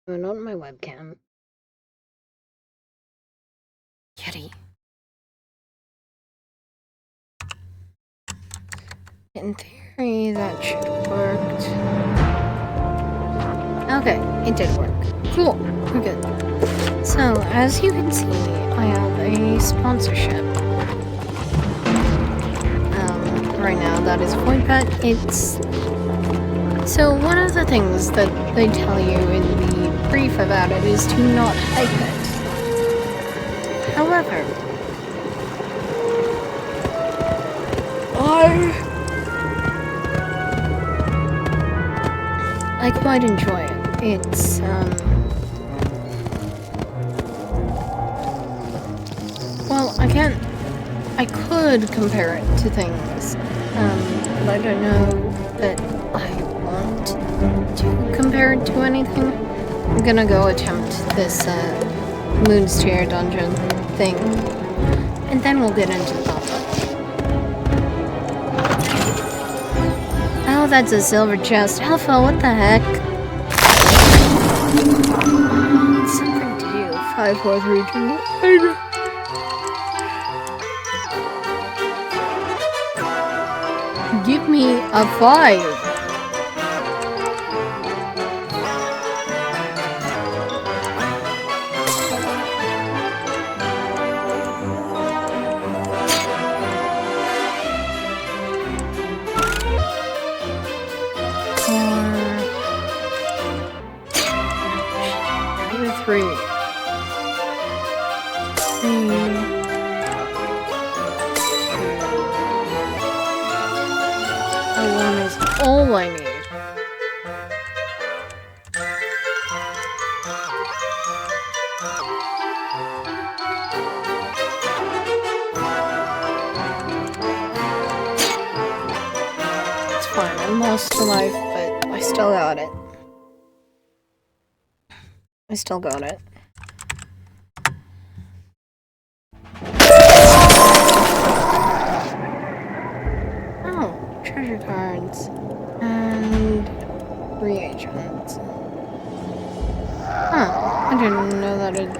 No, not my webcam. Kitty. In theory, that should have worked. Okay, it did work. Cool, we're good. So, as you can see, I have a sponsorship. Right now, that is Voidpet. So one of the things that they tell you in the brief about it is to not hype it. However, I quite enjoy it. It's, well, I could compare it to things, but I don't know that I want to compare it to anything. I'm gonna go attempt this, Moon's Chair dungeon thing, and then we'll get into the gauntlet. Oh, that's a silver chest. Alpha, what the heck? Something to you. 5, 4, 3, 2, 1. Give me a 5. All I need. It's fine, I lost a life, but I still got it. I still got it. Oh, treasure cards. And reagents. Huh, I didn't know that it'd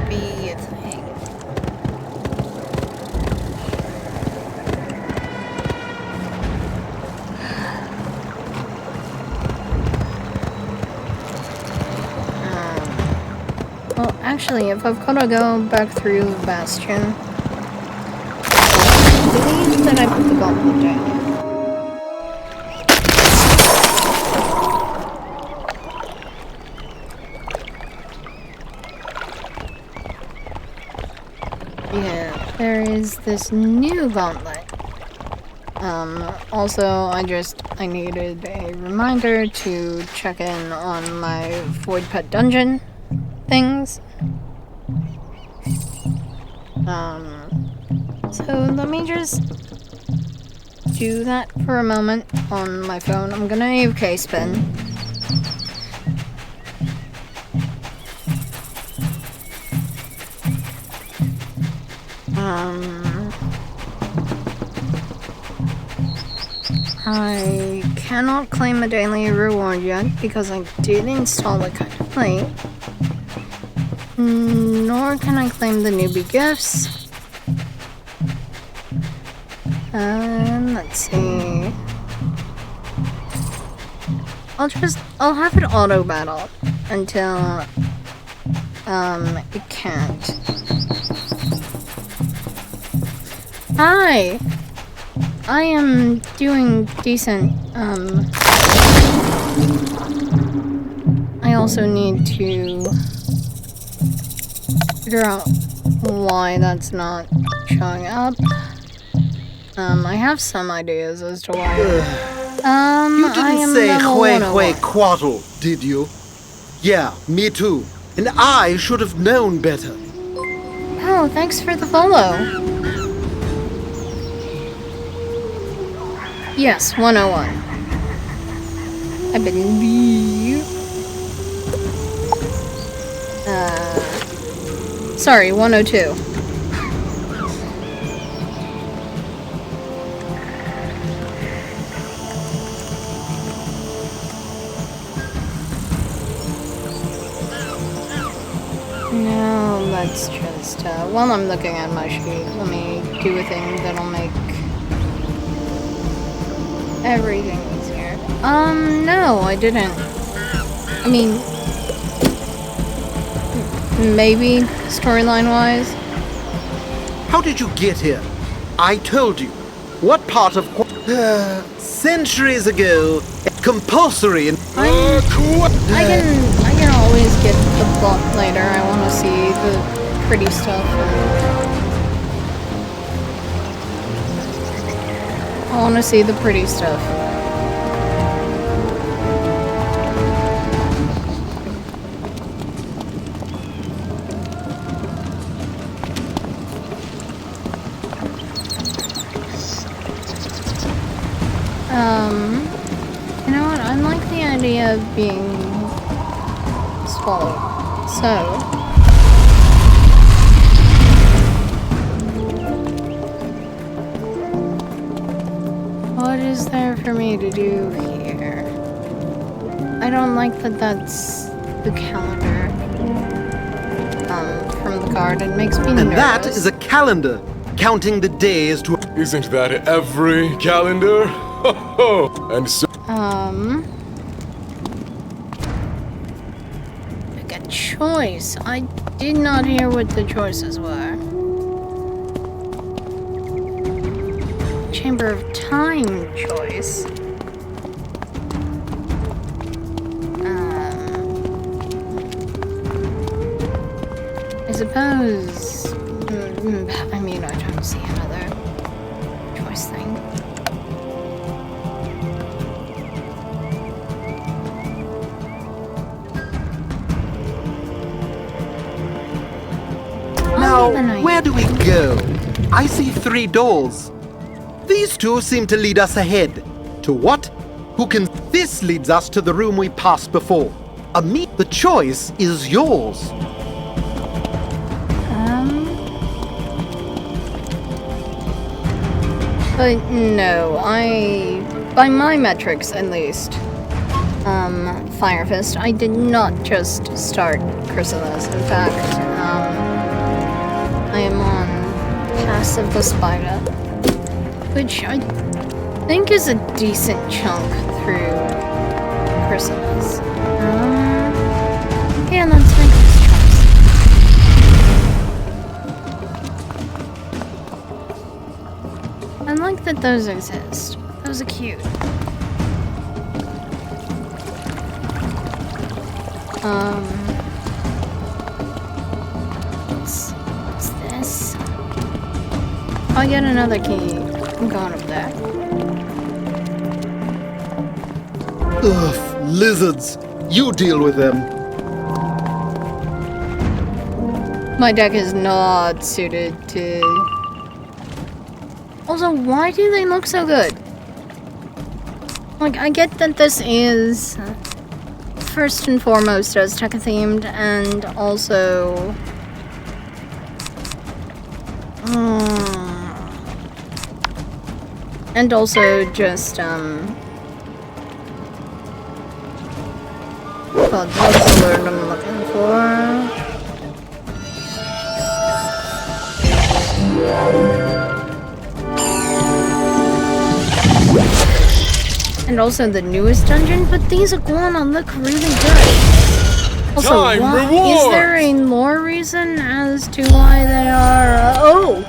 be a thing. Well, actually, if I've got to go back through the Bastion, I believe that I put the gauntlet down. Yeah, there is this new gauntlet. Also, I needed a reminder to check in on my Voidpet dungeon things. So let me just do that for a moment on my phone. I'm gonna AFK spin. I cannot claim a daily reward yet because I did install it kind of late. Nor can I claim the newbie gifts. Let's see. I'll have it auto battle until, it can't. Hi! I am doing decent, I also need to figure out why that's not showing up. I have some ideas as to why. You didn't say Hue Quaddle, did you? Yeah, me too. And I should have known better. Oh, thanks for the follow. Yes, 101. I believe. Sorry, 102. let's just, while I'm looking at my sheet, let me do a thing that'll make everything easier. No, I didn't. I mean, maybe storyline-wise. How did you get here? I told you. What part of centuries ago, compulsory and I can always get the plot later. I want to see the pretty stuff. I want to see the pretty stuff. You know what? I like the idea of being swallowed. So, what is there for me to do here? I don't like that that's the calendar from the card. It makes me nervous. And that is a calendar, counting the days to... Isn't that every calendar? And so... Pick a choice. I did not hear what the choices were. Chamber of Time choice. I suppose... I mean, I don't see another choice thing. Now, where do we go? I see 3 doors. These 2 seem to lead us ahead. To what? Who can... This leads us to the room we passed before. The choice is yours. But no, by my metrics at least, Fire Fist, I did not just start Chrysalis. In fact, I am on Pass of the Spider, which I think is a decent chunk through Chrysalis. Yeah, let's make this choice. I like that those exist. Those are cute. What's this? I'll get another key. I'm going up there. Ugh, lizards. You deal with them. My deck is not suited to... Also, why do they look so good? Like, I get that this is first and foremost Azteca themed, and also... and also just, well, that's the word I'm looking for. And also the newest dungeon, but these iguana look really good. Also, is there a lore reason as to why they are... Oh!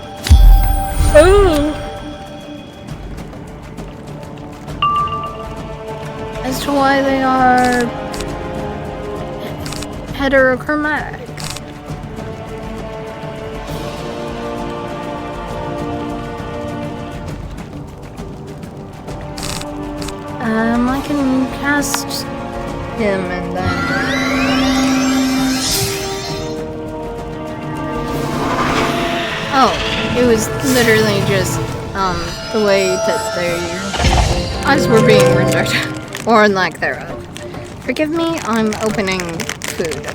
As to why they are... heterochromatic. I can cast him and then... Oh, it was literally just, the way that their eyes were being rendered. Or lack thereof. Forgive me, I'm opening food.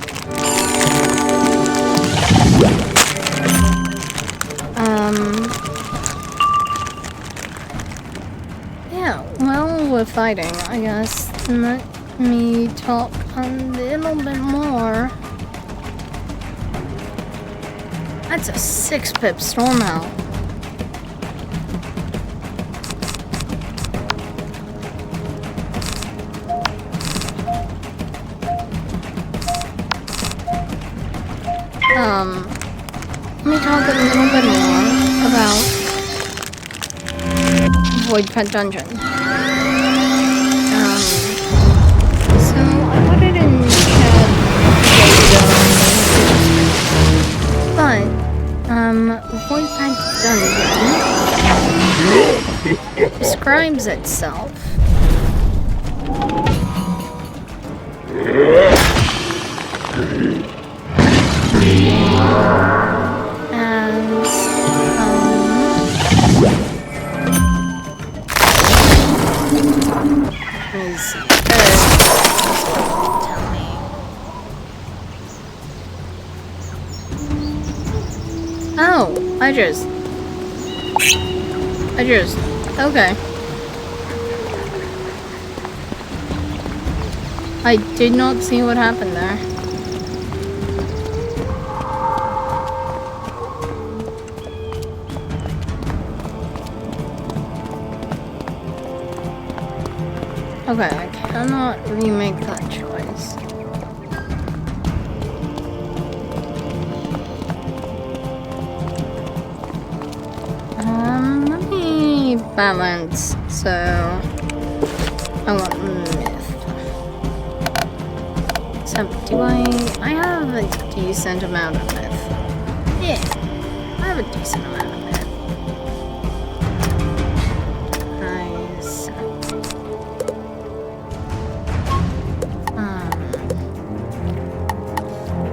Yeah, well, we're fighting, I guess. Let me talk a little bit more. That's a 6-pip Stormhowl. Let me talk a little bit more about Voidpet Dungeon. So I put it in chat data, but Voidpet Dungeon describes itself okay. I did not see what happened there. Okay, I cannot remake that choice. Let me balance, so I want myth. So do I have a decent amount of myth. Yeah, I have a decent amount of myth. Nice.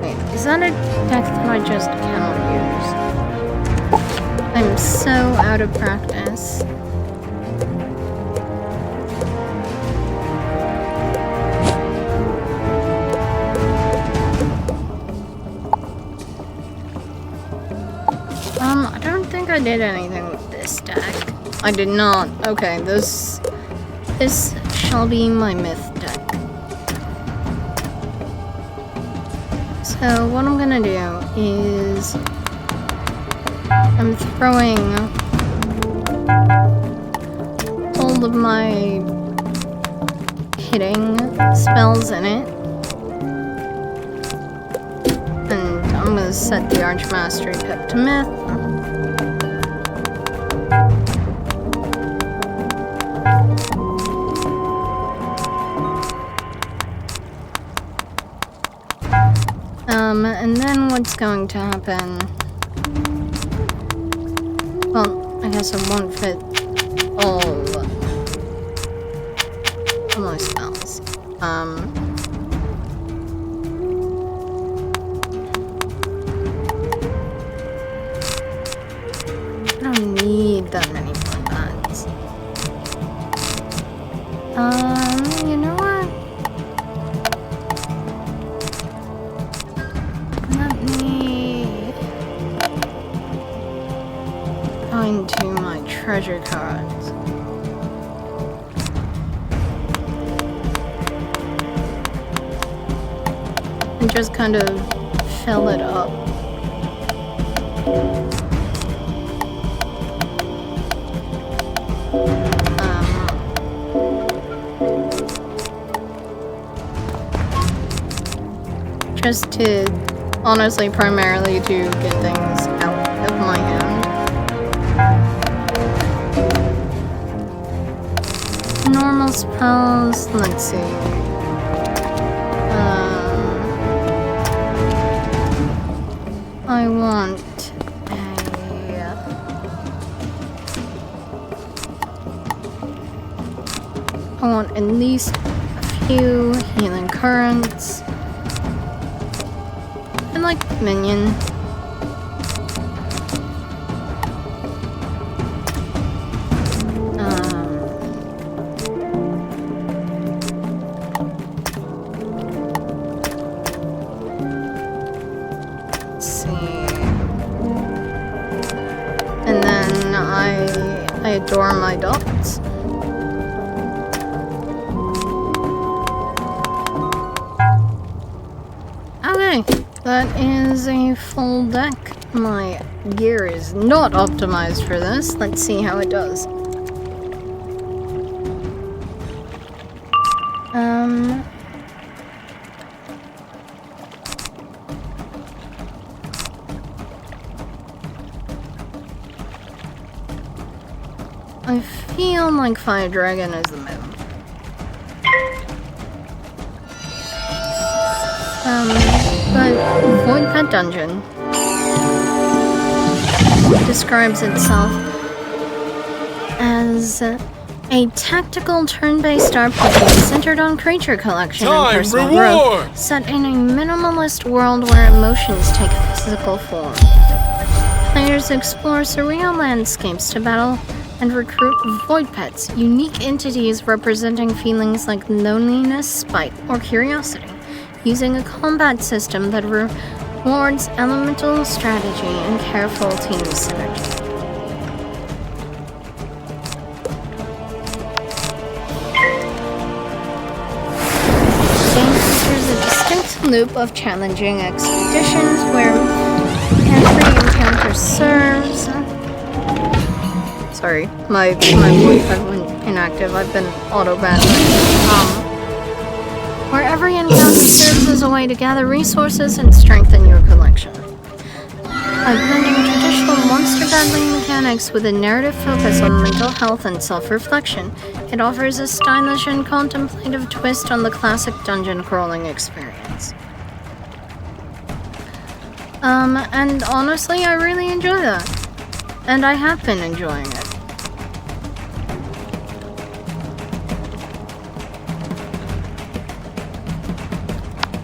Wait, is that a deck that I just cannot use? I'm so out of practice. I don't think I did anything with this deck. I did not. Okay, this shall be my myth deck. So what I'm gonna do is I'm throwing all of my hitting spells in it. And I'm gonna set the Archmastery Pip to myth. And then what's going to happen? Well, I guess I won't fit all of my spells. I don't need that many more bats. You know what? Let me go into my treasure cards. And just kind of fill it up. Just to, honestly, primarily to get things out of my hand. Normal spells, let's see. I want at least a few healing currents. And like minion. Let's see. And then I adore my dots. Okay, that is a full deck. my gear is not optimized for this. Let's see how it does. I feel like Fire Dragon is the move. But Voidpet Dungeon describes itself as a tactical turn-based RPG centered on creature collection and personal growth, set in a minimalist world where emotions take physical form. Players explore surreal landscapes to battle and recruit Voidpets, unique entities representing feelings like loneliness, spite, or curiosity, using a combat system that rewards elemental strategy and careful team synergy. The game features a distinct loop of challenging expeditions where every encounter serves... Sorry, my Voidpet went inactive. I've been auto-battling. Where every encounter serves as a way to gather resources and strengthen your collection. By blending traditional monster battling mechanics with a narrative focus on mental health and self-reflection, it offers a stylish and contemplative twist on the classic dungeon crawling experience. And honestly, I really enjoy that. And I have been enjoying it.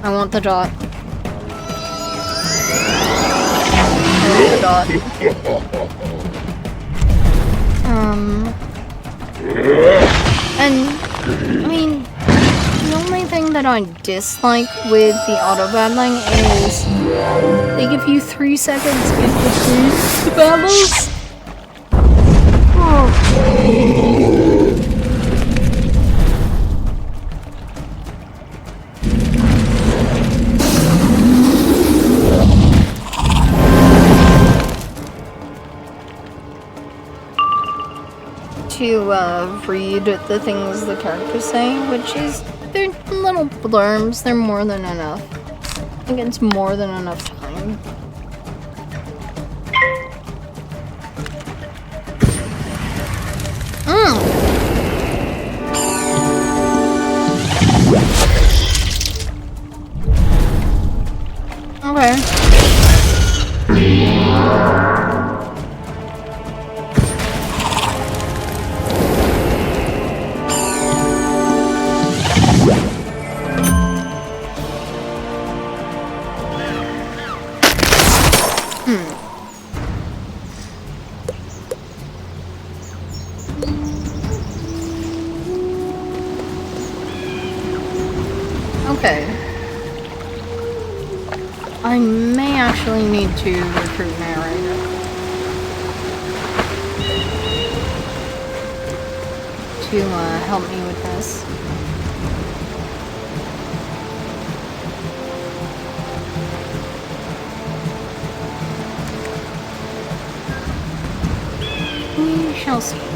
I want the dot. I want the dot. And, I mean, the only thing that I dislike with the auto-battling is they give you 3 seconds in between the battles. Oh. To read the things the characters say, which is, they're little blurbs, they're more than enough. I think it's more than enough time. Okay. Okay. I may actually need to recruit narrator. To help me with this. We shall see that.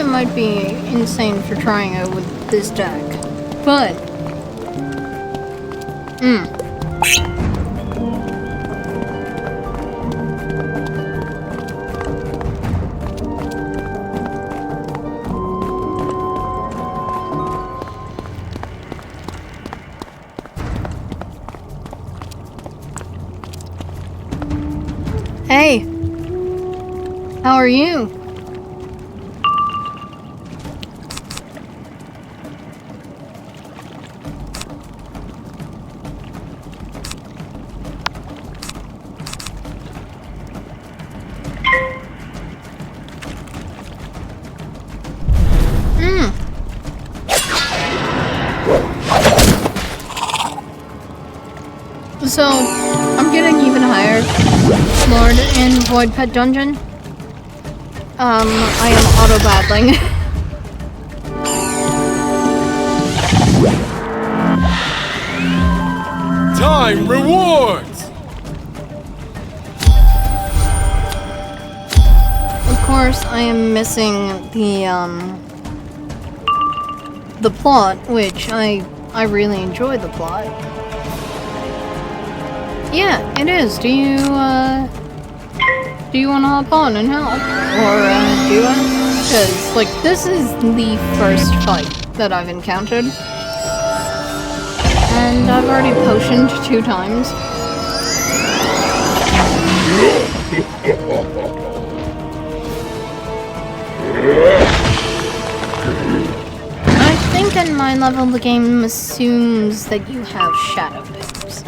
Might be insane for trying it with this deck, but... Hey! How are you? So, I'm getting even higher, Lord, in Voidpet Dungeon. I am auto-battling. Time rewards! Of course, I am missing the plot, which I really enjoy the plot. Yeah, it is. Do you want to hop on and help? Or, do I? Because, like, this is the first fight that I've encountered. And I've already potioned 2 times. I think at my level the game assumes that you have shadow moves.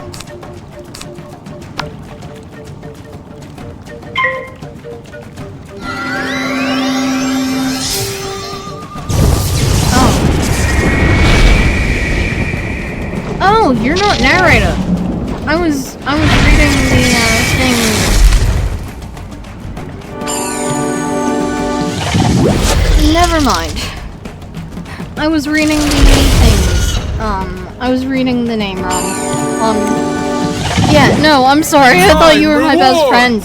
Oh, you're not narrator. I was reading the thing. Never mind. I was reading the things. I was reading the name wrong. Yeah, no, I'm sorry. I thought you were my best friend.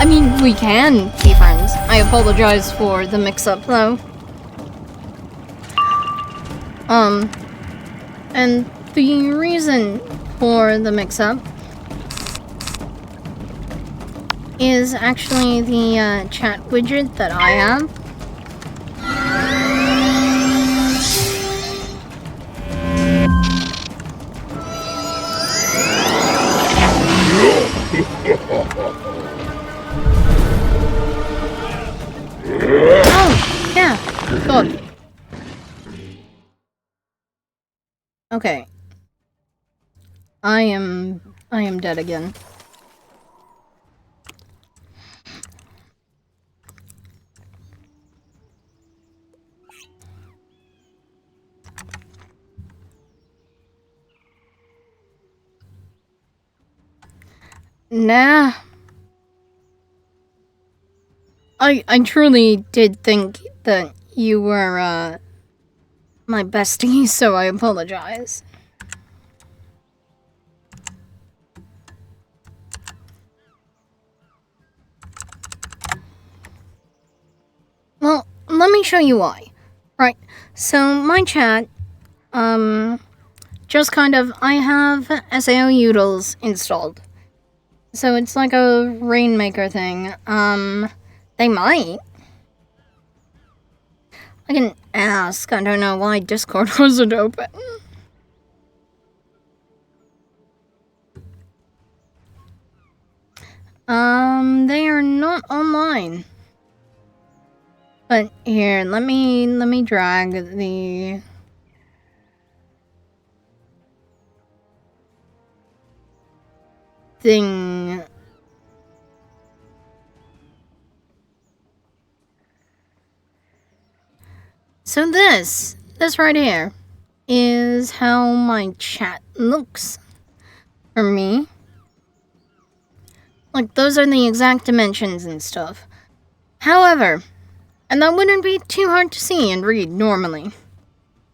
I mean, we can be friends. I apologize for the mix-up, though. And the reason for the mix-up is actually the chat widget that I have. Oh, yeah, good. Okay. I am dead again. Nah. I truly did think that you were, my bestie, so I apologize. Well, let me show you why. Right, so my chat, just kind of, I have SAO utils installed. So it's like a Rainmaker thing. They might. I can ask. I don't know why Discord wasn't open. They are not online. But here, let me drag the thing. So this right here is how my chat looks for me. Like, those are the exact dimensions and stuff. However, and that wouldn't be too hard to see and read normally.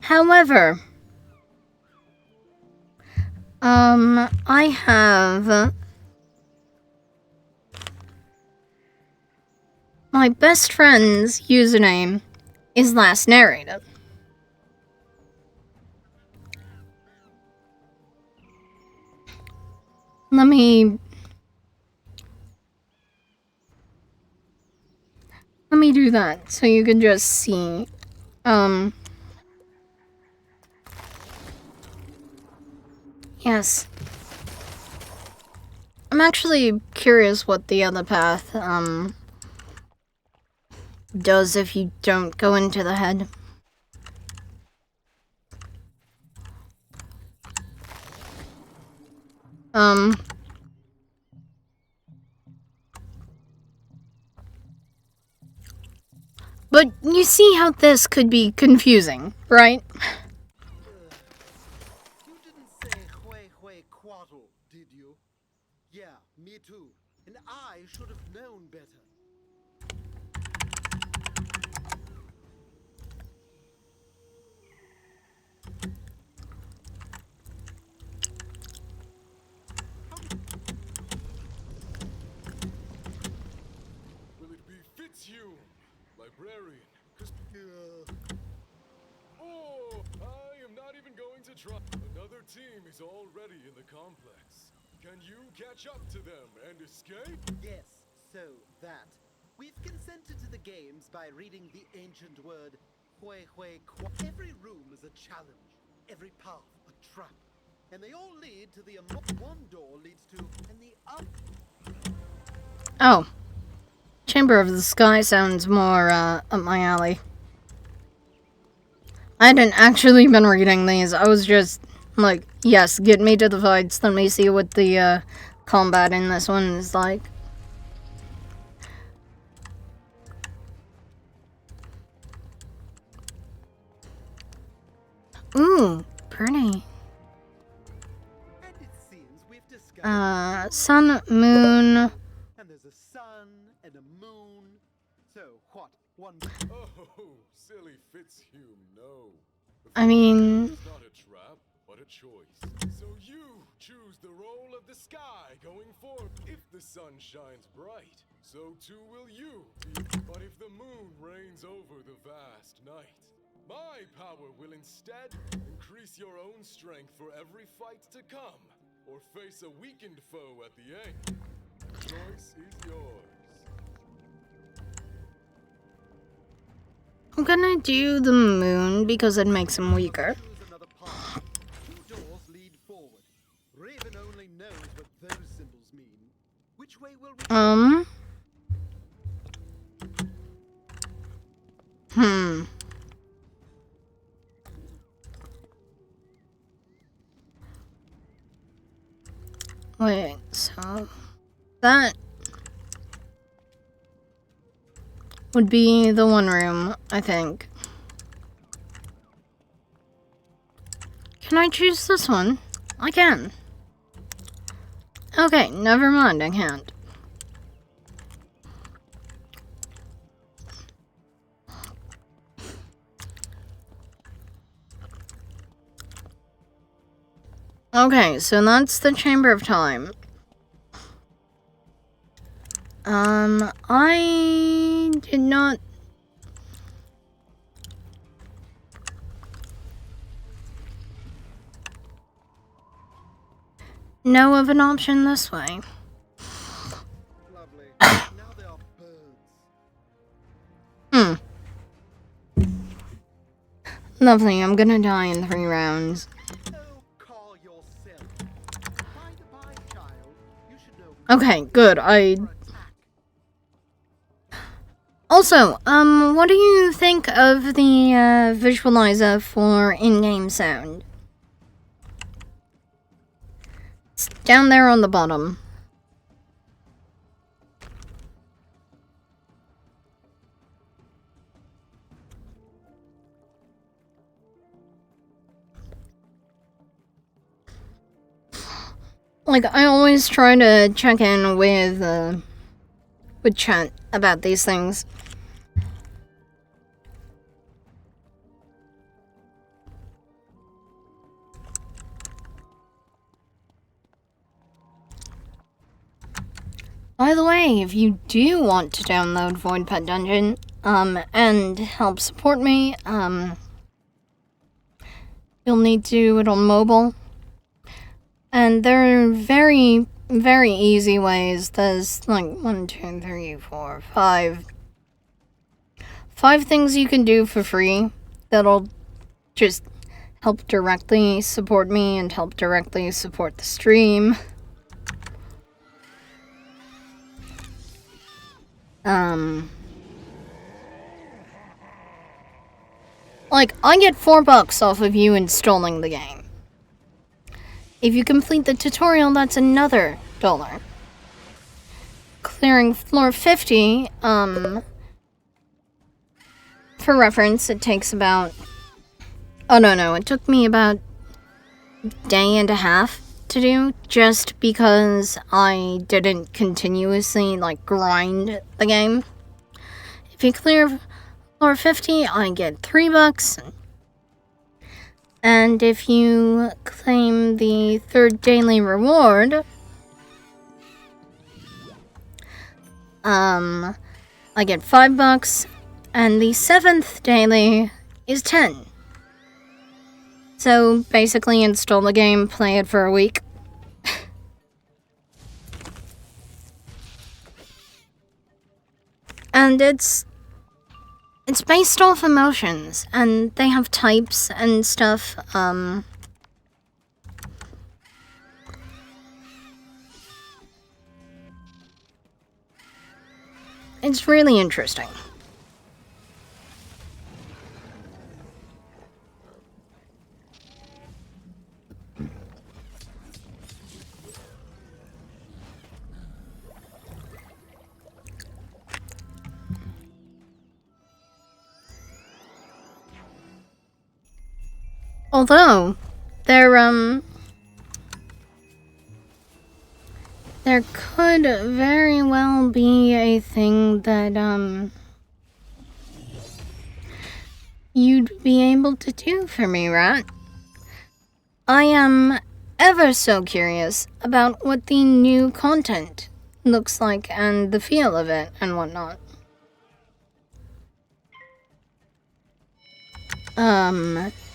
However, I have my best friend's username is last narrated. Let me do that so you can just see. Yes. I'm actually curious what the other path, does if you don't go into the head. But you see how this could be confusing, right? You didn't say Hui Hui Quaddle, did you? Yeah, me too. And I should have known better. Will it be Fitzhugh, librarian? Oh, I am not even going to try. Another team is already in the complex. Can you catch up to them and escape? Yes, so that. We've consented to the games by reading the ancient word Hui Hui Qua. Every room is a challenge, every path a trap. And they all lead to the one door leads to and the other. Oh. Chamber of the Sky sounds more, up my alley. I hadn't actually been reading these. I was just like, yes, get me to the fights. Let me see what the, combat in this one is like. Ooh, pretty. And it seems we've discovered Sun, moon. and there's a sun and a moon. So what? One Oh, silly Fitzhugh, no. I mean, It's not a trap, but a choice. So you choose the role of the sky going forward. If the sun shines bright, so too will you. But if the moon reigns over the vast night, my power will instead increase your own strength for every fight to come, or face a weakened foe at the end. Choice is yours. I'm gonna do the moon because it makes him weaker. choose another path. Two doors lead forward. Raven only knows what those symbols mean. Which way will we Wait, so that would be the one room, I think. Can I choose this one? I can. Okay, never mind, I can't. Okay, so that's the Chamber of Time. I did not know of an option this way. Lovely. Now they are birds. Lovely, I'm gonna die in 3 rounds. Oh, call yourself. By the by, child, you should know Okay, good, for attack. Also, what do you think of the, visualizer for in-game sound? It's down there on the bottom. Like, I always try to check in with chat about these things. By the way, if you do want to download Voidpet Dungeon, and help support me, you'll need to do it on mobile. And they're very very easy ways. There's like 1, 2, 3, 4, 5 things you can do for free that'll just help directly support me and help directly support the stream. Like, I get $4 off of you installing the game. If you complete the tutorial, that's another $1. Clearing floor 50, for reference, it takes about... Oh, no, it took me about a day and a half to do, just because I didn't continuously, like, grind the game. If you clear floor 50, I get $3. And if you claim the 3rd daily reward, I get $5, and the 7th daily is 10. So basically install the game, play it for a week. And it's based off emotions, and they have types and stuff. It's really interesting. Although, there could very well be a thing that, you'd be able to do for me, right? I am ever so curious about what the new content looks like and the feel of it and whatnot.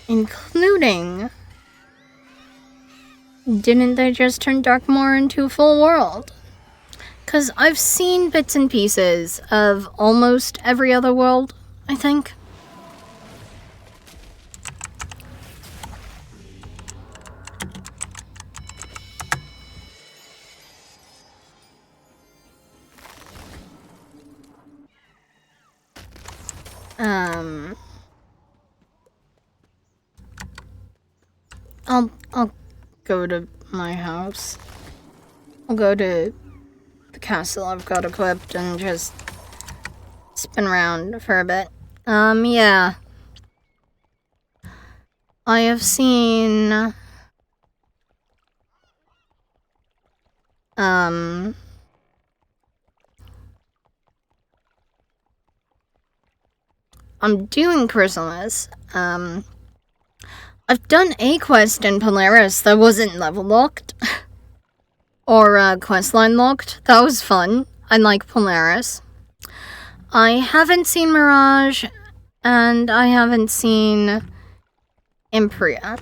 Including, didn't they just turn Darkmoor into a full world? 'Cause I've seen bits and pieces of almost every other world, I think. I'll go to my house. I'll go to the castle I've got equipped and just spin around for a bit. Yeah. I have seen... I'm doing Chrysalis. I've done a quest in Polaris that wasn't level locked. Or, questline locked. That was fun. I like Polaris. I haven't seen Mirage, and I haven't seen Empria.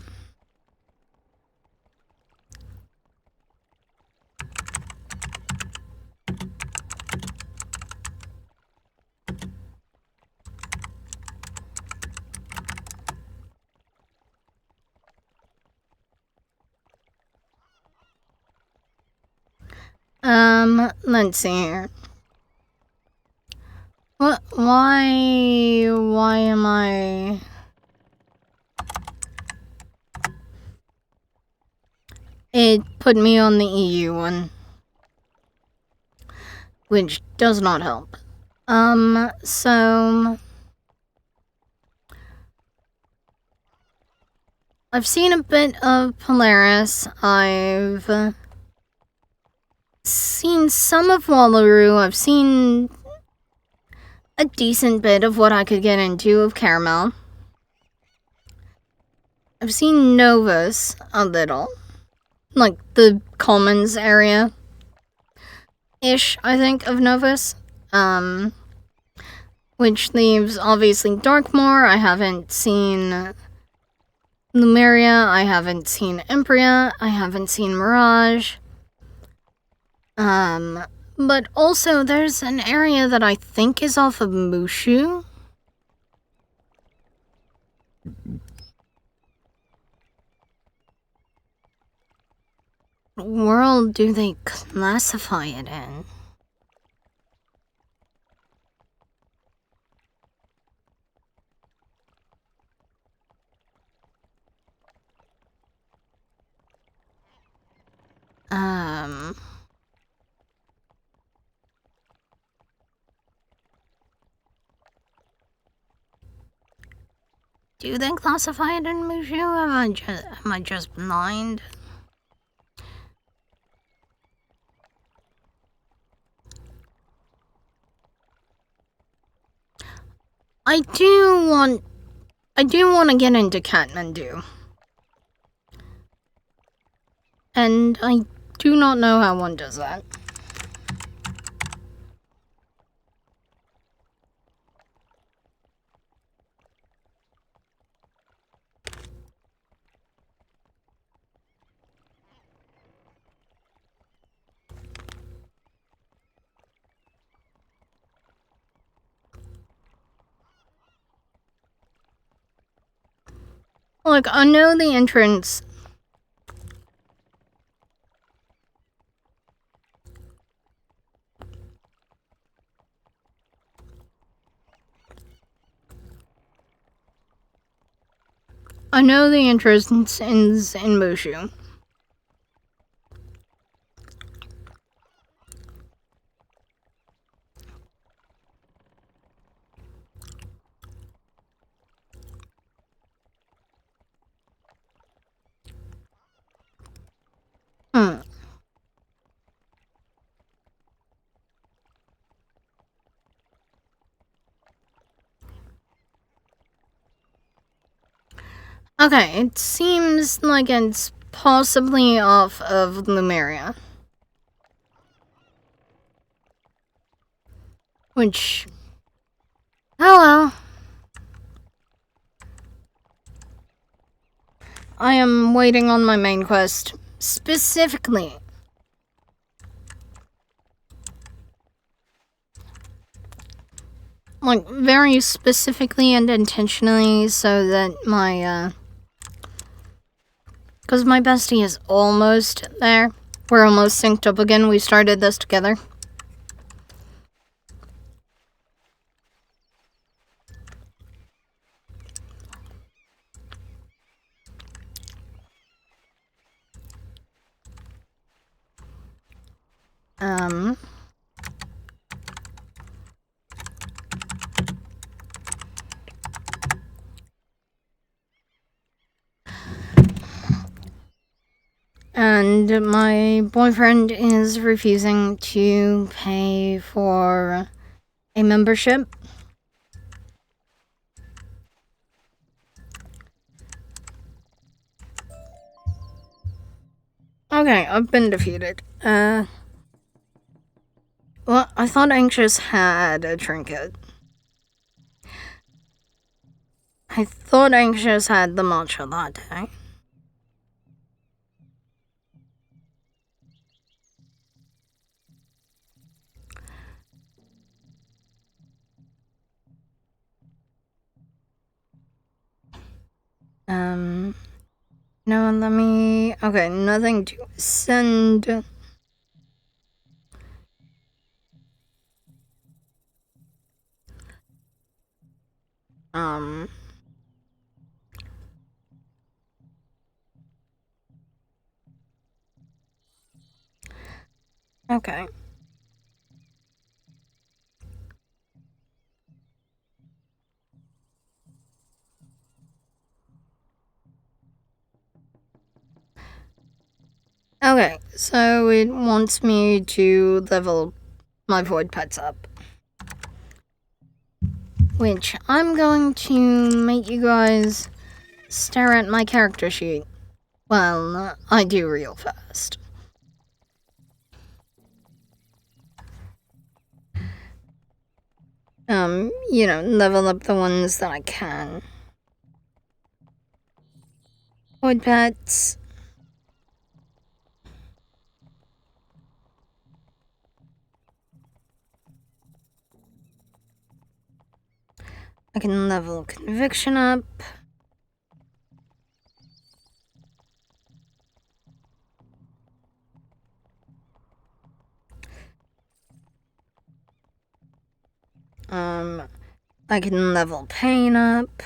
Let's see here. Why am I... It put me on the EU one, which does not help. So... I've seen a bit of Polaris. I've seen some of Wallaroo. I've seen a decent bit of what I could get into of Caramel. I've seen Novus a little. Like the Commons area. Ish, I think, of Novus. Which leaves, obviously, Darkmoor. I haven't seen Lumeria. I haven't seen Empria. I haven't seen Mirage. But also there's an area that I think is off of Mushu. What world do they classify it in? Do they classify it in Mushu? Am I just blind? I do want to get into Kathmandu. And I do not know how one does that. Look, I know the entrance. I know the entrance ends in Mushu. Okay, it seems like it's possibly off of Lumeria. Which... oh well. I am waiting on my main quest. Specifically. Like, very specifically and intentionally so that my, because my bestie is almost there. We're almost synced up again. We started this together. And my boyfriend is refusing to pay for a membership. Okay, I've been defeated. Well, I thought Anxious had a trinket. I thought Anxious had the matcha latte. No, let me... okay, nothing to send. Okay. Okay, so it wants me to level my Voidpets up. Which I'm going to make you guys stare at my character sheet. Well, I do real fast. You know, level up the ones that I can. Voidpets. I can level conviction up. I can level pain up.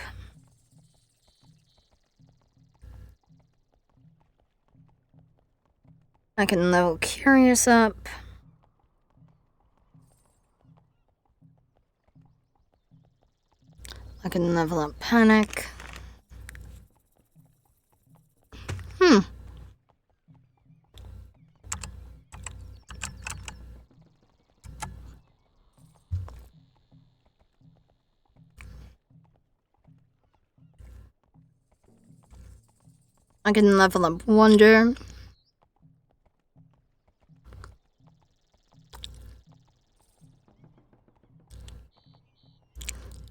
I can level curious up. I can level up panic. I can level up wonder.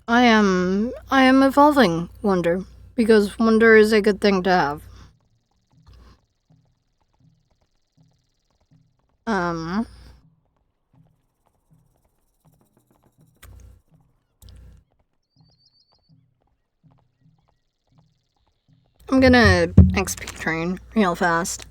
I am evolving wonder, because wonder is a good thing to have. I'm gonna XP train real fast.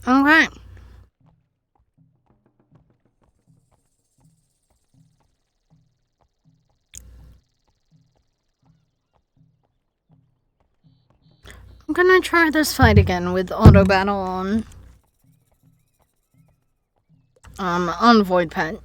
Okay. I'm gonna try this fight again with auto battle on Voidpet.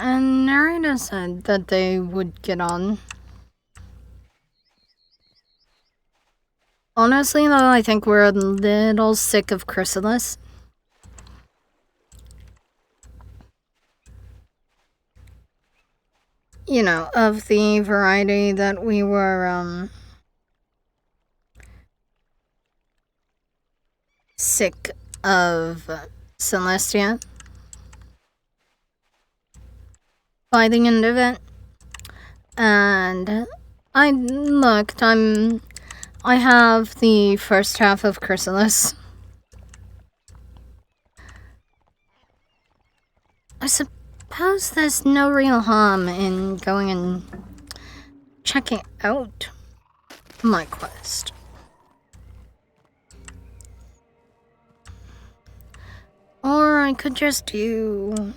And Narita said that they would get on. Honestly, though, I think we're a little sick of Chrysalis. You know, of the variety that we were, sick of Celestia. By the end of it. And I looked, I have the first half of Chrysalis. I suppose there's no real harm in going and checking out my quest. Or I could just do...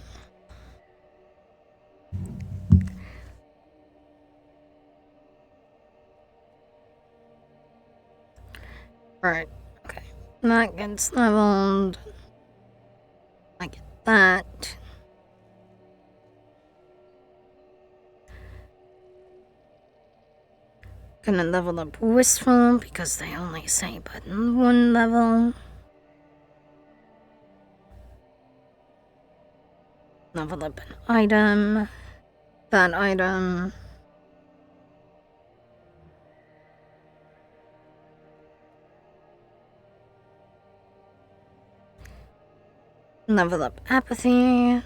Right, okay. That gets leveled. I get that. Gonna level up Wistful because they only say button 1 level. Level up an item. That item. Level up apathy.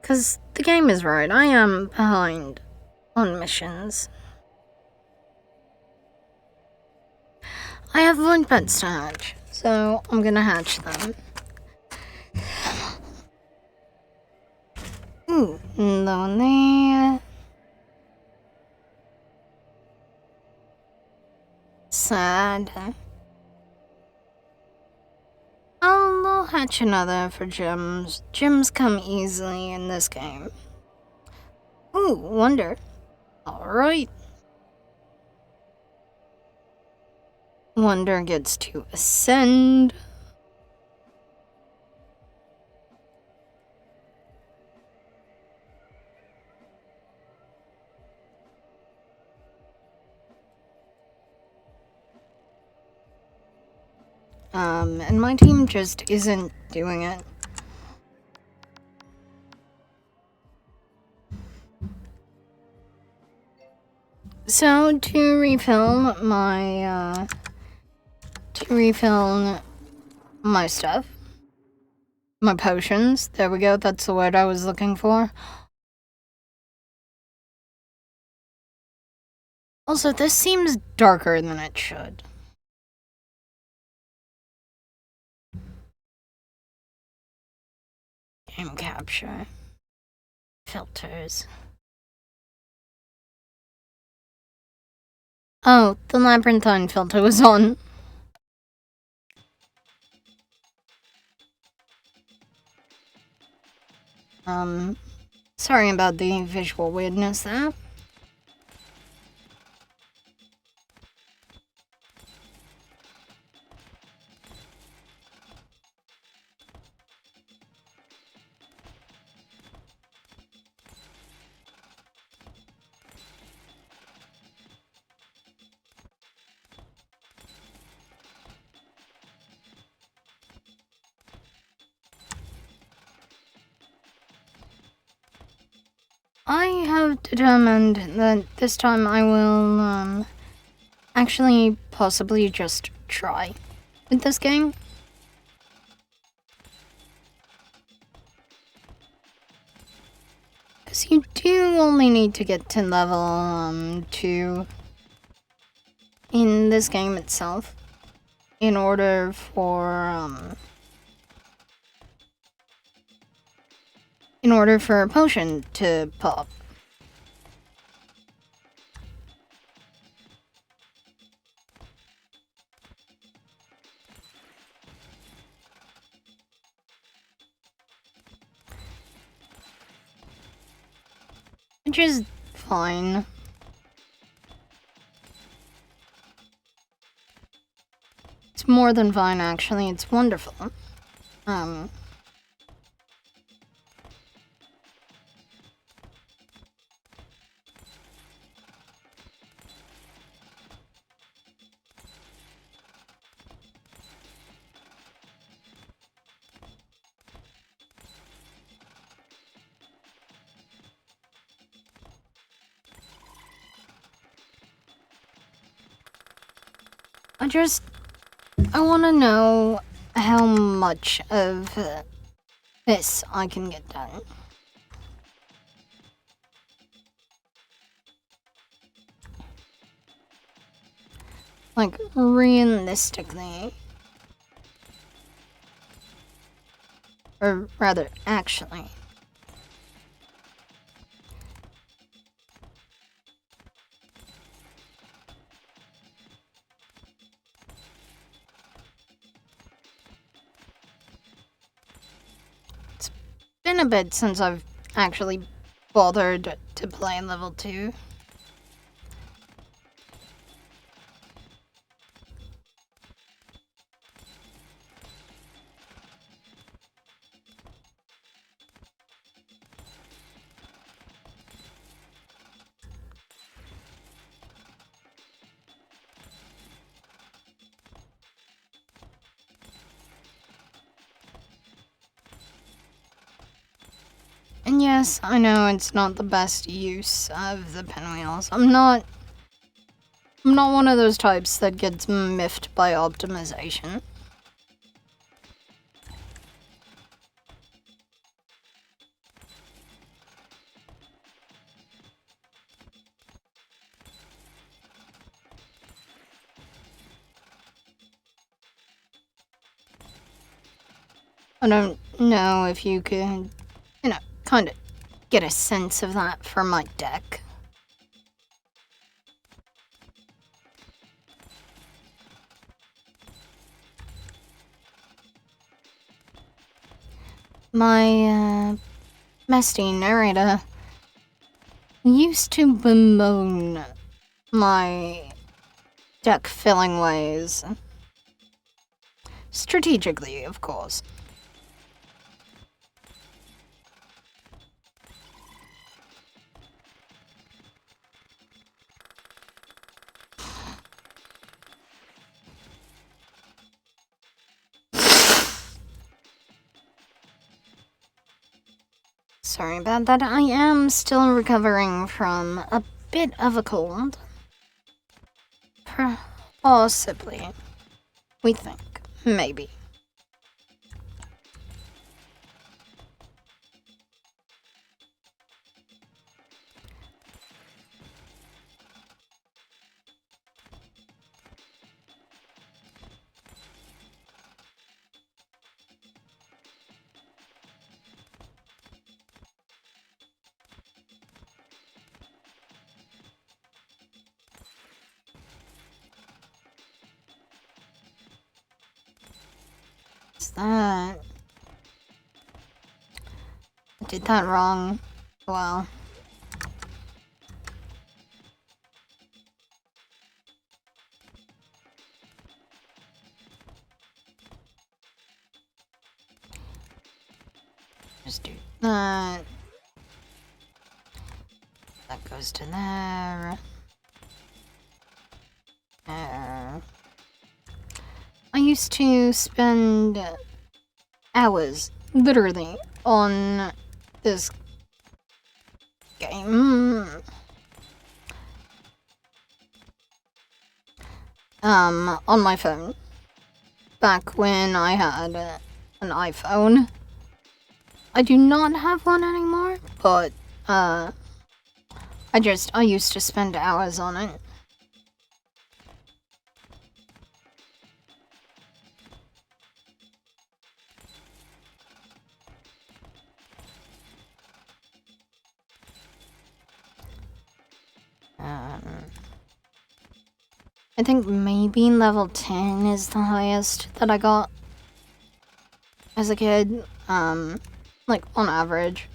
Because the game is right, I am behind on missions. I have Voidpets to hatch, so I'm gonna hatch them. Ooh, lonely. Sad. I'll hatch another for gems. Gems come easily in this game. Ooh, wonder. Alright. Wonder gets to ascend. And my team just isn't doing it. So, to refill my stuff, my potions, there we go, that's the word I was looking for. Also, this seems darker than it should. Game capture. Filters. Oh, the labyrinthine filter was on. Sorry about the visual weirdness there. I have determined that this time I will, actually possibly just try with this game. Because you do only need to get to level, 2 in this game itself in order for a potion to pop. Which is fine. It's more than fine, actually. It's wonderful. I want to know how much of this I can get done. Like, realistically. Or rather, actually. It's been a bit since I've actually bothered to play level 2. And yes, I know it's not the best use of the pinwheels. I'm not one of those types that gets miffed by optimization. I don't know if you could, kind of get a sense of that from my deck. My, bestie narrator used to bemoan my deck filling ways. Strategically, of course. Sorry about that. I am still recovering from a bit of a cold. Possibly. We think. Maybe. What's that? I did that wrong. Well. Just do that. That goes to there. There. I used to spend hours, literally, on this game. On my phone. Back when I had an iPhone. I do not have one anymore, but, I used to spend hours on it. I think maybe level 10 is the highest that I got as a kid, like, on average.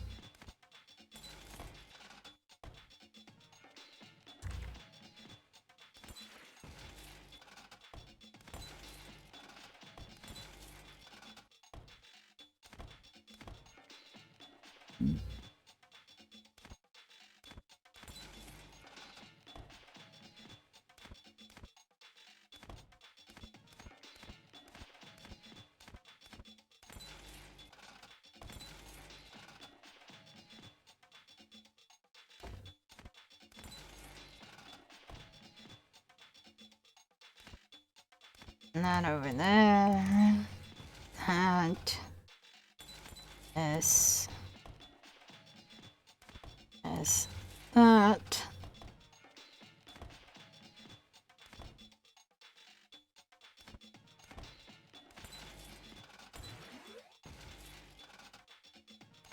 That over there. That. This. This. That.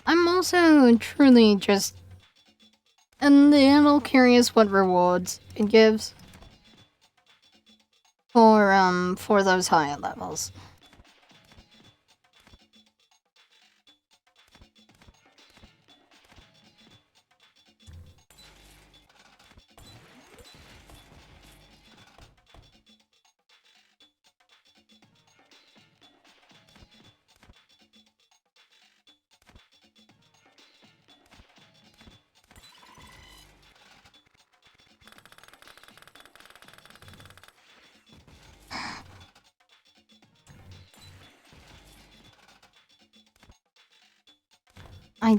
I'm also truly just a little curious what rewards it gives for those higher levels. I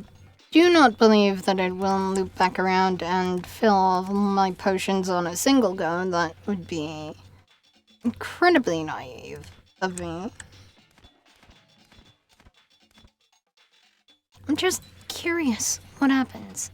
do not believe that it will loop back around and fill all of my potions on a single go. That would be incredibly naive of me. I'm just curious what happens.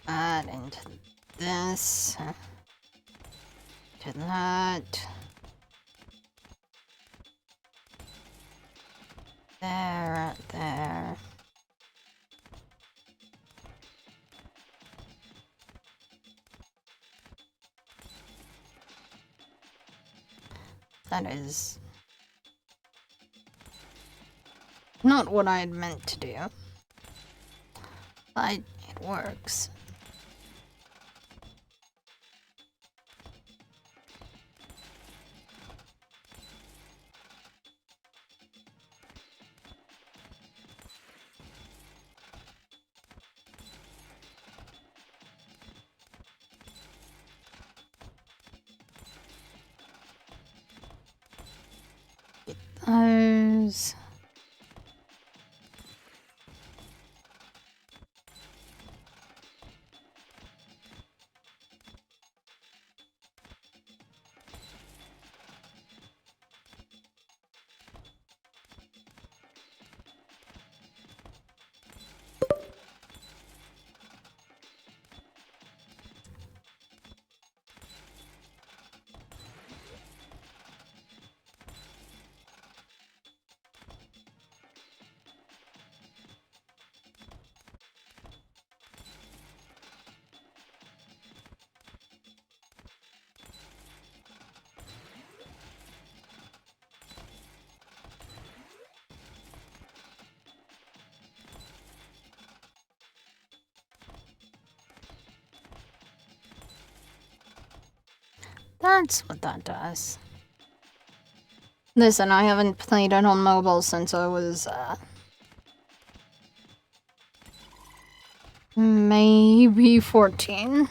That into this. To that. There, right there. That is not what I had meant to do, but it works. Get those. That's what that does. Listen, I haven't played it on mobile since I was, maybe 14.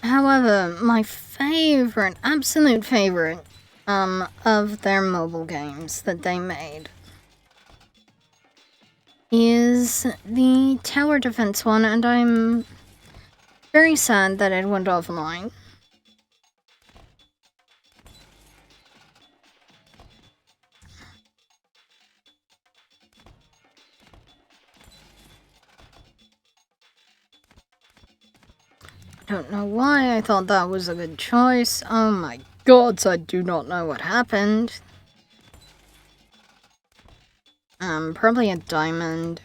However, my favorite, absolute favorite, of their mobile games that they made is the tower defense one, and I'm very sad that it went offline. Don't know why I thought that was a good choice. Oh my god, I do not know what happened. Probably a diamond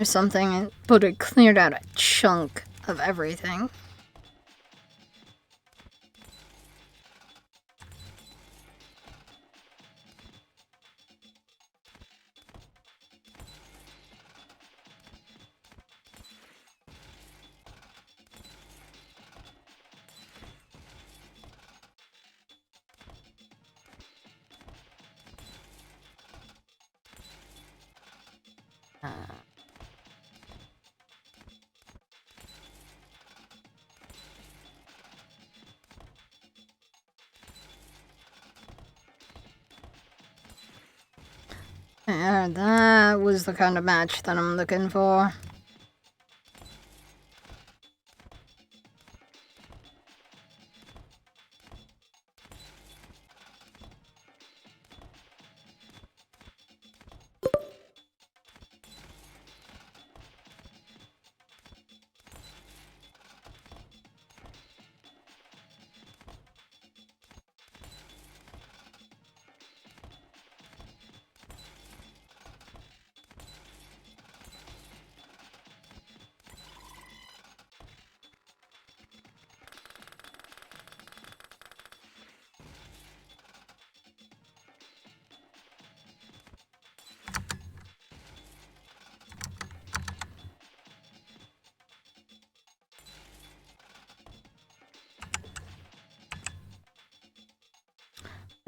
or something, but it cleared out a chunk of everything. Yeah, that was the kind of match that I'm looking for.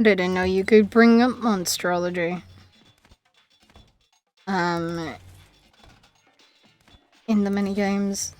I didn't know you could bring up monsterology. In the minigames.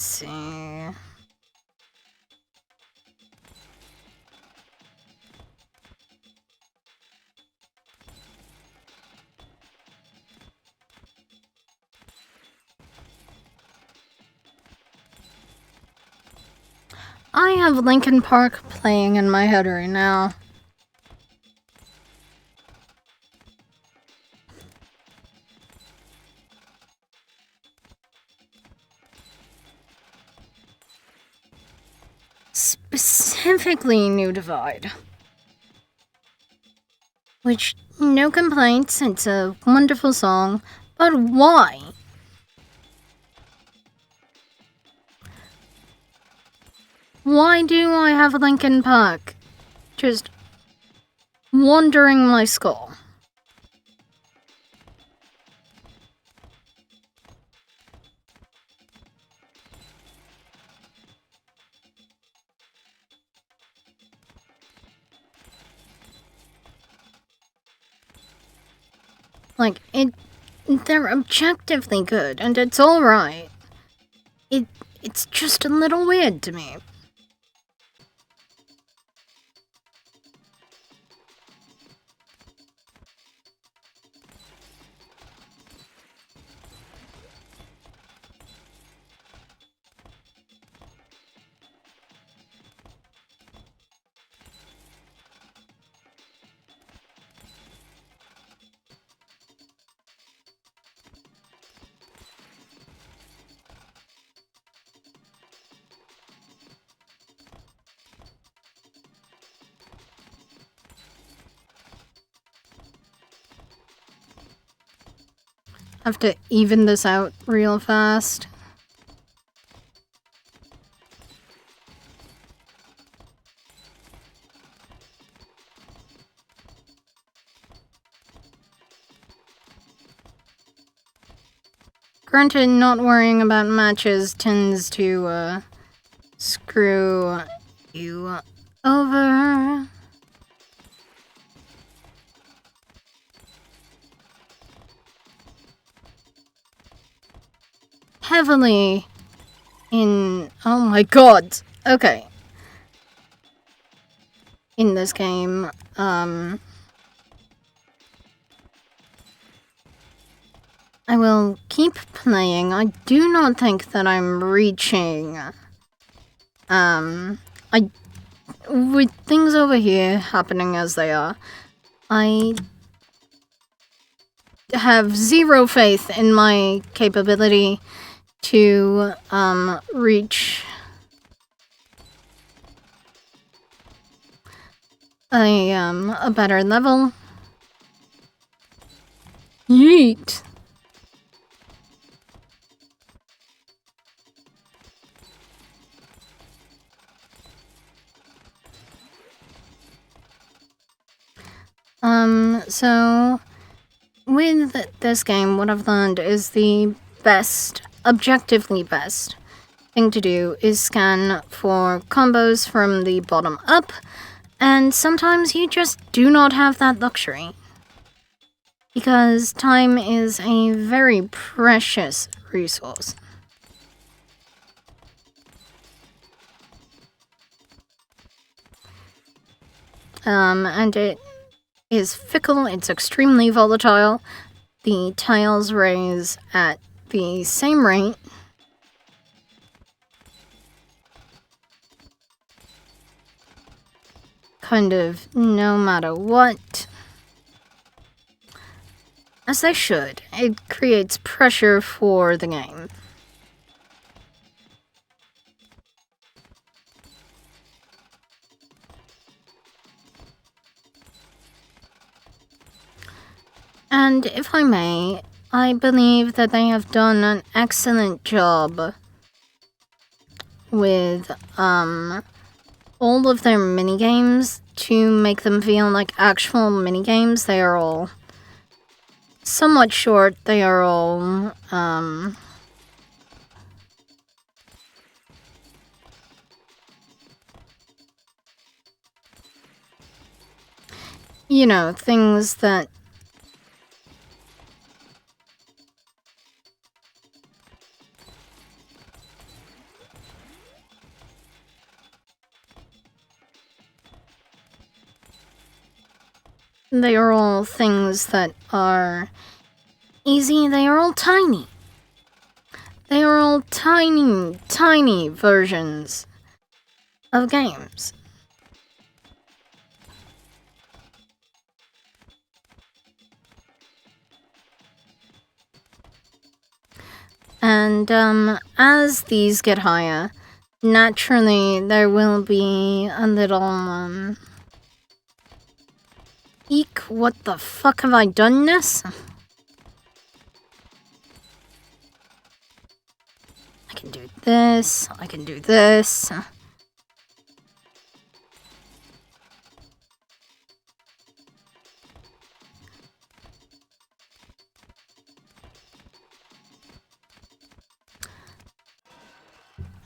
Let's see. I have Linkin Park playing in my head right now. Specifically New Divide. Which, no complaints, it's a wonderful song, but why? Why do I have Linkin Park just wandering my skull? Like, they're objectively good, and it's alright. It's just a little weird to me. Have to even this out real fast. Granted, not worrying about matches tends to, screw you over. Heavily in... oh my god! Okay. In this game, I will keep playing. I do not think that I'm reaching... with things over here happening as they are, I have zero faith in my capability to, reach a better level. Yeet! So with this game, what I've learned is the best, objectively best thing to do is scan for combos from the bottom up, and sometimes you just do not have that luxury. because time is a very precious resource. And it is fickle, it's extremely volatile. The tiles raise at the same rate. Kind of no matter what. As they should. It creates pressure for the game. And if I may, I believe that they have done an excellent job with all of their minigames to make them feel like actual minigames. They are all somewhat short. They are all you know, things that they are all things that are easy. They are all tiny. They are all tiny, tiny versions of games. And as these get higher, naturally there will be a little eek, what the fuck have I done this? I can do this, I can do this.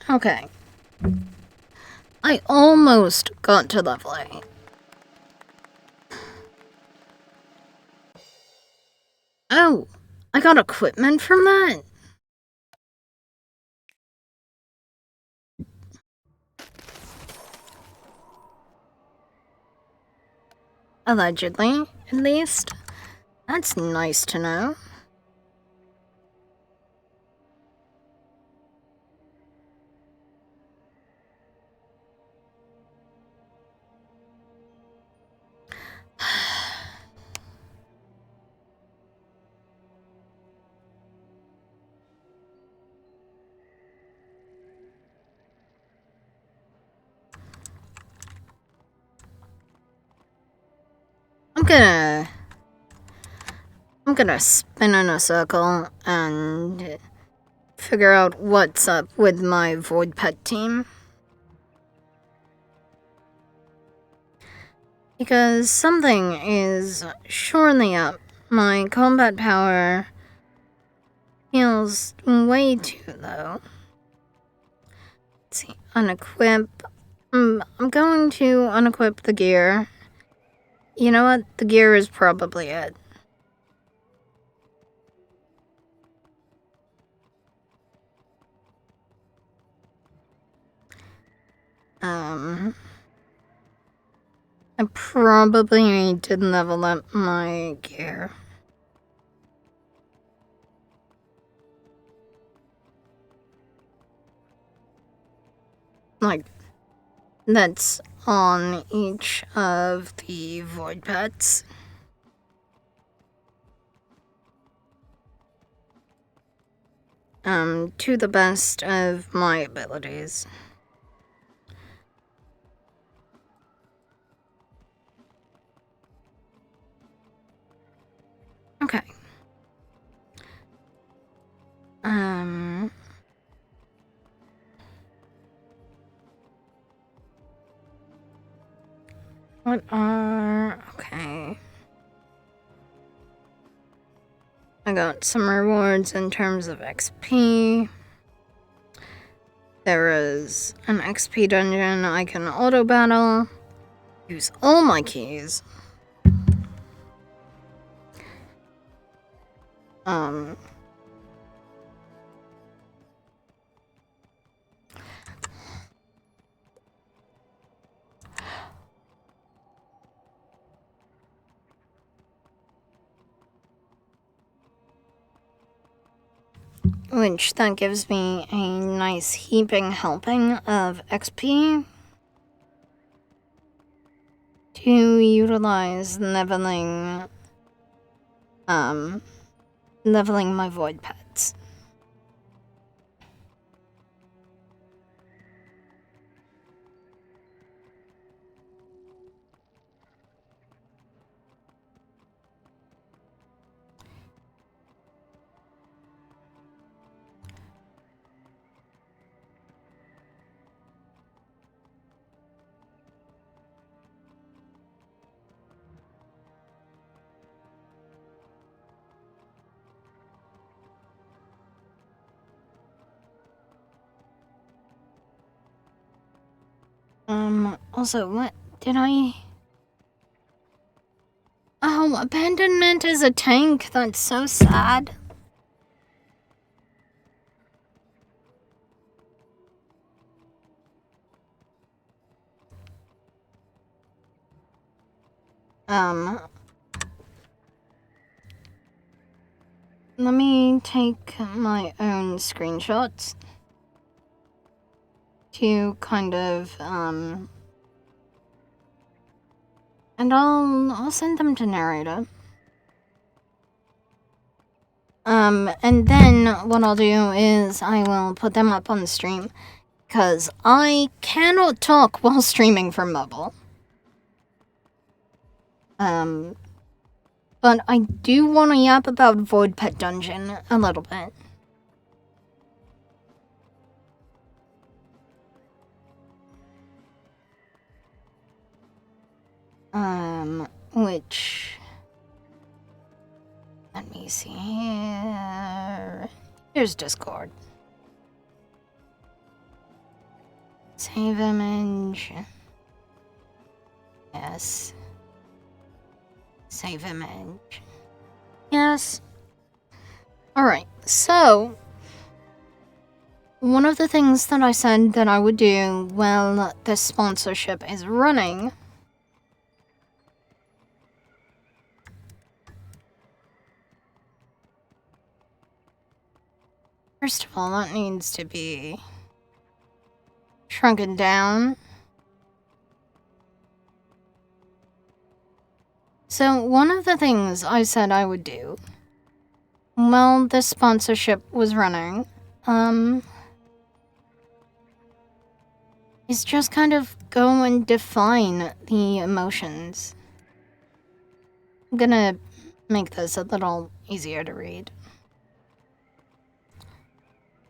Okay. I almost got to level 8. Oh, I got equipment from that? Allegedly, at least. That's nice to know. I'm gonna spin in a circle and figure out what's up with my Voidpet team. Because something is surely up. My combat power feels way too low. Let's see, unequip. I'm going to unequip the gear. You know what? The gear is probably it. I probably need to level up my gear. Like, that's on each of the void pets. To the best of my abilities. Okay. Okay. I got some rewards in terms of XP. There is an XP dungeon I can auto battle. Use all my keys. Um... Which that gives me a nice heaping helping of XP to utilize leveling my void pets. Also, what did I... Oh, abandonment is a tank. That's so sad. Let me take my own screenshots to kind of, and I'll send them to narrator. And then what I'll do is I will put them up on the stream, because I cannot talk while streaming from mobile. But I do want to yap about Voidpet Dungeon a little bit. Which... Let me see here. Here's Discord. Save image. Yes. Save image. Yes. Alright, so... One of the things that I said that I would do while this sponsorship is running... First of all, that needs to be shrunken down. So, one of the things I said I would do while this sponsorship was running, is just kind of go and define the emotions. I'm gonna make this a little easier to read.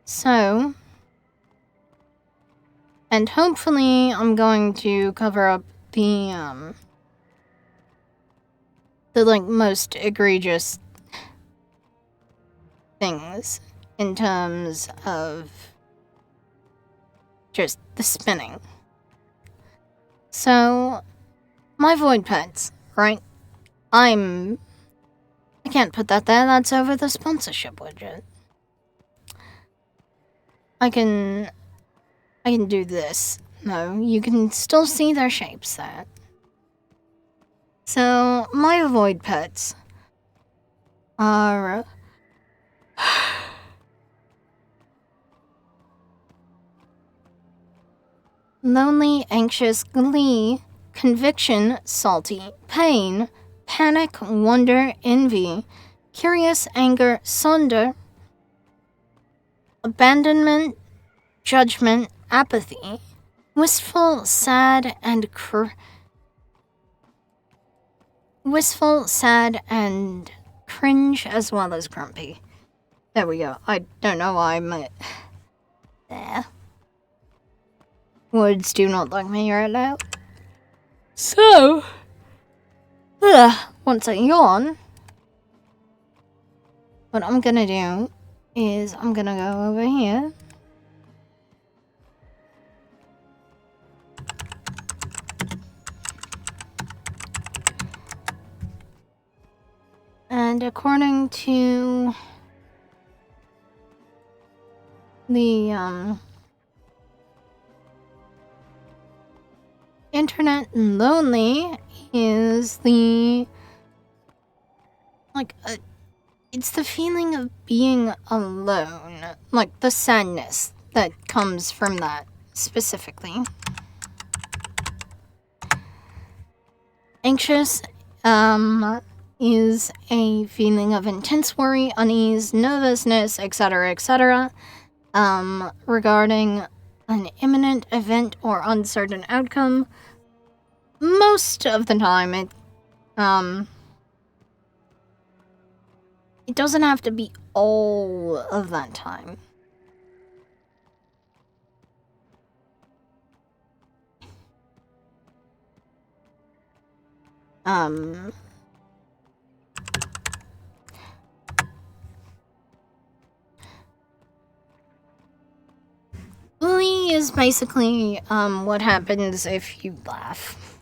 So, and hopefully I'm going to cover up the like most egregious things in terms of just the spinning. So, my void pets, right? I can't put that there, that's over the sponsorship widget. I can do this. No, you can still see their shapes there. So, my void pets are... lonely, anxious, glee, conviction, salty, pain, panic, wonder, envy, curious, anger, sonder, abandonment, judgment, apathy, wistful, sad, and cringe, as well as grumpy. There we go. I don't know why I'm... there. Words do not like me right now. So... once I yawn... what I'm gonna do is I'm gonna go over here. And And according to the internet, lonely is it's the feeling of being alone, like the sadness that comes from that specifically. Anxious is a feeling of intense worry, unease, nervousness, etc., regarding an imminent event or uncertain outcome. Most of the time, it doesn't have to be all of that time. Bully is basically, what happens if you laugh.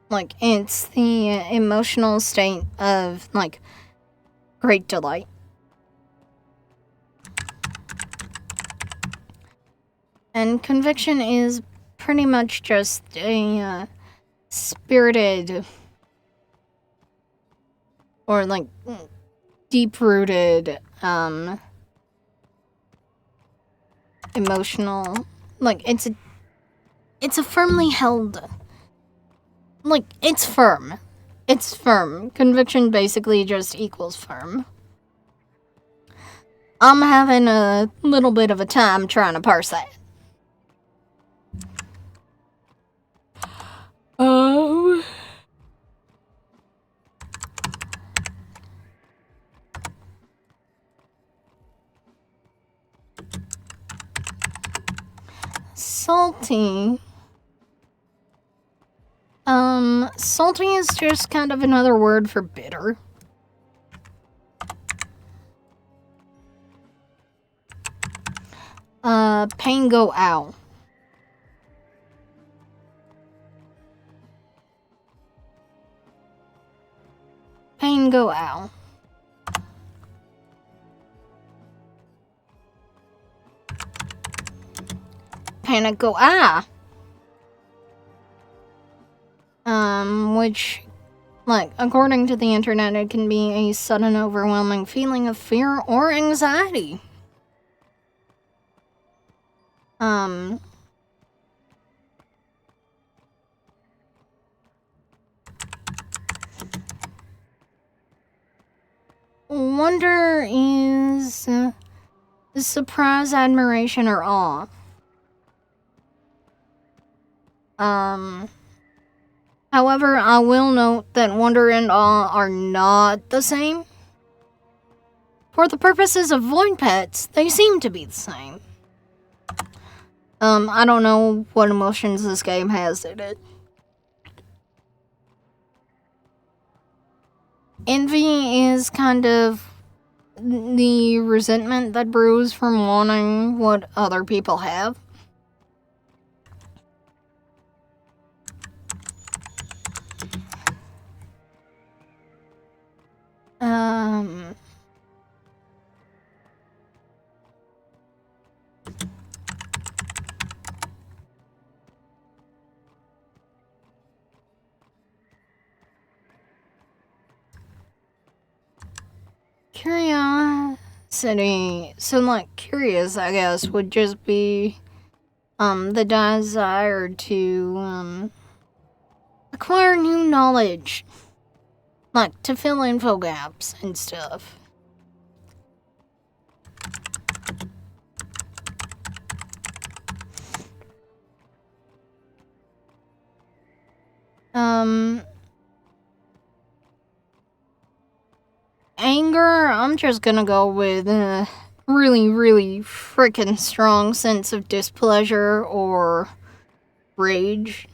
Like, it's the emotional state of, like, great delight. And conviction is pretty much just a, spirited or, like, deep-rooted, emotional, like, it's a firmly held, like, it's firm. It's firm. Conviction basically just equals firm. I'm having a little bit of a time trying to parse that. Salty. Salty is just kind of another word for bitter. Pain go ow. Pain go ow. Panic go ah. Which, like, according to the internet, it can be a sudden overwhelming feeling of fear or anxiety. Wonder is surprise, admiration, or awe. However, I will note that wonder and awe are not the same. For the purposes of Voidpets, they seem to be the same. I don't know what emotions this game has in it. Envy is kind of the resentment that brews from wanting what other people have. Curiosity. So, like, curious, I guess, would just be, the desire to, acquire new knowledge. Like, to fill info gaps and stuff. Anger, I'm just gonna go with a really, really freaking strong sense of displeasure or rage.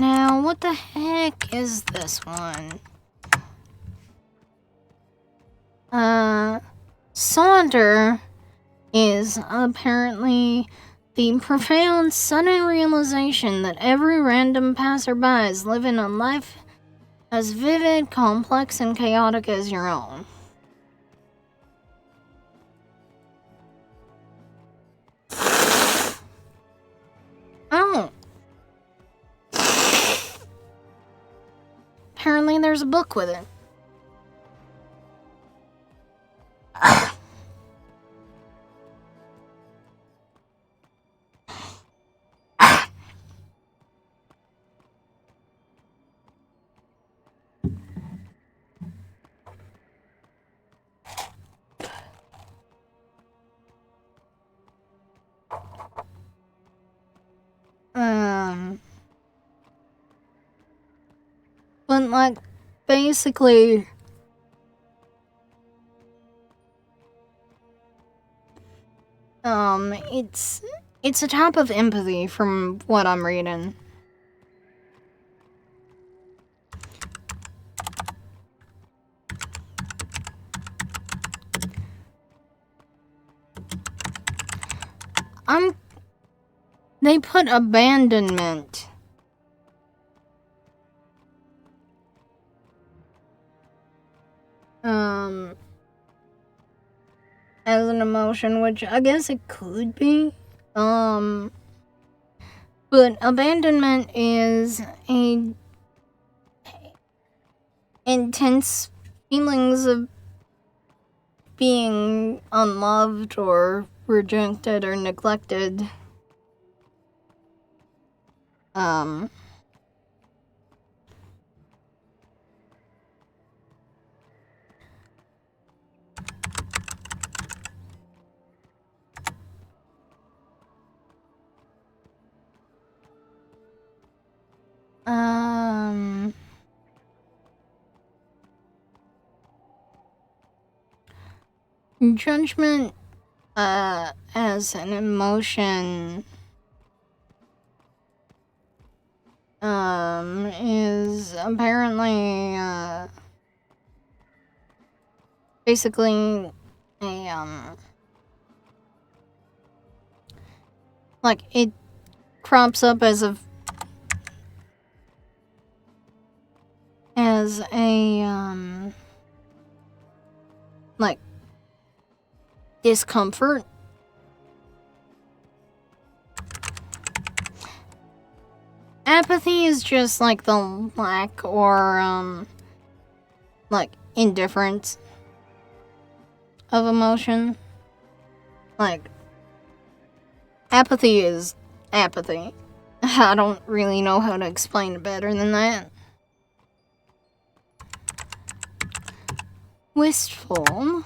Now, what the heck is this one? Saunter is apparently the profound sudden realization that every random passerby is living a life as vivid, complex, and chaotic as your own. Oh. Apparently there's a book with it. But like, basically, it's a type of empathy from what I'm reading. They put abandonment. As an emotion, which I guess it could be. But abandonment is a intense feelings of being unloved or rejected or neglected. Judgment, as an emotion, is apparently, basically a, like, it crops up as a, like, discomfort. Apathy is just like the lack or like indifference of emotion. Like, apathy is apathy. I don't really know how to explain it better than that. Wistful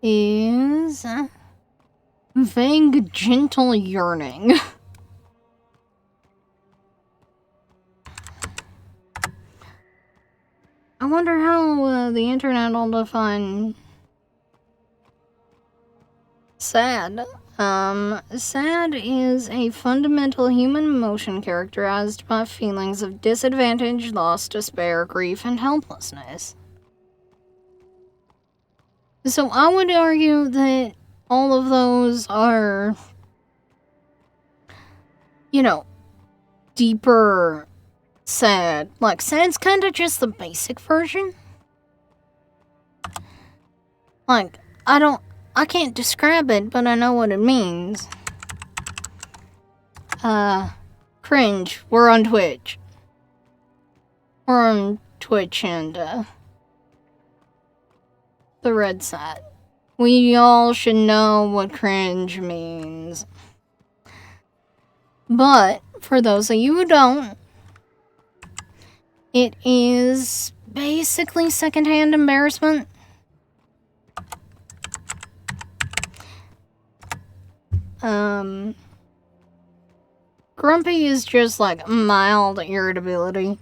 is vague, gentle yearning. I wonder how the internet will define sad. Sad is a fundamental human emotion characterized by feelings of disadvantage, loss, despair, grief, and helplessness. So I would argue that all of those are, you know, deeper sad. Like, sad's kind of just the basic version. Like, I can't describe it, but I know what it means. Cringe. We're on Twitch. We're on Twitch and, the red side. We all should know what cringe means. But, for those of you who don't, it is basically secondhand embarrassment. Grumpy is just like mild irritability.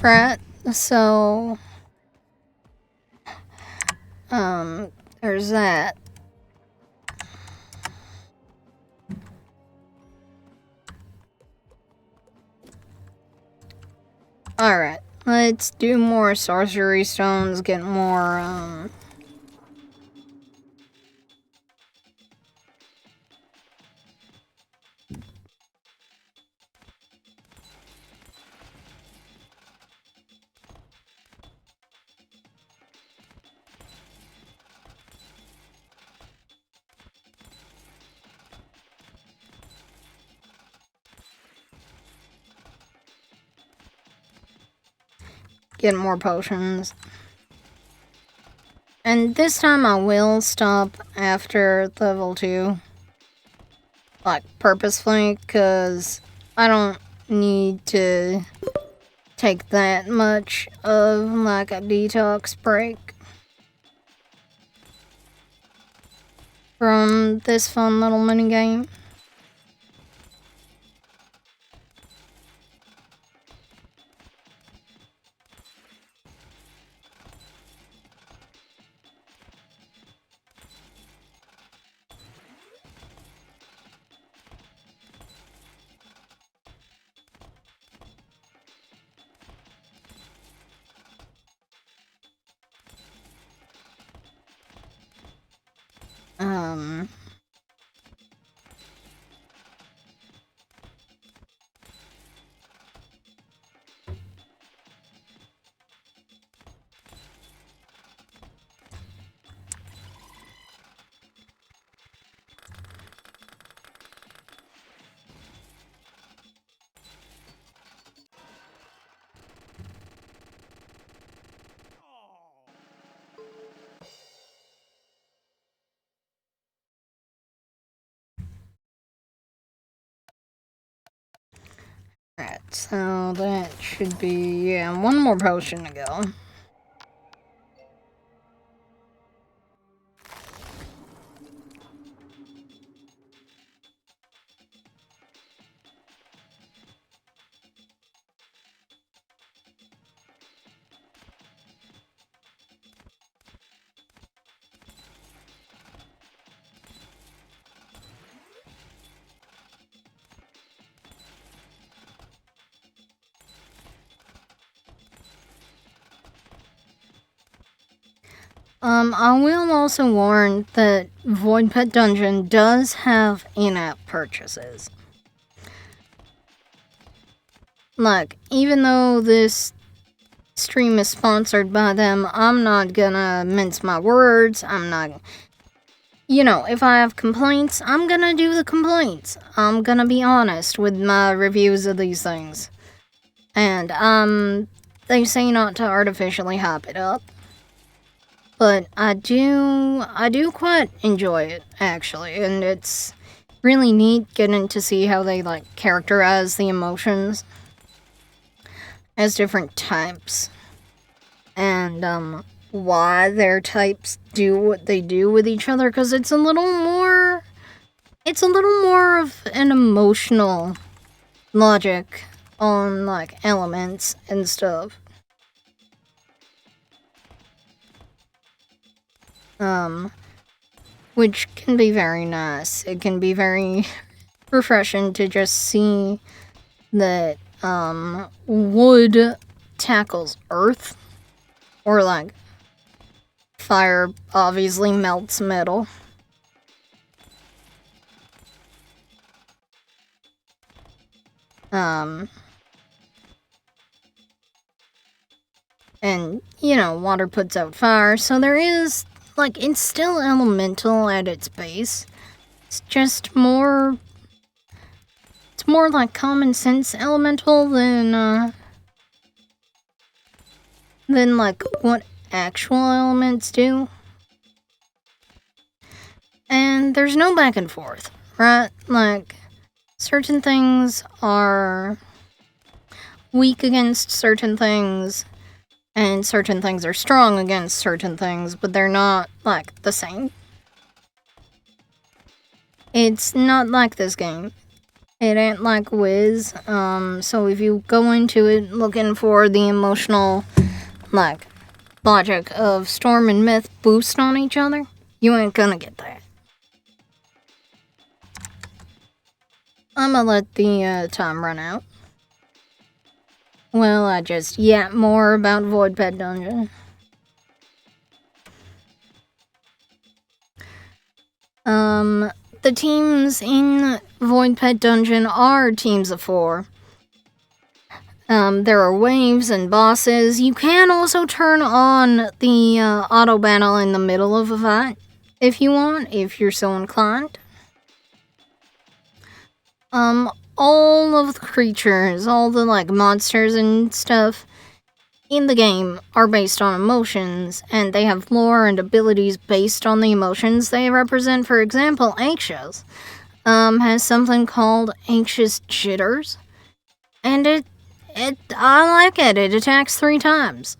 Right, so there's that. Alright, let's do more sorcery stones, get more, get more potions. And this time I will stop after level 2. Like, purposefully, because I don't need to take that much of, like, a detox break from this fun little minigame. Alright, so that should be, yeah, one more potion to go. I will also warn that Voidpet Dungeon does have in-app purchases. Like, even though this stream is sponsored by them, I'm not gonna mince my words. I'm not... You know, if I have complaints, I'm gonna do the complaints. I'm gonna be honest with my reviews of these things. And, they say not to artificially hype it up. But I do quite enjoy it, actually, and it's really neat getting to see how they, like, characterize the emotions as different types, and, why their types do what they do with each other, because it's a little more of an emotional logic on, like, elements and stuff. Which can be very nice. It can be very refreshing to just see that, wood tackles earth, or, like, fire obviously melts metal. And, you know, water puts out fire, so there is, like, it's still elemental at its base. It's just more... It's more like common sense elemental than like, what actual elements do. And there's no back and forth, right? Like, certain things are weak against certain things, and certain things are strong against certain things, but they're not, like, the same. It's not like this game. It ain't like Wiz, so if you go into it looking for the emotional, like, logic of Storm and Myth boost on each other, you ain't gonna get that. I'm gonna let the time run out. Well, I just yap more about Voidpet Dungeon. The teams in Voidpet Dungeon are teams of 4. There are waves and bosses. You can also turn on the auto battle in the middle of a fight if you want, if you're so inclined. All of the creatures, all the monsters and stuff in the game are based on emotions, and they have lore and abilities based on the emotions they represent. For example, Anxious has something called Anxious Jitters, and I like it. It attacks 3 times.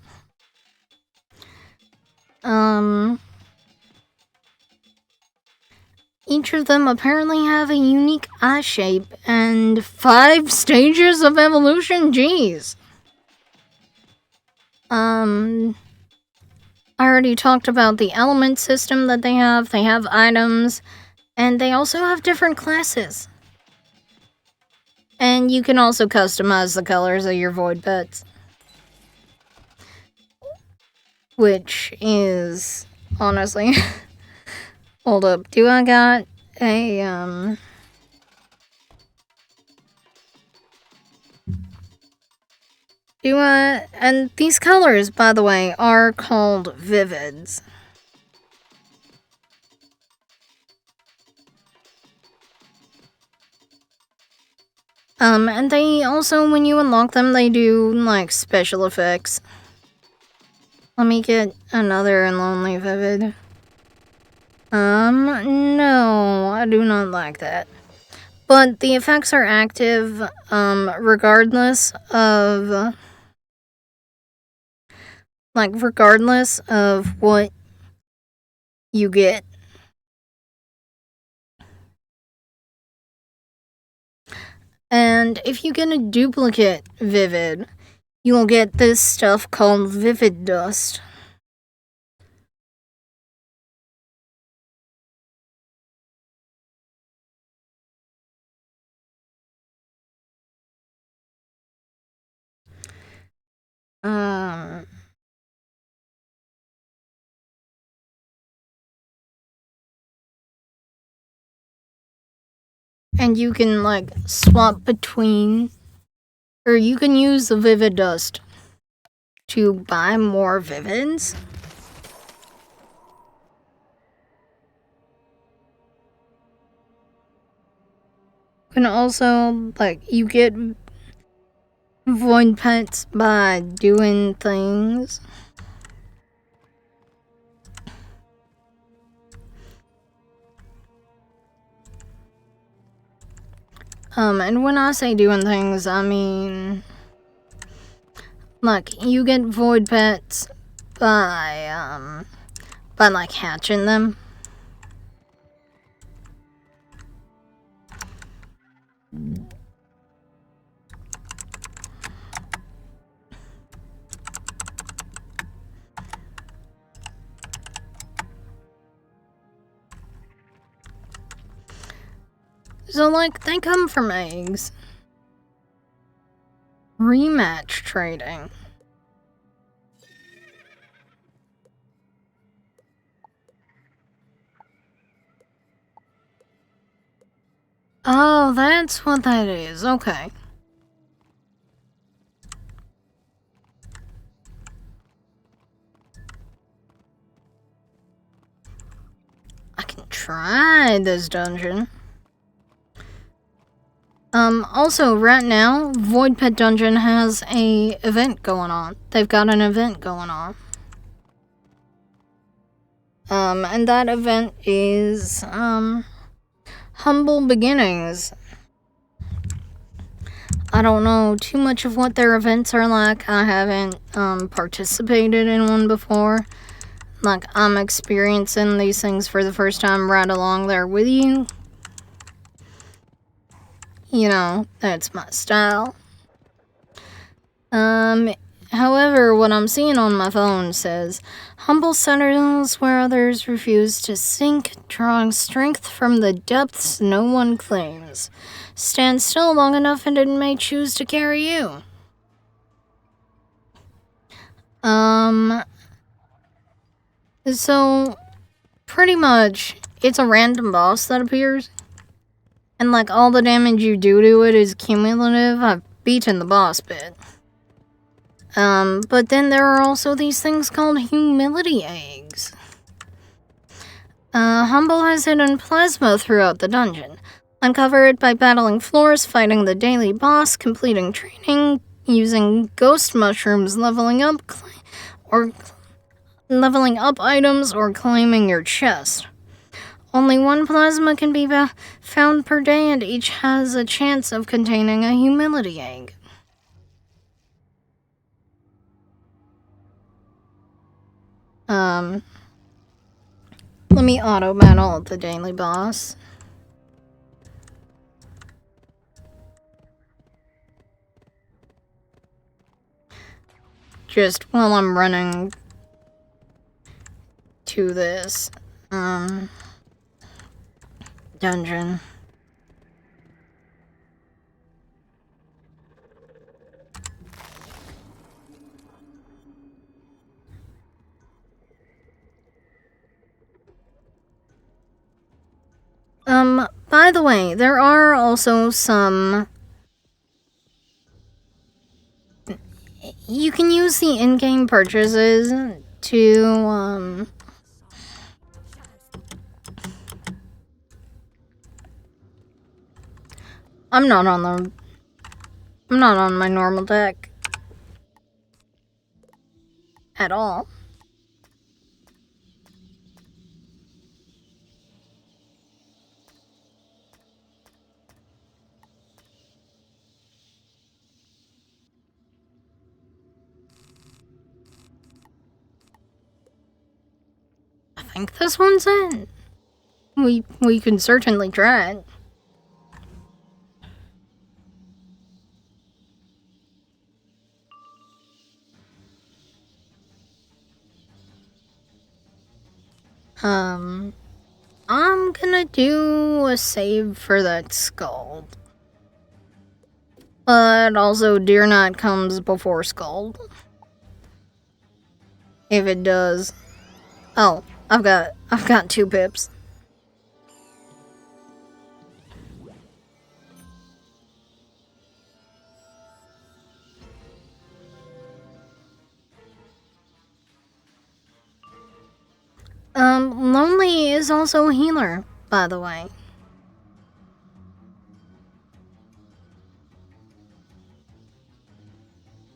Each of them apparently have a unique eye shape and 5 stages of evolution. Jeez. I already talked about the element system that they have. They have items, and they also have different classes. And you can also customize the colors of your void pets. Which is, honestly... Hold up, do I got a, and these colors, by the way, are called Vivids. And they also, when you unlock them, they do, special effects. Let me get another Lonely Vivid. No, I do not like that. But the effects are active, regardless of what you get. And if you get a duplicate Vivid, you will get this stuff called Vivid Dust. And you can, swap between... Or you can use the Vivid Dust to buy more Vivids. You can also, you get void pets by doing things. And when I say doing things, I mean, you get void pets by hatching them. So, they come from eggs. Rematch trading. Oh, that's what that is. Okay. I can try this dungeon. Also, right now, Voidpet Dungeon has a event going on. They've got an event going on. And that event is, Humble Beginnings. I don't know too much of what their events are like. I haven't, participated in one before. I'm experiencing these things for the first time right along there with you. You know, that's my style. However, what I'm seeing on my phone says, humble settles where others refuse to sink, drawing strength from the depths no one claims. Stand still long enough and it may choose to carry you. So, pretty much, it's a random boss that appears. And, like, all the damage you do to it is cumulative. I've beaten the boss bit. But then there are also these things called humility eggs. Humble has hidden plasma throughout the dungeon. Uncover it by battling floors, fighting the daily boss, completing training, using ghost mushrooms, leveling up items, or claiming your chest. Only one plasma can be found per day, and each has a chance of containing a humility egg. Let me auto battle the daily boss. Just while I'm running to this, dungeon. By the way, there are also some... You can use the in-game purchases to, I'm not on my normal deck. At all. I think this one's it. We can certainly try it. I'm gonna do a save for that Scald. But also Deer Knot comes before Scald. If it does. Oh, I've got 2 pips. Lonely is also a healer, by the way.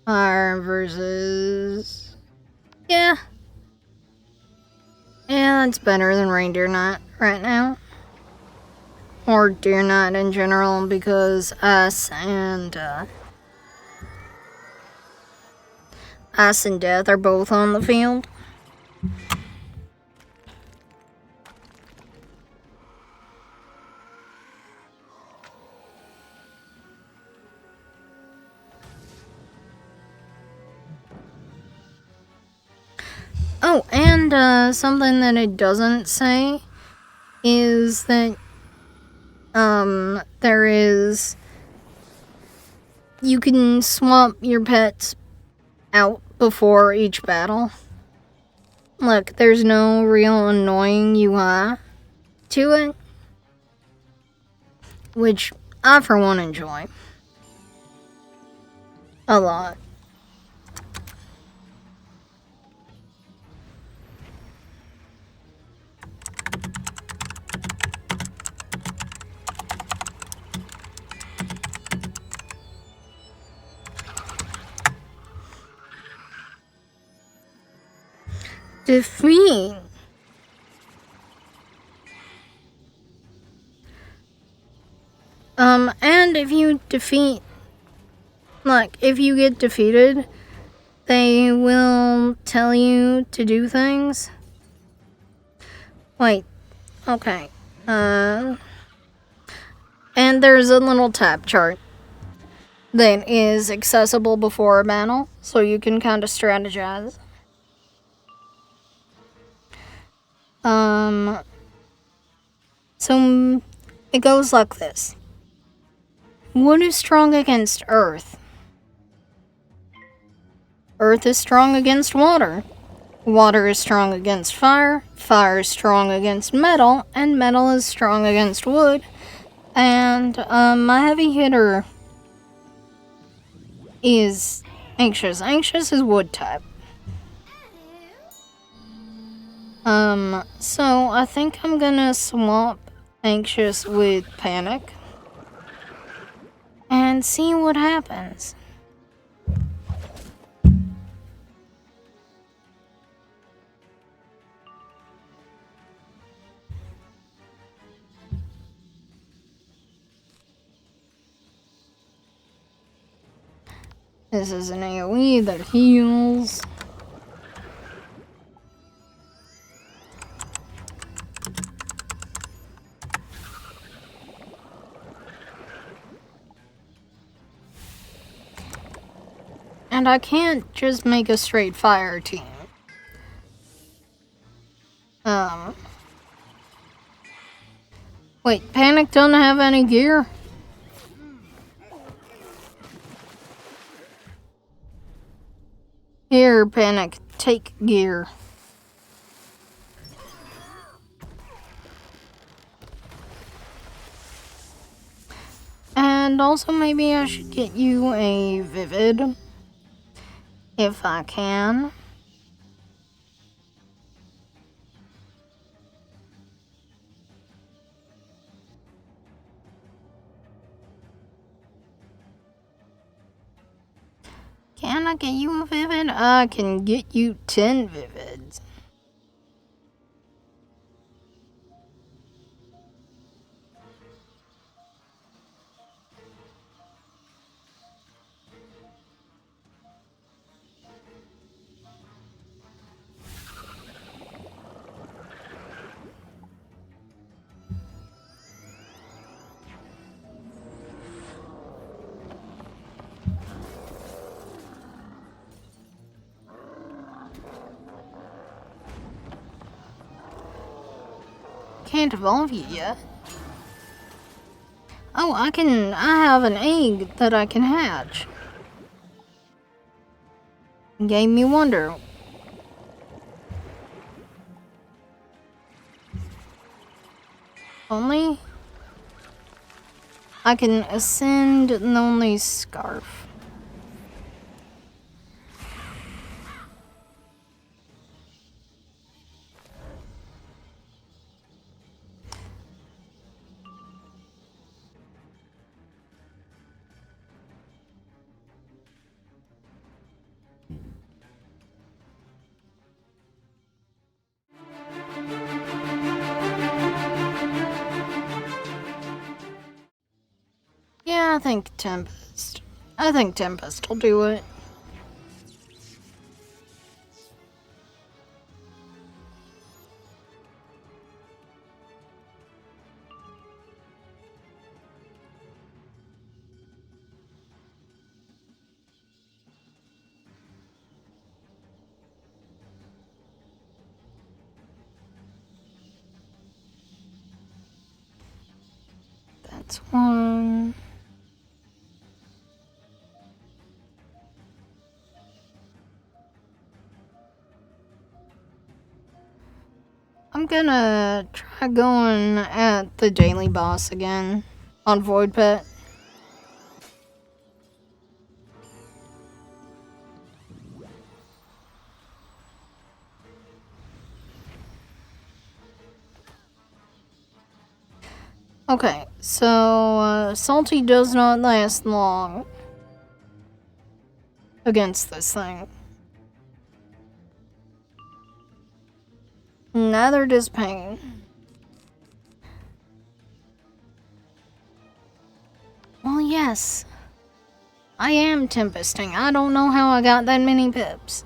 Fire versus... Yeah. Yeah, it's better than Reindeer Knot right now. Or Deer Knot in general, because Ice and Death are both on the field. Oh, and something that it doesn't say is that there is... You can swap your pets out before each battle. Look, there's no real annoying UI to it, which I for one enjoy a lot. Defeat. And if you defeat, like, if you get defeated, they will tell you to do things. Wait, okay. And there's a little tab chart that is accessible before a battle, so you can kind of strategize. So it goes like this. Wood is strong against earth. Earth is strong against water. Water is strong against fire. Fire is strong against metal. And metal is strong against wood. And my heavy hitter is anxious. Anxious is wood type. So I think I'm gonna swap anxious with panic and see what happens. This is an AoE that heals. And I can't just make a straight fire team. Wait, Panic don't have any gear? Here, Panic, take gear. And also maybe I should get you a Vivid. If I can. Can I get you a Vivid? I can get you 10 Vivids. Can't evolve you yet. Oh, I have an egg that I can hatch. Gave me wonder. Only I can ascend the only scarf. Yeah, I think Tempest. I think Tempest will do it. That's one. I'm gonna try going at the daily boss again on Voidpet. Okay, so Salty does not last long against this thing. Neither does Pain. Well, yes. I am Tempesting. I don't know how I got that many pips.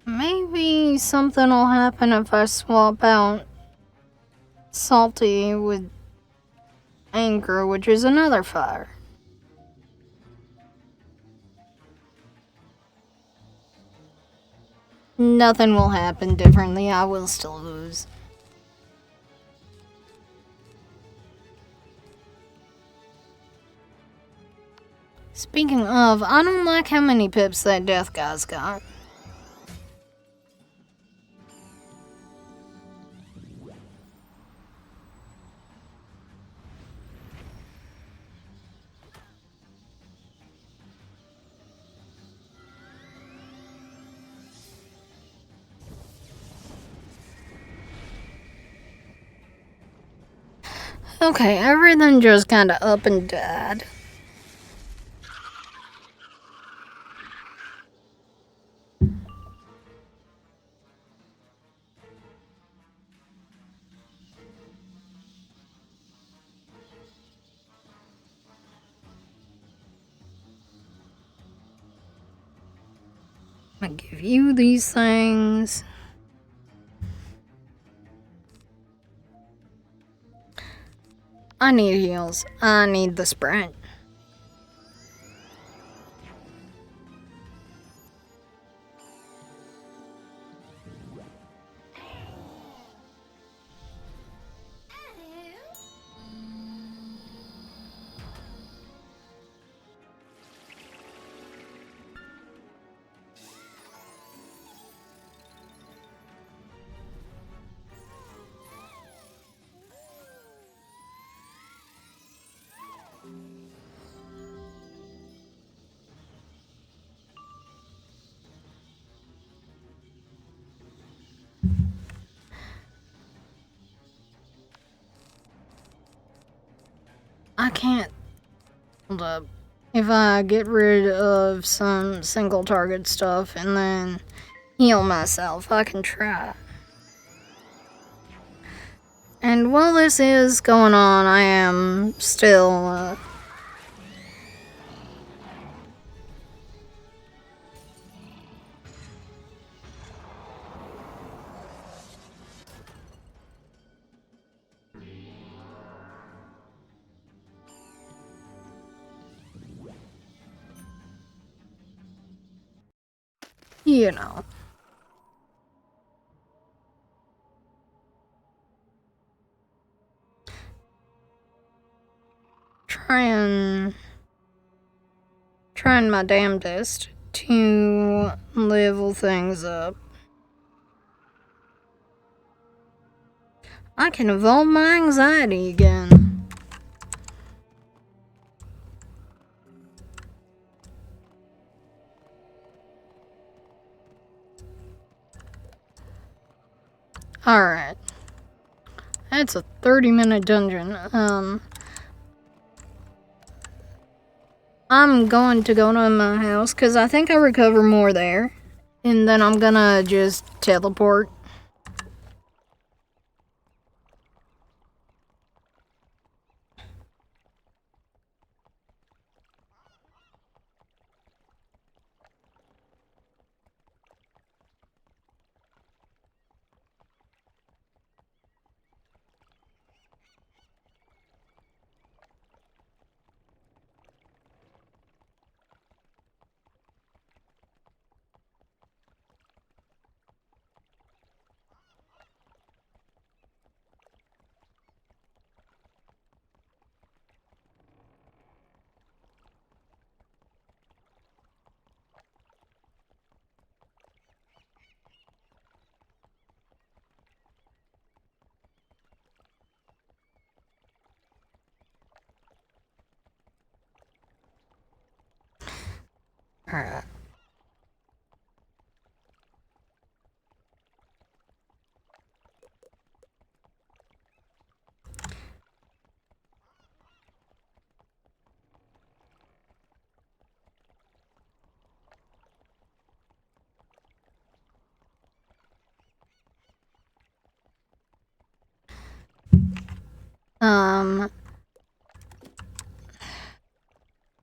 Maybe something will happen if I swap out Salty with Anchor, which is another fire. Nothing will happen differently. I will still lose. Speaking of, I don't like how many pips that death guy's got. Okay, everything just kinda up and died. I'm gonna give you these things. I need heals. I need the sprint. I can't. Hold up. If I get rid of some single target stuff and then heal myself, I can try. And while this is going on, I am still, you know. Trying my damnedest to level things up. I can evolve my anxiety again. Alright. That's a 30-minute dungeon. I'm going to go to my house because I think I recover more there. And then I'm gonna just teleport. Alright.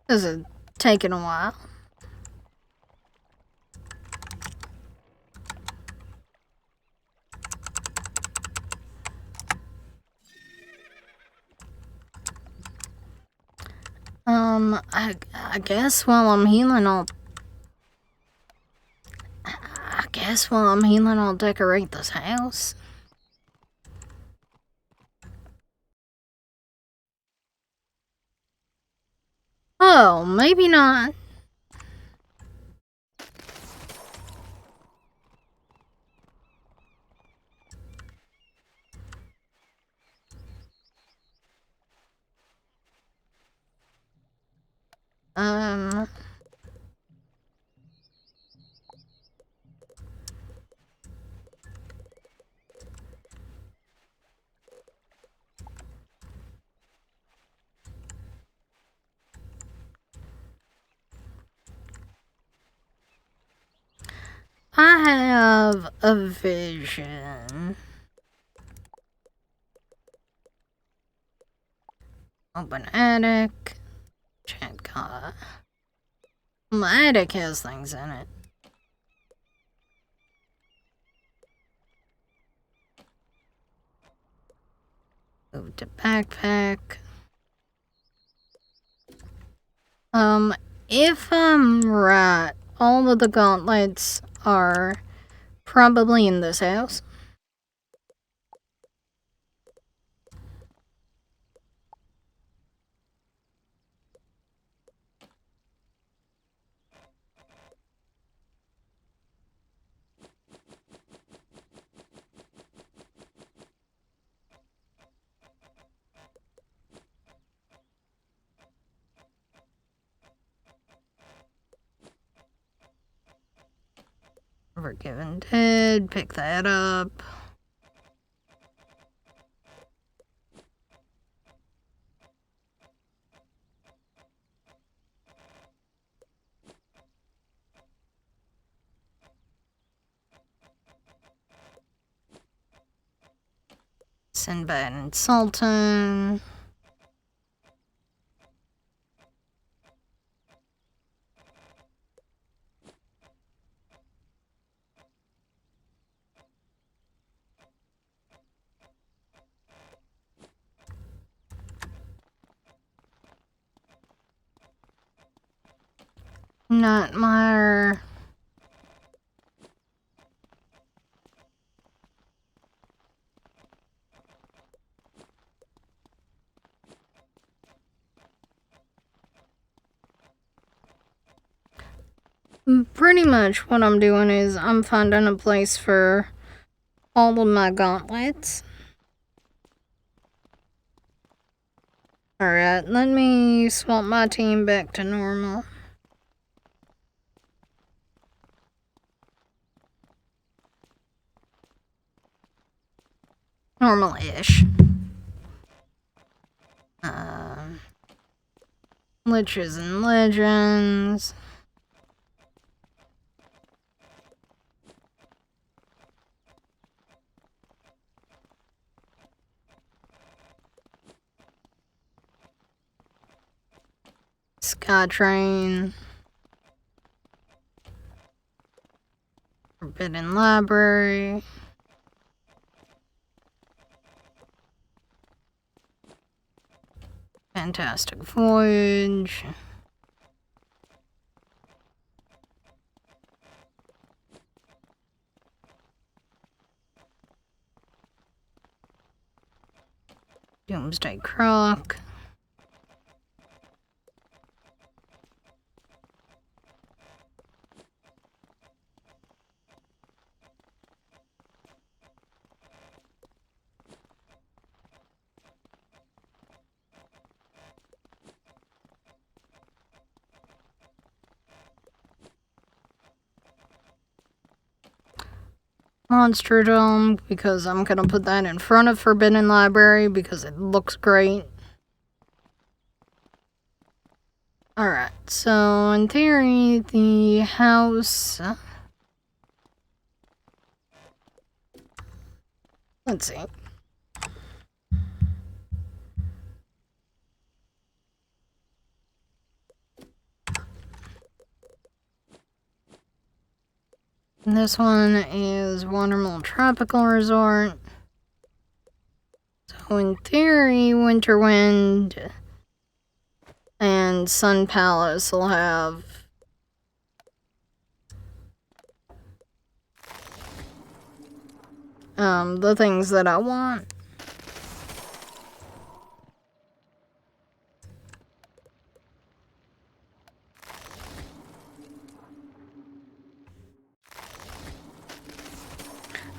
This is taking a while. I guess while I'm healing, I'll decorate this house. Oh, maybe not. I have a vision. Open attic. Chat car. My attic has things in it. Move to backpack. If I'm right, all of the gauntlets are probably in this house. Forgiven Dead, pick that up. Sinbad and Sultan. Nightmare. Pretty much what I'm doing is I'm finding a place for all of my gauntlets. Alright, let me swap my team back to normal. Normal-ish. Liches and Legends. Skytrain. Forbidden Library. Fantastic Voyage. Doomsday Croc. Monster Dome, because I'm gonna put that in front of Forbidden Library because it looks great. Alright, so in theory, the house... Let's see. This one is Watermill Tropical Resort. So in theory, Winterwind and then Sun Palace will have the things that I want.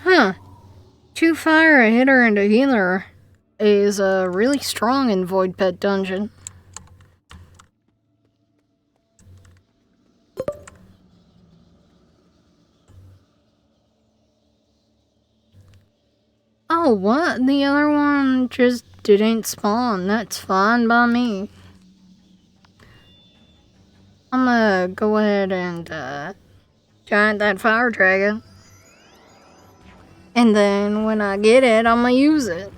Huh. 2 fire, a hitter, and a healer is really strong in Voidpet Dungeon. Oh, what? The other one just didn't spawn. That's fine by me. I'm gonna go ahead and giant that fire dragon. And then when I get it, I'm gonna use it.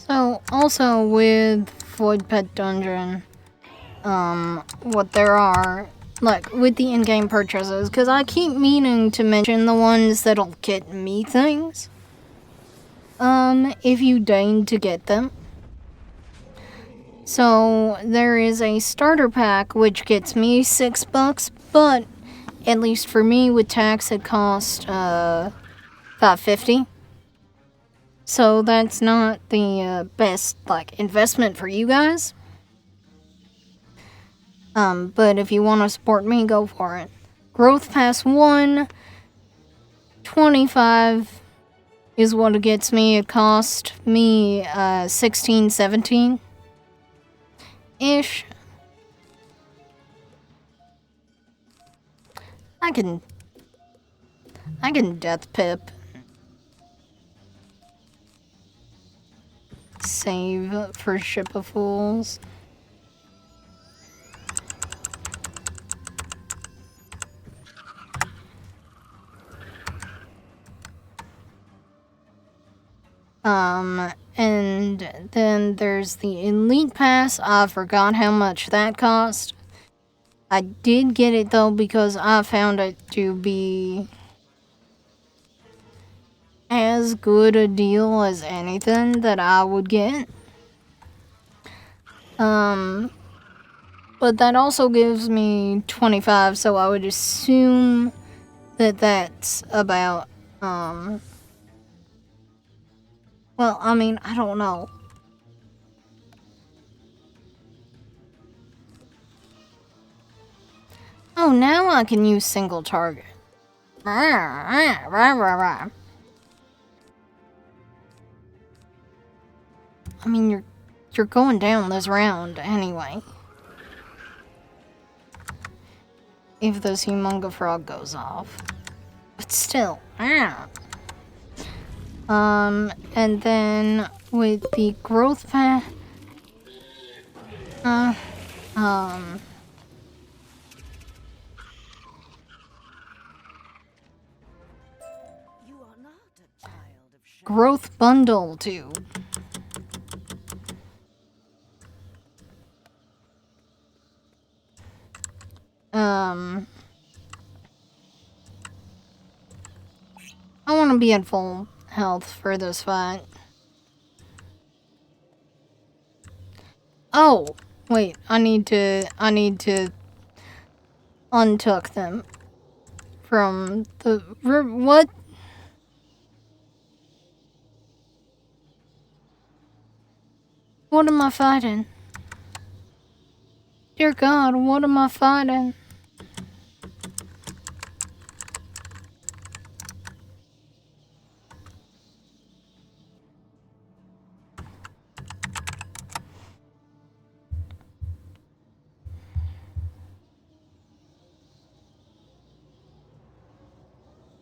So, also with Voidpet Dungeon, what there are, like, with the in-game purchases, because I keep meaning to mention the ones that'll get me things, if you deign to get them. So, there is a starter pack, which gets me $6, but, at least for me, with tax, it cost, $5.50. So that's not the best, like, investment for you guys. But if you want to support me, go for it. Growth Pass 1, 25 is what it gets me. It cost me 16, 17-ish. I can death pip. Save for Ship of Fools. And then there's the Elite Pass. I forgot how much that cost. I did get it though because I found it to be as good a deal as anything that I would get. But that also gives me 25, so I would assume that that's about, well, I mean, I don't know. Oh, now I can use single target. I mean, you're going down this round anyway. If this Humunga Frog goes off. But still. And then with the growth path, growth bundle too. I want to be at full health for this fight. Oh, wait, I need to untuck them from the what? What am I fighting? Dear God, what am I fighting?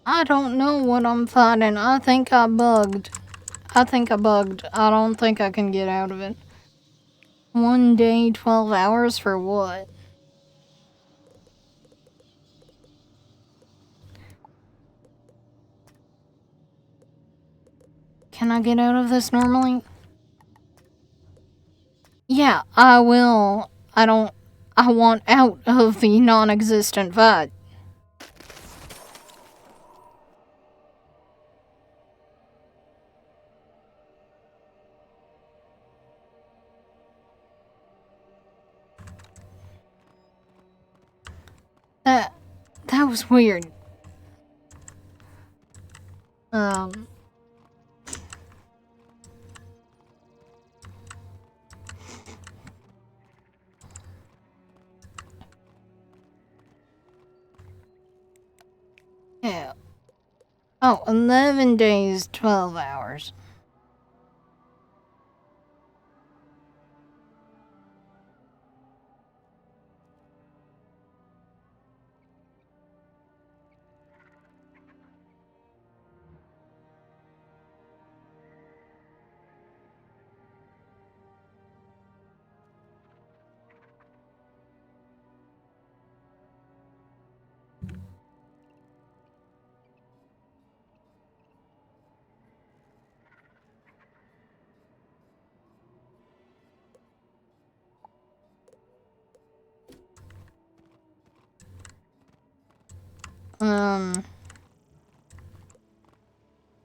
I don't know what I'm fighting. I think I bugged. I don't think I can get out of it. 1 day, 12 hours for what? Can I get out of this normally? Yeah, I will. I want out of the non-existent fight. That was weird. Um. Yeah. Oh, 11 days, 12 hours.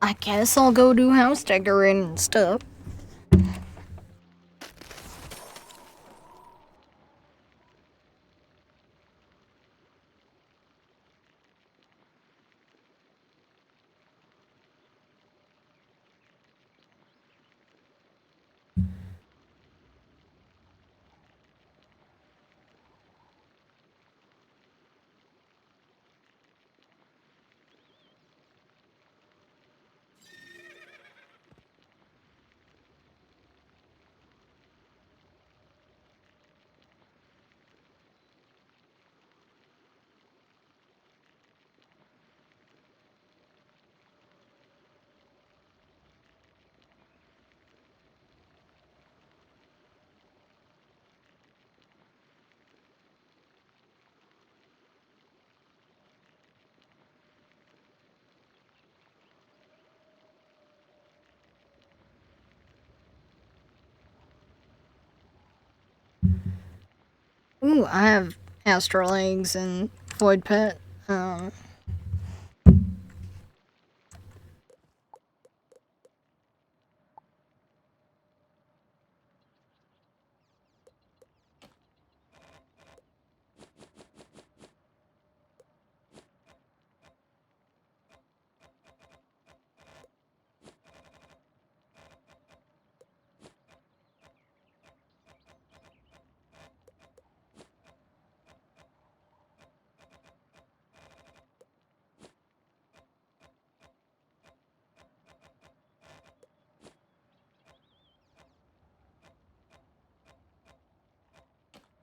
I guess I'll go do house decorating and stuff. Ooh, I have astral eggs and Voidpet.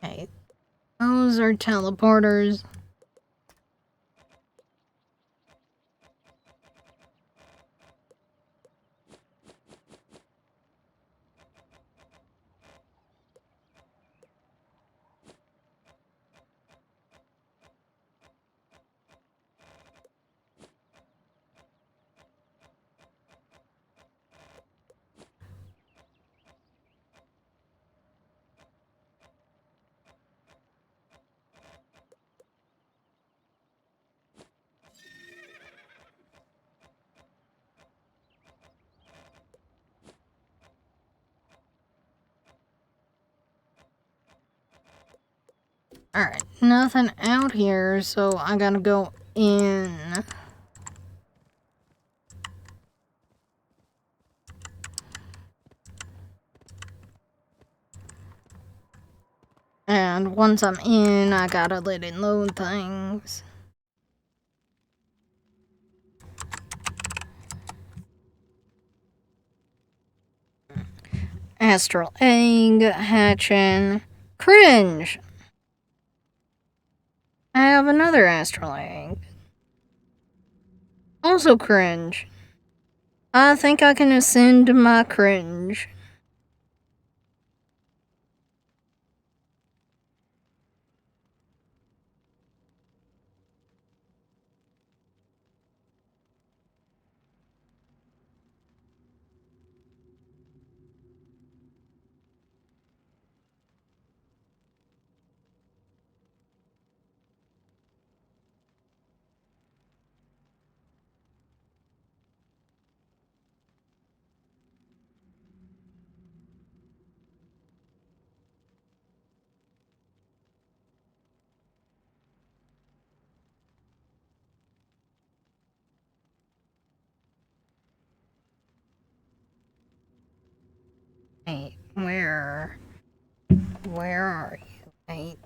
Okay. Those are teleporters. Alright, nothing out here, so I gotta go in. And once I'm in, I gotta let it load things. Astral egg, hatching. Cringe! I have another astral egg. also cringe. I think I can ascend my cringe. Wait, where are you? Wait.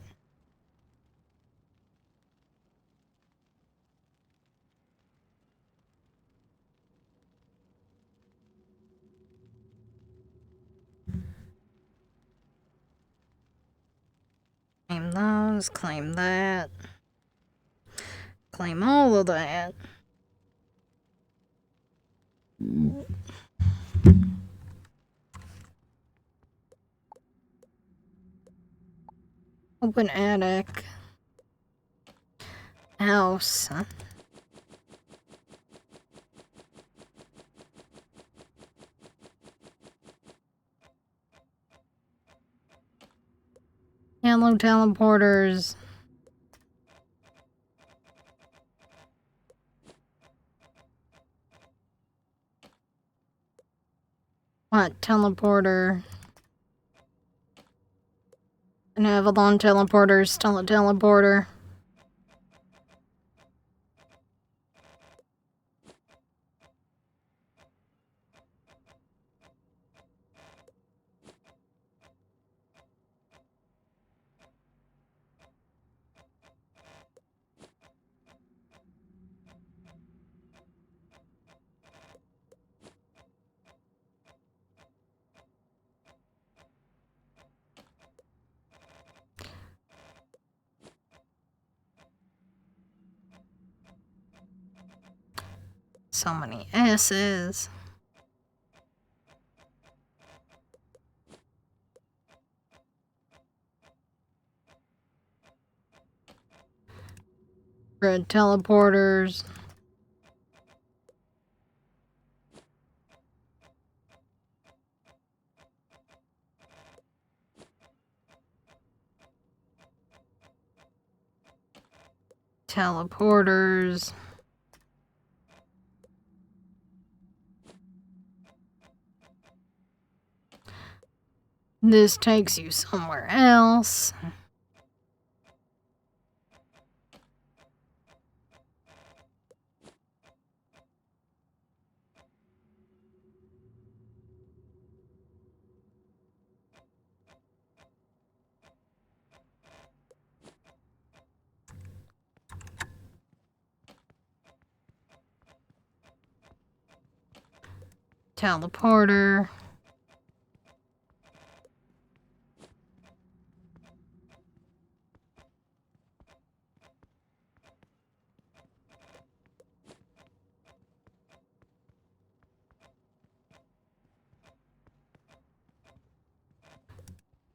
Claim those, claim that. Claim all of that. Open attic. House. Yellow teleporters. What teleporter? An Avalon teleporter, still a teleporter. So many S's. Red teleporters. Teleporters. This takes you somewhere else. Teleporter.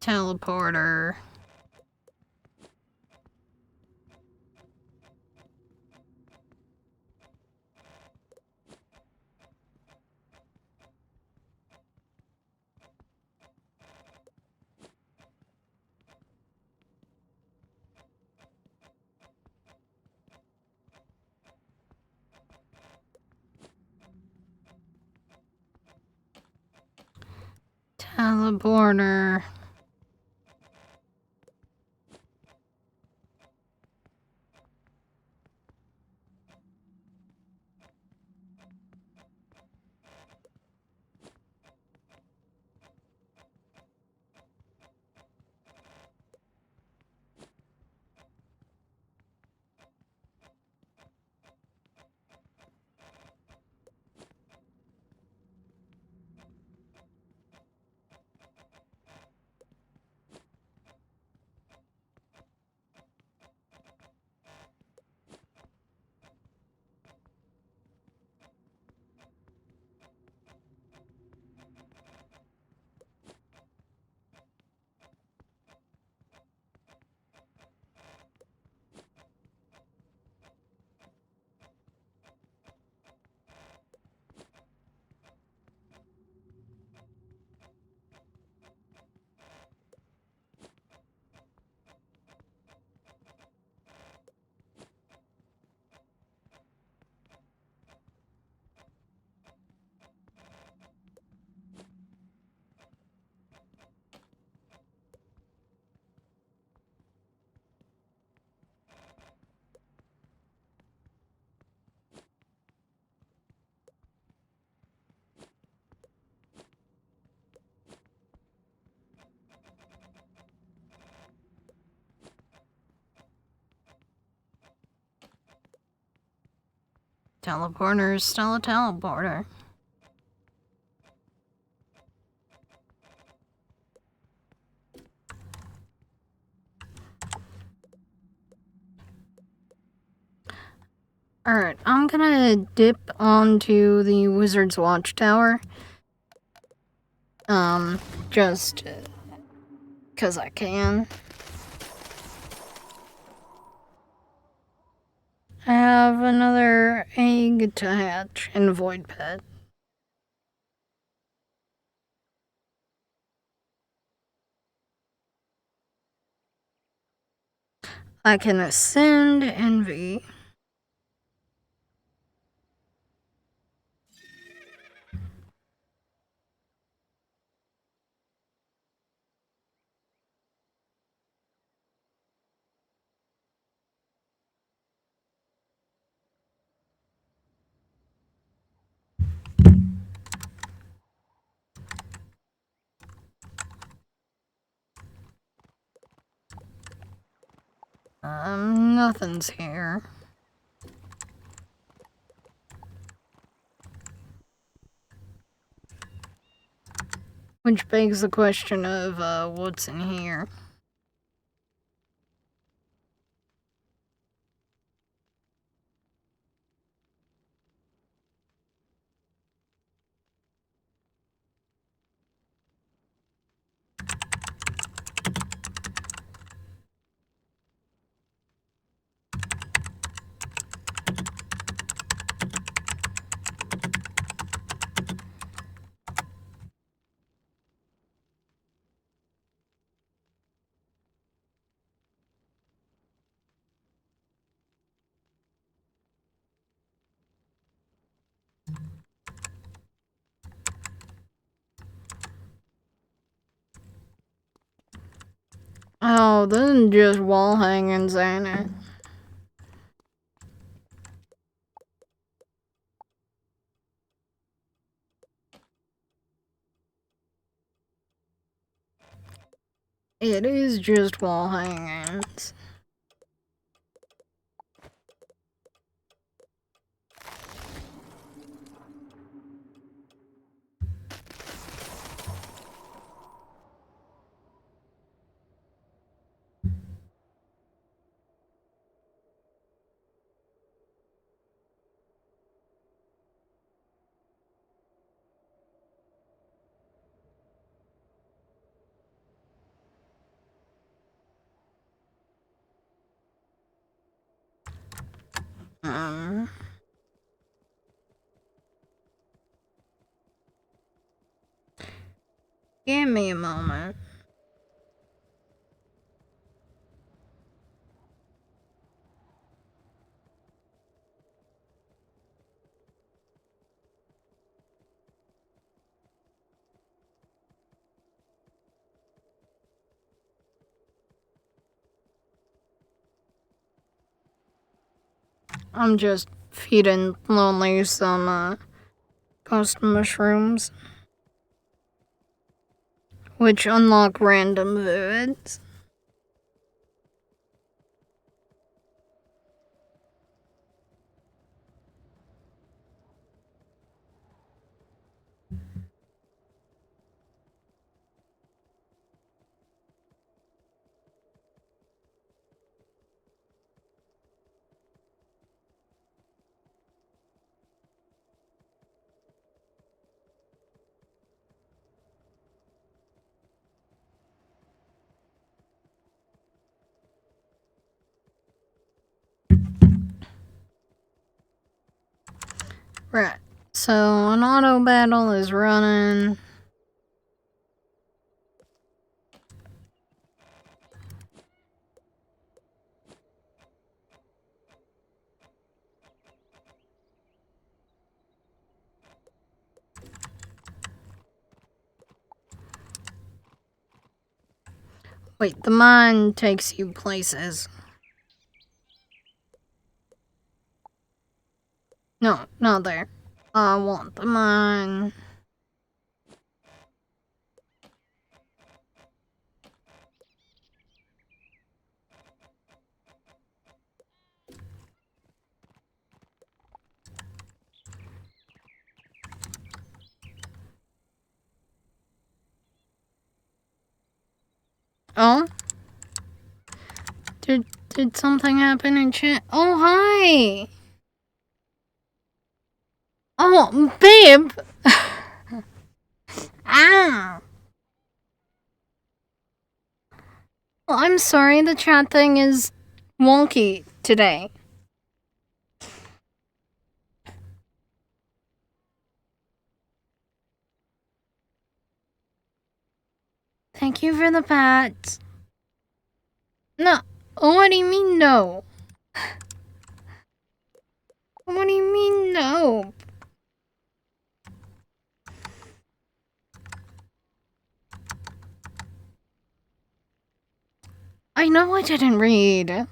Teleporter. Teleporter. Teleporter is still a teleporter. Alright, I'm gonna dip onto the Wizard's Watchtower. Just because I can. I have another egg to hatch in Voidpet. I can ascend Envy. Nothing's here. Which begs the question of, what's in here? Oh, this is just wall hangings, ain't it? It is just wall hangings. Give me a moment. I'm just feeding Lonely some, ghost mushrooms. Which unlock random foods. Right. So an auto battle is running. Wait, the mine takes you places. No, not there. I want the mine. Oh? Did something happen in chat? Oh, hi! Oh, babe! Ah! Well, I'm sorry, the chat thing is wonky today. Thank you for the pat. No. What do you mean, no? What do you mean, no? I know I didn't read.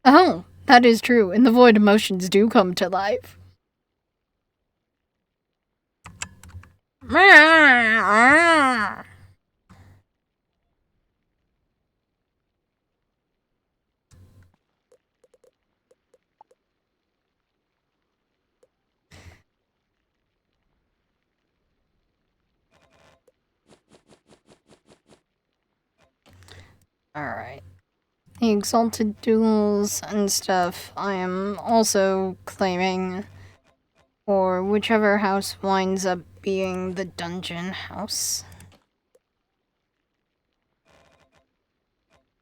Oh, that is true, and the void emotions do come to life. Alright. The exalted duels and stuff I am also claiming for whichever house winds up being the dungeon house.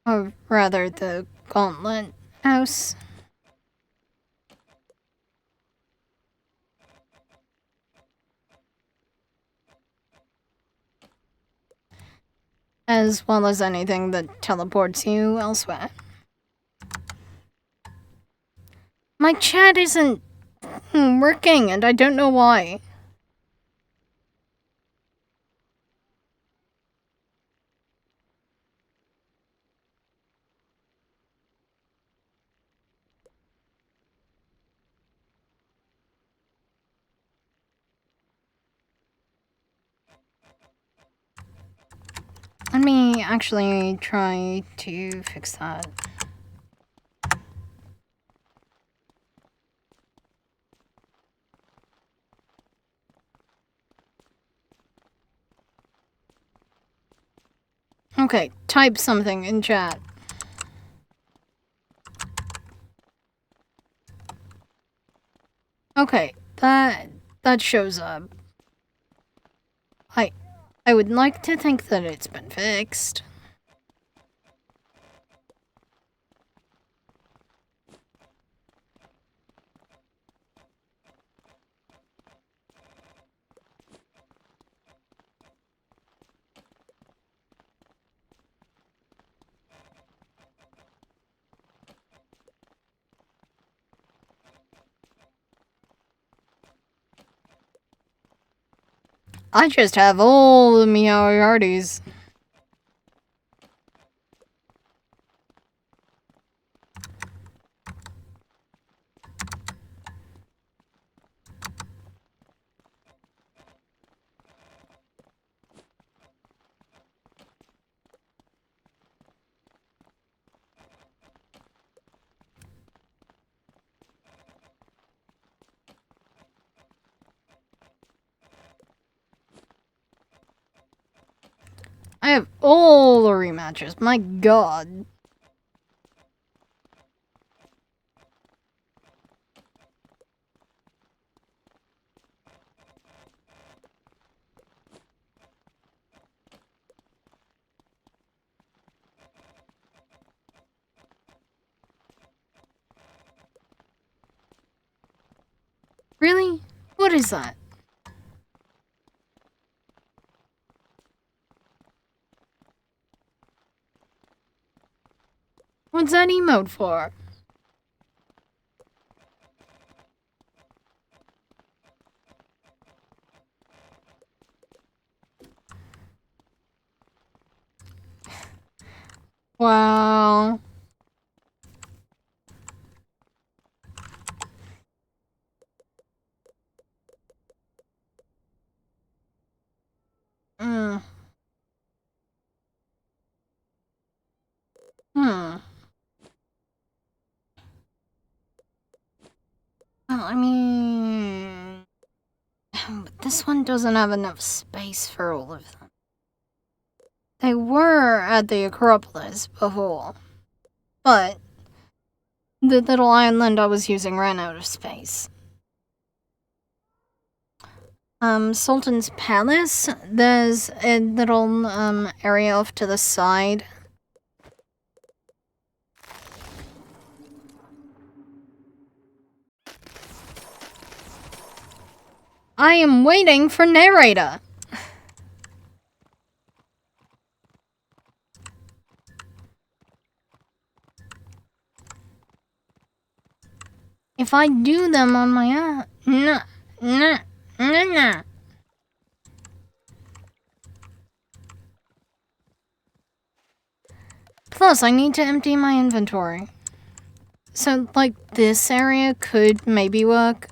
Or rather, the gauntlet house. As well as anything that teleports you elsewhere. My chat isn't working, and I don't know why. Let me actually try to fix that. Okay, type something in chat. Okay, that shows up. I would like to think that it's been fixed. I just have all the meow-yardies. I have all the rematches, my god. Really? What is that? What's that emote for? Wow. Hmm. Well, I mean... this one doesn't have enough space for all of them. They were at the Acropolis before, but the little island I was using ran out of space. Sultan's Palace, there's a little area off to the side. I am waiting for narrator. If I do them on my own, no. Plus, I need to empty my inventory. So, like, this area could maybe work.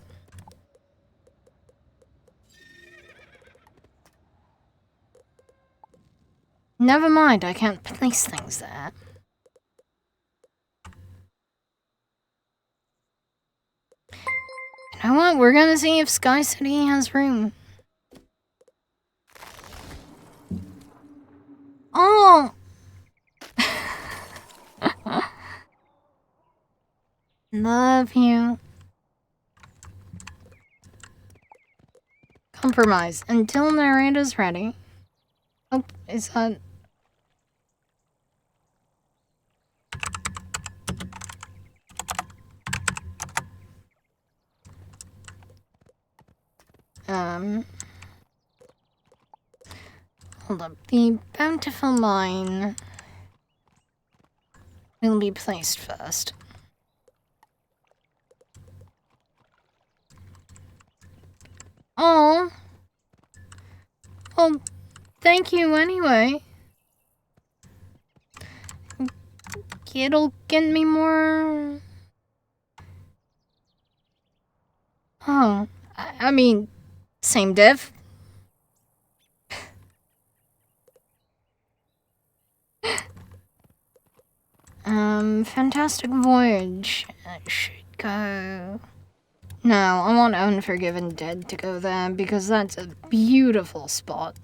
Never mind, I can't place things there. You know what? We're gonna see if Sky City has room. Oh! Love you. Compromise. Until narrator's ready. Oh, is that... Hold up. The bountiful mine will be placed first. Oh. Well, thank you anyway. It'll get me more... Oh. I mean, same diff. Fantastic Voyage should go... No, I want Unforgiven Dead to go there because that's a beautiful spot.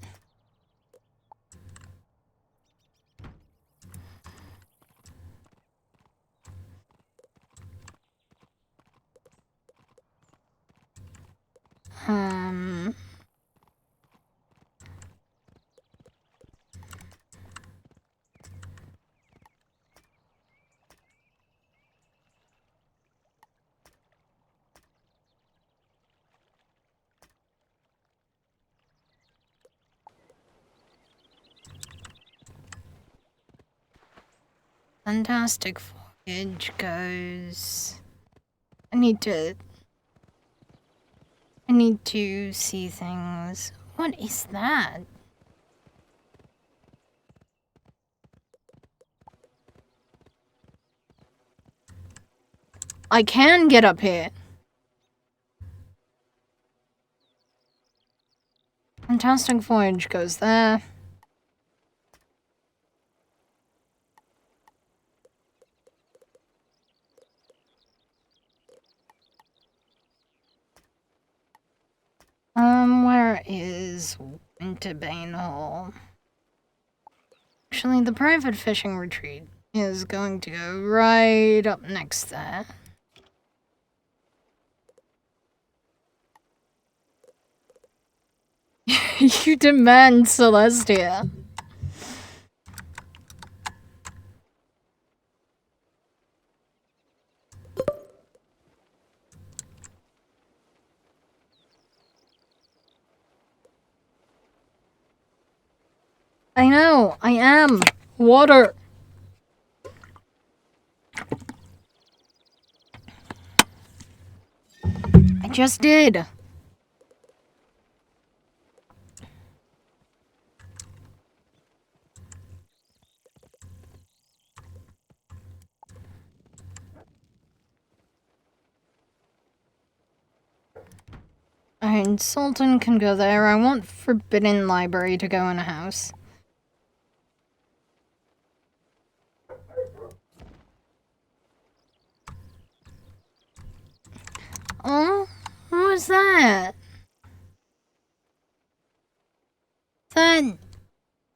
Fantastic Voyage goes... I need to see things. What is that? I can get up here. Fantastic Voyage goes there. Where is Winterbane Hall? Actually, the private fishing retreat is going to go right up next there. You demand Celestia. I know, I am. Water. I just did. And Sultan can go there. I want Forbidden Library to go in a house. Oh, what was that?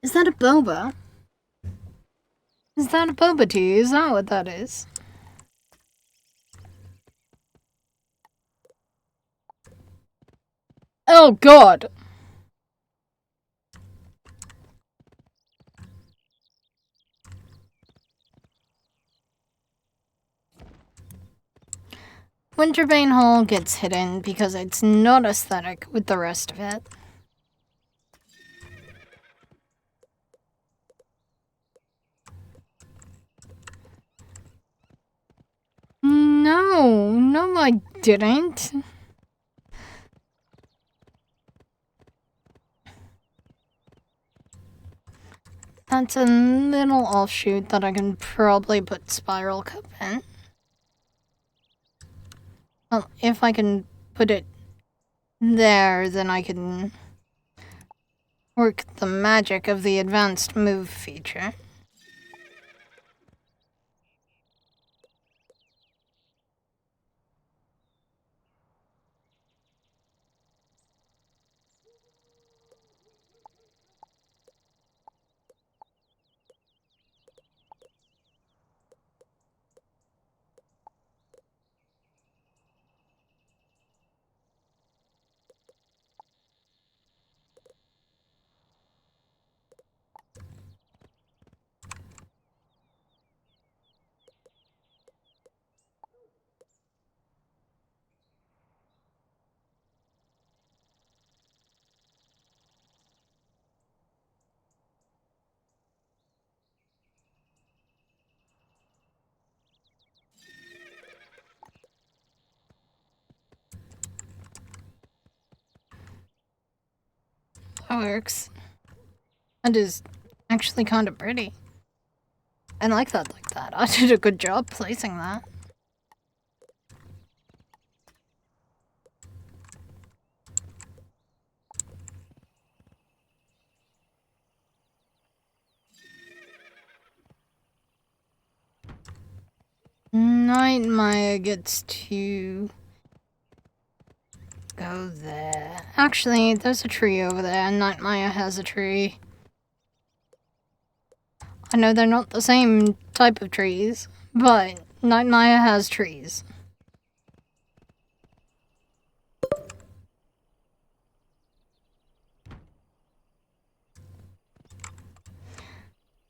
Is that a boba? Is that a boba tea? Is that what that is? Oh god! Winterbane Hall gets hidden because it's not aesthetic with the rest of it. No, I didn't. That's a little offshoot that I can probably put Spiral Cup in. Well, if I can put it there, then I can work the magic of the advanced move feature. That works. That is actually kind of pretty. I like that like that. I did a good job placing that. Night Maya gets to go there. Actually, there's a tree over there, and Night Maya has a tree. I know they're not the same type of trees, but Night Maya has trees.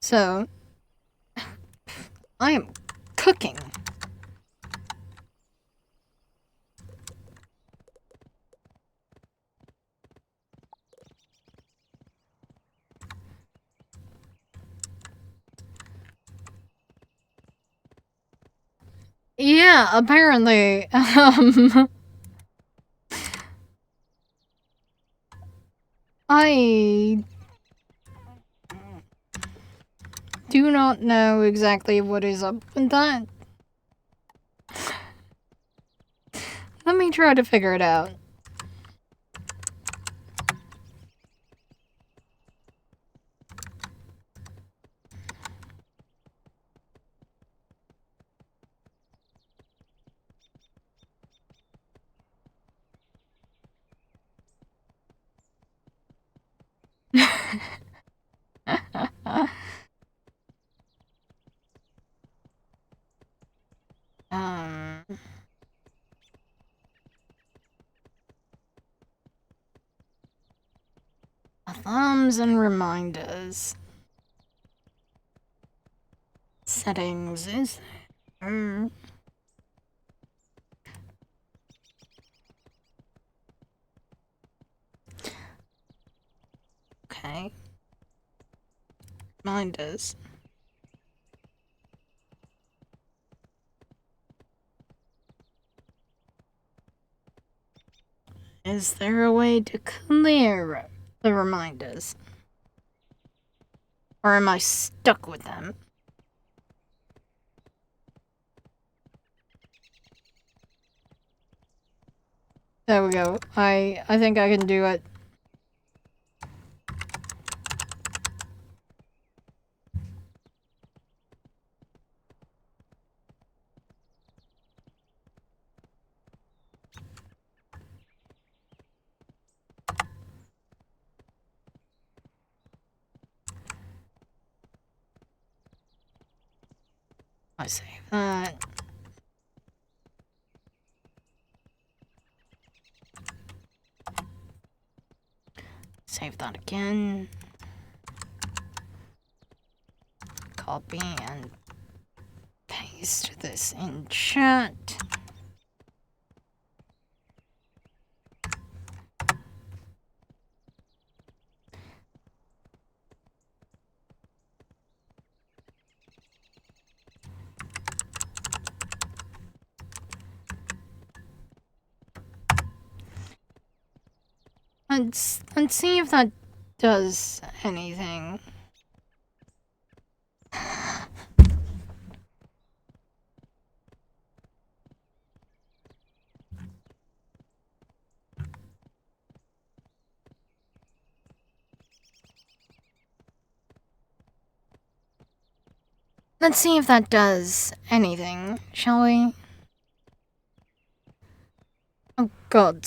So, I am cooking. Yeah, apparently. I do not know exactly what is up with that. Let me try to figure it out. um... Thumbs and reminders. Settings is there. Okay. Reminders. Is there a way to clear the reminders? Or am I stuck with them? There we go. I think I can do it. I save that. Save that again. Copy and paste this in chat. Let's see if that does anything. Let's see if that does anything, shall we? Oh god.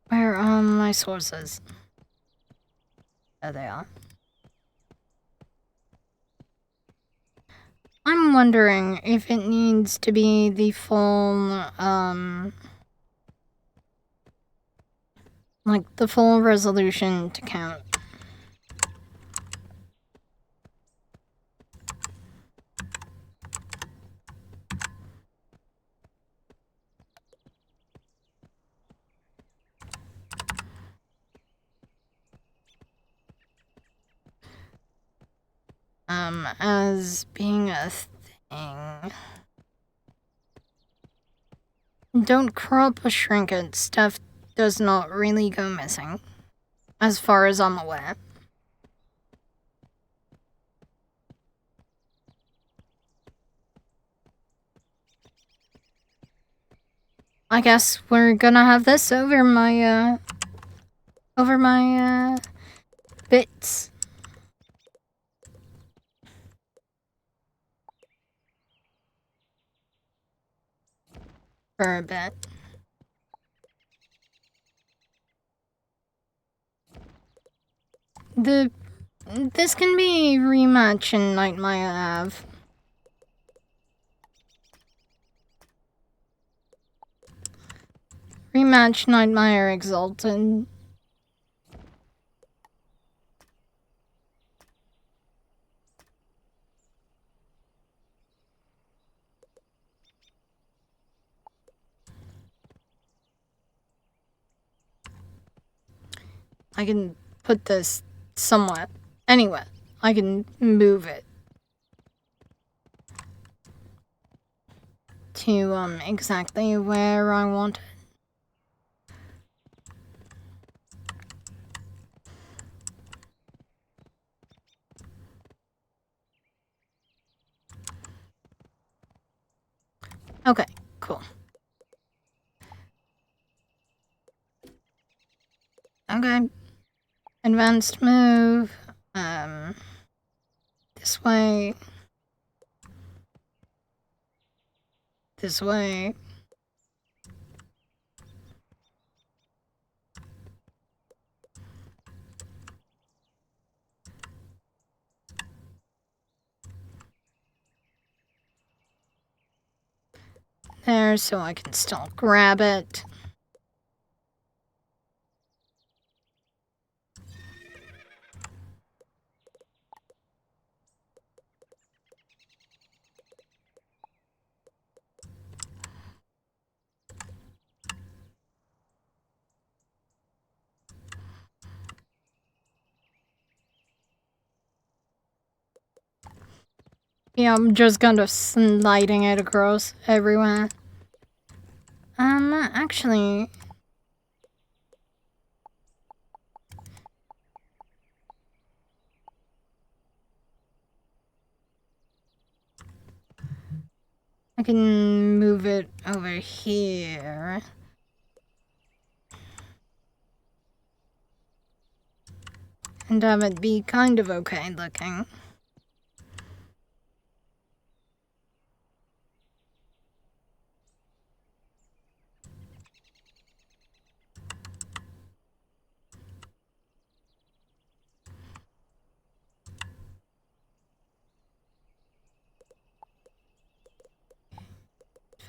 Where are my sources? There they are. I'm wondering if it needs to be the full, like the full resolution to count. As being a thing. Don't crop or shrink it. Stuff does not really go missing, as far as I'm aware. I guess we're gonna have this over my bits. For a bit. This can be rematch and Nightmare Ave. Rematch Nightmare Exalted. I can put this somewhat. Anyway, I can move it to exactly where I want it. Okay, cool. Okay. Advanced move. This way. This way. There, so I can still grab it. Yeah, I'm just kind of sliding it across everywhere. Actually... I can move it over here. And have it be kind of okay looking.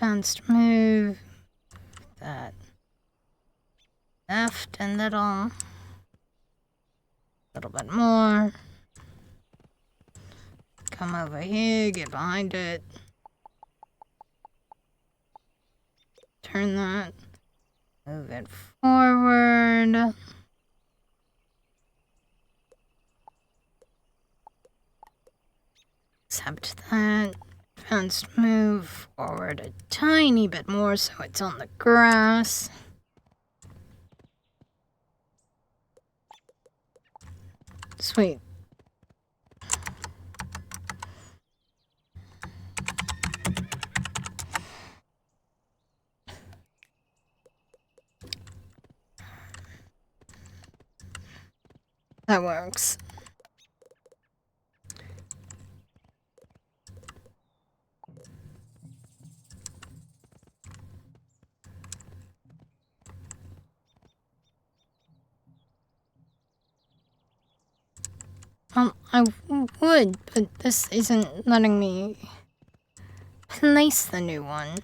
Advanced move. That. Left and little bit more. Come over here, get behind it. Turn that. Move it forward. Accept that. Advanced move forward a tiny bit more so it's on the grass. Sweet. That works. I would, but this isn't letting me place the new one.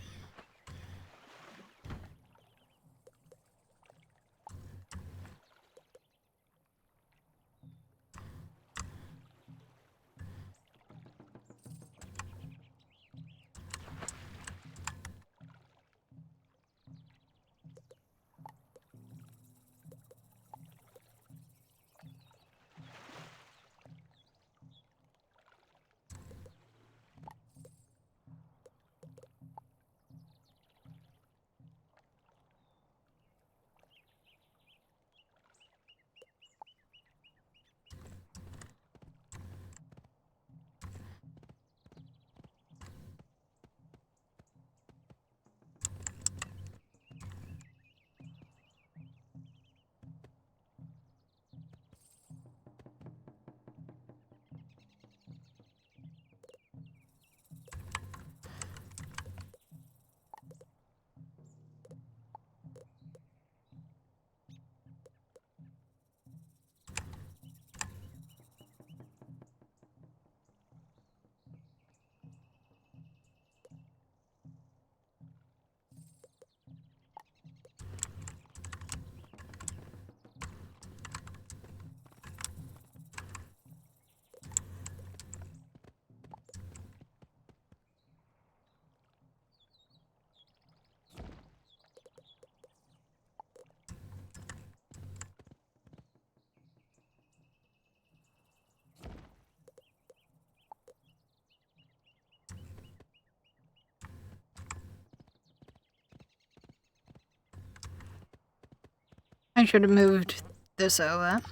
I should have moved this over.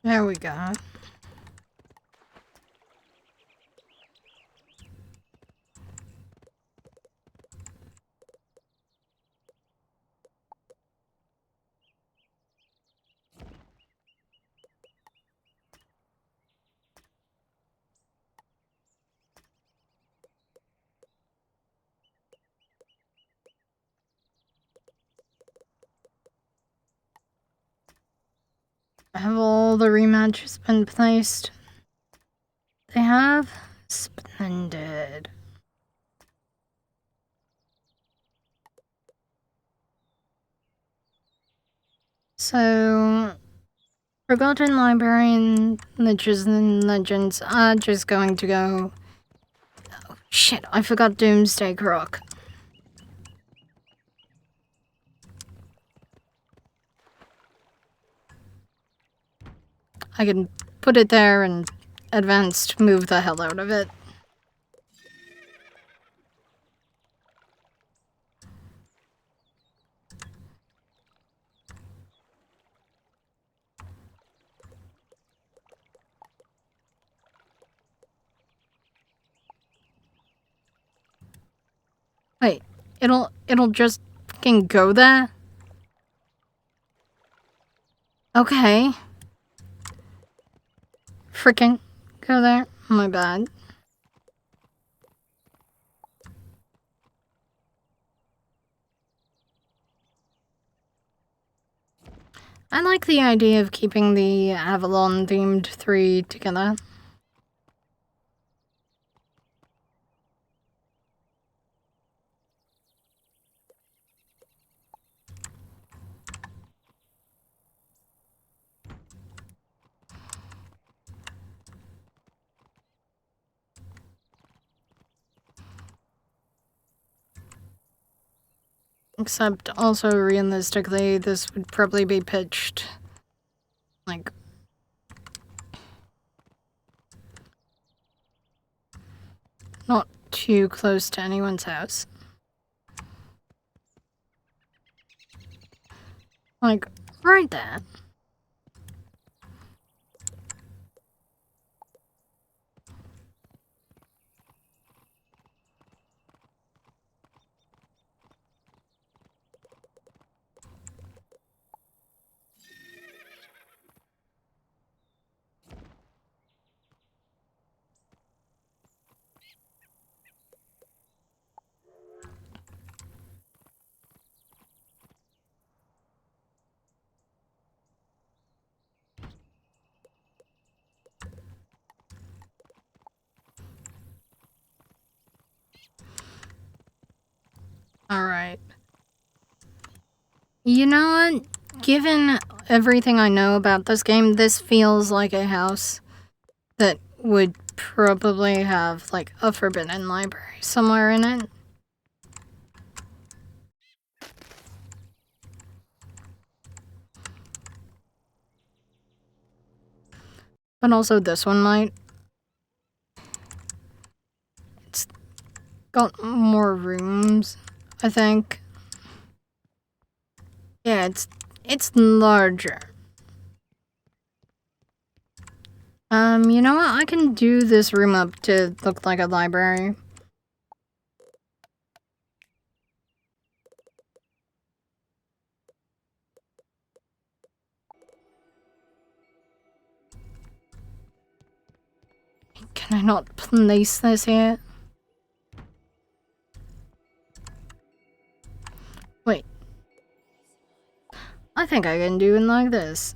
There we go. Have all the rematches been placed? They have? Splendid. So, Forgotten Library and Liches and Legends are just going to go... Oh, shit, I forgot Doomsday Croc. I can put it there and advanced move the hell out of it. Wait, it'll just fucking go there? Okay. Frickin' go there. My bad. I like the idea of keeping the Avalon-themed 3 together. Except, also, realistically, this would probably be pitched, like... not too close to anyone's house. Like, right there. Alright. You know what? Given everything I know about this game, this feels like a house that would probably have, like, a forbidden library somewhere in it. But also this one might. It's got more rooms, I think. Yeah, it's larger. You know what? I can do this room up to look like a library. Can I not place this here? Wait. I think I can do it like this.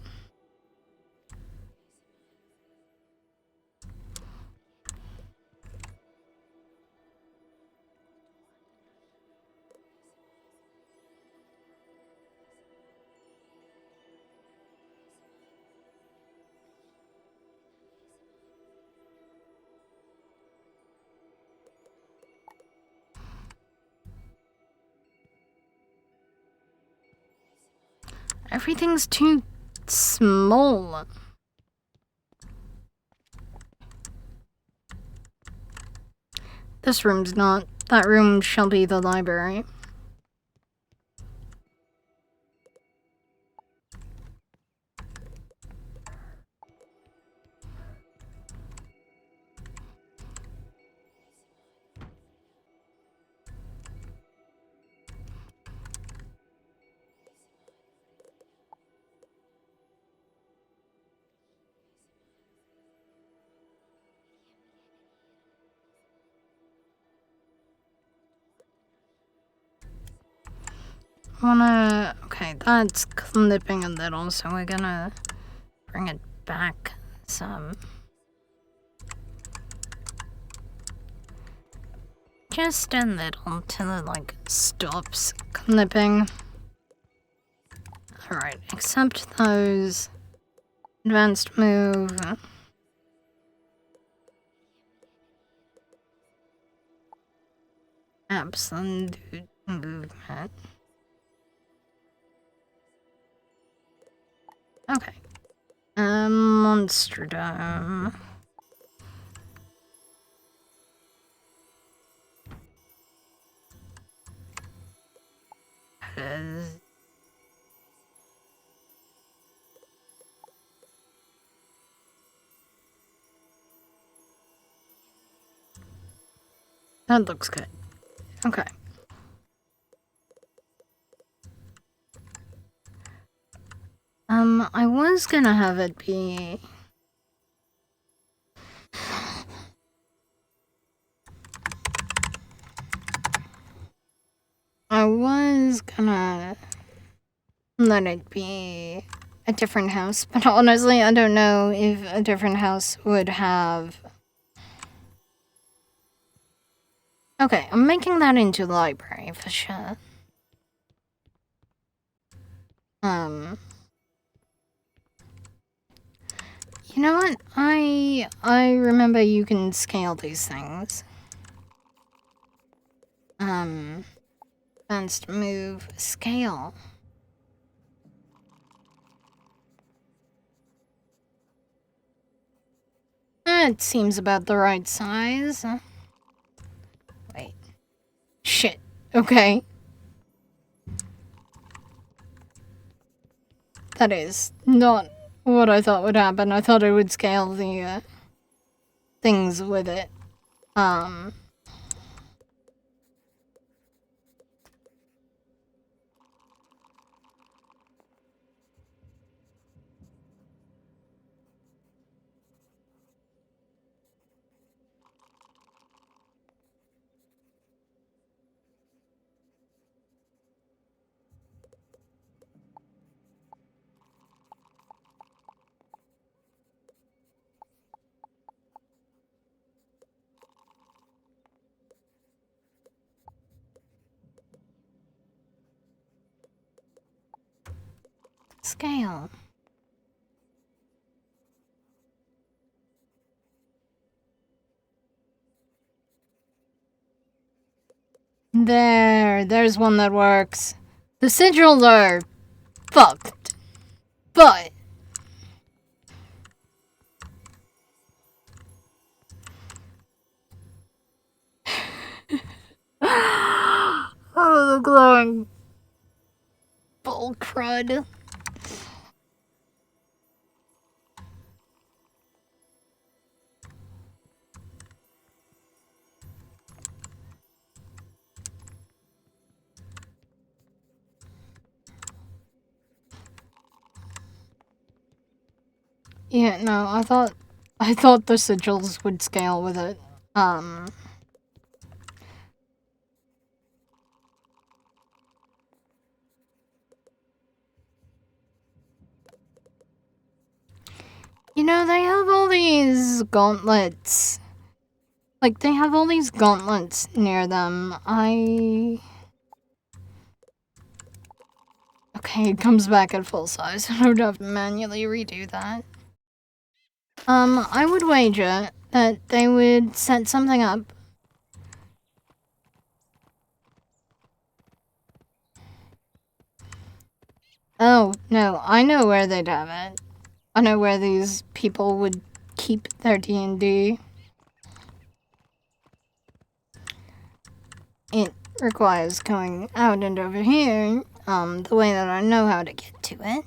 Everything's too small. This room's not. That room shall be the library. Okay, that's clipping a little, so we're gonna bring it back some. Just a little till it, like, stops clipping. Alright, accept those. Advanced move. Absolute movement. Okay. Monsterdom. That looks good. Okay. I was gonna have it be... I was gonna let it be a different house, but honestly, I don't know if a different house would have... Okay, I'm making that into the library for sure. You know what? I remember you can scale these things. Advanced move, scale. It seems about the right size. Wait. Shit. Okay. That is not what I thought would happen. I thought it would scale the, things with it. Scale. There's one that works. The sigils are fucked, but oh, the glowing bull crud. Yeah, no, I thought the sigils would scale with it. You know, they have all these gauntlets. Like, they have all these gauntlets near them. Okay, it comes back at full size. I would have to manually redo that. I would wager that they would set something up. Oh, no, I know where they'd have it. I know where these people would keep their D&D. It requires going out and over here, the way that I know how to get to it.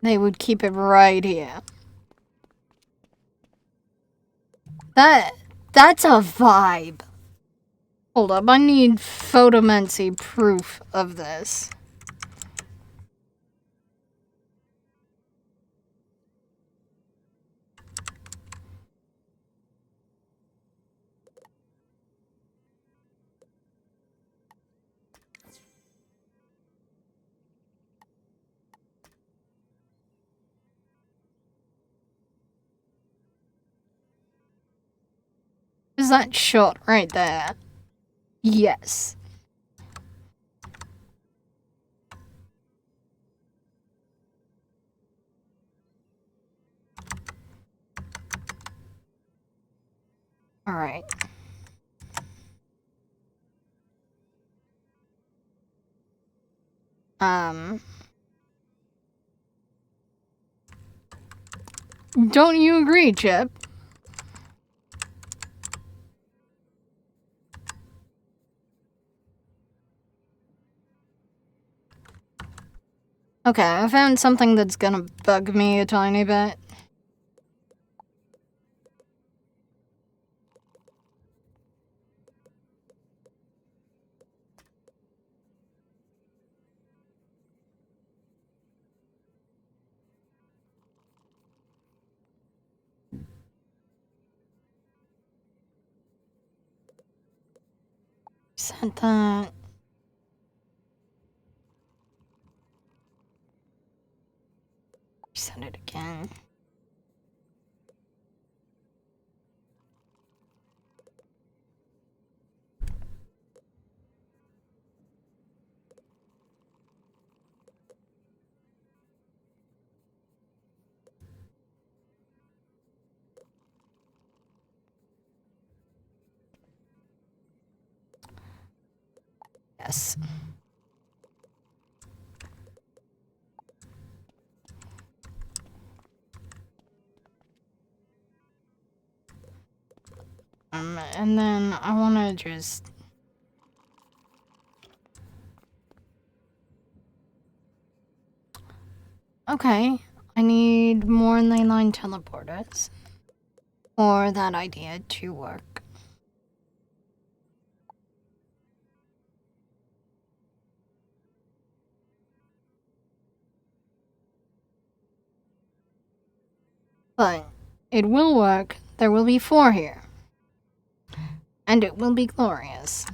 They would keep it right here. That's a vibe. Hold up, I need photomancy proof of this. Is that shot right there? Yes. Alright. Don't you agree, Chip? Okay, I found something that's gonna bug me a tiny bit. Said that. Said it again. Yes. And then I wanna just... Okay, I need more leyline teleporters for that idea to work. But it will work. There will be 4 here. And it will be glorious.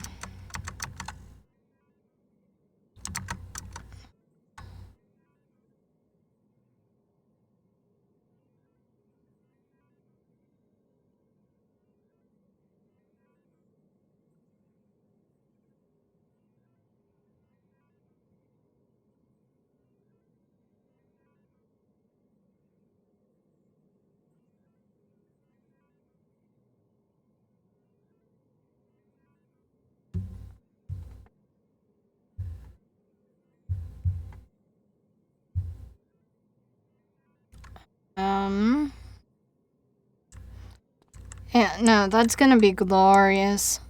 Yeah, no, that's gonna be glorious.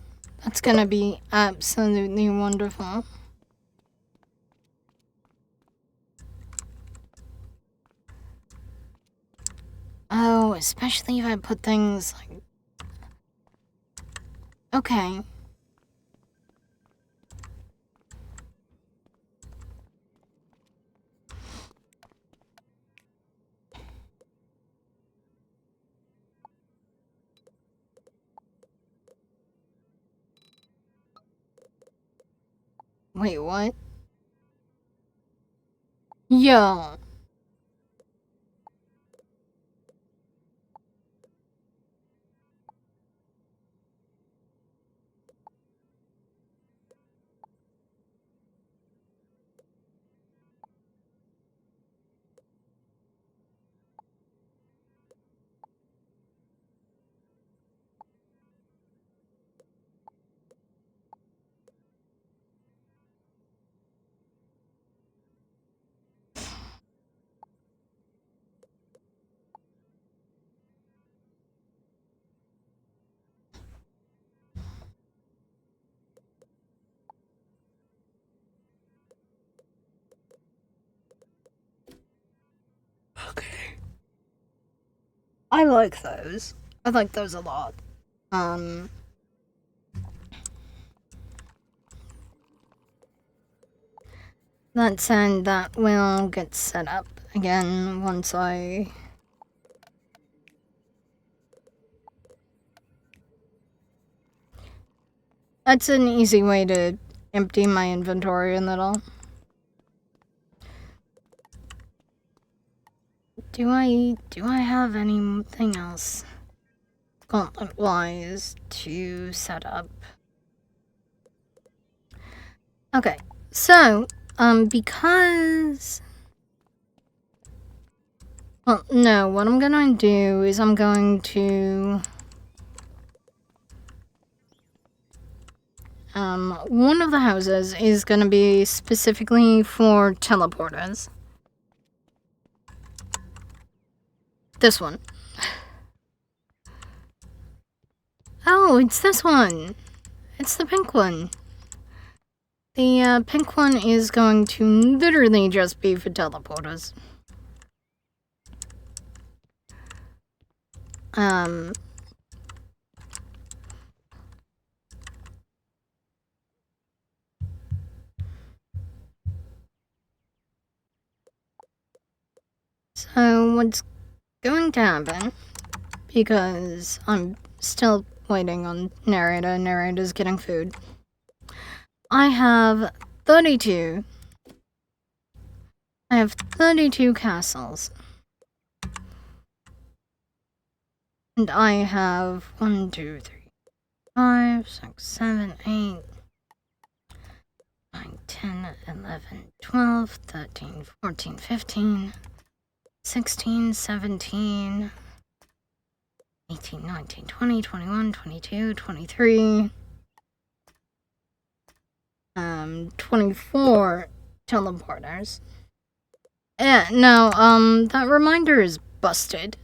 That's gonna be absolutely wonderful. Oh, especially if I put things like... Okay. Wait, what? Yo. Okay. I like those. I like those a lot. That said, that will get set up again once I... That's an easy way to empty my inventory a little. Do I have anything else gauntlet-wise to set up? Okay, so, because... Well, no, what I'm gonna do is I'm going to... one of the houses is gonna be specifically for teleporters. This one. Oh, it's this one! It's the pink one. The pink one is going to literally just be for teleporters. So what's going to happen, because I'm still waiting on narrator, narrator's getting food. I have 32 castles. And I have 1, 2, 3, 5, 6, 7, 8, 9, 10, 11, 12, 13, 14, 15, 16, 17, 18, 19, 20, 21, 22, 23, 24 teleporters. No, that reminder is busted.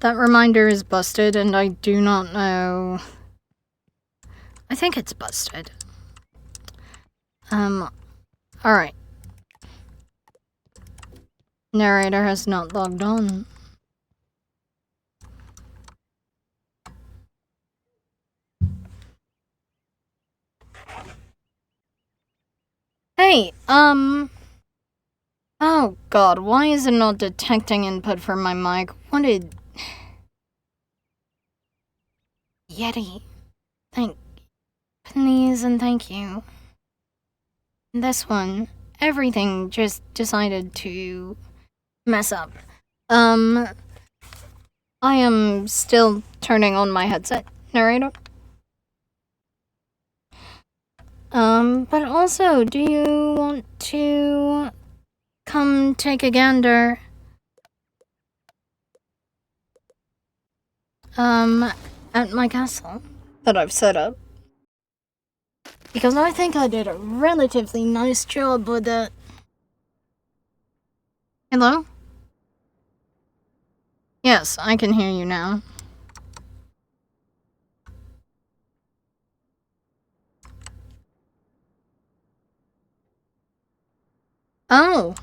That reminder is busted, and I do not know... I think it's busted. Alright. Narrator has not logged on. Hey, oh god, why is it not detecting input from my mic? What did... Yeti. Please and thank you. This one, everything just decided to mess up. I am still turning on my headset, narrator. But also, do you want to come take a gander at my castle that I've set up? Because I think I did a relatively nice job with it. Hello? Yes, I can hear you now. Oh.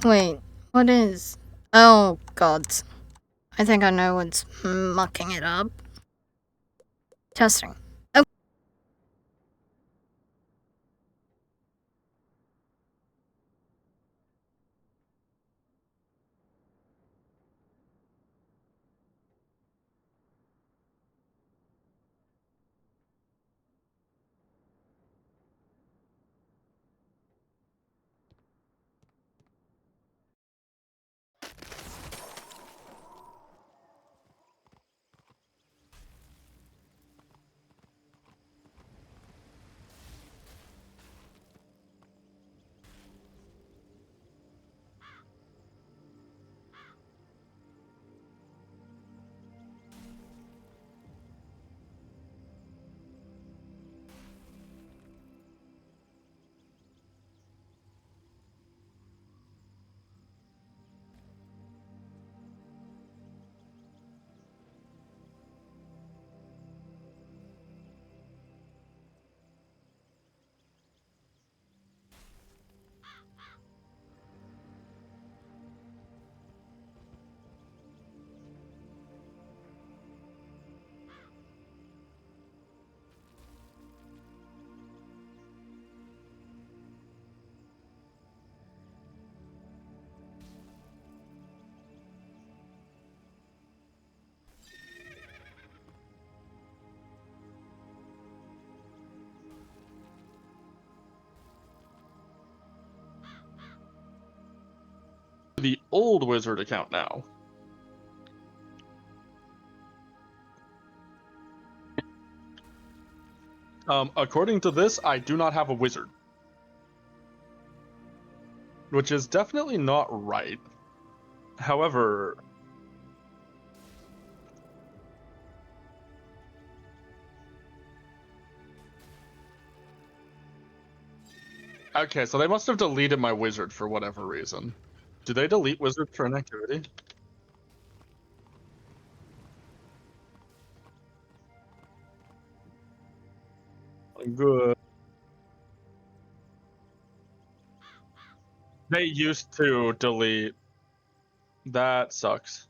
Wait, what is... Oh, God. I think I know what's mucking it up. Testing. Oh. the old Wizard account now. According to this, I do not have a wizard. Which is definitely not right. However... Okay, so they must have deleted my wizard for whatever reason. Do they delete wizard for an activity? Good. They used to delete. That sucks.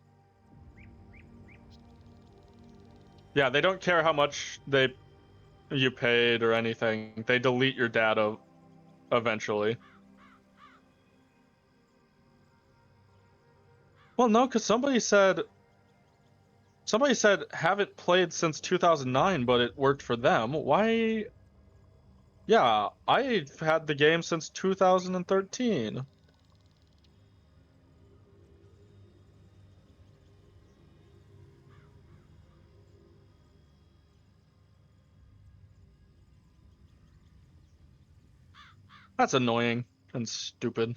Yeah, they don't care how much you paid or anything. They delete your data eventually. Well, no, because somebody said haven't played since 2009, but it worked for them. Why? Yeah, I've had the game since 2013. That's annoying and stupid.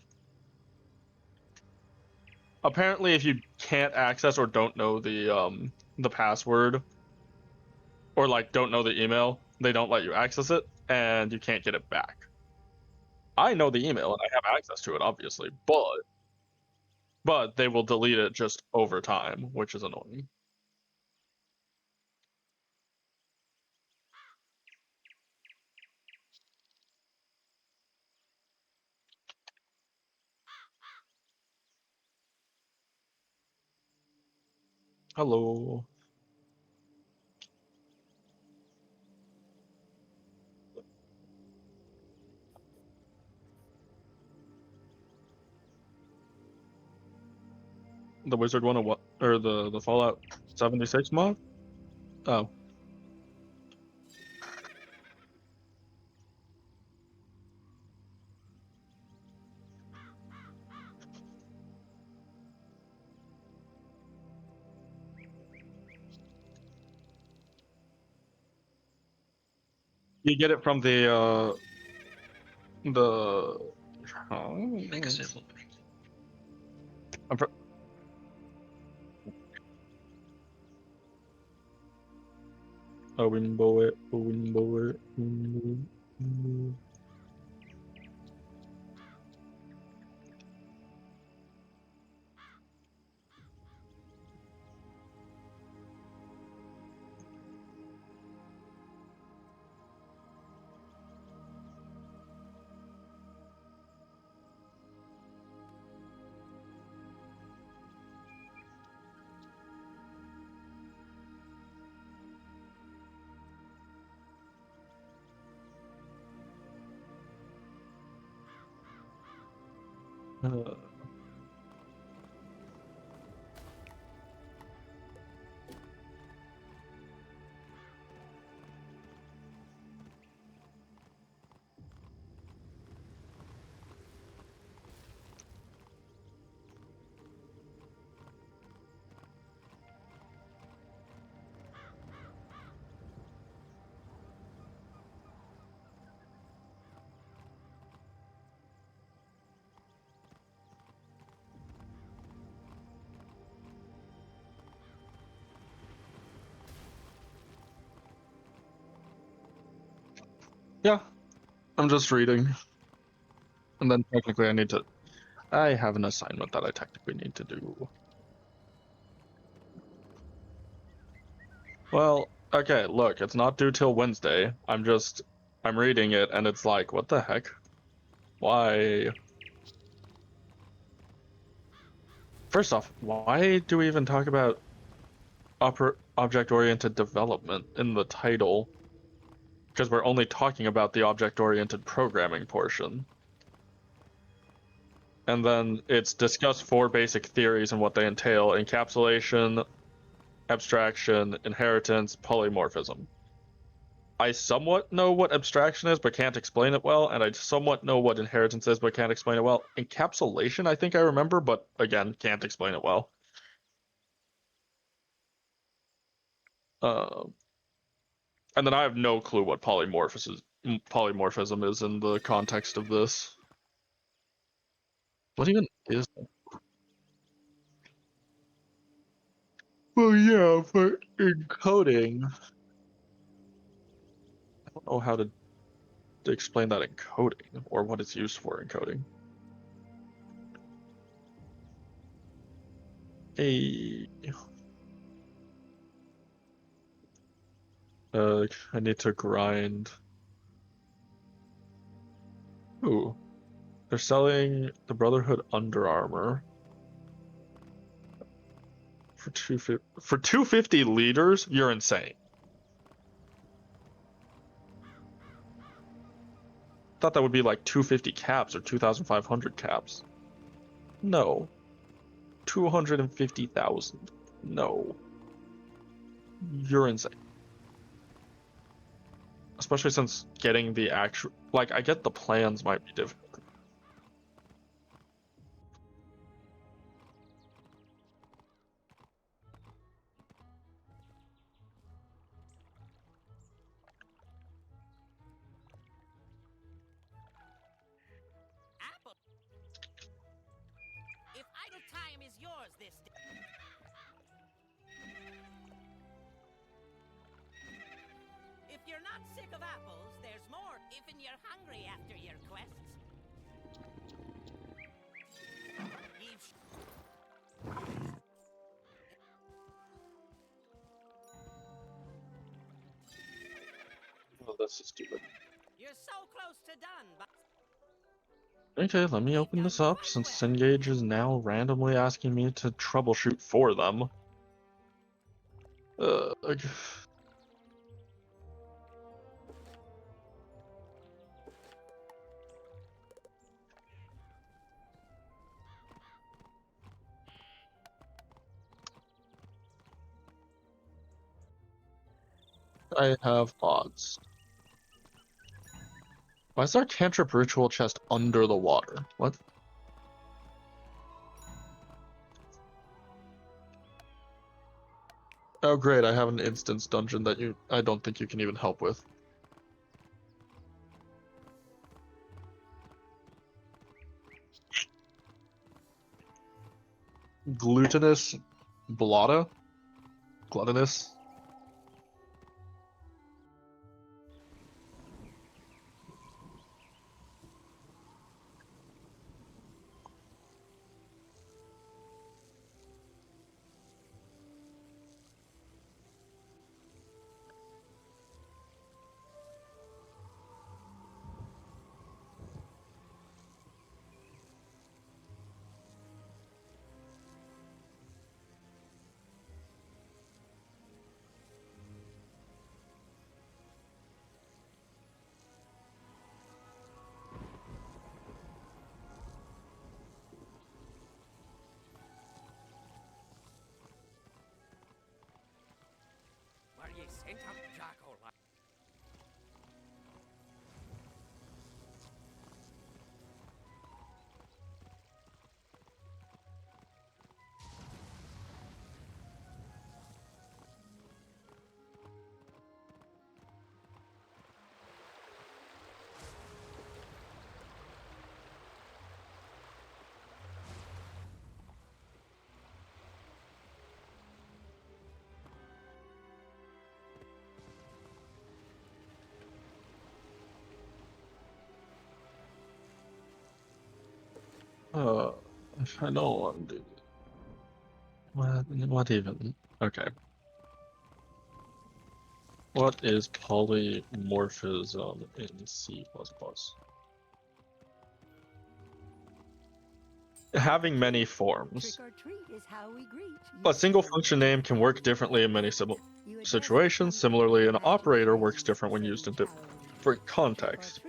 Apparently, if you can't access or don't know the password, or like don't know the email, they don't let you access it, and you can't get it back. I know the email and I have access to it, obviously, but they will delete it just over time, which is annoying. Hello. The Wizard101 or the Fallout 76 mod? Oh. You get it from the Make a civil. I'm pro- Wimbo it. Yeah, I'm just reading. And then technically I have an assignment that I technically need to do. Well, okay, look, it's not due till Wednesday. I'm reading it and it's like, what the heck? Why? First off, why do we even talk about object-oriented development in the title? Because we're only talking about the object-oriented programming portion. And then it's discuss 4 basic theories and what they entail: encapsulation, abstraction, inheritance, polymorphism. I somewhat know what abstraction is, but can't explain it well, and I somewhat know what inheritance is, but can't explain it well. Encapsulation, I think I remember, but again, can't explain it well. And then I have no clue what polymorphism is in the context of this. What even is that? Well, yeah, for encoding, I don't know how to explain that in coding or what it's used for in coding. I need to grind. Ooh, they're selling the Brotherhood Under Armor for 250 liters. You're insane. Thought that would be like 250 caps or 2,500 caps. No. 250,000. No. You're insane. Especially since getting the actual, like, I get the plans might be difficult. Apple. If idle time is yours this day. If you're not sick of apples, there's more. If you're hungry after your quests. Oh, this is stupid. You're so close to done, but Okay, let me open this up since Cengage is now randomly asking me to troubleshoot for them. Okay. I have odds. Why is our cantrip ritual chest under the water? What? Oh great, I have an instance dungeon that I don't think you can even help with. Glutinous blotta? Gluttonous? were ye sent up, Jackal? I don't want to do what even? Okay. What is polymorphism in C++? Having many forms. Trick or treat is how we greet. A single function name can work differently in many situations. Similarly, an operator works different when used in different contexts.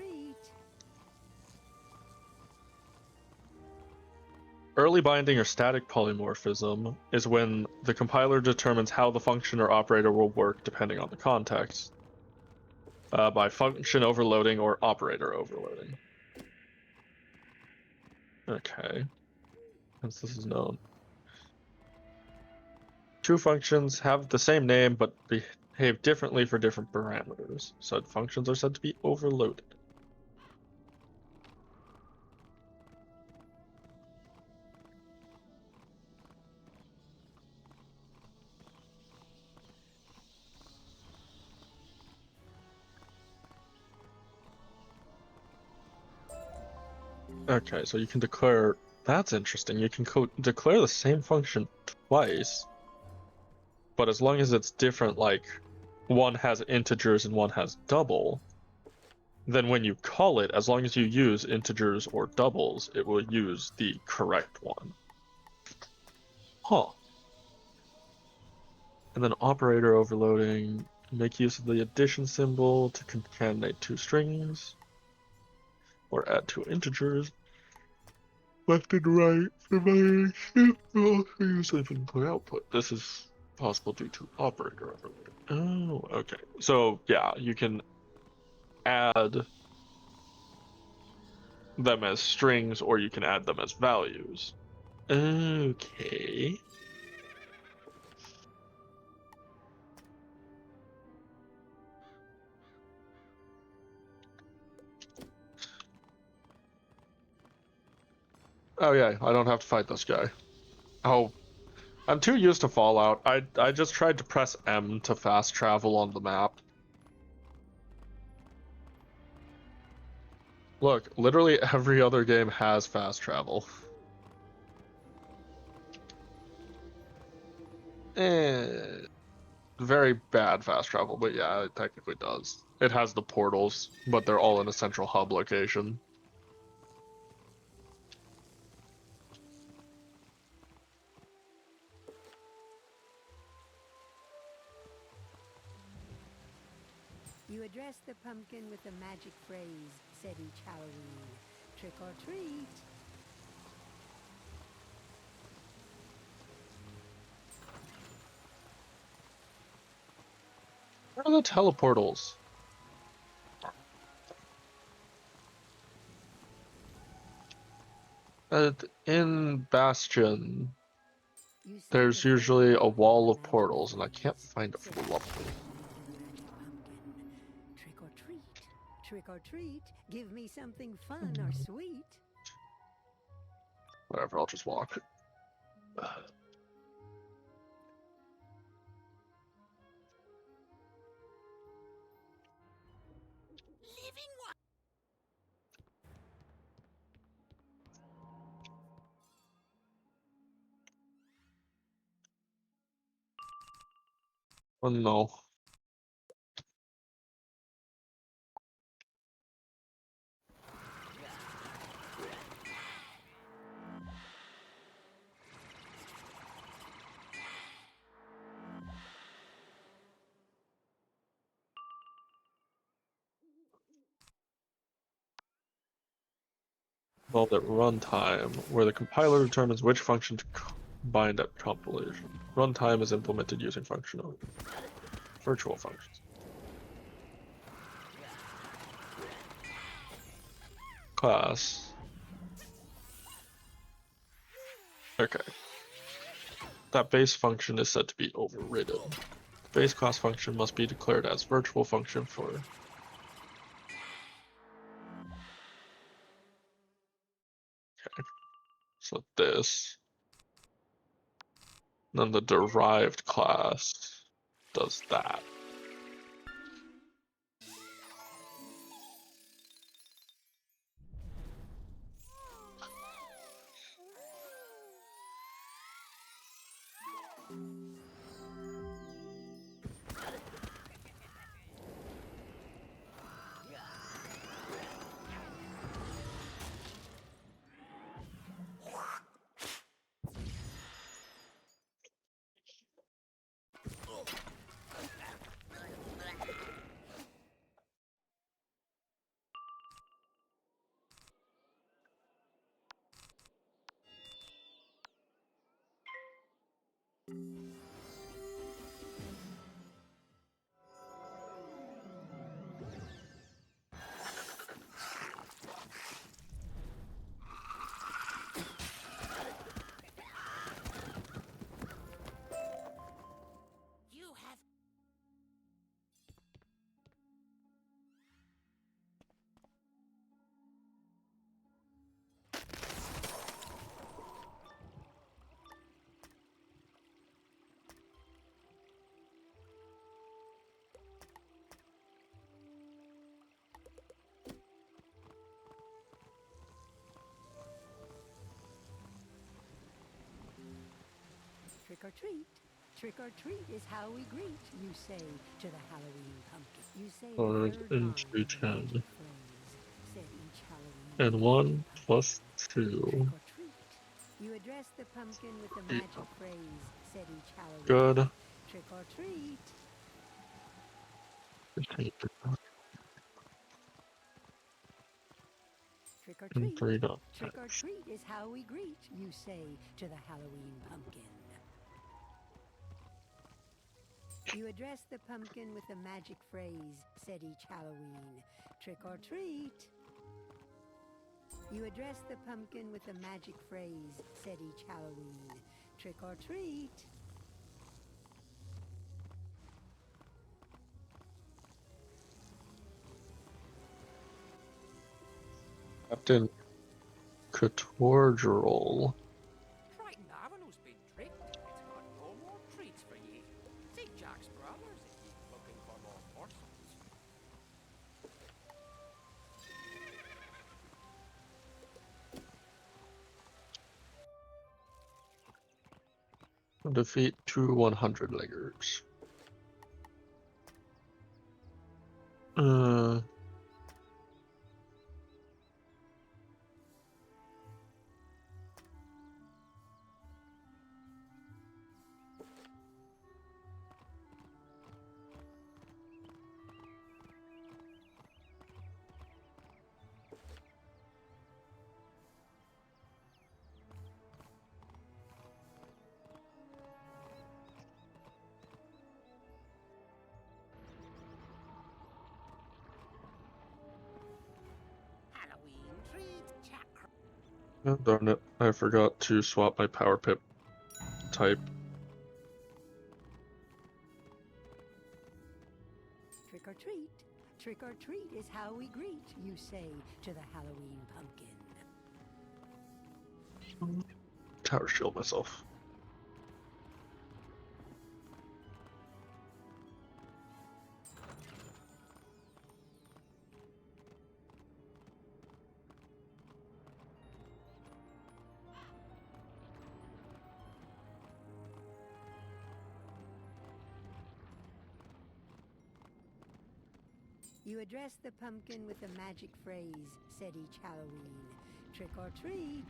Early binding or static polymorphism is when the compiler determines how the function or operator will work depending on the context. by function overloading or operator overloading. Okay, since this is known. Two functions have the same name but behave differently for different parameters. Said functions are said to be overloaded. Okay, so you can declare. That's interesting. You can declare the same function twice, but as long as it's different, like one has integers and one has double, then when you call it, as long as you use integers or doubles, it will use the correct one. Huh. And then operator overloading, make use of the addition symbol to concatenate two strings, or add two integers. Left and right for my use of input output. This is possible due to operator overloading. Oh, okay. So yeah, you can add them as strings or you can add them as values. Okay. Oh yeah, I don't have to fight this guy. Oh, I'm too used to Fallout. I just tried to press M to fast travel on the map. Look, literally every other game has fast travel. Very bad fast travel, but yeah, it technically does. It has the portals, but they're all in a central hub location. You address the pumpkin with a magic phrase, said each Halloween. Trick or treat. Where are the teleportals? In Bastion, there's usually a wall of portals, and I can't find a full one. Trick or treat. Trick or treat. Give me something fun or sweet. Whatever, I'll just walk. Living one. Oh no. Involved at runtime, where the compiler determines which function to bind at compilation. Runtime is implemented using functional virtual functions. Class. Okay. That base function is said to be overridden. The base class function must be declared as virtual function for. Okay. So this. Then the derived class does that. Trick or treat. Trick or treat is how we greet, you say to the Halloween pumpkin. You say the 5 third line into of the 10. magic phrase, said each Halloween And 1 plus 2. Trick or treat. You address the pumpkin with the Yeah. magic phrase, said each Halloween. Good. Trick or treat. Trick or And treat. 3 dots. Trick or treat is how we greet, you say to the Halloween pumpkin. You address the pumpkin with the magic phrase, said each Halloween. Trick or treat. You address the pumpkin with the magic phrase, said each Halloween. Trick or treat. Captain Catorgeral. Triton Avenue's been tricked. It's got no more treats for ye. See Jack's brothers if you're looking for more morsels. Defeat 2 100 leggers. Halloween treat, Jack. Oh, darn it. I forgot to swap my power pip type. Trick or treat. Trick or treat is how we greet, you say to the Halloween pumpkin. Tower shield myself. You address the pumpkin with the magic phrase, said each Halloween. Trick or treat.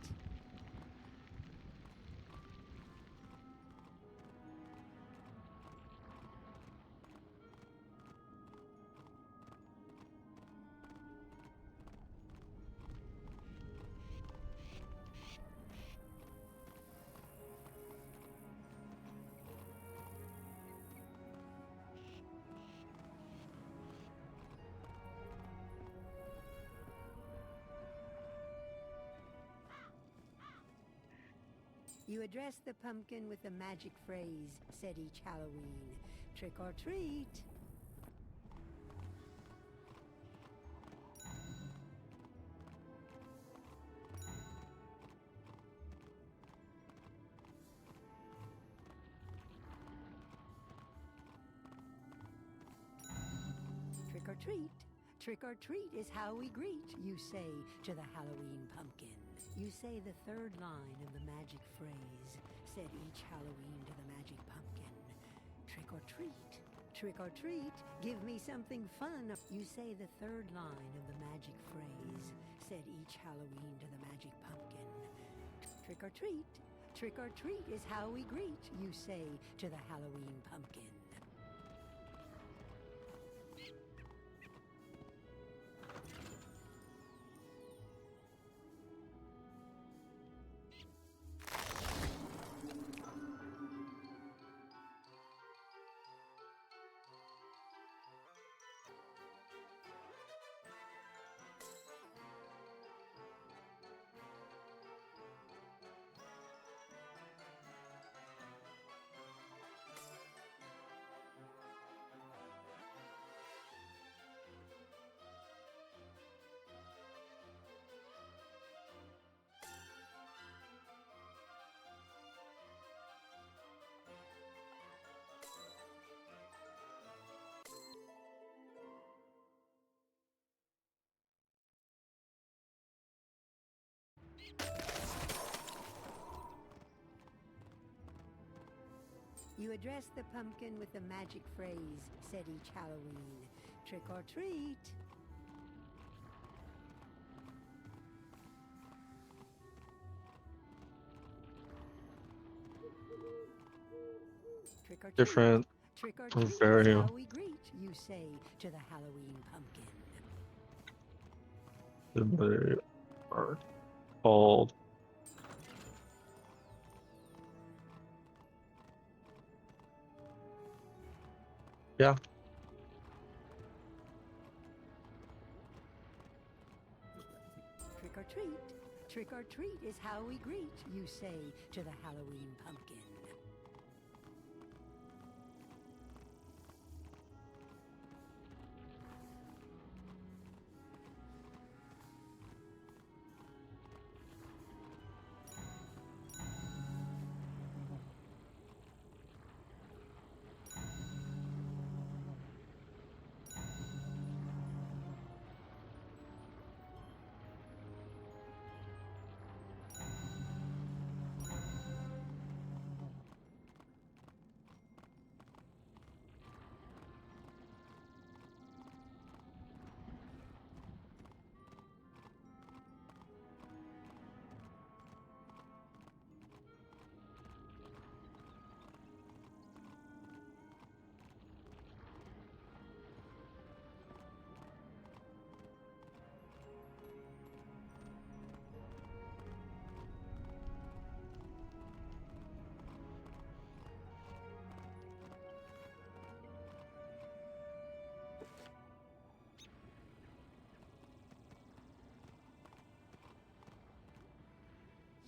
You address the pumpkin with the magic phrase, said each Halloween. Trick or treat. Trick or treat. Trick or treat is how we greet, you say to the Halloween pumpkin. You say the third line of the magic phrase, said each Halloween to the magic pumpkin. Trick or treat. Trick or treat, give me something fun. You say the third line of the magic phrase, said each Halloween to the magic pumpkin. Trick or treat. Trick or treat is how we greet, you say to the Halloween pumpkin. You address the pumpkin with the magic phrase said each Halloween. Trick or treat. Trick or treat. Different. Trick or treat is Very. how we greet, you say to the Halloween pumpkin. They are called. Yeah. Trick or treat. Trick or treat is how we greet, you say to the Halloween pumpkin.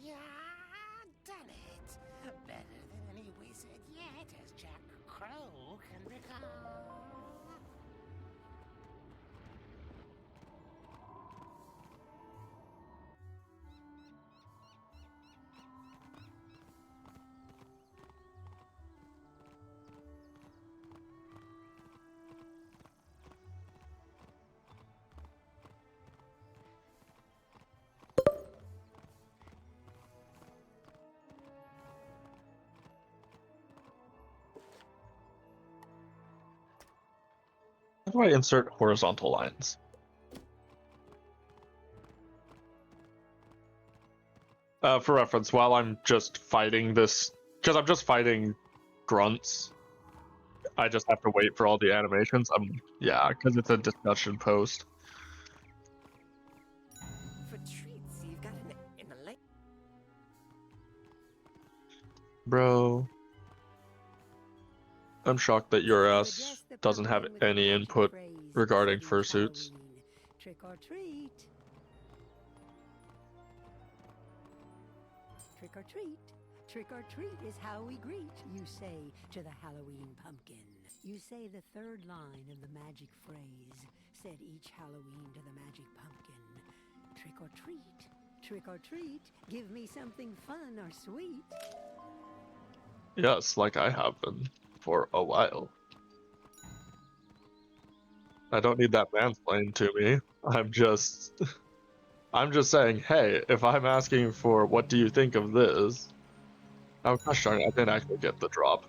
Yeah, done it. Better than any wizard yet, as Jack Crow can recall. How do I insert horizontal lines? For reference, while I'm just fighting this, because I'm just fighting grunts, I just have to wait for all the animations. Yeah, because it's a discussion post. For treats, you've got an immolate. Bro, I'm shocked that your You ass address the doesn't have pumpkin with the any magic input phrase regarding said each fursuits. Halloween. Trick or treat. Trick or treat. Trick or treat is how we greet, you say to the Halloween pumpkin. You say the third line of the magic phrase said each Halloween to the magic pumpkin. Trick or treat. Trick or treat. Give me something fun or sweet. Yes, like I have been for a while. I don't need that mansplained to me. I'm just saying, hey, if I'm asking for what do you think of this? Oh gosh darn it, I didn't actually get the drop.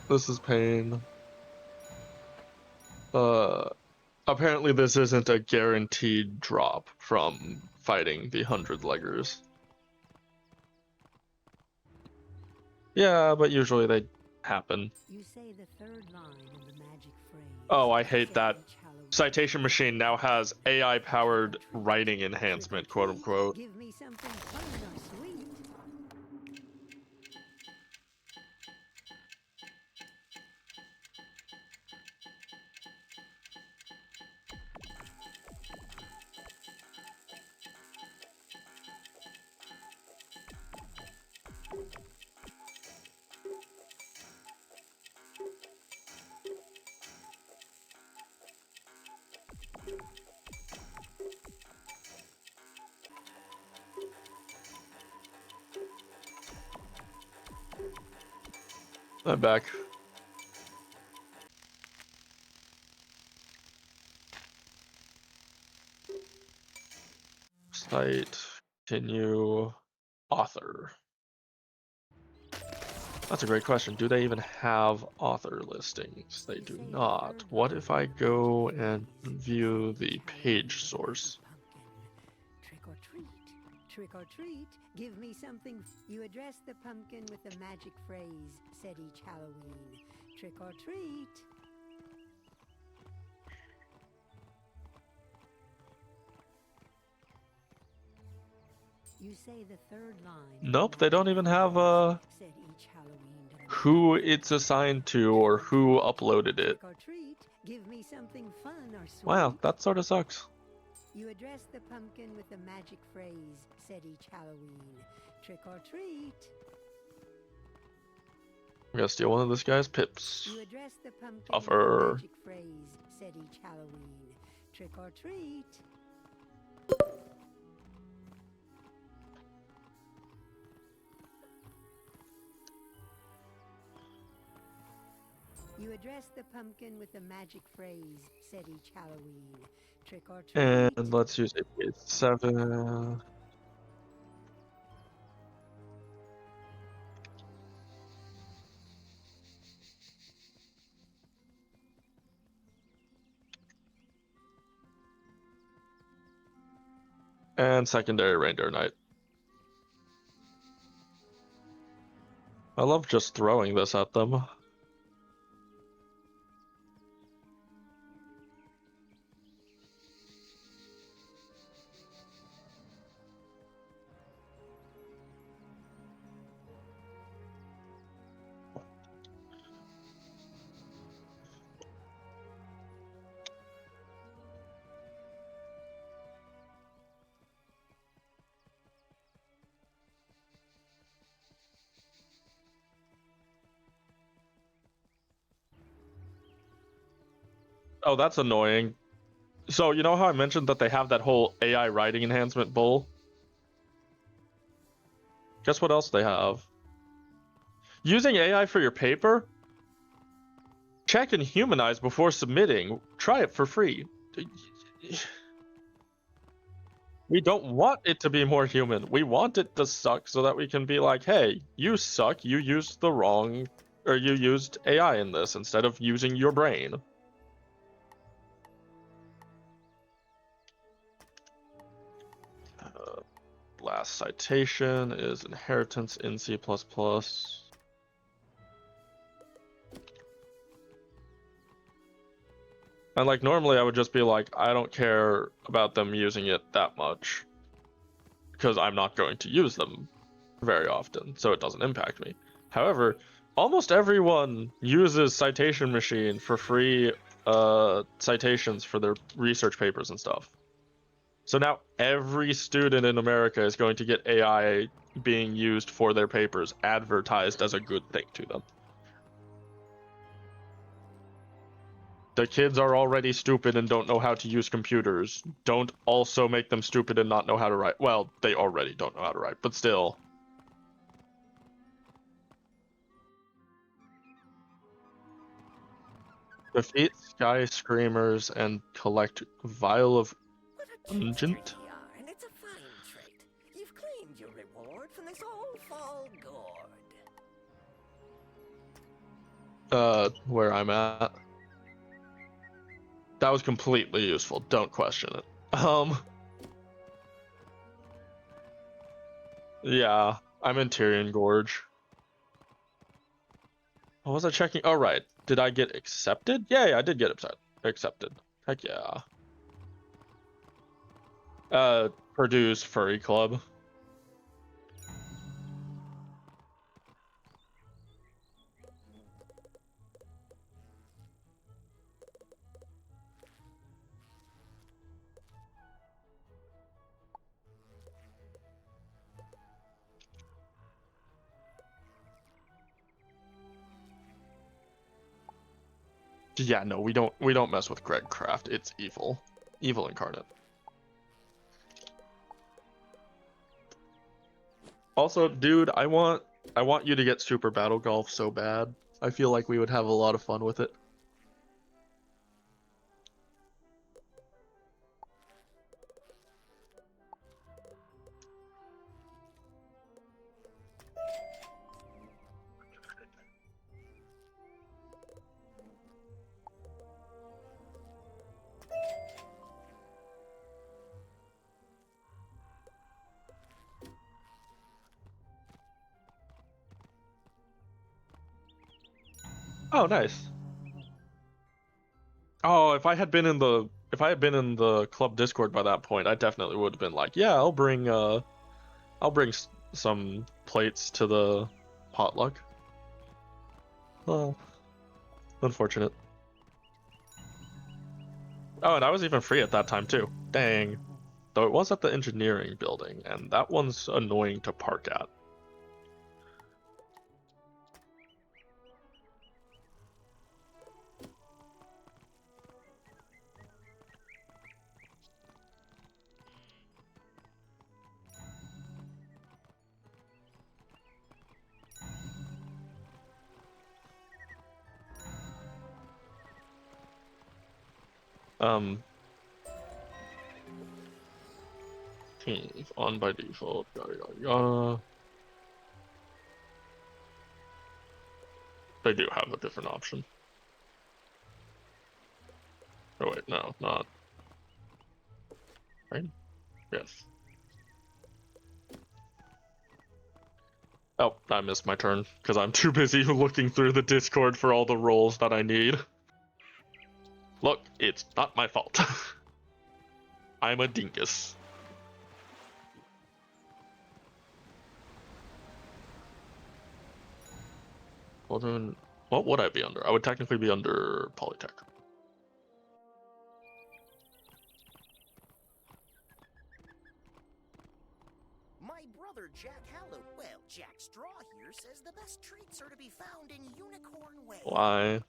This is pain. Apparently this isn't a guaranteed drop from fighting the 100-leggers. Yeah, but usually they happen. You say the third line of the magic phrase. Oh, I hate said that. each Halloween. Citation Machine now has AI-powered writing enhancement, Trick or quote treat. unquote. Give me something fun or sweet. I'm back. Site, continue. author? That's a great question. Do they even have author listings? They do not. What if I go and view the page source? Trick or treat. Trick or treat. Give me something. You address the pumpkin with the magic phrase said each Halloween. Trick or treat. You say the third line. Nope, they don't even have Said each Halloween to the who it's assigned to or who uploaded it. trick or treat. Give me something fun or sweet. Wow, that sort of sucks. You address the pumpkin with the magic phrase said each Halloween. Trick or treat. I'm gonna steal one of this guy's pips. You address the pumpkin Offer. with the magic phrase said each Halloween. Trick or treat. You address the pumpkin with the magic phrase said each Halloween. Trick or treat. And let's use it. 7. And secondary reindeer knight. I love just throwing this at them. Oh, that's annoying. So, you know how I mentioned that they have that whole AI writing enhancement bull? Guess what else they have? Using AI for your paper? Check and humanize before submitting. Try it for free. We don't want it to be more human. We want it to suck so that we can be like, hey, you suck. You used the wrong, or you used AI in this instead of using your brain. Last citation is inheritance in C++. And like normally I would just be like, I don't care about them using it that much because I'm not going to use them very often, so it doesn't impact me. However, almost everyone uses Citation Machine for free citations for their research papers and stuff. So now every student in America is going to get AI being used for their papers advertised as a good thing to them. The kids are already stupid and don't know how to use computers. Don't also make them stupid and not know how to write. Well, they already don't know how to write, but still. Defeat Sky Screamers and collect Vial of What a Pungent. trickster ye are, and it's a fine trait. You've claimed your reward from this old fall gourd. Where I'm at. That was completely useful. Don't question it. Yeah, I'm in Tyrion Gorge. What was I checking? Oh, right. Did I get accepted? Yeah, I did get accepted. Heck yeah. Purdue's Furry Club. Yeah, no, we don't mess with Greg Craft. It's evil. Evil incarnate. Also, dude, I want you to get Super Battle Golf so bad. I feel like we would have a lot of fun with it. Oh, nice. Oh, if I had been in the club Discord by that point, I definitely would have been like, yeah, I'll bring some plates to the potluck. Well, unfortunate. Oh, and I was even free at that time too. Dang. Though it was at the engineering building, and that one's annoying to park at. On by default, yada yada yada. They do have a different option. Oh wait, no, not. Right? Yes. Oh, I missed my turn, because I'm too busy looking through the Discord for all the roles that I need. Look, it's not my fault. I'm a dingus. Well then, what would I be under? I would technically be under Polytech. My brother Jack Jack Straw here says the best treats are to be found in Unicorn Way. Why?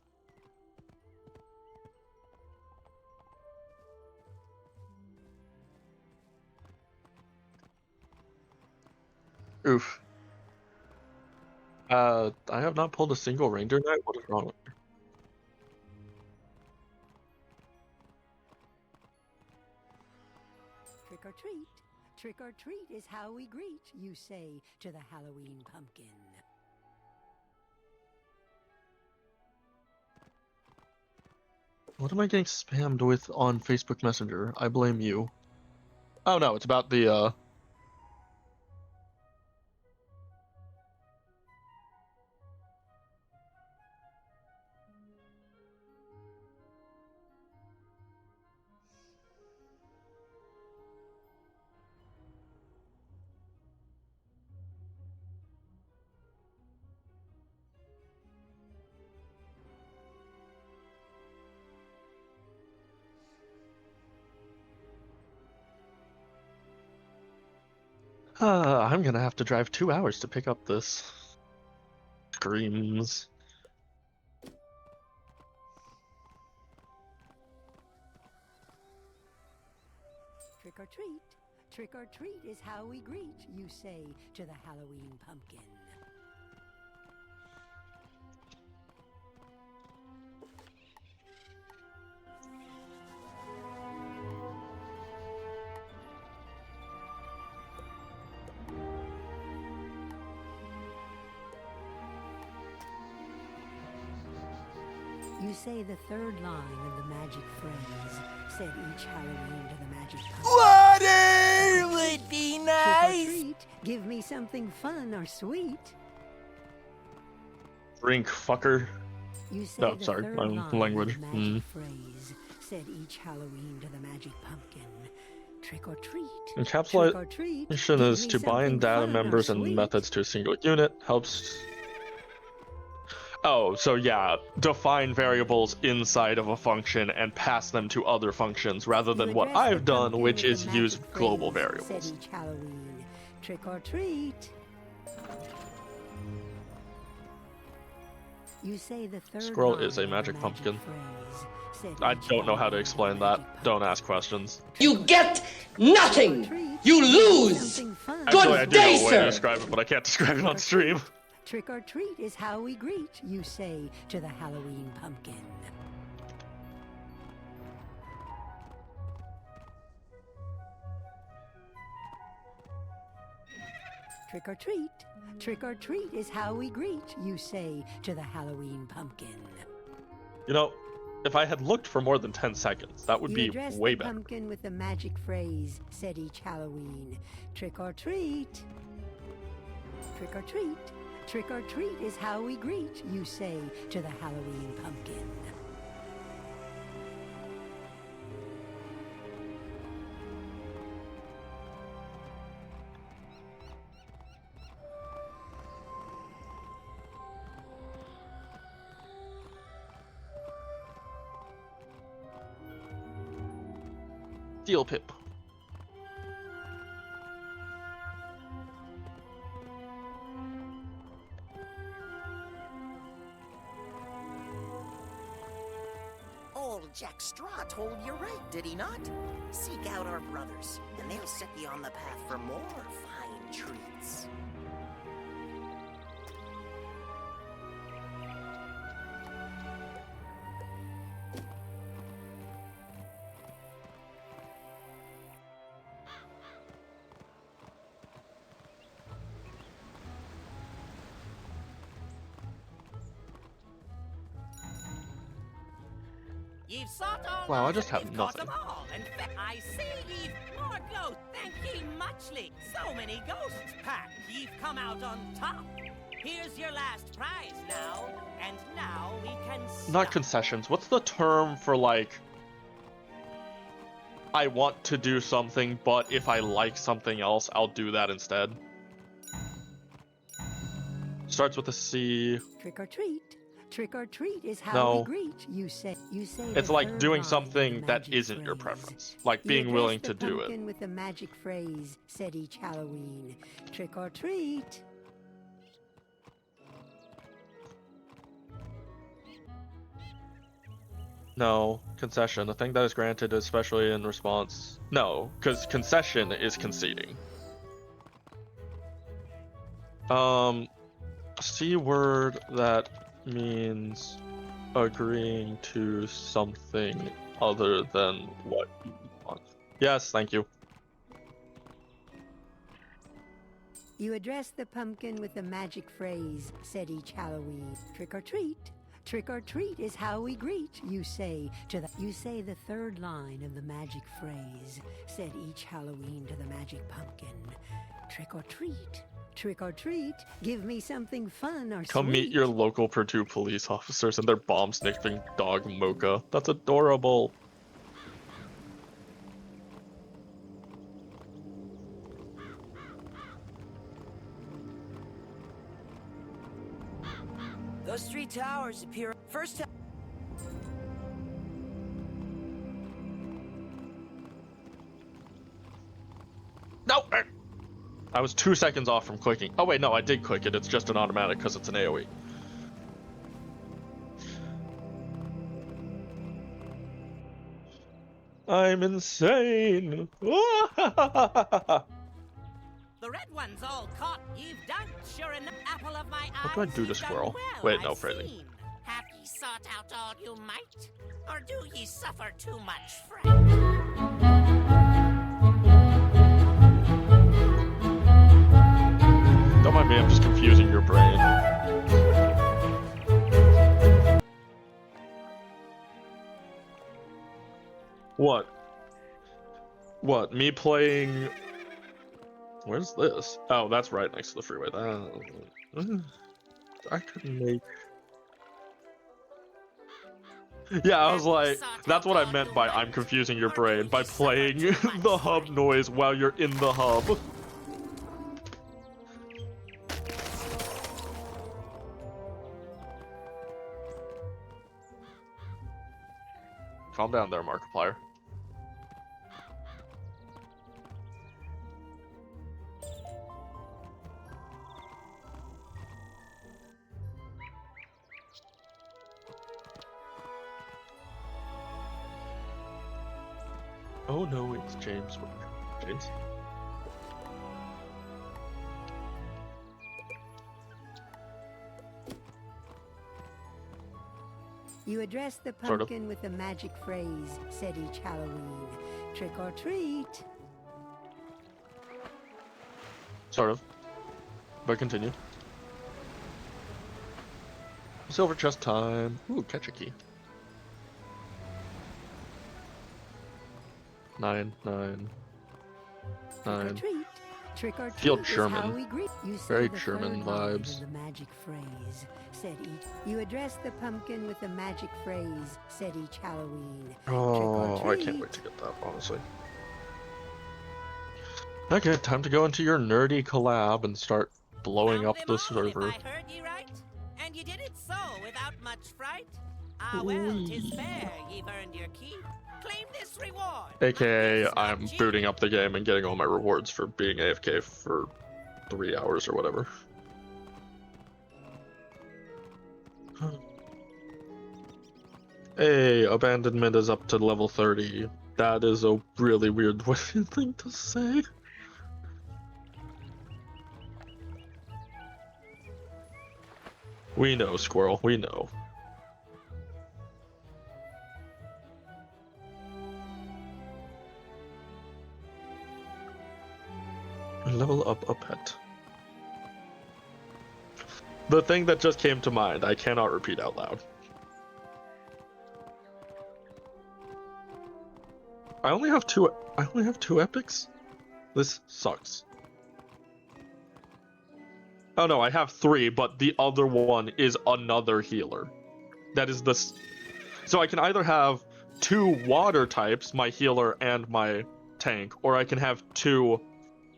Oof. I have not pulled a single Ranger Knight. What is wrong with me? Trick or treat. Trick or treat is how we greet, you say to the Halloween pumpkin. What am I getting spammed with on Facebook Messenger? I blame you. Oh no, it's about the I'm gonna have to drive 2 hours to pick up this. Screams. Trick or treat. Trick or treat is how we greet, you say to the Halloween pumpkin. You say the third line of the magic phrase, said each Halloween to the magic pumpkin. Water would be Trick or nice. treat, give me something fun or sweet. Drink, fucker. You say No, the sorry, third my line of language. the magic phrase, said each Halloween to the magic pumpkin. Trick or treat. Trick or treat, Encapsulation give is me to bind something data fun or members and sweet. methods to a single unit. Helps. Oh, so yeah, define variables inside of a function and pass them to other functions rather You than what address the I've done, pumpkin which with is the use magic global phrase, variables. said each Halloween. Trick or treat. You say the third Squirrel line is a of the magic pumpkin. phrase, said I each don't know how to Halloween explain the that. magic Don't pumpkin. ask questions. You get nothing! Treat. You Give me lose! something fun or Actually, I do know day, a way to sir. describe it, but I can't describe it on stream. Trick or treat is how we greet, you say to the Halloween pumpkin. Trick or treat. Trick or treat is how we greet, you say to the Halloween pumpkin. You know, if I had looked for more than 10 seconds, that would You be address way the better. pumpkin with the magic phrase, said each Halloween. Trick or treat. Trick or treat. Trick or treat is how we greet, you say to the Halloween pumpkin. Steel Pip. Old Jack Straw told you right, did he not? Seek out our brothers, and they'll set you on the path for more fine treats. You've sought all Wow, I those just and have you've caught nothing. them all. And I see ye've more ghosts. Thank ye muchly. So many ghosts pack. Ye've come out on top. Here's your last prize now. And now we can stop. Not concessions. What's the term for, like, I want to do something, but if I like something else, I'll do that instead? Starts with a C. Trick or treat. Trick or treat is how No. we greet, you say. It's the like third doing line of something the that magic isn't your phrase. preference. Like You being address willing the to do it. pumpkin with the magic phrase said each Halloween. Trick or treat. No. Concession. The thing that is granted, especially in response. No, because concession is conceding. C word that means agreeing to something other than what you want. Yes, thank you. You address the pumpkin with the magic phrase said each Halloween. Trick or treat. Trick or treat is how we greet, you say the third line of the magic phrase said each Halloween to the magic pumpkin. Trick or treat. Trick or treat, give me something fun or Come sweet. meet your local Purdue police officers and their bomb-sniffing dog Mocha. That's adorable. Those three towers appear first time. No! I was 2 seconds off from clicking. Oh wait, no, I did click it. It's just an automatic because it's an AoE. I'm insane. The red one's all caught. You've done sure enough. Apple of my eye. What do I do to Squirrel? Wait, no, phrasing. Have ye sought out all you might? Or do ye suffer too much fright? Don't mind me, I'm just confusing your brain. What? What? Me playing... Where's this? Oh, that's right next to the freeway. I couldn't make... Yeah, I was like, that's what I meant by I'm confusing your brain, by playing the hub noise while you're in the hub. Calm down there, Markiplier. Oh no, it's James. James? You address the Sort of. pumpkin with the magic phrase said each Halloween. Trick or treat. Sort of. But continue. Silver chest time. Ooh, catch a key. 9, 9, Trick or 9. treat. Trick or Feel treat is German. how we greet. You say Very the German third line vibes. of the magic phrase, said each. You address the pumpkin with the magic phrase, said each Halloween. Oh, Trick or I can't wait treat. to get that, honestly. Okay, time to go into your nerdy collab and start blowing Found up them the all, server. If I heard ye right, and you did it so without much fright. Ah well, 'tis fair, ye've earned your keep. Claim this reward. AKA, My gift's not I'm cheap. booting up the game and getting all my rewards for being AFK for 3 hours or whatever. Hey, abandonment is up to level 30. That is a really weird thing to say. We know, Squirrel, we know. Level up a pet. The thing that just came to mind, I cannot repeat out loud. I only have two epics? This sucks. Oh no, I have 3, but the other one is another healer. That is the... So I can either have 2 water types, my healer and my tank, or I can have 2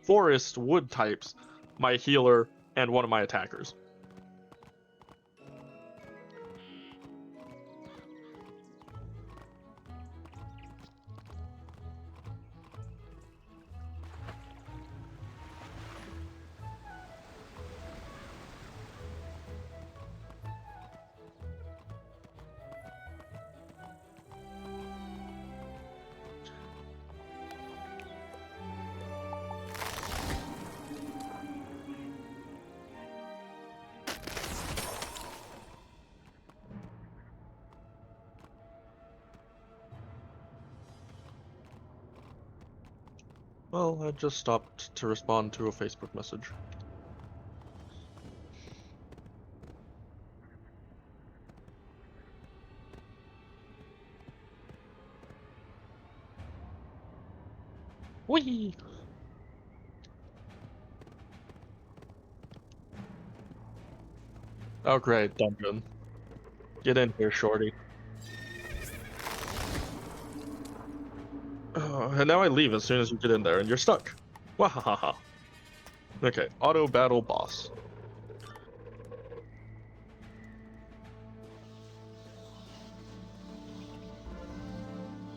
forest wood types, my healer and one of my attackers. Well, I just stopped to respond to a Facebook message. Whee! Oh great, dungeon. Get in here, shorty. And now I leave as soon as you get in there and you're stuck. Wahahaha. Okay, auto battle boss.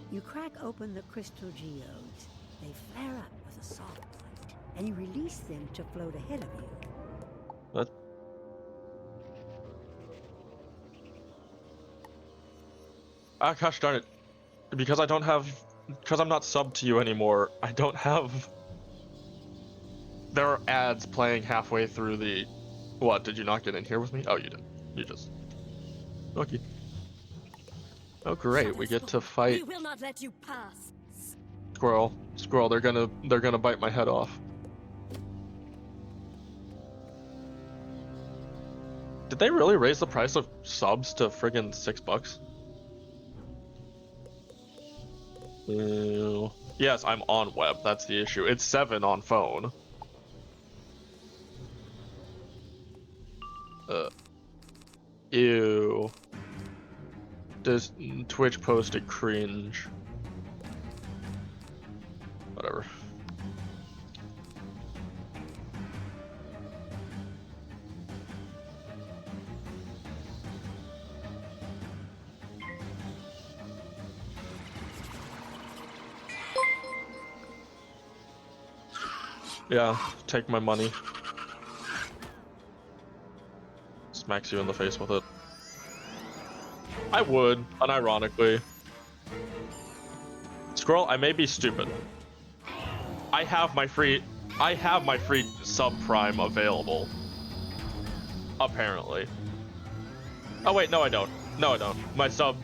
You crack open the crystal geodes. They flare up with a soft light, and you release them to float ahead of you. What? Ah, gosh darn it. Because I'm not subbed to you anymore, I don't have... There are ads playing halfway through the... What, did you not get in here with me? Oh, you did. You just... Lucky. Oh great, we get to fight... We will not let you pass. Squirrel. Squirrel, they're gonna bite my head off. Did they really raise the price of subs to friggin' $6? Yes, I'm on web, that's the issue. It's 7 on phone. Ew. Does Twitch posted cringe? Whatever. Yeah, take my money. Smacks you in the face with it. I would, unironically. Squirrel, I may be stupid. I have my free subprime available. Apparently. Oh wait, no I don't. No I don't. My sub...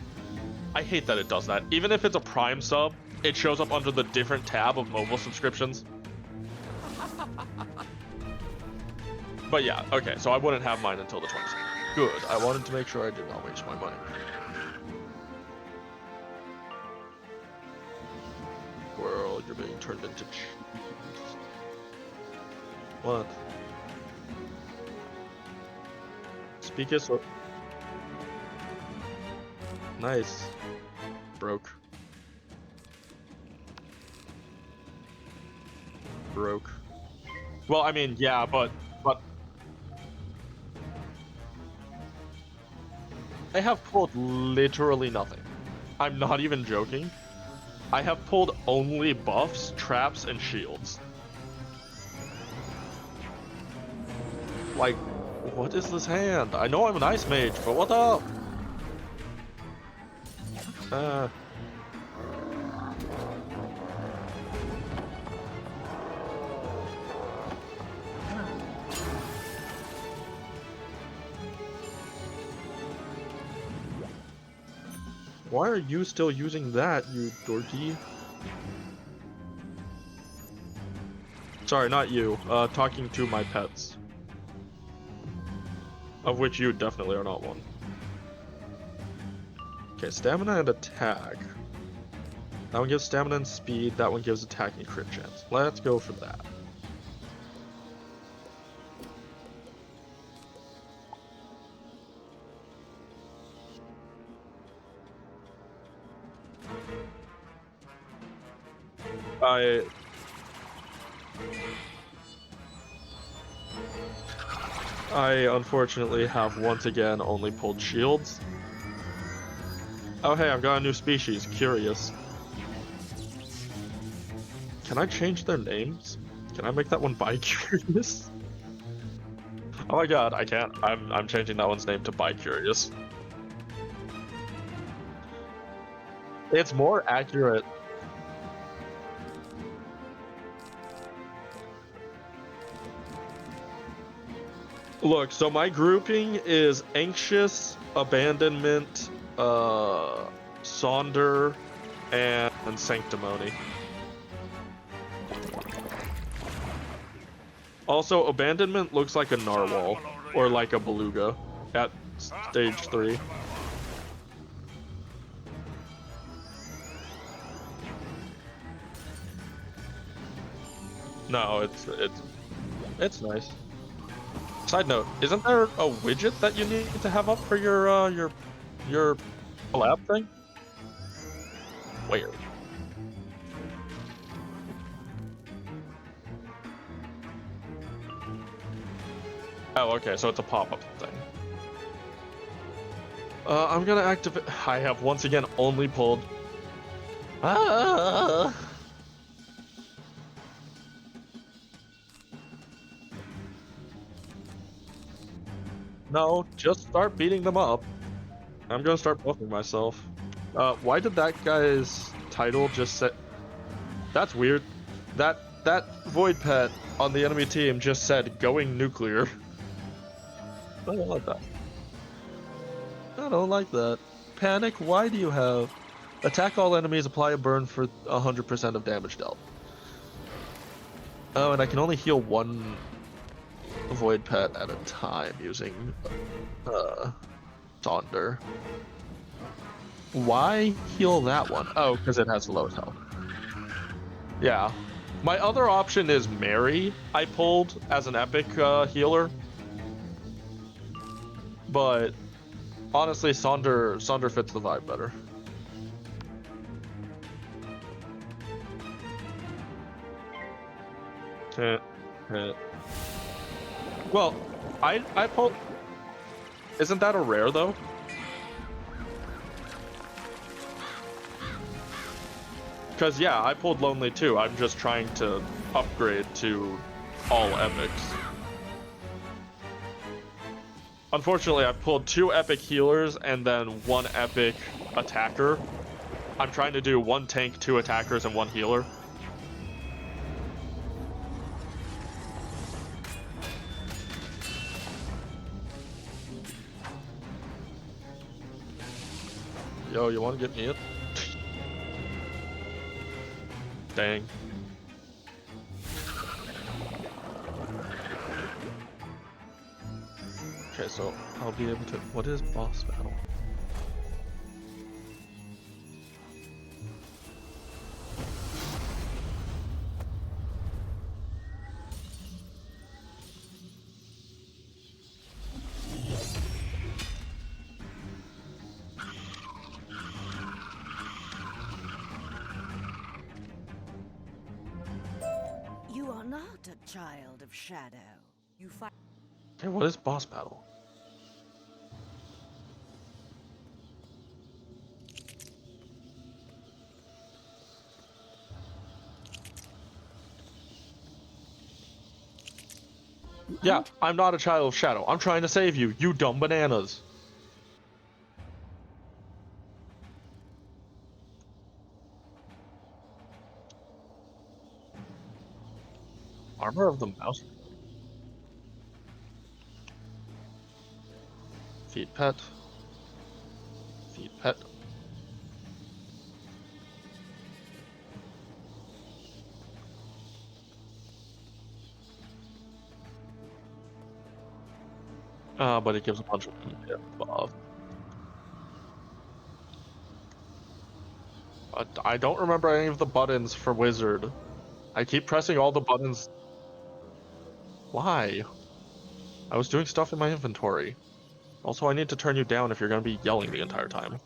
I hate that it does that. Even if it's a Prime sub, it shows up under the different tab of mobile subscriptions. But yeah, okay, so I wouldn't have mine until the 22nd. Good, I wanted to make sure I did not waste my money. Squirrel, you're being turned into cheese. What? Speak it so. Nice. Broke. Broke. Well, I mean, yeah, but I have pulled literally nothing. I'm not even joking. I have pulled only buffs, traps, and shields. Like, what is this hand? I know I'm an ice mage, but what up? Why are you still using that, you dorky? Sorry, not you. Talking to my pets. Of which you definitely are not one. Okay, stamina and attack. That one gives stamina and speed, that one gives attack and crit chance. Let's go for that. I unfortunately have once again only pulled shields. Oh hey, I've got a new species, Curious. Can I change their names? Can I make that one Bi-Curious? Oh my god, I can't. I'm changing that one's name to Bi-Curious. It's more accurate. Look, so my grouping is Anxious, Abandonment, Sonder, and Sanctimony. Also, Abandonment looks like a Narwhal, or like a Beluga, at stage 3. No, it's nice. Side note, isn't there a widget that you need to have up for your collab thing? Weird. Oh, okay, so it's a pop-up thing. I'm gonna activate. I have once again only pulled. No, just start beating them up. I'm gonna start buffing myself. Why did that guy's title just say? That's weird. That Voidpet on the enemy team just said "going nuclear." I don't like that. I don't like that. Panic. Why do you have? Attack all enemies. Apply a burn for 100% of damage dealt. Oh, and I can only heal one Voidpet at a time using Sonder. Why heal that one? Oh, because it has low health. Yeah. My other option is Mary, I pulled as an epic healer. But honestly, Sonder fits the vibe better. Well, I pulled. Isn't that a rare though? Because yeah, I pulled Lonely too. I'm just trying to upgrade to all epics. Unfortunately, I've pulled 2 epic healers and then 1 epic attacker. I'm trying to do 1 tank, 2 attackers, and 1 healer. Yo, you want to get me it? Dang. Okay, so I'll be able to. What is boss battle? not a child of shadow. You fight. Okay, what is boss battle? Yeah, I'm not a child of shadow. I'm trying to save you, you dumb bananas. Armor of the mouse. Feed pet. Feed pet. But it gives a bunch of buff. I don't remember any of the buttons for Wizard. I keep pressing all the buttons. Why? I was doing stuff in my inventory. Also, I need to turn you down if you're going to be yelling the entire time.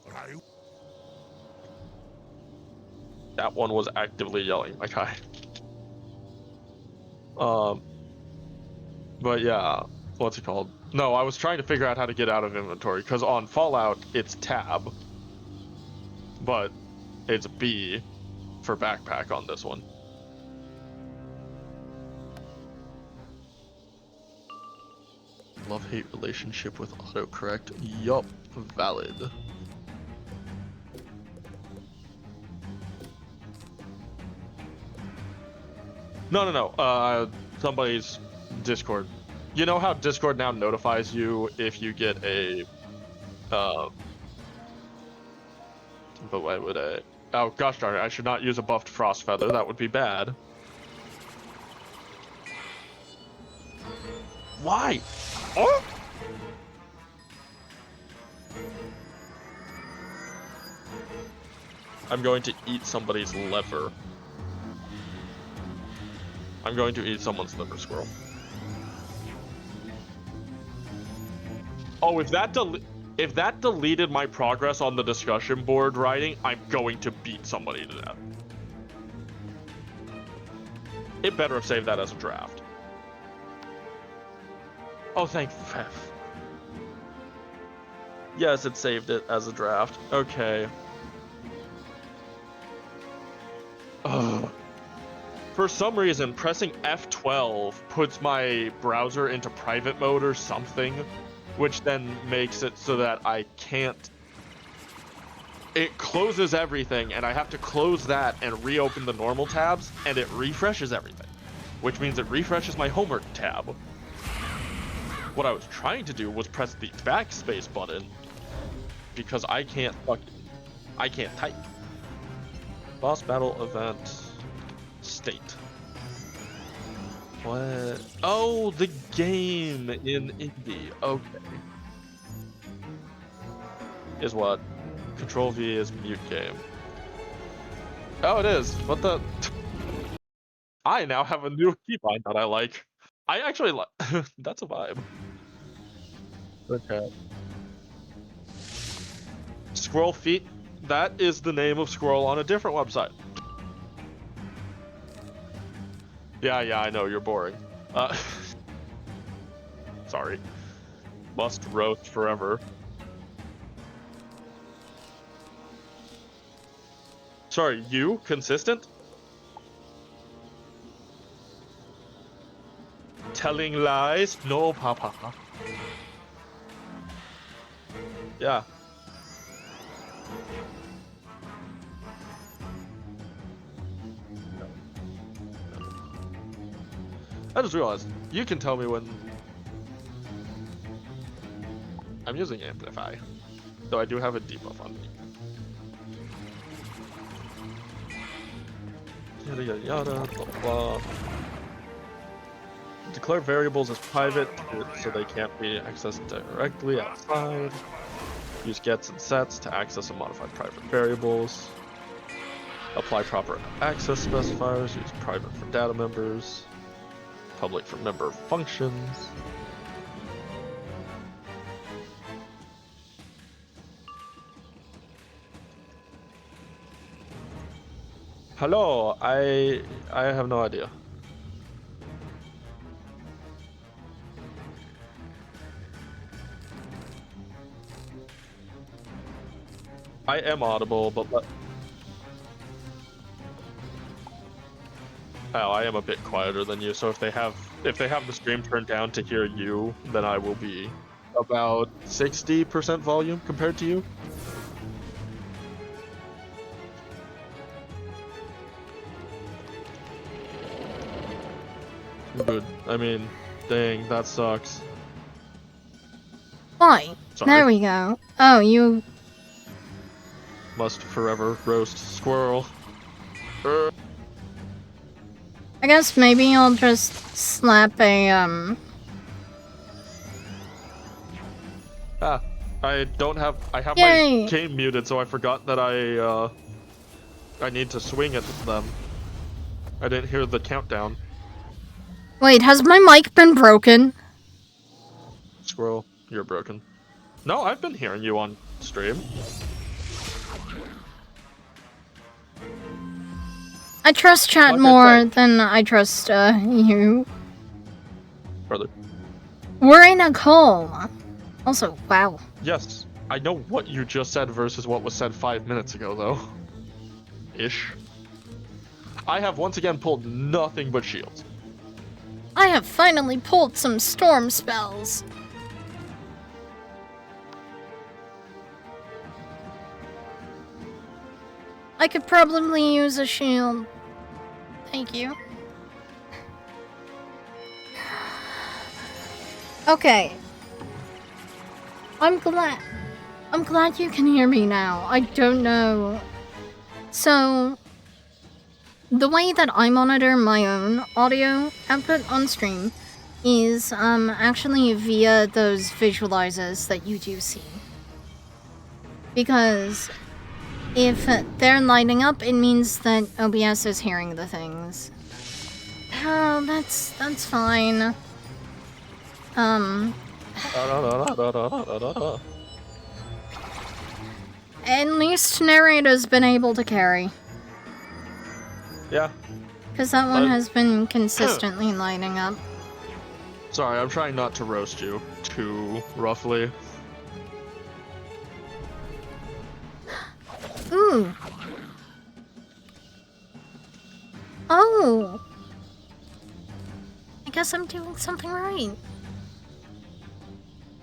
That one was actively yelling, my guy. But yeah, what's it called? No, I was trying to figure out how to get out of inventory, because on Fallout, it's tab. But it's B for backpack on this one. Love-hate relationship with autocorrect. Yup, valid. No. Somebody's Discord. You know how Discord now notifies you if you get a, but why would I? Oh gosh darn it! I should not use a buffed frost feather. That would be bad. Why? Oh! I'm going to eat somebody's liver. I'm going to eat someone's liver, squirrel. Oh, if that deleted my progress on the discussion board writing, I'm going to beat somebody to death. It better have saved that as a draft. Oh, thank Pfeff. Yes, it saved it as a draft. Okay. Ugh. For some reason, pressing F12 puts my browser into private mode or something, which then makes it so that I can't... It closes everything, and I have to close that and reopen the normal tabs, and it refreshes everything, which means it refreshes my homework tab. What I was trying to do was press the backspace button, because I can't type. Boss battle event state. What? Oh, the game in indie. Okay. Is what? Control V is mute game. Oh, it is. What the? I now have a new keybind that I like. I actually like. That's a vibe. Okay. Squirrel feet. That is the name of squirrel on a different website. Yeah, I know, you're boring. Sorry. Must roast forever. Sorry, you? Consistent? Telling lies? No, papa. Yeah. I just realized, you can tell me when I'm using Amplify, though I do have a debuff on me. Yada yada yada, blah blah. Declare variables as private, so they can't be accessed directly outside. Use gets and sets to access and modify private variables. Apply proper access specifiers, use private for data members. Public for member functions. Hello, I have no idea. I am audible, but I am a bit quieter than you. So if they have the stream turned down to hear you, then I will be about 60% volume compared to you. Good. I mean, dang, that sucks. Why? Sorry. There we go. Oh, you... Must forever roast squirrel. I guess maybe I'll just slap a, I don't have... I have Yay. my game muted, so I forgot that I need to swing at them. I didn't hear the countdown. Wait, has my mic been broken? Squirrel, you're broken. No, I've been hearing you on stream. I trust chat Like I more said. than I trust, you. Brother. We're in a call. Also, wow. Yes, I know what you just said versus what was said 5 minutes ago, though. Ish. I have once again pulled nothing but shields. I have finally pulled some storm spells. I could probably use a shield. Thank you. Okay. I'm glad you can hear me now. I don't know. So, the way that I monitor my own audio output on stream is actually via those visualizers that you do see. Because if they're lighting up, it means that OBS is hearing the things. Oh, that's fine. At least narrator's been able to carry. Yeah. Because that one has been consistently lighting up. Sorry, I'm trying not to roast you too roughly. Ooh. Oh. I guess I'm doing something right.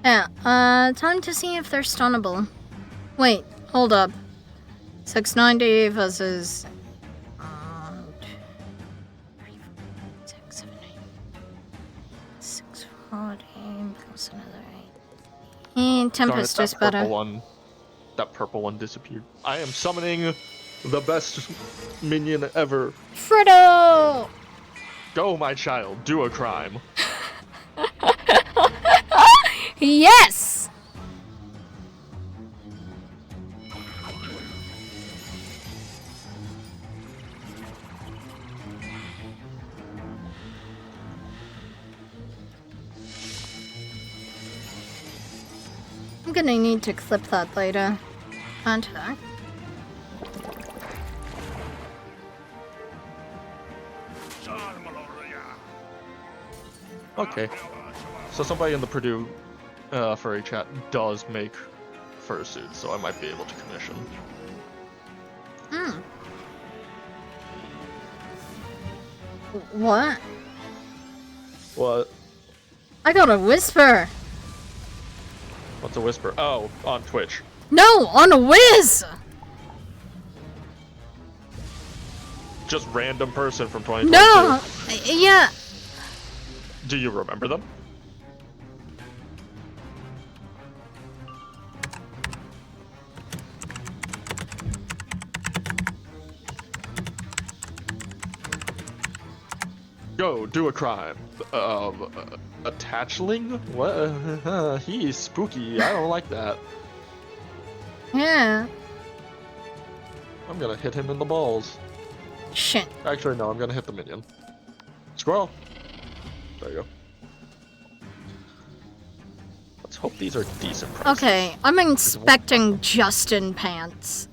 Yeah, time to see if they're stunnable. Wait, hold up. 690 versus... 640 plus another 8. Tempest is better. That purple one disappeared. I am summoning the best minion ever. Fritto! Go, my child, do a crime. Yes! I'm gonna need to clip that later. Aren't I? Okay. So somebody in the Purdue furry chat does make fursuits, so I might be able to commission. Hmm. What? What? I got a whisper! What's a whisper? Oh, on Twitch. No, on a whiz! Just random person from 2022. No! Yeah. Do you remember them? Go, do a crime. A tatchling? What? He's spooky. I don't like that. Yeah. I'm gonna hit him in the balls. Shit. Actually, no, I'm gonna hit the minion. Squirrel! There you go. Let's hope these are decent prices. Okay, I'm inspecting Justin Pants.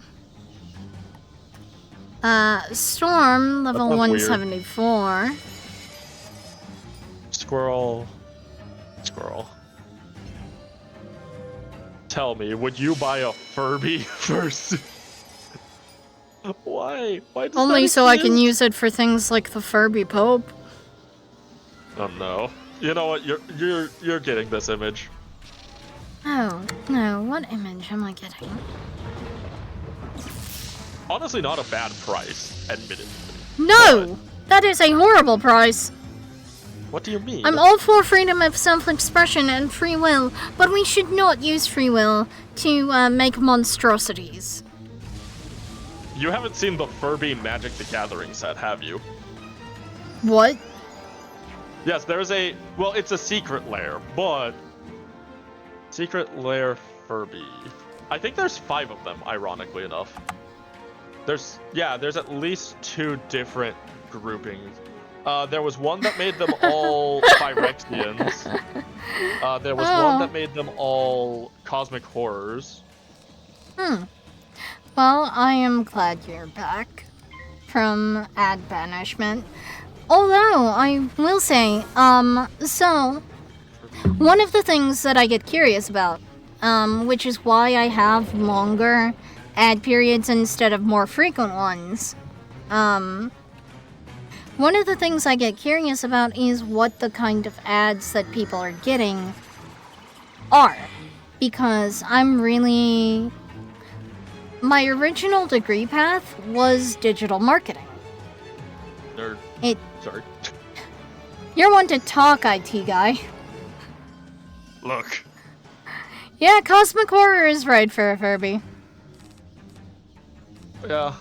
Storm, level That sounds 174. Squirrel. Squirrel. tell me, would you buy a Furby first? Why? Why does Only that so I can exist? use it for things like the Furby Pope. Oh no. You know what? You're getting this image. Oh, no, what image am I getting? Honestly, not a bad price, admittedly. No! That is a horrible price! What do you mean? I'm all for freedom of self-expression and free will, but we should not use free will to make monstrosities. You haven't seen the Furby Magic the Gathering set, have you? What? Yes, there's a... Well, it's a secret lair, but... Secret lair Furby. I think there's 5 of them, ironically enough. There's at least 2 different groupings. There was one that made them all Phyrexians. There was one that made them all Cosmic Horrors. Well, I am glad you're back from ad banishment. Although, I will say, so, one of the things that I get curious about, which is why I have longer ad periods instead of more frequent ones, one of the things I get curious about is what the kind of ads that people are getting are. Because I'm really... My original degree path was digital marketing. Nerd. Sorry. You're one to talk, IT guy. Look. Yeah, Cosmic Horror is right for a Furby. Yeah.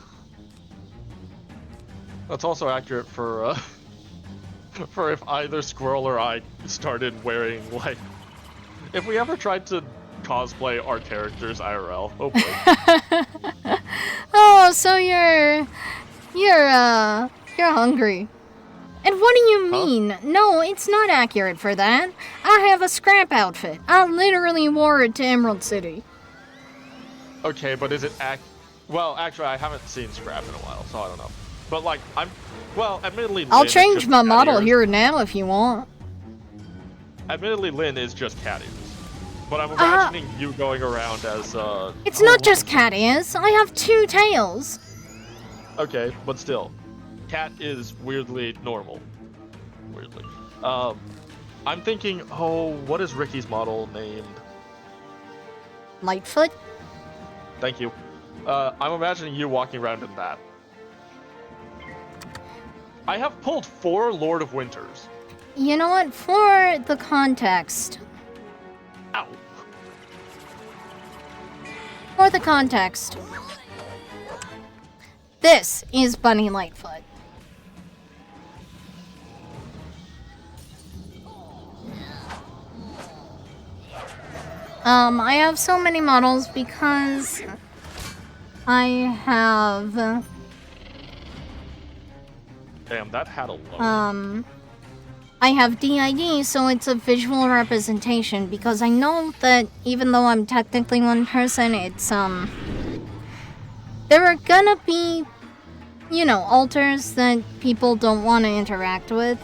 That's also accurate for, for if either Squirrel or I started wearing, like... If we ever tried to cosplay our characters IRL. Oh boy. Oh, so you're hungry. And what do you mean? Huh? No, it's not accurate for that. I have a scrap outfit. I literally wore it to Emerald City. Okay, but is it well, actually, I haven't seen Scrap in a while, so I don't know. But, like, admittedly... I'll change my model here now if you want. Admittedly, Lynn is just cat ears. But I'm imagining you going around as, It's not just cat ears. I have 2 tails. Okay, but still. Cat is weirdly normal. Weirdly. I'm thinking, what is Rikki's model named? Lightfoot? Thank you. I'm imagining you walking around in that. I have pulled 4 Lord of Winters. You know what? For the context... Ow. For the context... This is Bunny Lightfoot. I have so many models because I have... Damn, that had a load. I have DID, so it's a visual representation, because I know that even though I'm technically one person, it's, there are gonna be, you know, alters that people don't want to interact with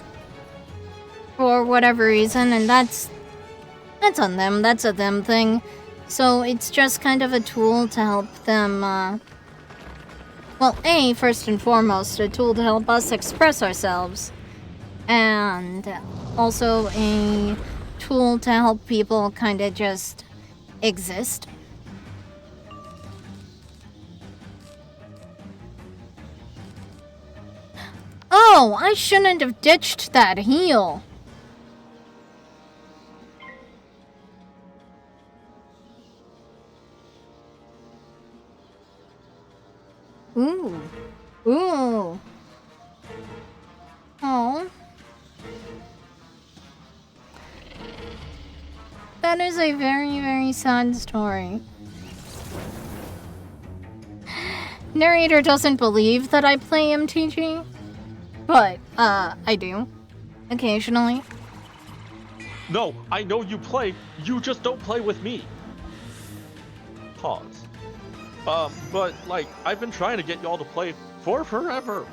for whatever reason, and that's on them. That's a them thing. So it's just kind of a tool to help them, well, first and foremost, a tool to help us express ourselves. And also a tool to help people kind of just exist. Oh, I shouldn't have ditched that heal. Ooh. Ooh. Oh. That is a very, very sad story. Narrator doesn't believe that I play MTG, but, I do. Occasionally. No, I know you play, you just don't play with me. Pause. But, like, I've been trying to get y'all to play for forever.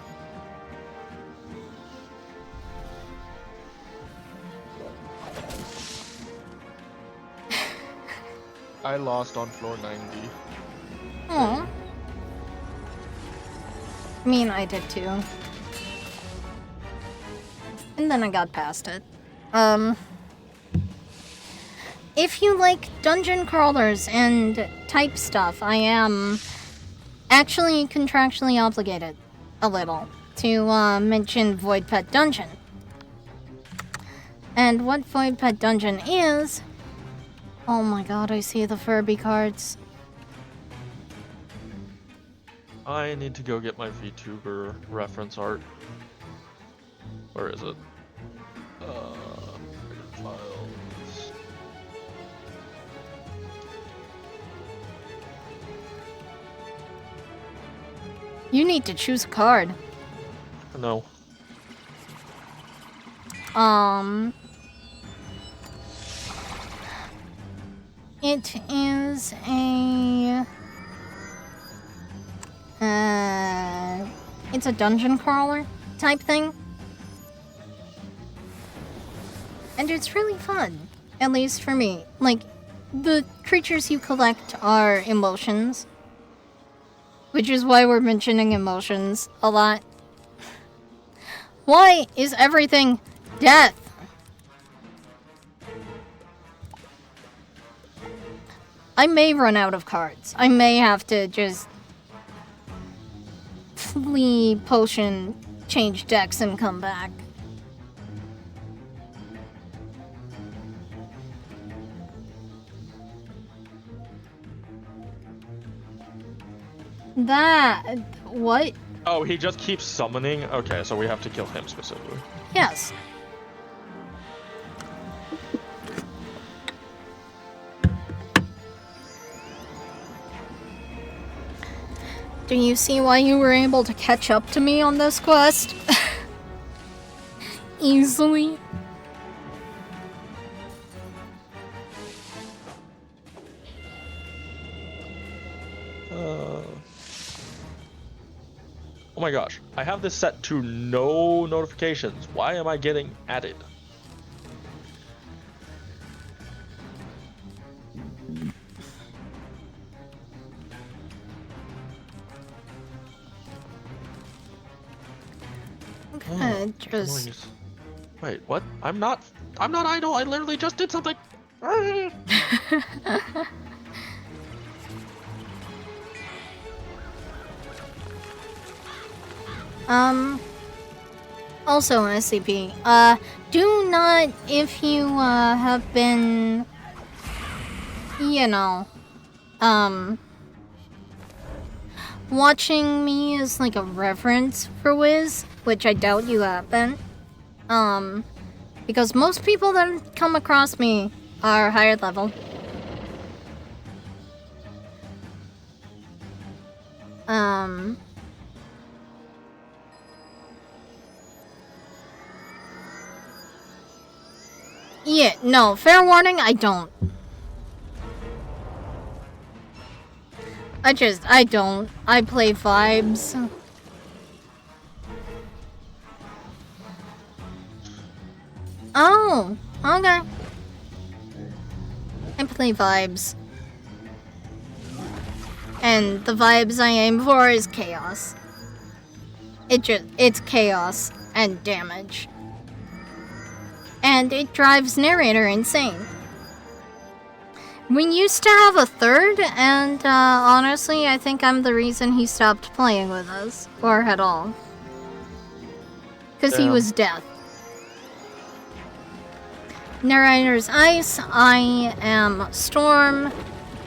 I lost on floor 90. Aw. I mean, I did too. And then I got past it. If you like dungeon crawlers and type stuff, I am actually contractually obligated a little to mention Voidpet Dungeon. And what Voidpet Dungeon is... Oh my god, I see the Furby cards. I need to go get my VTuber reference art. Where is it? Files. You need to choose a card. No. It is a... it's a dungeon crawler type thing. And it's really fun. At least for me. Like, the creatures you collect are emotions. Which is why we're mentioning emotions a lot. Why is everything death? I may run out of cards. I may have to just flee potion, change decks, and come back. That... what? Oh, he just keeps summoning? Okay, so we have to kill him specifically. Yes. Do you see why you were able to catch up to me on this quest? Easily. Oh my gosh, I have this set to no notifications. Why am I getting added? Okay, just... Wait, what? I'm not idle. I literally just did something. Also SCP, do not, if you, have been, you know, watching me as, like, a reference for Wiz, which I doubt you have been, because most people that come across me are higher level. Yeah, no, fair warning, I don't. I don't. I play vibes. Oh, okay. I play vibes. And the vibes I aim for is chaos. It's chaos and damage. And it drives narrator insane. We used to have a third, and honestly, I think I'm the reason he stopped playing with us, or at all. Because he was death. Narrator's ice, I am storm,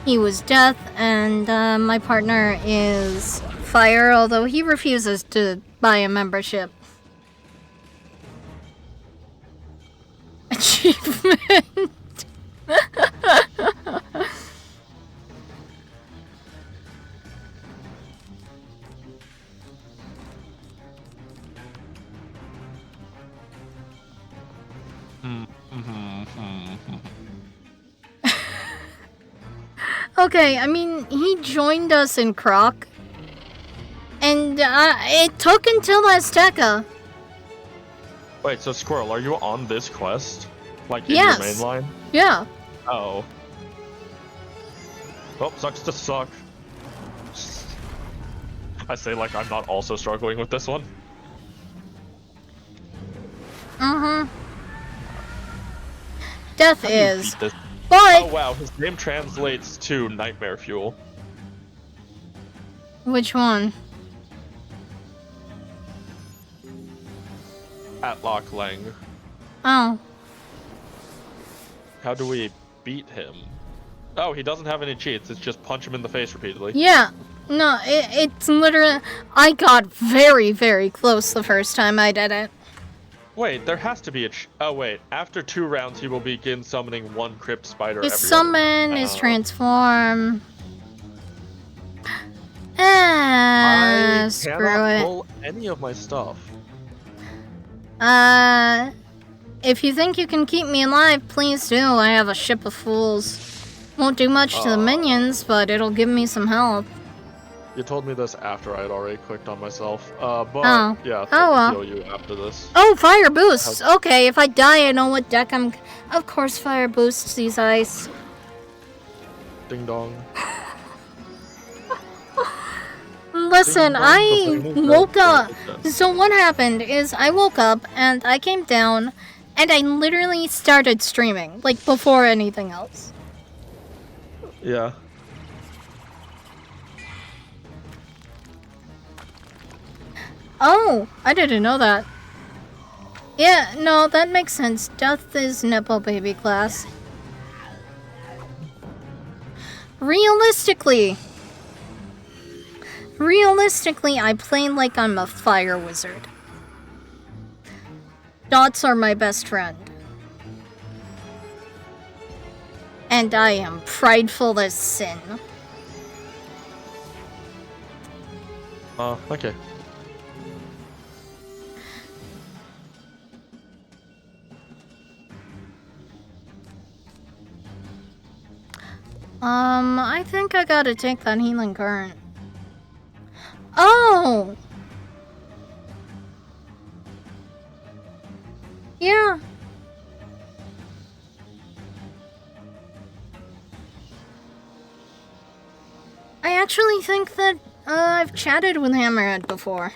he was death, and my partner is fire, although he refuses to buy a membership. Achievement. Okay, I mean, he joined us in Croc, and it took until Azteca. Wait, so Squirrel, are you on this quest? Like in Yes. your main line? Yeah. Oh. Oh, sucks to suck. I say like I'm not also struggling with this one. Death How do you is. beat this? But Oh wow, his name translates to nightmare fuel. which one? Atlock Lang. Oh. How do we beat him? Oh, he doesn't have any cheats. It's just punch him in the face repeatedly. Yeah. No, it's literally... I got very, very close the first time I did it. Wait, there has to be a oh wait, after 2 rounds he will begin summoning 1 crypt spider His every summon, other. his transform... Ah, I screw cannot it. pull any of my stuff. If you think you can keep me alive, please do. I have a ship of fools. Won't do much to the minions, but it'll give me some help. You told me this after I had already clicked on myself. But Oh. yeah, Oh, I'll well. heal you after this. Oh, fire boosts! Okay, if I die, I know what deck I'm... Of course, fire boosts these ice. Ding dong. Listen, Ding dong, I the thing is woke that- up. So what happened is I woke up and I came down and I literally started streaming, like before anything else. Yeah. Oh, I didn't know that. Yeah, no, that makes sense. Death is Nepo baby class. Realistically, I play like I'm a fire wizard. Dots are my best friend. And I am prideful as sin. Okay. I think I gotta take that healing current. Oh! Yeah. I actually think that I've chatted with Hammerhead before.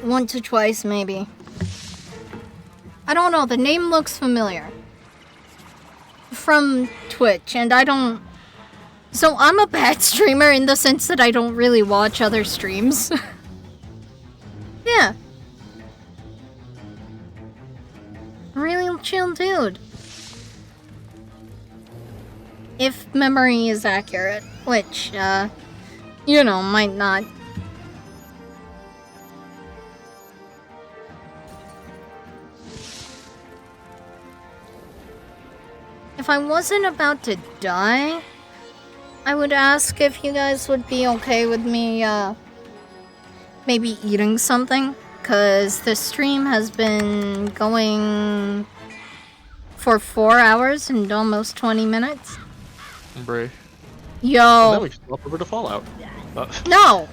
Once or twice, maybe. I don't know, the name looks familiar. From Twitch, and I don't... So I'm a bad streamer in the sense that I don't really watch other streams. Yeah. Really chill dude. If memory is accurate, which, you know, might not. If I wasn't about to die, I would ask if you guys would be okay with me, maybe eating something, because the stream has been going for 4 hours and almost 20 minutes. Bray. Yo. And then we can swap over to Fallout. No!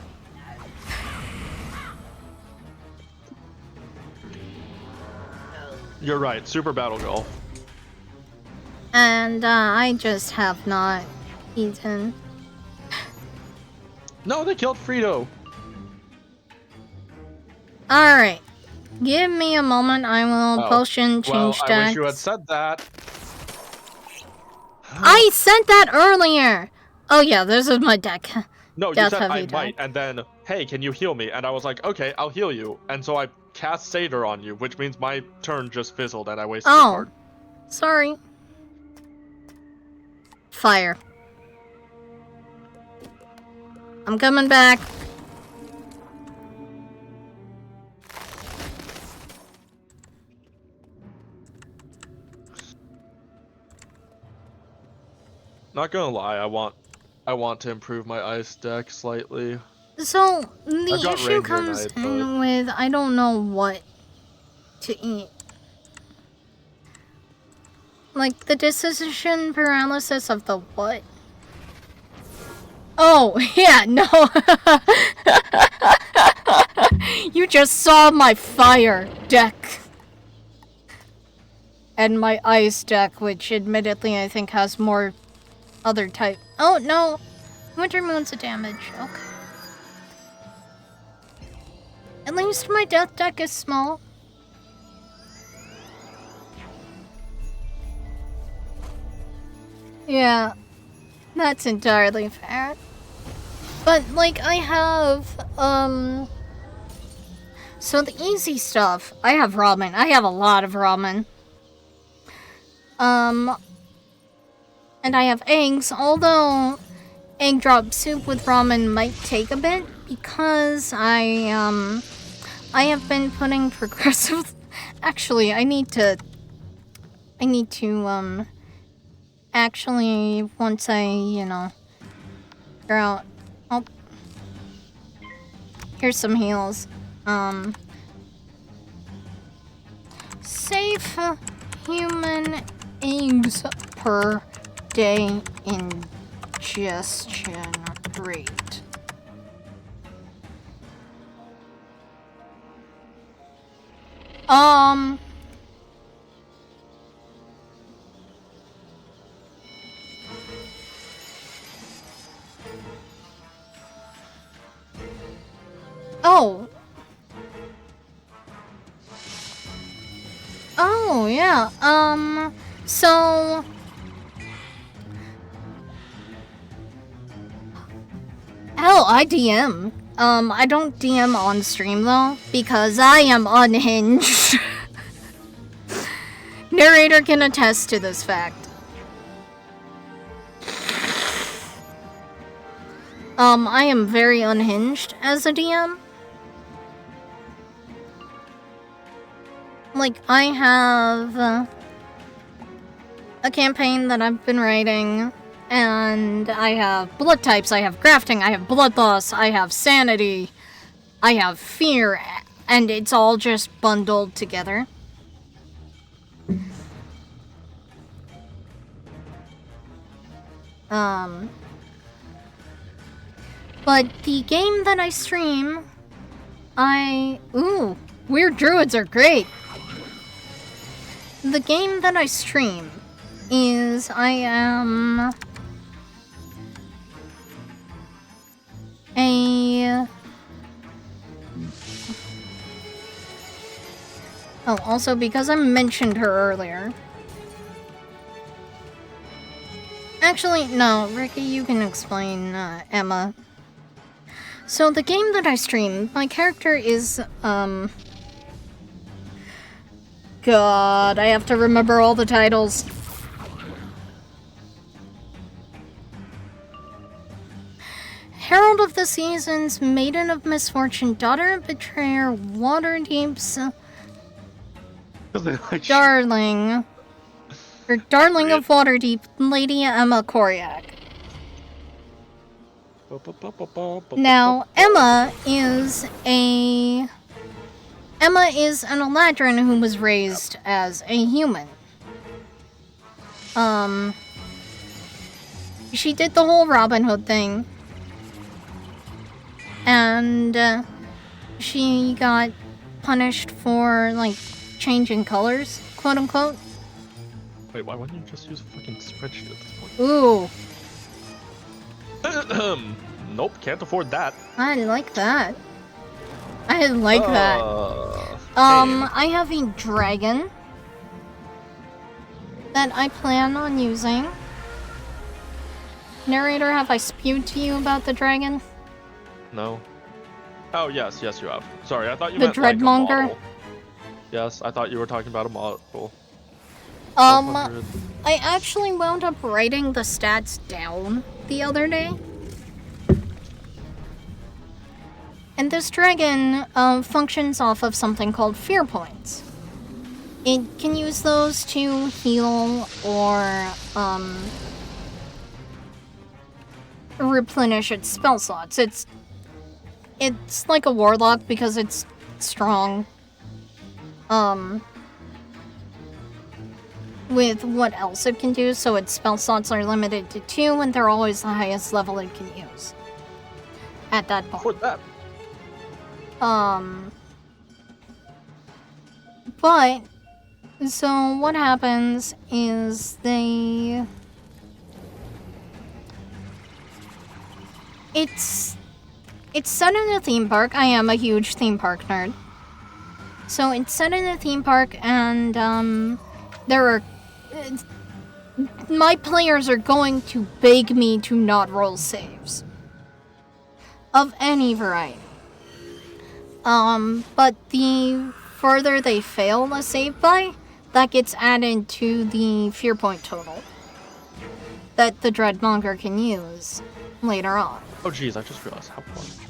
You're right, Super Battle Golf. And, I just have not eaten. No, they killed Frito. Alright. Give me a moment, I will potion change well, decks. I wish you had said that. I said that earlier! Oh yeah, this is my deck. No, you Death said I heavy might, deck. and then, hey, can you heal me? And I was like, okay, I'll heal you. And so I cast Satyr on you, which means my turn just fizzled and I wasted a Oh. card. Sorry. Fire. I'm coming back. Not gonna lie, I want to improve my ice deck slightly. So, I've the got issue Ranger comes Knight, in with I don't know what to eat. Like, the decision paralysis of the what? Oh, yeah, no. You just saw my fire deck. and my ice deck, which admittedly I think has more other type. Oh no, Winter Moon's a damage. Okay. At least my death deck is small. Yeah, that's entirely fair. But, like, I have, so the easy stuff, I have ramen. I have a lot of ramen. And I have eggs, although egg drop soup with ramen might take a bit, because I have been putting progressive... Actually, I need to, actually, once I, you know, figure out... Oh. Here's some heals. Safe human eggs per day ingestion rate. Oh. Oh, yeah. So... Hell, I DM. I don't DM on stream, though, because I am unhinged. Narrator can attest to this fact. I am very unhinged as a DM. Like, I have a campaign that I've been writing, and I have blood types, I have grafting, I have blood loss, I have sanity, I have fear, and it's all just bundled together. But the game that I stream, ooh, weird druids are great. The game that I stream is I am a... Oh, also because I mentioned her earlier. Actually, no, Rikki, you can explain, Emma. So the game that I stream, my character is, God, I have to remember all the titles. Herald of the Seasons, Maiden of Misfortune, Daughter of Betrayer, Waterdeep's Darling, or Darling of Waterdeep, Lady Emma Koryak. Now, Emma is an Eladrin who was raised as a human. She did the whole Robin Hood thing. And, she got punished for, like, changing colors, quote unquote. Wait, why wouldn't you just use a fucking spreadsheet at this point? Ooh. Nope, can't afford that. I like that. I like that. I have a dragon that I plan on using. Narrator, have I spewed to you about the dragon? No. Oh, yes, you have. Sorry, I thought you the meant like a Dreadmonger. model. Yes, I thought you were talking about a model. I actually wound up writing the stats down the other day. And this dragon functions off of something called fear points. It can use those to heal or replenish its spell slots. It's like a warlock because it's strong. With what else it can do, so its spell slots are limited to 2, and they're always the highest level it can use. At that point. For that. But So what happens is it's set in a theme park. I am a huge theme park nerd. So it's set in a theme park, and there are my players are going to beg me to not roll saves of any variety. But the further they fail a save by, that gets added to the fear point total that the Dreadmonger can use later on. Oh geez, I just realized how fun.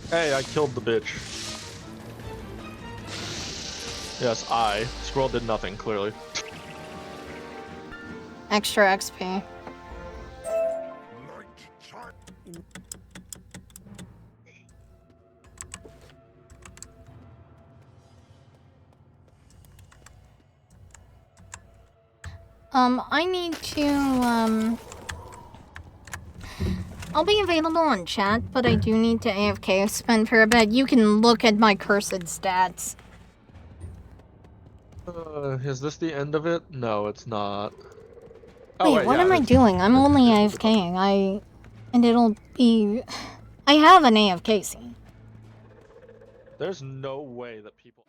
Hey, I killed the bitch. Yes, I. Squirrel did nothing, clearly. Extra XP. I need to, I'll be available on chat, but I do need to AFK spend for a bit. You can look at my cursed stats. Is this the end of it? No, it's not. Wait, what am I doing? I'm only AFKing. And it'll be... I have an AFK scene. There's no way that people...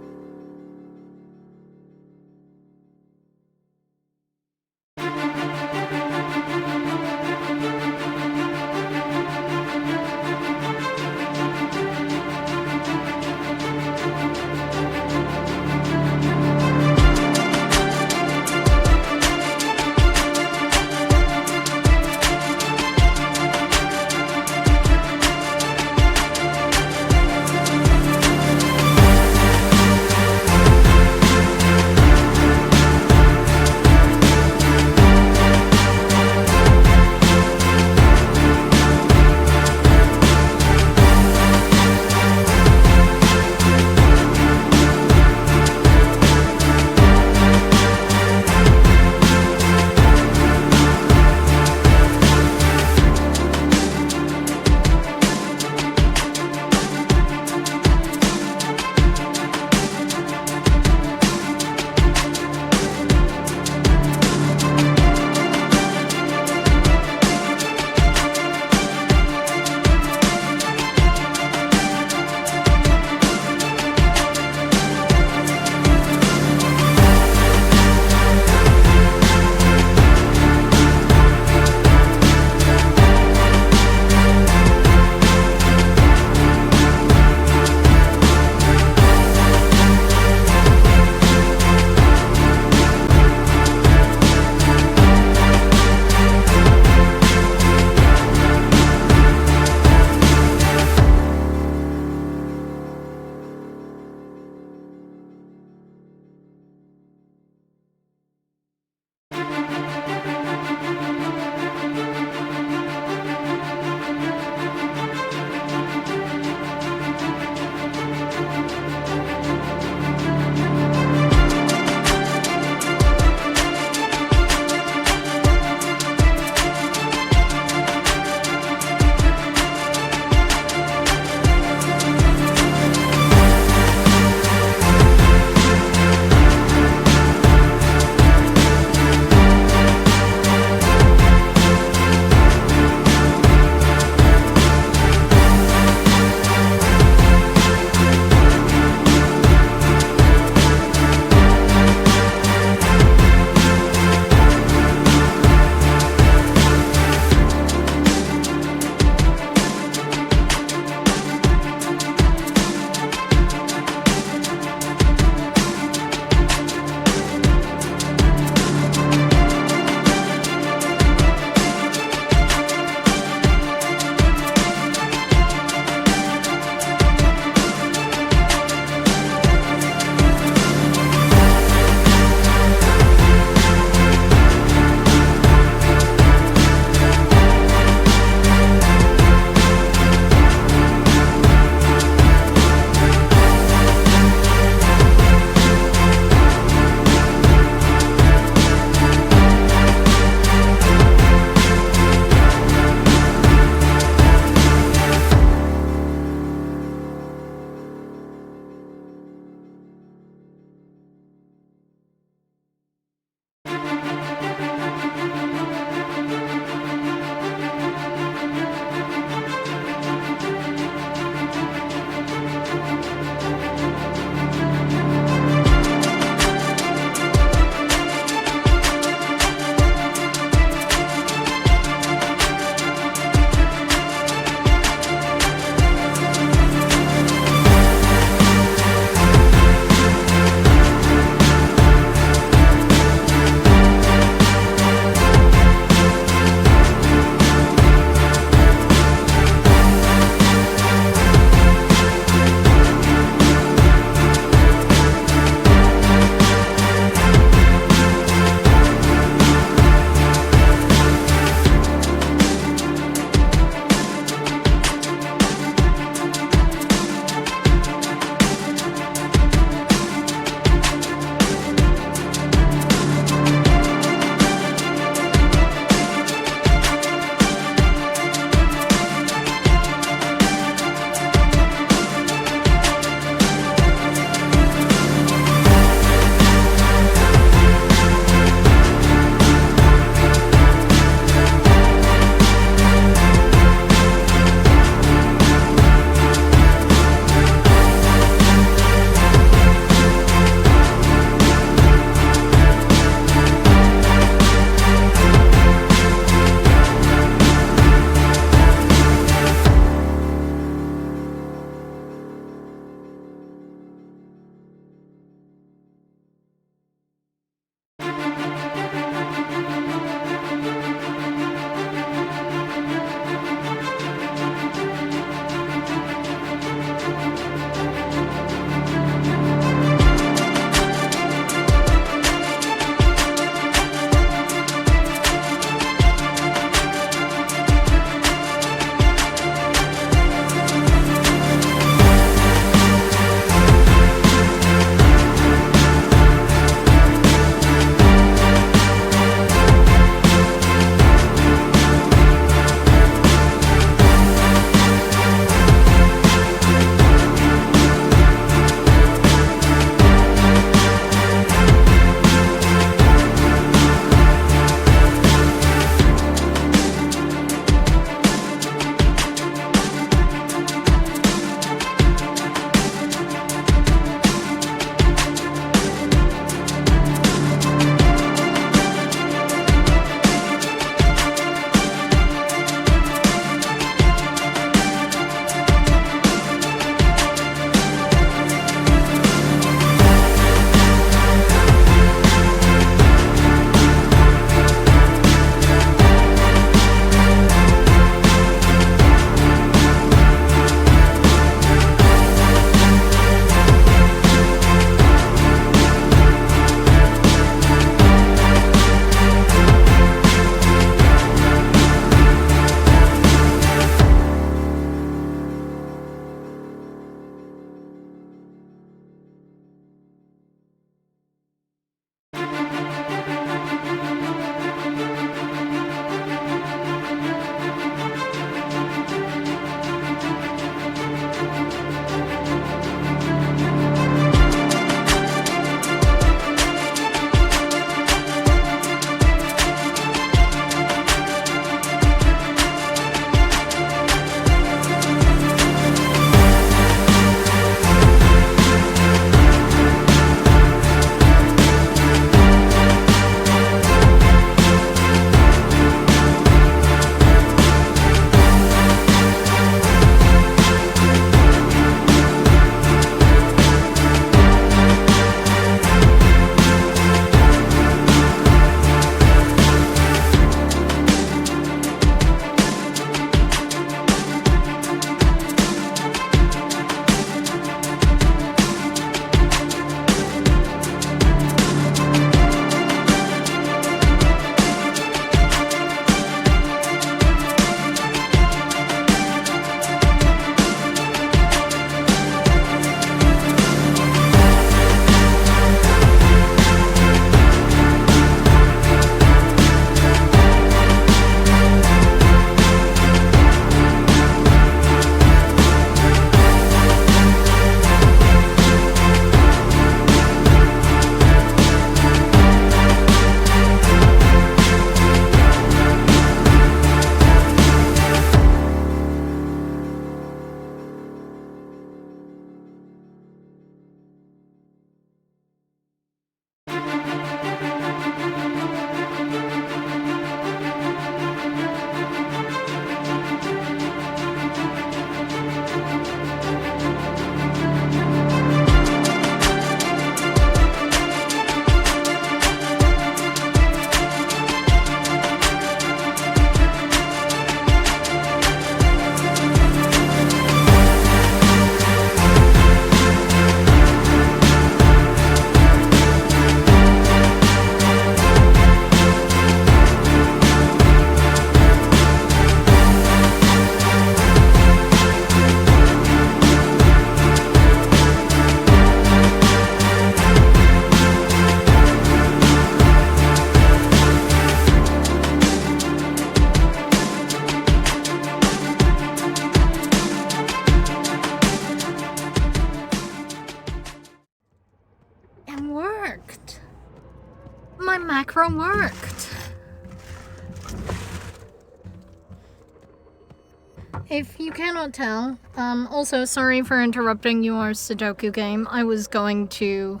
if you cannot tell, also sorry for interrupting your Sudoku game. I was going to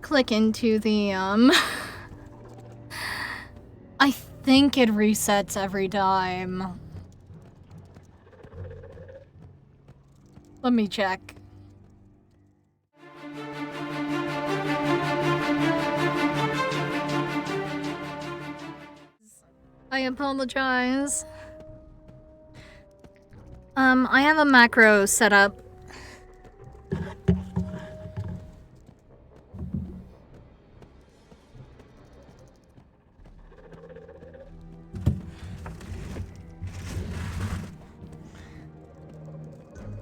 click into the, I think it resets every time. Let me check. I apologize. I have a macro set up.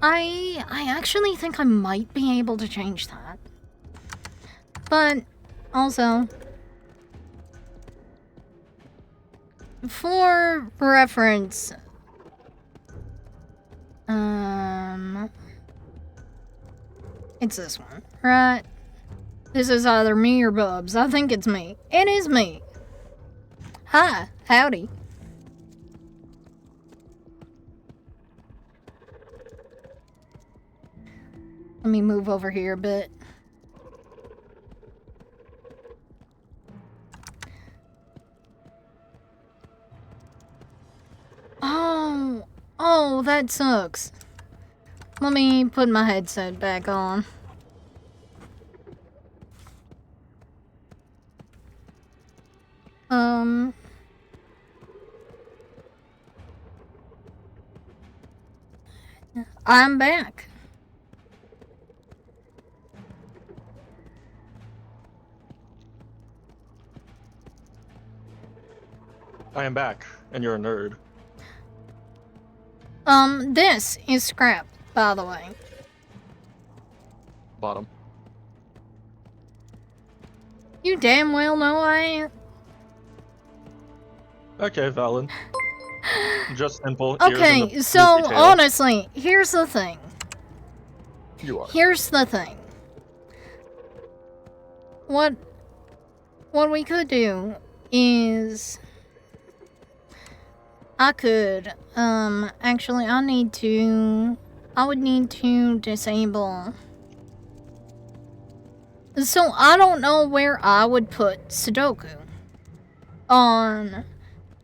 I actually think I might be able to change that. But also, for reference, it's this one, right? This is either me or Bubs. I think it's me. It is me. Hi, howdy. Let me move over here a bit. Oh, that sucks. Let me put my headset back on. I'm back. I am back, and you're a nerd. This is scrap, by the way. Bottom. You damn well know I ain't. Okay, valid. Just simple. Okay, so honestly, here's the thing. You are. Here's the thing. What we could do is I could, actually I would need to disable. So I don't know where I would put Sudoku on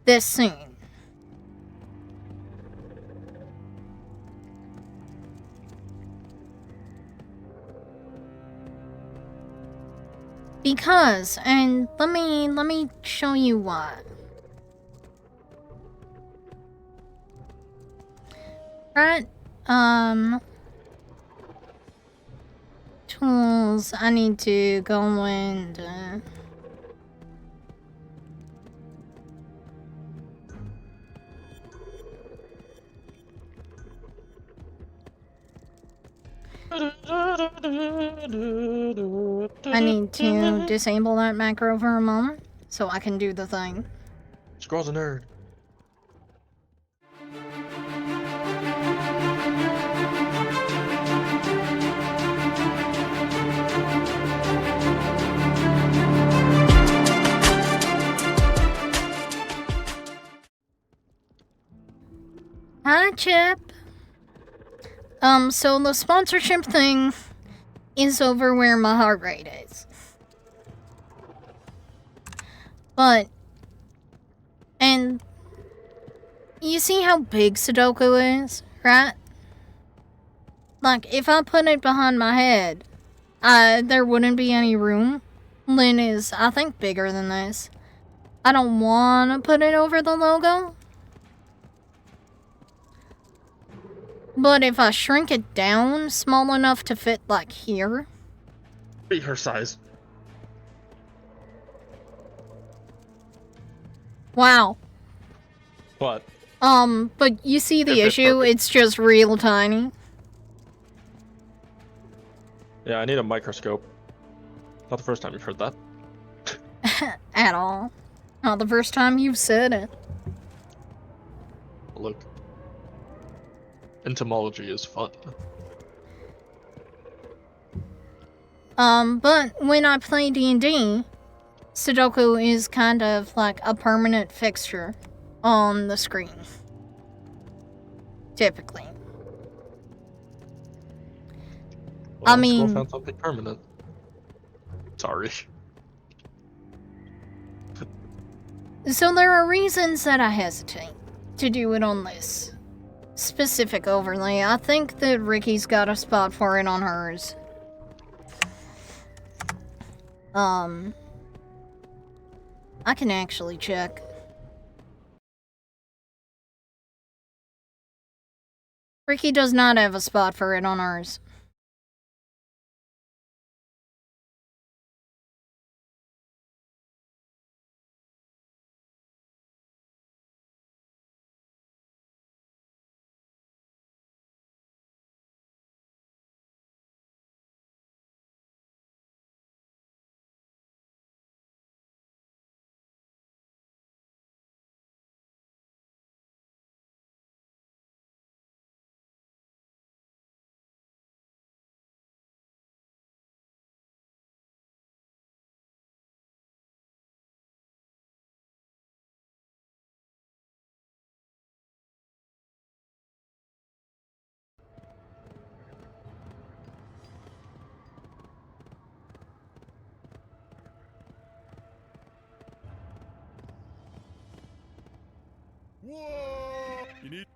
this scene. Because, and let me show you why. Right, tools, I need to go and, I need to disable that macro for a moment so I can do the thing. Squirrel's a nerd. Hi, Chip. So the sponsorship thing is over where my heart rate is. But, and you see how big Sudoku is, right? Like, if I put it behind my head, there wouldn't be any room. Lynn is, I think, bigger than this. I don't want to put it over the logo. But if I shrink it down small enough to fit, like, here. Be her size. Wow. What? But you see the issue? Perfect. It's just real tiny. Yeah, I need a microscope. Not the first time you've heard that. At all. Not the first time you've said it. Look. Entomology is fun. But when I play D&D, Sudoku is kind of like a permanent fixture on the screen. Typically. Well, I mean- Go found something permanent. Sorry. So there are reasons that I hesitate to do it on this specific overlay. I think that Rikki's got a spot for it on hers. I can actually check. Rikki does not have a spot for it on hers. Whoa! You need.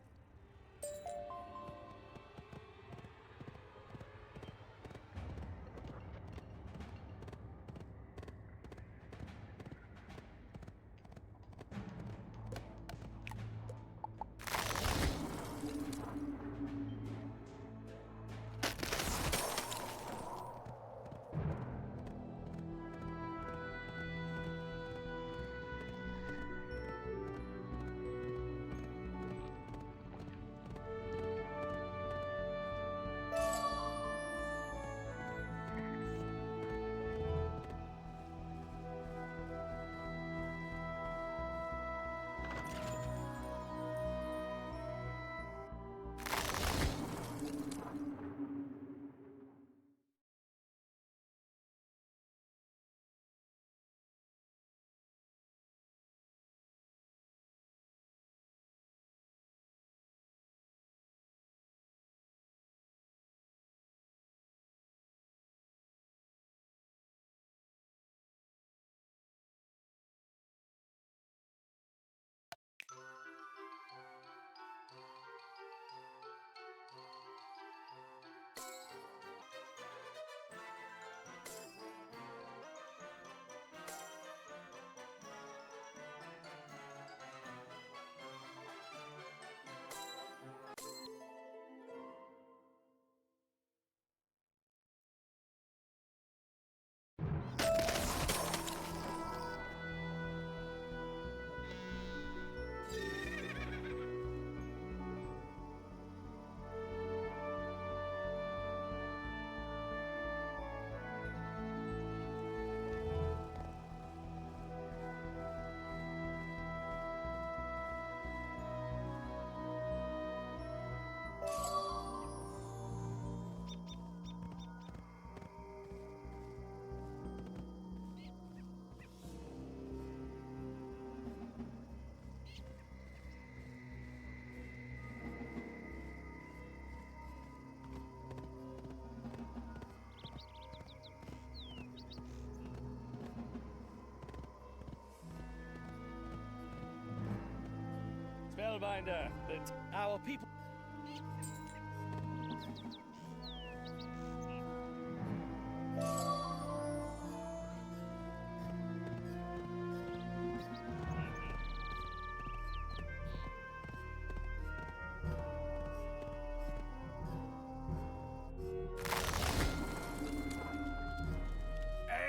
Spellbinder, that our people.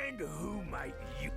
And who might you?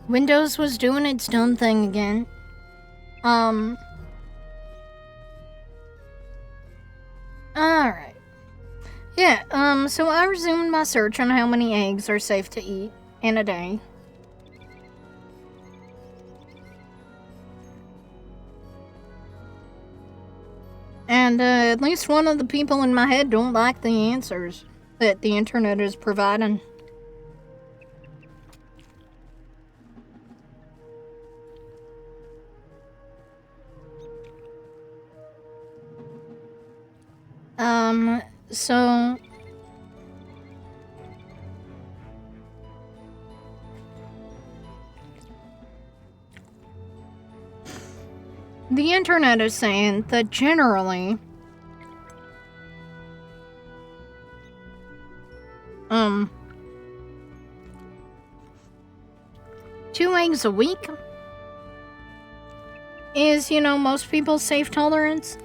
Windows was doing its dumb thing again. Alright. Yeah, so I resumed my search on how many eggs are safe to eat in a day. And, at least one of the people in my head don't like the answers that the internet is providing. So... the internet is saying that generally... 2 eggs a week is, you know, most people's safe tolerance.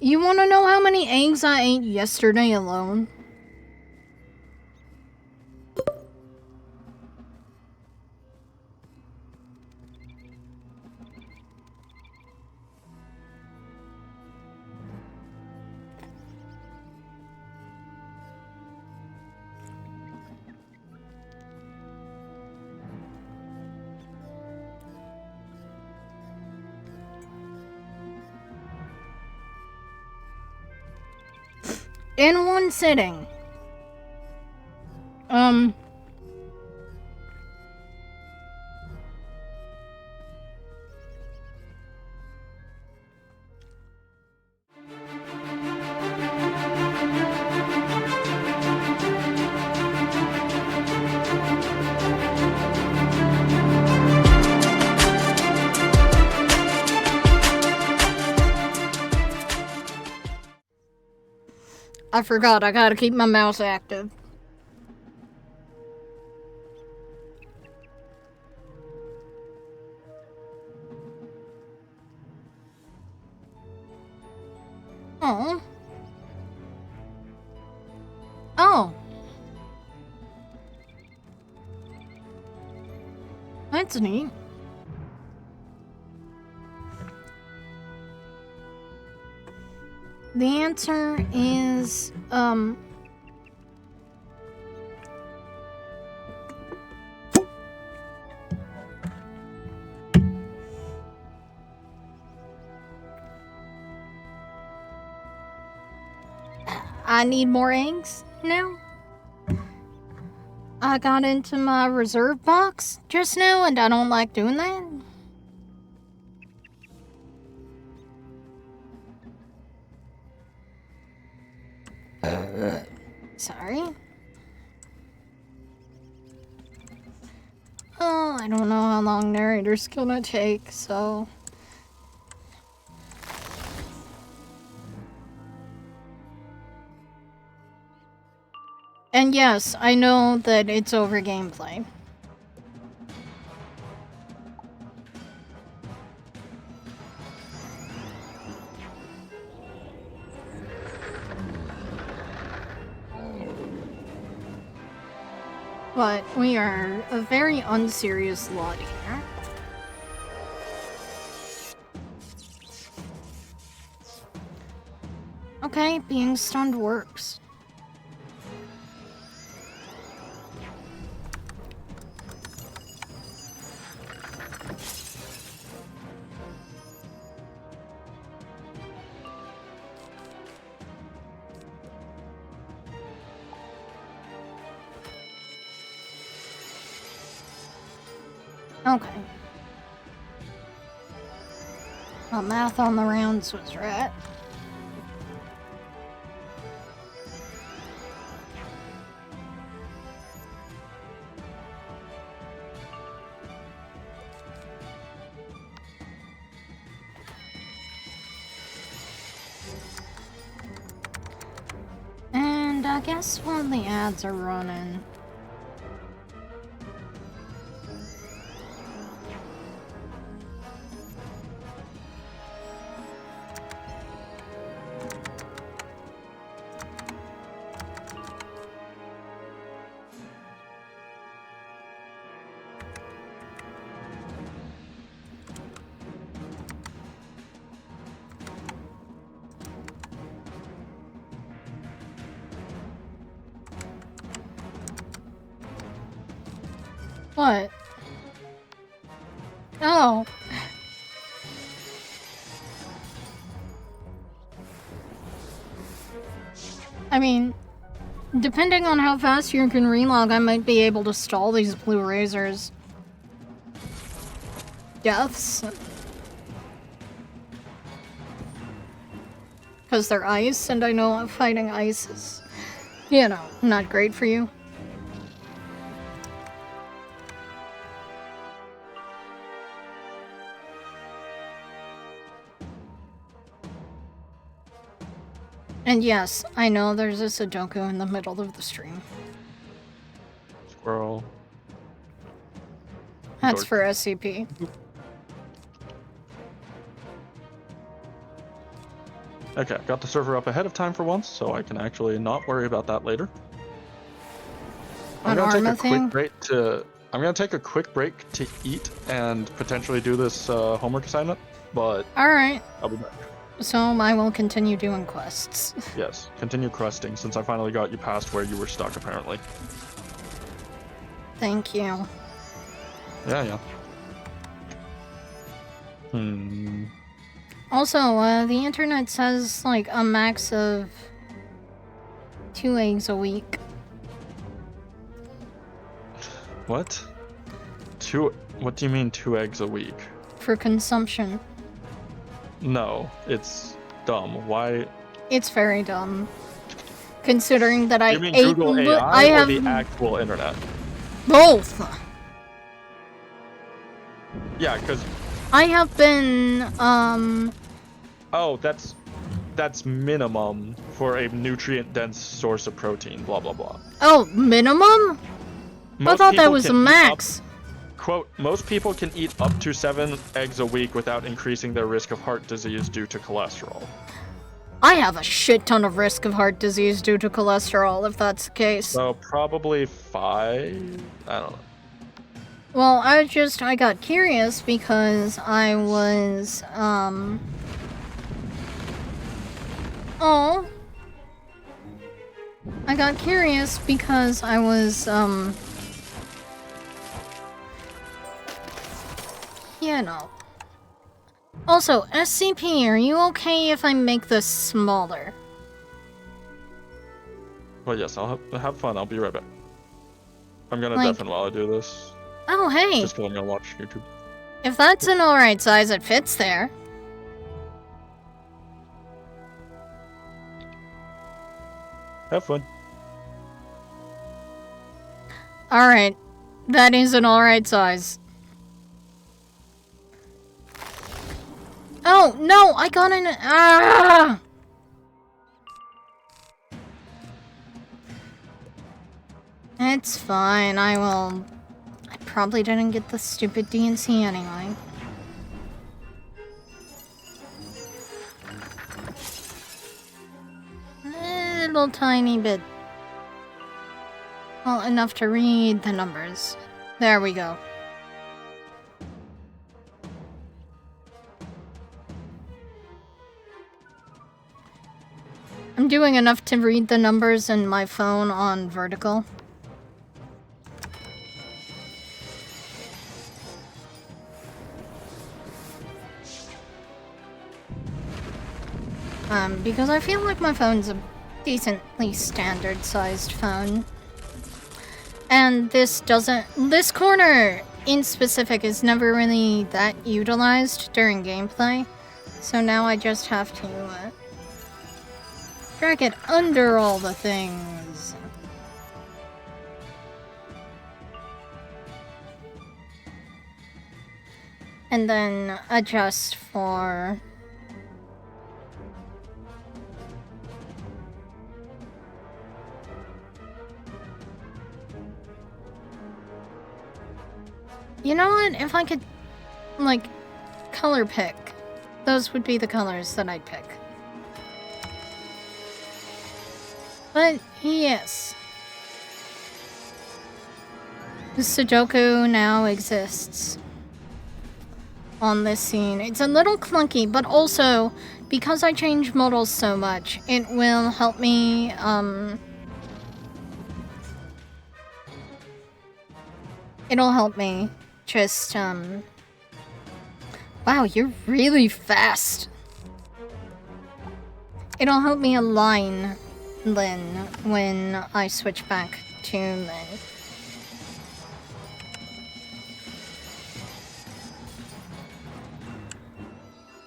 You want to know how many eggs I ate yesterday alone? In one sitting. I forgot, I gotta keep my mouse active. Oh. Oh. That's neat. The answer is, I need more eggs now. I got into my reserve box just now and I don't like doing that. Sorry. Oh, I don't know how long narrator's gonna take, so... And yes, I know that it's over gameplay. But we are a very unserious lot here. Okay, being stunned works. Okay. My math on the rounds was right. And Yeah, I guess when the ads are running. What? Oh. I mean, depending on how fast you can relog, I might be able to stall these blue razors. Deaths. Because they're ice, and I know fighting ice is, you know, not great for you. And yes, I know there's a Sudoku in the middle of the stream. Squirrel. That's for SCP. Okay, got the server up ahead of time for once, so I can actually not worry about that later. I'm gonna take a quick break to eat and potentially do this homework assignment, but Alright. I'll be back. So I will continue doing quests. Yes, continue questing since I finally got you past where you were stuck apparently. Thank you. Yeah. Also, the internet says like a max of 2 eggs a week. What? What do you mean 2 eggs a week? For consumption. No, it's dumb. Why? It's very dumb. Considering that I You mean ate Google AI or the actual internet? both. Yeah, because I have been oh, that's minimum for a nutrient-dense source of protein. Blah blah blah. Oh, minimum? I thought that was a max. Quote, most people can eat up to 7 eggs a week without increasing their risk of heart disease due to cholesterol. I have a shit ton of risk of heart disease due to cholesterol, if that's the case. So probably 5? I don't know. Well, I got curious because I was, I got curious because I was, you know. Also, SCP, are you okay if I make this smaller? Well, yes, I'll have fun. I'll be right back. I'm gonna Like- deafen while I do this. Oh, hey! Just 'cause I'm gonna watch YouTube. If that's an alright size, it fits there. Have fun. Alright. That is an alright size. Oh, no! I got in. Ah! It's fine. I probably didn't get the stupid DNC anyway. Little tiny bit. Well, enough to read the numbers. There we go. I'm doing enough to read the numbers in my phone on vertical. Because I feel like my phone's a decently standard-sized phone. And this corner in specific is never really that utilized during gameplay. So now I just have to, drag it under all the things. And then adjust for... You know what? If I could, like, color pick, those would be the colors that I'd pick. But, yes. The Sudoku now exists on this scene. It's a little clunky, but also, because I change models so much, it will help me, it'll help me just, wow, you're really fast. It'll help me align Lin when I switch back to Lin.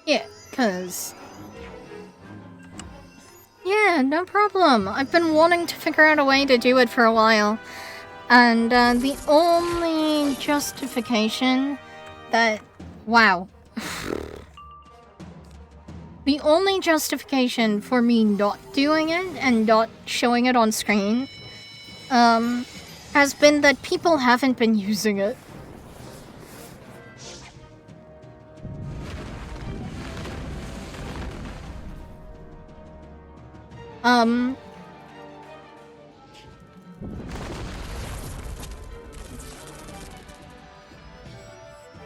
Yeah, cause... Yeah, no problem. I've been wanting to figure out a way to do it for a while. And the only justification that... Wow. The only justification for me not doing it and not showing it on screen has been that people haven't been using it.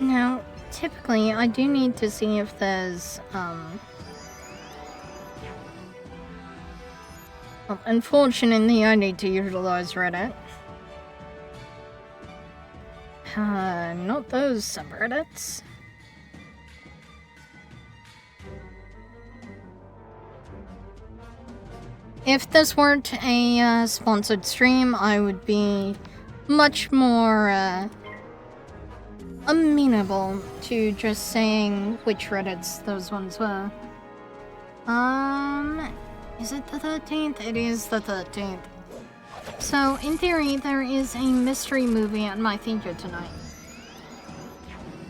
Now, typically, I do need to see if there's, well, unfortunately, I need to utilize Reddit. Not those subreddits. If this weren't a sponsored stream, I would be much more amenable to just saying which Reddits those ones were. Is it the 13th? It is the 13th. So, in theory, there is a mystery movie at my theater tonight.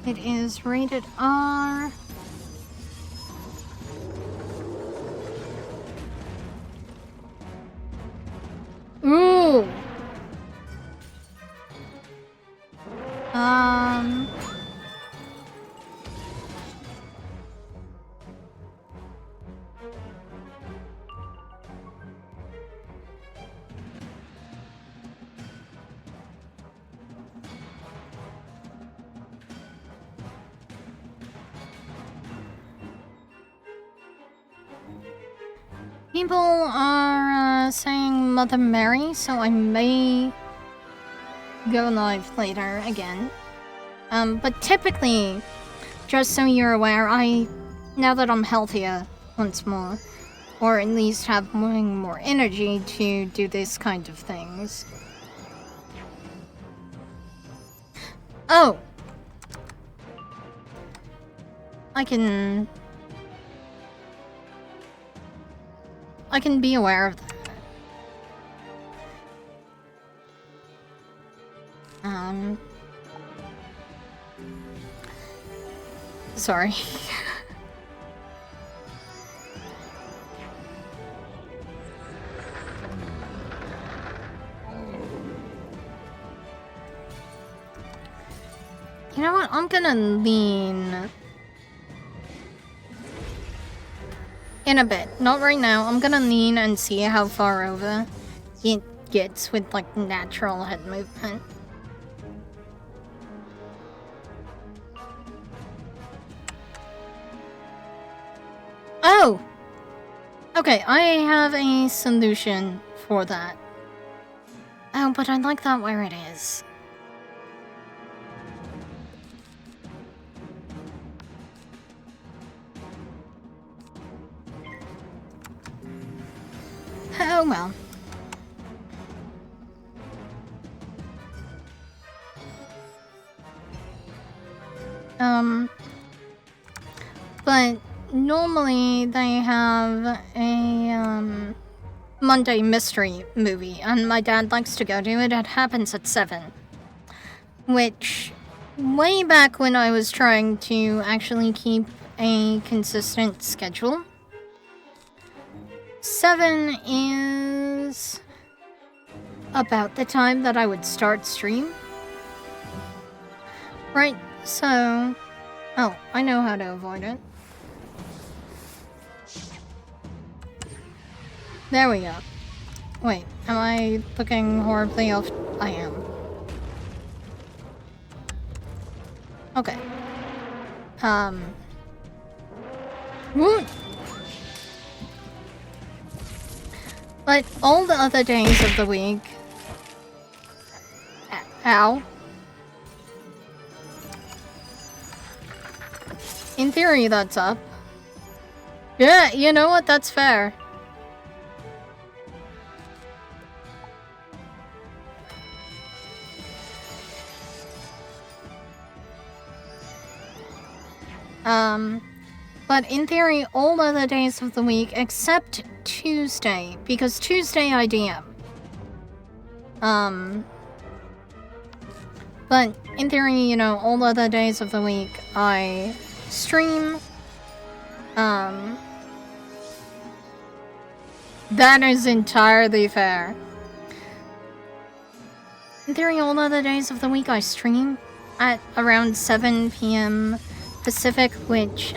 It is rated R. Ooh! People are saying Mother Mary, so I may go live later again. But typically, just so you're aware, now that I'm healthier once more, or at least have more energy to do this kind of things. Oh! I can be aware of that. Sorry. You know what? I'm gonna lean in a bit. Not right now. I'm gonna lean and see how far over it gets with, like, natural head movement. Oh! Okay, I have a solution for that. Oh, but I like that where it is. Oh well. But normally they have a Monday mystery movie, and my dad likes to go to it. It happens at 7. Which, way back when I was trying to actually keep a consistent schedule, 7 is about the time that I would start stream. Right, so... Oh, I know how to avoid it. There we go. Wait, am I looking horribly off? I am. Okay. Woo! But all the other days of the week... Ow. In theory, that's up. Yeah, you know what? That's fair. But in theory, all other days of the week except Tuesday, because Tuesday I DM. But in theory, you know, all other days of the week I stream. That is entirely fair. In theory, all other days of the week I stream at around 7 p.m. Pacific, which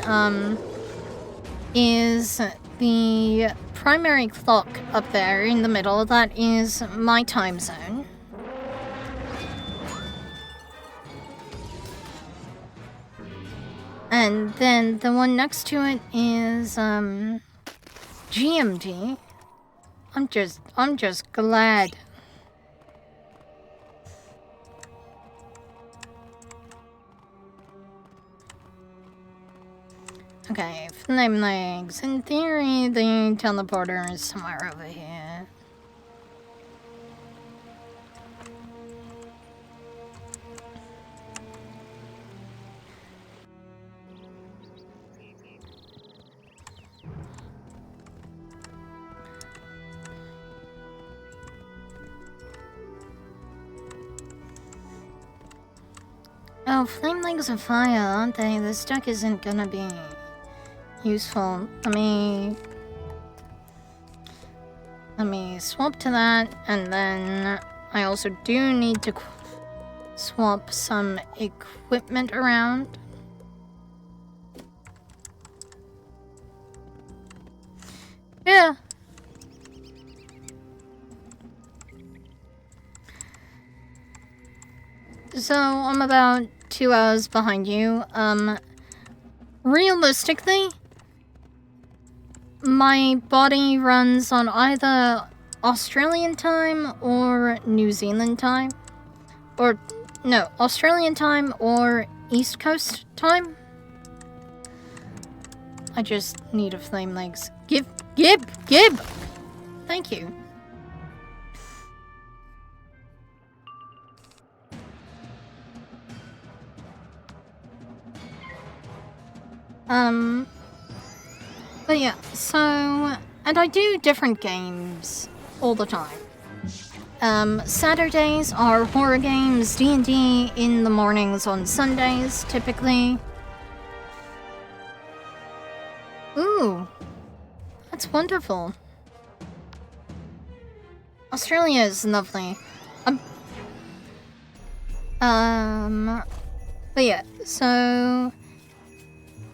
is the primary clock up there in the middle. That is my time zone. And then the one next to it is GMT. I'm just glad. Okay, flame legs. In theory, the teleporter is somewhere over here. Oh, flame legs are fire, aren't they? This deck isn't gonna be useful. Let me swap to that, and then I also do need to swap some equipment around. Yeah. So, I'm about 2 hours behind you. Realistically, my body runs on either Australian time or New Zealand time. Or, no, Australian time or East Coast time. I just need a flame legs. Gib! Thank you. But yeah, so, and I do different games all the time. Saturdays are horror games, D&D in the mornings on Sundays, typically. Ooh, that's wonderful. Australia is lovely. But yeah, so...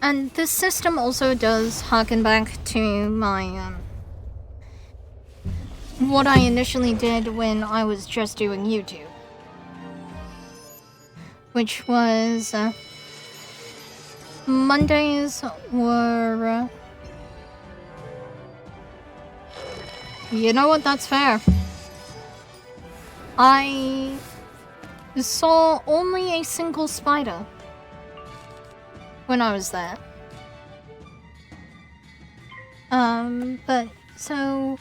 And this system also does harken back to my, what I initially did when I was just doing YouTube. Which was, Mondays were, you know what, that's fair. I saw only a single spider when I was there. But, so,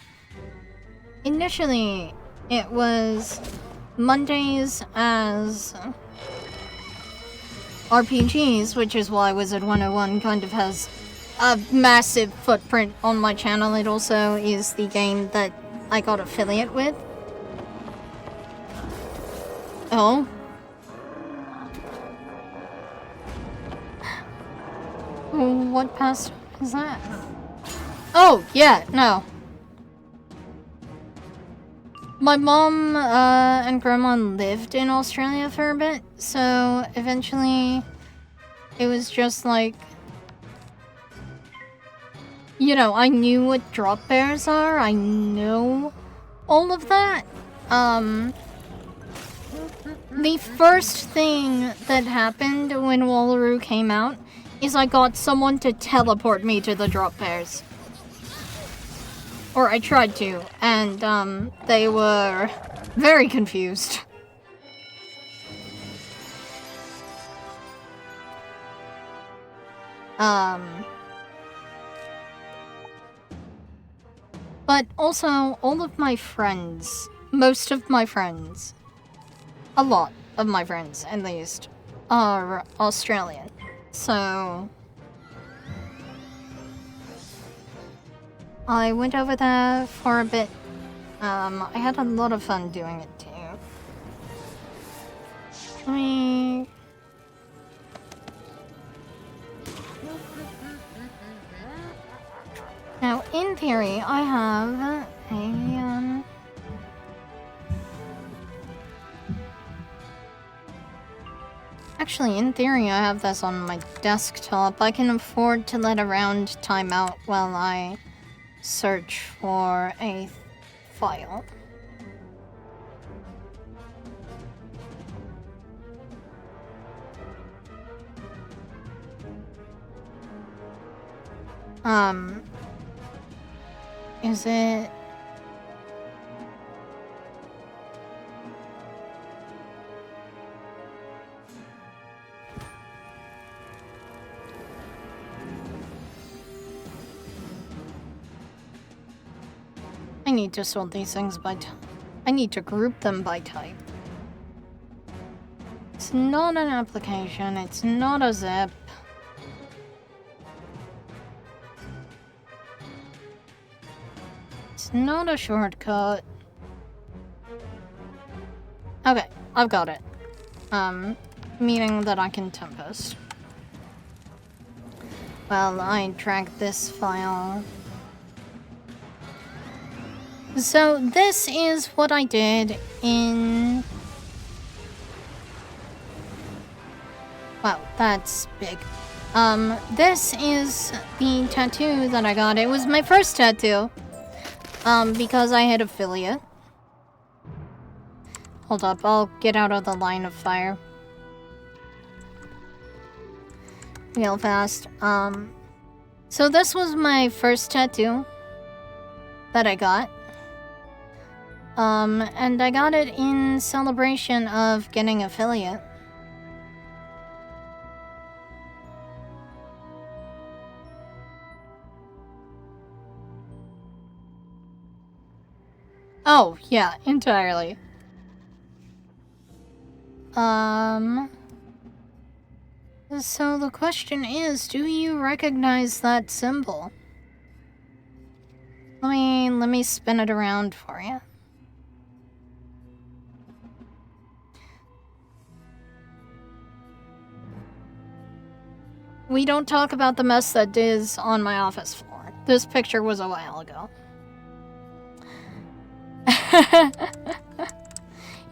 initially, it was Mondays as RPGs, which is why Wizard101 kind of has a massive footprint on my channel. It also is the game that I got affiliate with. Oh. What past is that? Oh, yeah, no. My mom and grandma lived in Australia for a bit, so eventually it was just like, you know, I knew what drop bears are, I know all of that. The first thing that happened when Wallaroo came out is I got someone to teleport me to the drop bears. Or I tried to, and they were very confused. But also, all of my friends, most of my friends, a lot of my friends at least, are Australian. So I went over there for a bit. I had a lot of fun doing it too. Now, in theory, I have a, Actually, in theory, I have this on my desktop. I can afford to let a round time out while I search for a file. Is it... I need to sort these things by type. I need to group them by type. It's not an application, it's not a zip. It's not a shortcut. Okay, I've got it. Meaning that I can Tempest. Well, I dragged this file. So this is what I did in... Wow, that's big. This is the tattoo that I got. It was my first tattoo. Because I had affiliate. Hold up, I'll get out of the line of fire. Real fast. So this was my first tattoo that I got. And I got it in celebration of getting affiliate. Oh, yeah, entirely. So the question is, do you recognize that symbol? Let me spin it around for you. We don't talk about the mess that is on my office floor. This picture was a while ago.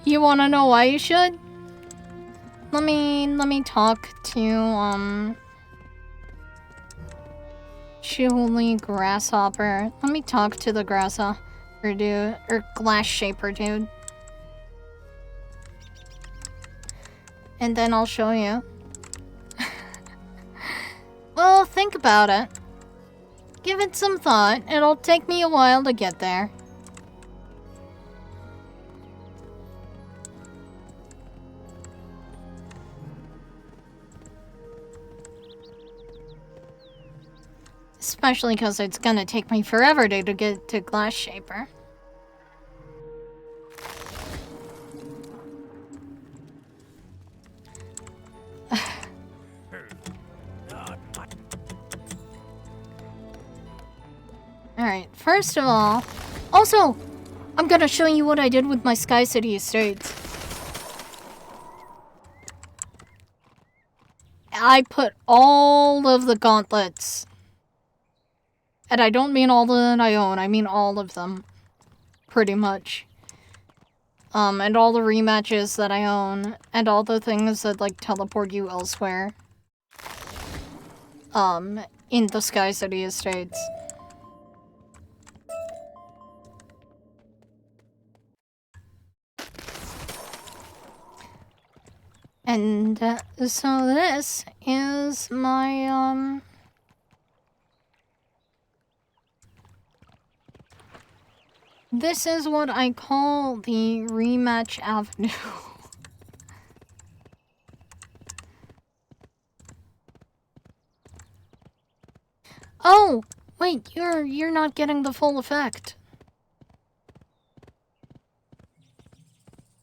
You wanna know why you should? Let me talk to, Chuli Grasshopper. Let me talk to the grasshopper dude, or glass shaper dude. And then I'll show you. Well, think about it. Give it some thought. It'll take me a while to get there. Especially because it's gonna take me forever to get to Glass Shaper. Alright, first of all... Also, I'm gonna show you what I did with my Sky City Estates. I put all of the gauntlets. And I don't mean all that I own, I mean all of them. Pretty much. and all the rematches that I own, and all the things that, like, teleport you elsewhere. In the Sky City Estates. And, so this is my, this is what I call the rematch avenue. Oh, wait, you're not getting the full effect.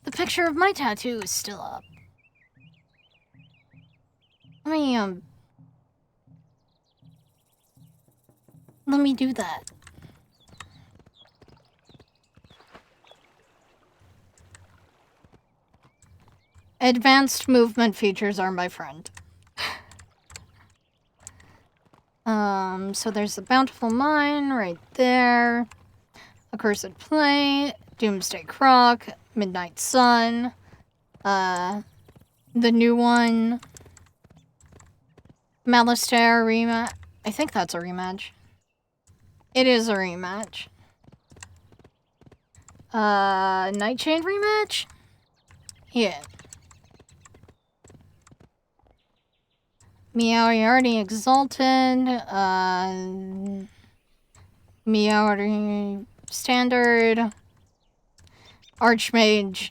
The picture of my tattoo is still up. Let me do that. Advanced movement features are my friend. So there's the Bountiful Mine right there. Accursed Play, Doomsday Croc, Midnight Sun, the new one, Malistaire rematch. I think that's a rematch. It is a rematch. Nightshade rematch? Yeah. Meowriarty Exalted, Meowriarty Standard, Archmage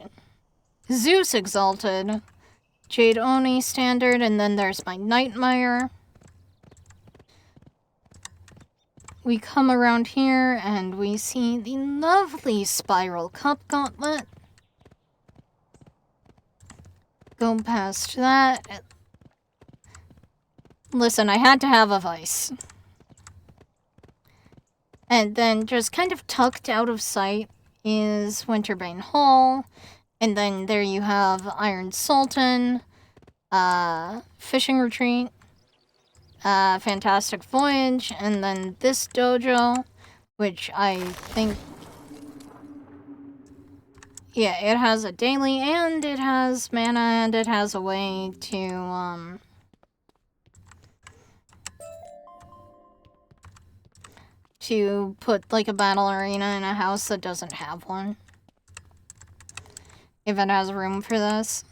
Zeus Exalted, Jade Oni Standard, and then there's my Nightmare. We come around here and we see the lovely Spiral Cup Gauntlet. Go past that. Listen, I had to have a vice. And then just kind of tucked out of sight is Winterbane Hall. And then there you have Iron Sultan, Fishing Retreat, Fantastic Voyage, and then this dojo, which I think... Yeah, it has a daily, and it has mana, and it has a way to put, like, a battle arena in a house that doesn't have one. If it has room for this.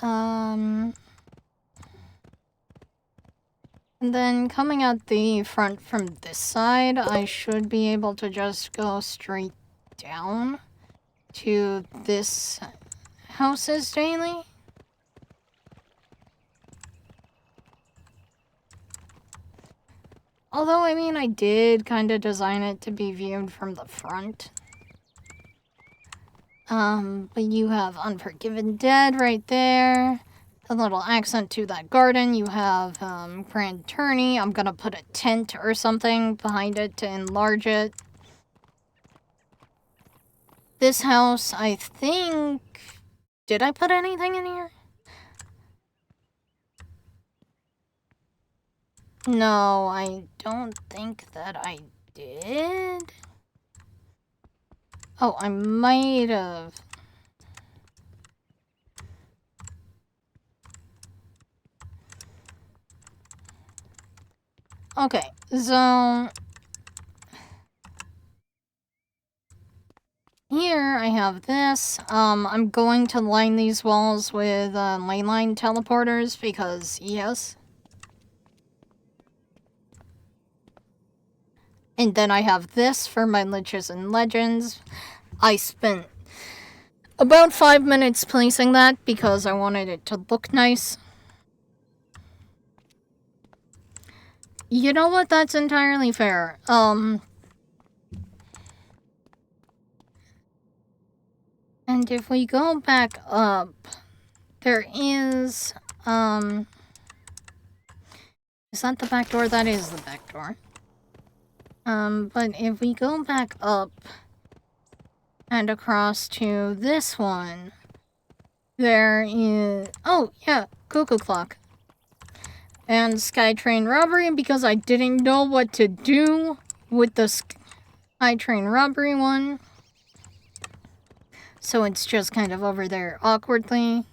And then coming out the front from this side, I should be able to just go straight down to this house's daily. Although, I mean, I did kind of design it to be viewed from the front. But you have Unforgiven Dead right there. A little accent to that garden. You have, Grand Tourney. I'm gonna put a tent or something behind it to enlarge it. This house, I think... Did I put anything in here? No, I don't think that I did. Oh, I might have. Okay, so here I have this. I'm going to line these walls with leyline teleporters because yes. And then I have this for my Liches and Legends. I spent about 5 minutes placing that because I wanted it to look nice. You know what? That's entirely fair. And if we go back up, there is, is that the back door? That is the back door. But if we go back up and across to this one, there is... Oh, yeah, Cuckoo Clock. And Skytrain Robbery, because I didn't know what to do with the I train robbery one. So it's just kind of over there awkwardly.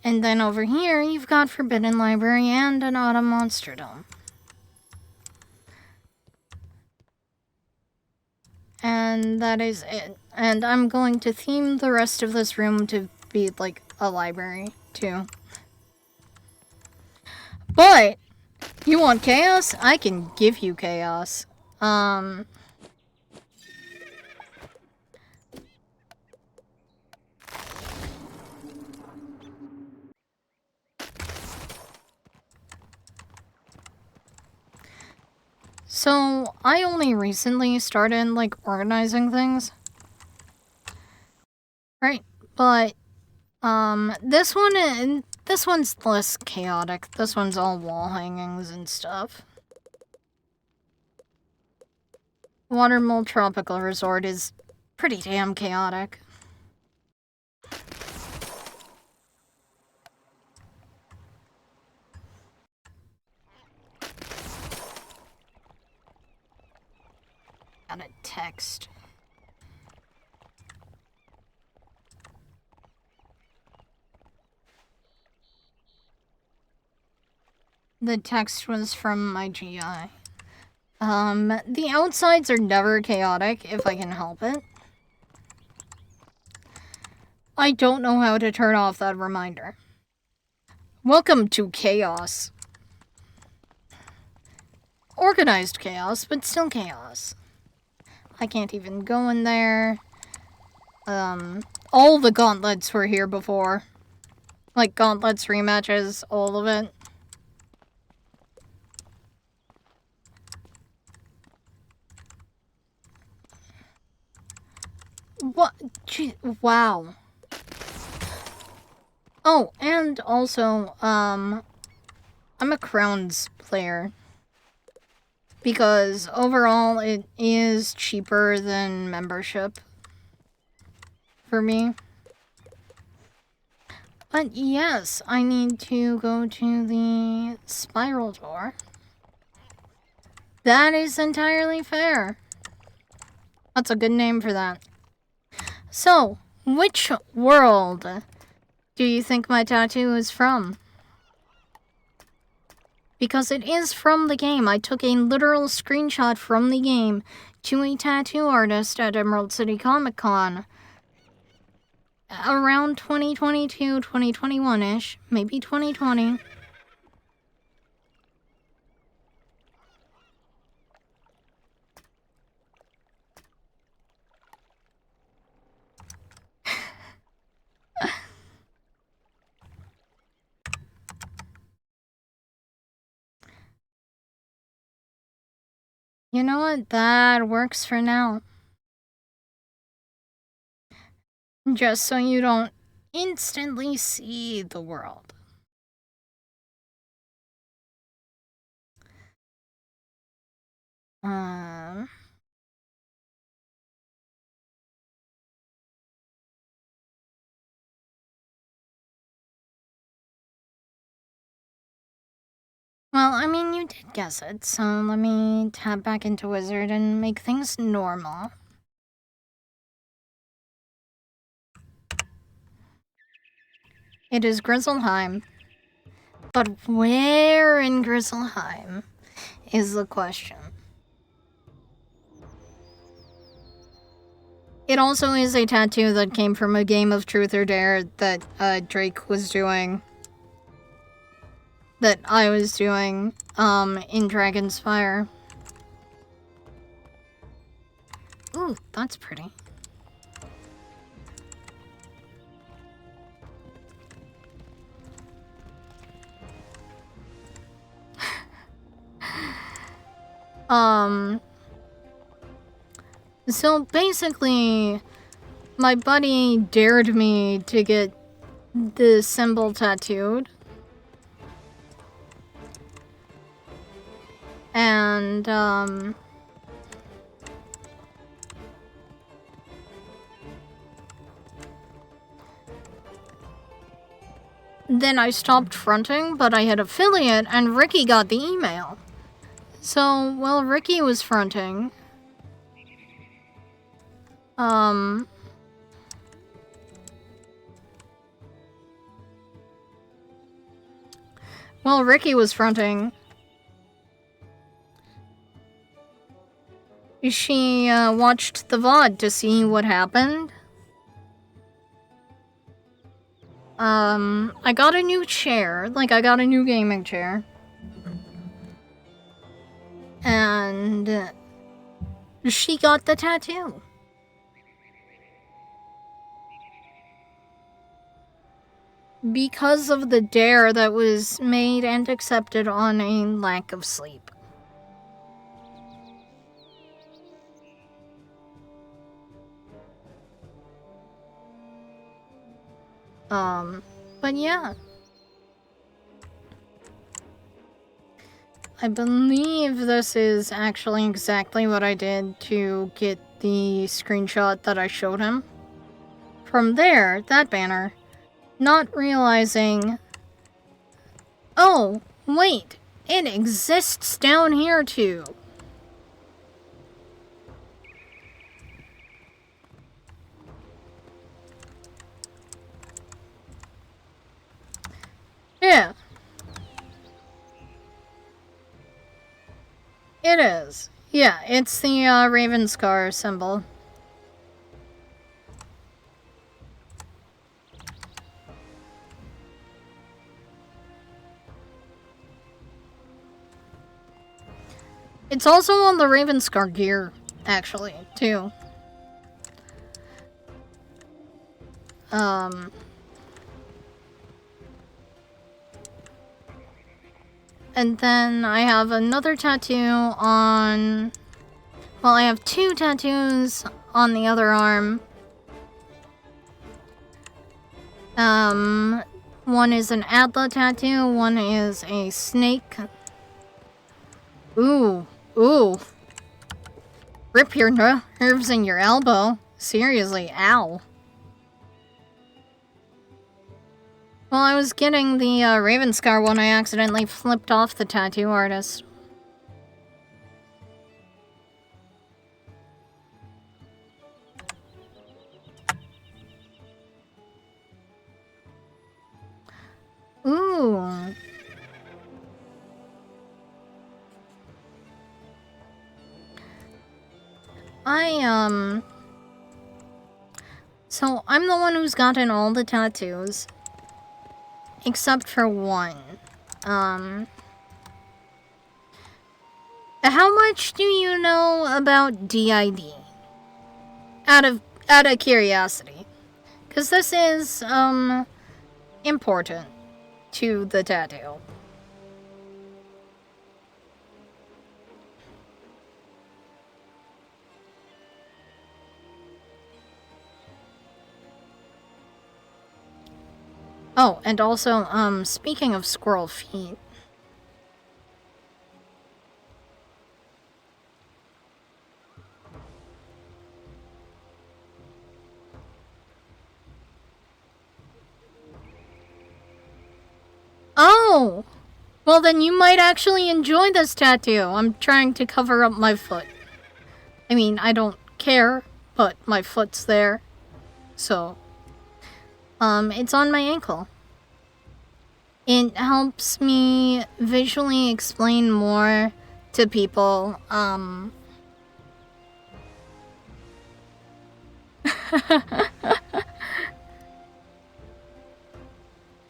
And then over here, you've got Forbidden Library and an Autumn Monster Dome. And that is it. And I'm going to theme the rest of this room to be like a library, too. But, you want chaos? I can give you chaos. So, I only recently started, like, organizing things. Right, but, this one's less chaotic. This one's all wall hangings and stuff. Watermole Tropical Resort is pretty damn chaotic. Got a text. The text was from my GI. The outsides are never chaotic, if I can help it. I don't know how to turn off that reminder. Welcome to chaos. Organized chaos, but still chaos. I can't even go in there. All the gauntlets were here before. Like, gauntlets, rematches, all of it. What? Gee, wow. Oh, and also, I'm a Crowns player. Because overall, it is cheaper than membership. For me. But yes, I need to go to the spiral door. That is entirely fair. That's a good name for that. So, which world do you think my tattoo is from? Because it is from the game. I took a literal screenshot from the game to a tattoo artist at Emerald City Comic Con. Around 2022, 2021-ish. Maybe 2020. You know what? That works for now. Just so you don't instantly see the world. Well, I mean, you did guess it, so let me tap back into Wizard and make things normal. It is Grizzleheim. But where in Grizzleheim is the question. It also is a tattoo that came from a game of Truth or Dare that Drake was doing. That I was doing, in Dragon's Fire. Ooh, that's pretty. So basically, my buddy dared me to get the symbol tattooed. And, then I stopped fronting, but I had affiliate, and Rikki got the email. So, while Rikki was fronting, she watched the VOD to see what happened. I got a new chair, like I got a new gaming chair. And she got the tattoo. Because of the dare that was made and accepted on a lack of sleep. But yeah. I believe this is actually exactly what I did to get the screenshot that I showed him. From there, that banner, not realizing, oh, wait, it exists down here too. Yeah. It is. Yeah, it's the Raven Scar symbol. It's also on the Raven Scar gear, actually, too. And then I have another tattoo on... Well, I have two tattoos on the other arm. One is an Atla tattoo, one is a snake. Ooh. Rip your nerves in your elbow. Seriously, ow. While I was getting the Raven Scar one, I accidentally flipped off the tattoo artist. Ooh. So I'm the one who's gotten all the tattoos. Except for one. How much do you know about DID? Out of curiosity. Because this is, important to the tattoo. Oh, and also, speaking of squirrel feet. Oh! Well, then you might actually enjoy this tattoo. I'm trying to cover up my foot. I mean, I don't care, but my foot's there. So... it's on my ankle. It helps me visually explain more to people,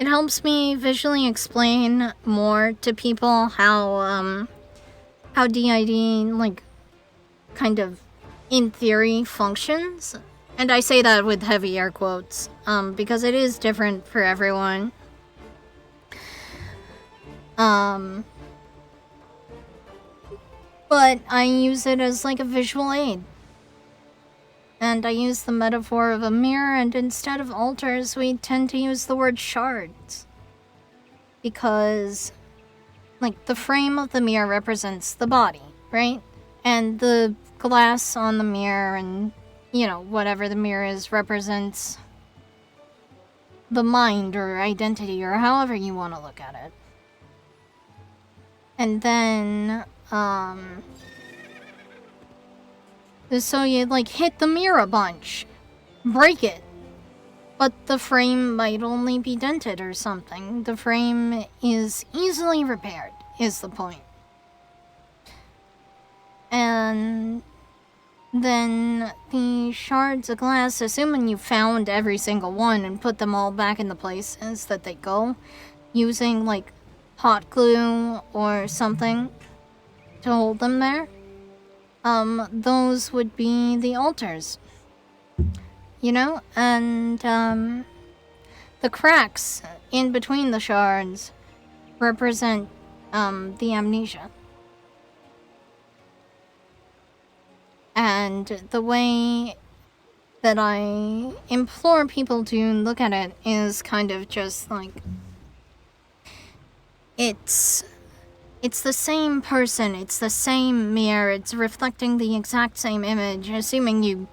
It helps me visually explain more to people how DID, like, kind of, in theory, functions. And I say that with heavy air quotes, because it is different for everyone. But I use it as like a visual aid. And I use the metaphor of a mirror, and instead of altars, we tend to use the word shards. Because, like, the frame of the mirror represents the body, right? And the glass on the mirror and, you know, whatever the mirror is represents the mind or identity or however you want to look at it. And then, So you, like, hit the mirror a bunch. Break it. But the frame might only be dented or something. The frame is easily repaired, is the point. And then the shards of glass, assuming you found every single one and put them all back in the places that they go, using, like, hot glue or something to hold them there, those would be the altars. You know? And, the cracks in between the shards represent, the amnesia. And the way that I implore people to look at it is kind of just like, it's the same person, it's the same mirror, it's reflecting the exact same image, assuming you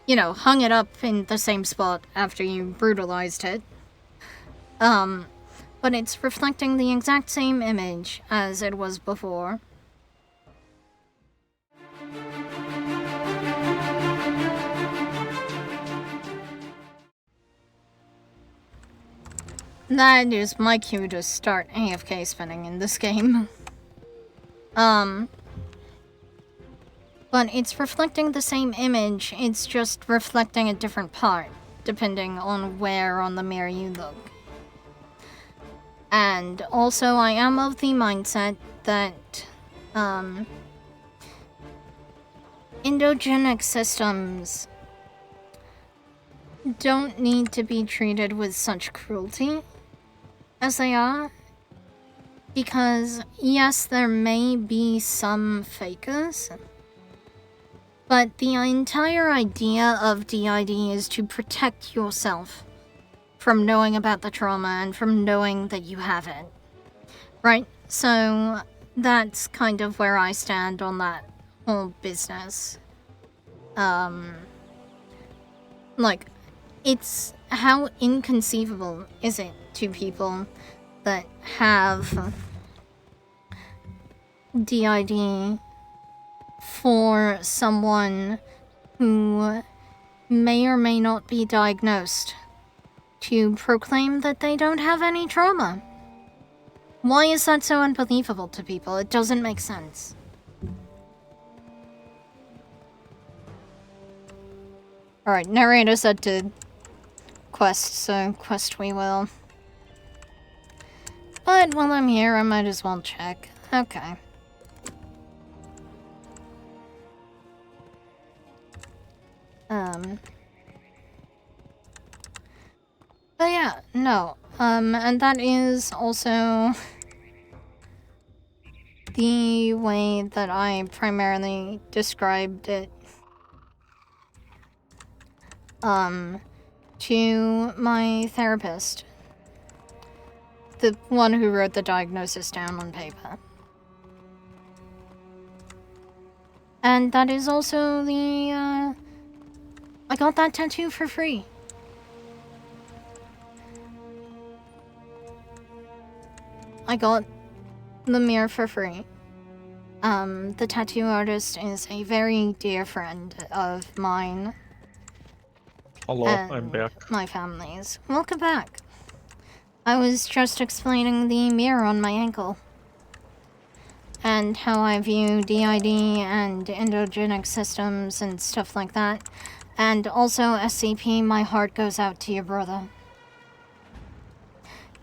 know, hung it up in the same spot after you brutalized it. But it's reflecting the exact same image as it was before. That is my cue to start AFK spinning in this game. But it's reflecting the same image, it's just reflecting a different part, depending on where on the mirror you look. And also, I am of the mindset that, endogenic systems don't need to be treated with such cruelty as they are, because yes, there may be some fakers, but the entire idea of DID is to protect yourself from knowing about the trauma and from knowing that you have it, right? So that's kind of where I stand on that whole business. Like, it's how inconceivable is it to people that have DID for someone who may or may not be diagnosed to proclaim that they don't have any trauma. Why is that so unbelievable to people? It doesn't make sense. Alright, narrator said to quest, so quest we will. But while I'm here, I might as well check. Okay. But yeah, no. And that is also the way that I primarily described it to my therapist. The one who wrote the diagnosis down on paper. And that is also the, I got that tattoo for free. I got the mirror for free. The tattoo artist is a very dear friend of mine. Hello, I'm back. My family's. Welcome back. I was just explaining the mirror on my ankle. And how I view DID and endogenic systems and stuff like that. And also, SCP, my heart goes out to your brother.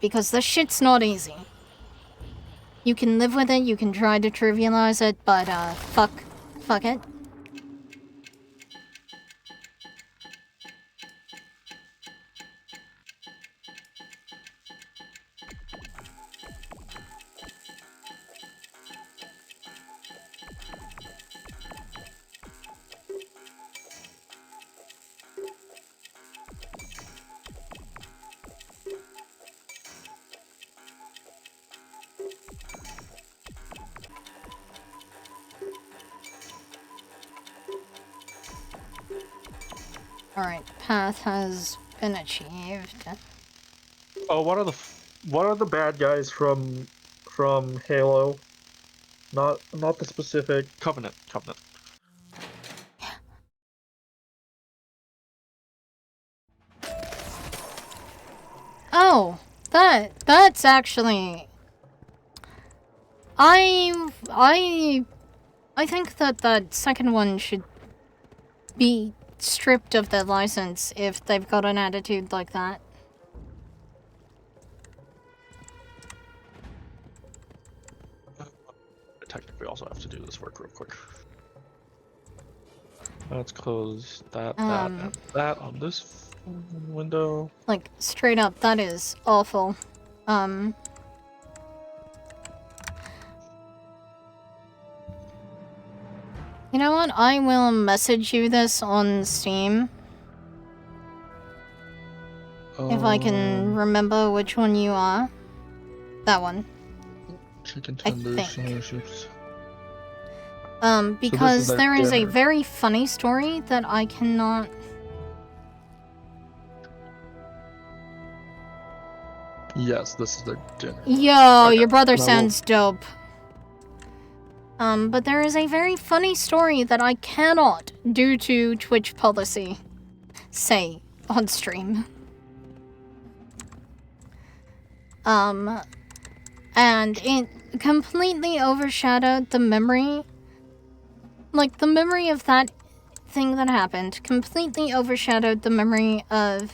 Because this shit's not easy. You can live with it, you can try to trivialize it, but, fuck it. Alright, path has been achieved. Oh, what are the bad guys from Halo? Not the specific Covenant. Oh, that's actually. I think that second one should be stripped of their license if they've got an attitude like that. I technically also have to do this work real quick. Let's close that, and that on this window. Like, straight up, that is awful. You know what? I will message you this on Steam. If I can remember which one you are. That one. Chicken I tenders, think. So because there is a dinner. very funny story that I cannot... Yes, this is their dinner. Yo, Okay, your brother and I will- sounds dope. But there is a very funny story that I cannot, due to Twitch policy, say on stream. And it completely overshadowed the memory. Like, the memory of that thing that happened completely overshadowed the memory of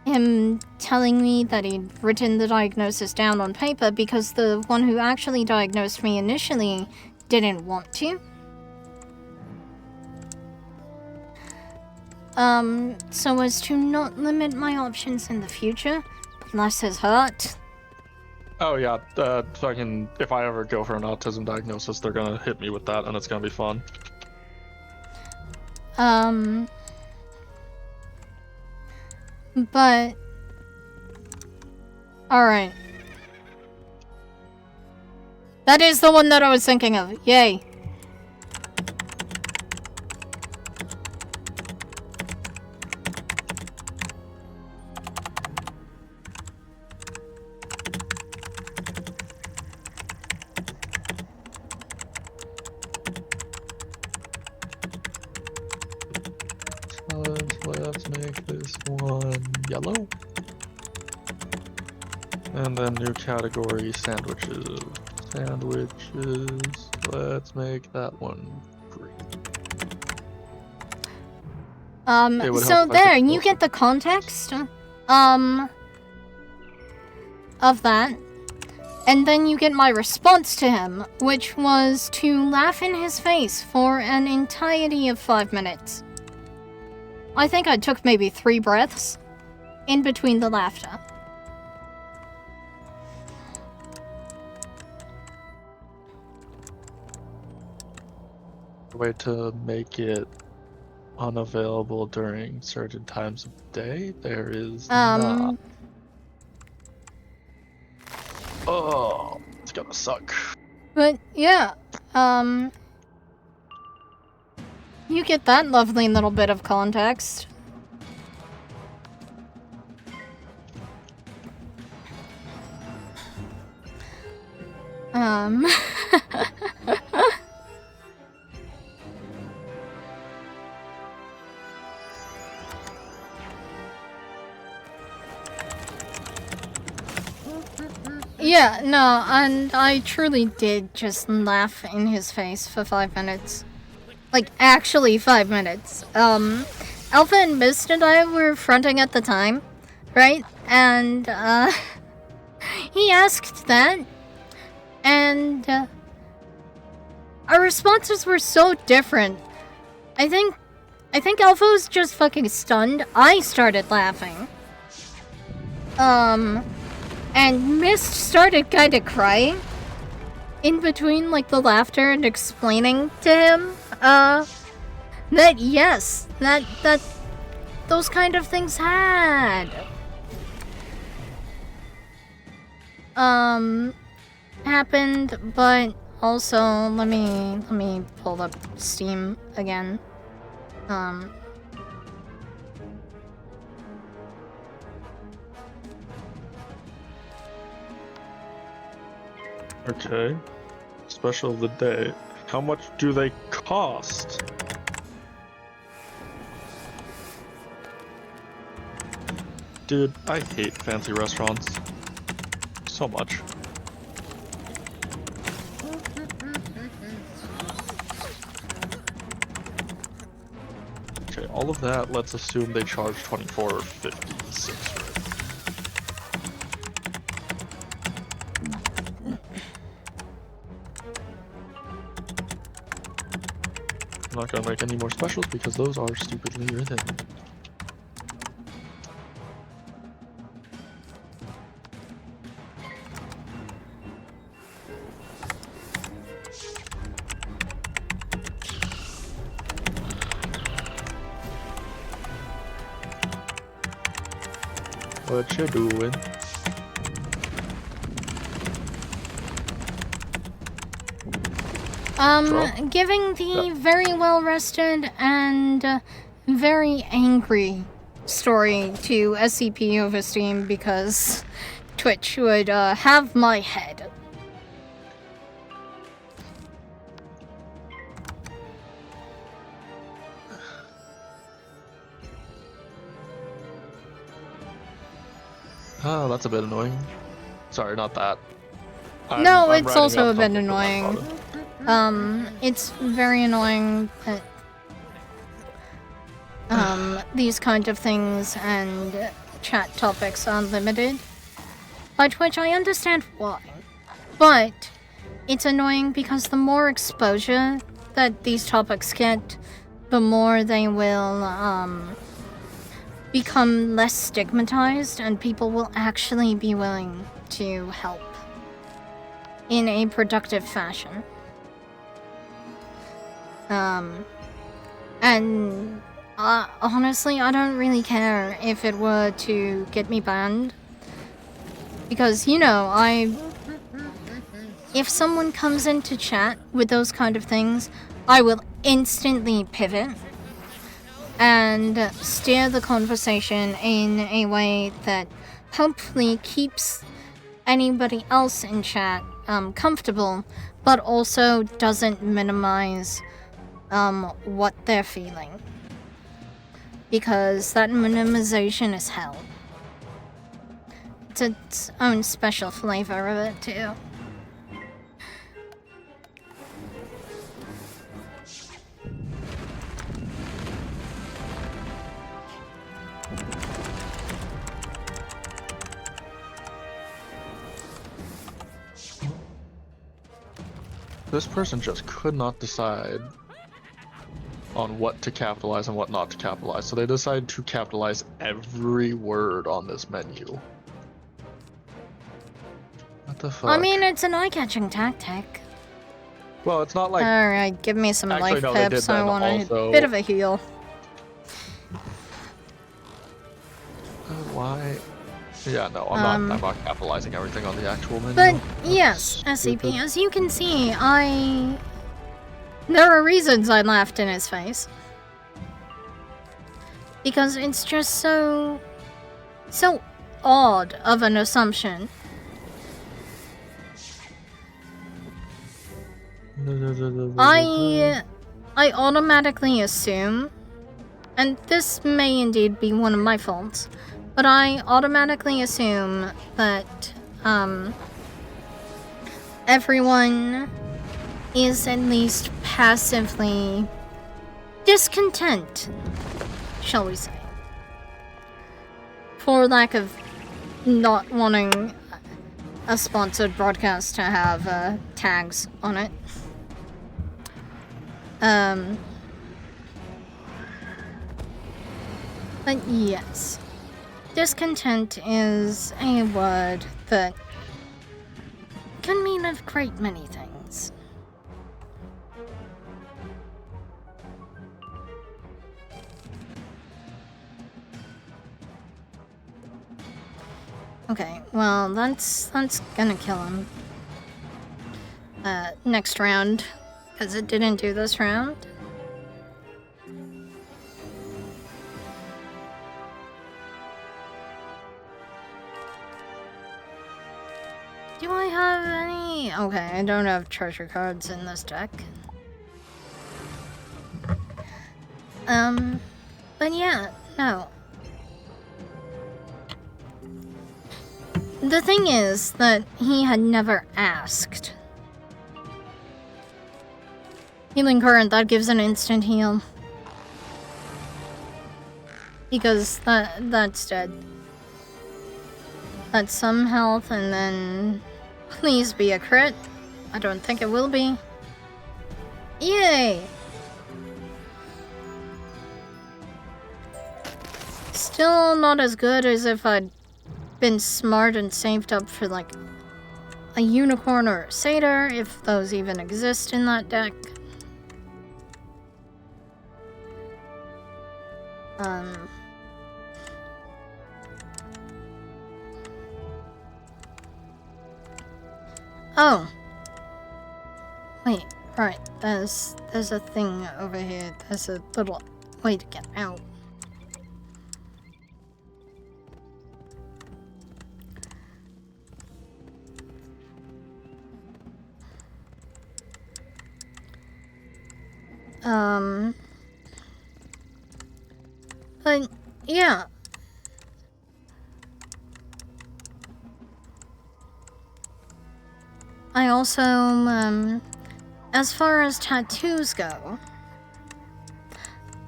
him telling me that he'd written the diagnosis down on paper because the one who actually diagnosed me initially didn't want to. So as to not limit my options in the future, bless his heart. Oh yeah, fucking, if I ever go for an autism diagnosis, they're gonna hit me with that, and it's gonna be fun. But... Alright. That is the one that I was thinking of. Yay. Let's make this one yellow. And then new category, sandwiches. Sandwiches. Let's make that one green. It would So help if I there, could you get the context, of that. And then you get my response to him, which was to laugh in his face for an entirety of 5 minutes. I think I took maybe 3 breaths in between the laughter. A way to make it unavailable during certain times of day? There is not. Oh, it's gonna suck. But yeah, you get that lovely little bit of context. Yeah, no, and I truly did just laugh in his face for 5 minutes. Like, actually 5 minutes. Alpha and Mist and I were fronting at the time, right? And, he asked that, and, our responses were so different. I think Alpha was just fucking stunned. I started laughing. And Mist started kinda crying in between, like, the laughter and explaining to him, that yes, that those kind of things had, happened, but also, let me pull up Steam again, Okay. Special of the day. How much do they cost? Dude, I hate fancy restaurants. So much. Okay, all of that, let's assume they charge 24 or 56, right? I'm not gonna make any more specials because those are stupidly written. What you doing? Giving the very well rested and very angry story to SCP over Steam because Twitch would have my head. Oh, that's a bit annoying. Sorry, not that. No, I'm it's writing also up a bit something for my annoying. father. It's very annoying that these kind of things and chat topics are limited by Twitch. I understand why, but it's annoying because the more exposure that these topics get, the more they will become less stigmatized, and people will actually be willing to help in a productive fashion. And honestly, I don't really care if it were to get me banned. Because, you know, if someone comes into chat with those kind of things, I will instantly pivot and steer the conversation in a way that hopefully keeps anybody else in chat comfortable, but also doesn't minimize what they're feeling. Because that minimization is hell. It's its own special flavor of it, too. This person just could not decide on what to capitalize and what not to capitalize, so they decided to capitalize every word on this menu. What the fuck? I mean, it's an eye-catching tactic. Well, it's not like... Alright, give me some Actually, life no, they pips. did I then want also- a bit of a heal. Why? Yeah, no, I'm not capitalizing everything on the actual menu. But That's yes, stupid. SCP, as you can see, there are reasons I laughed in his face. Because it's just so odd of an assumption. I automatically assume, and this may indeed be one of my faults, but I automatically assume that everyone is at least passively discontent, shall we say, for lack of not wanting a sponsored broadcast to have tags on it. But yes, discontent is a word that can mean a great many things. Okay, well, that's gonna kill him. Next round, because it didn't do this round. Do I have Okay, I don't have treasure cards in this deck. But yeah, no. The thing is that he had never asked. Healing Current, that gives an instant heal. Because that's dead. That's some health, and then... Please be a crit. I don't think it will be. Yay! Still not as good as if I'd been smart and saved up for, like, a unicorn or a satyr, if those even exist in that deck. Oh. Wait, right. There's a thing over here. There's a little way to get out. But, yeah. I also, as far as tattoos go,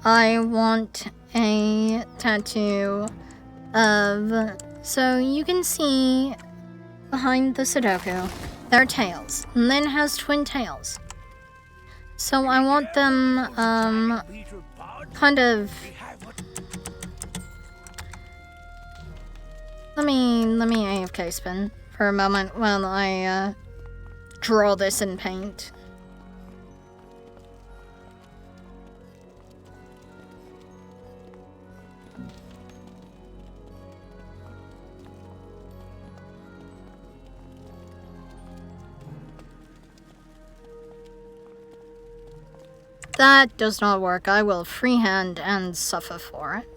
I want a tattoo of, so you can see behind the Sudoku, there are tails, and then it has twin tails. So I want them, kind of, let me AFK spin for a moment while I, draw this in paint. That does not work. I will freehand and suffer for it.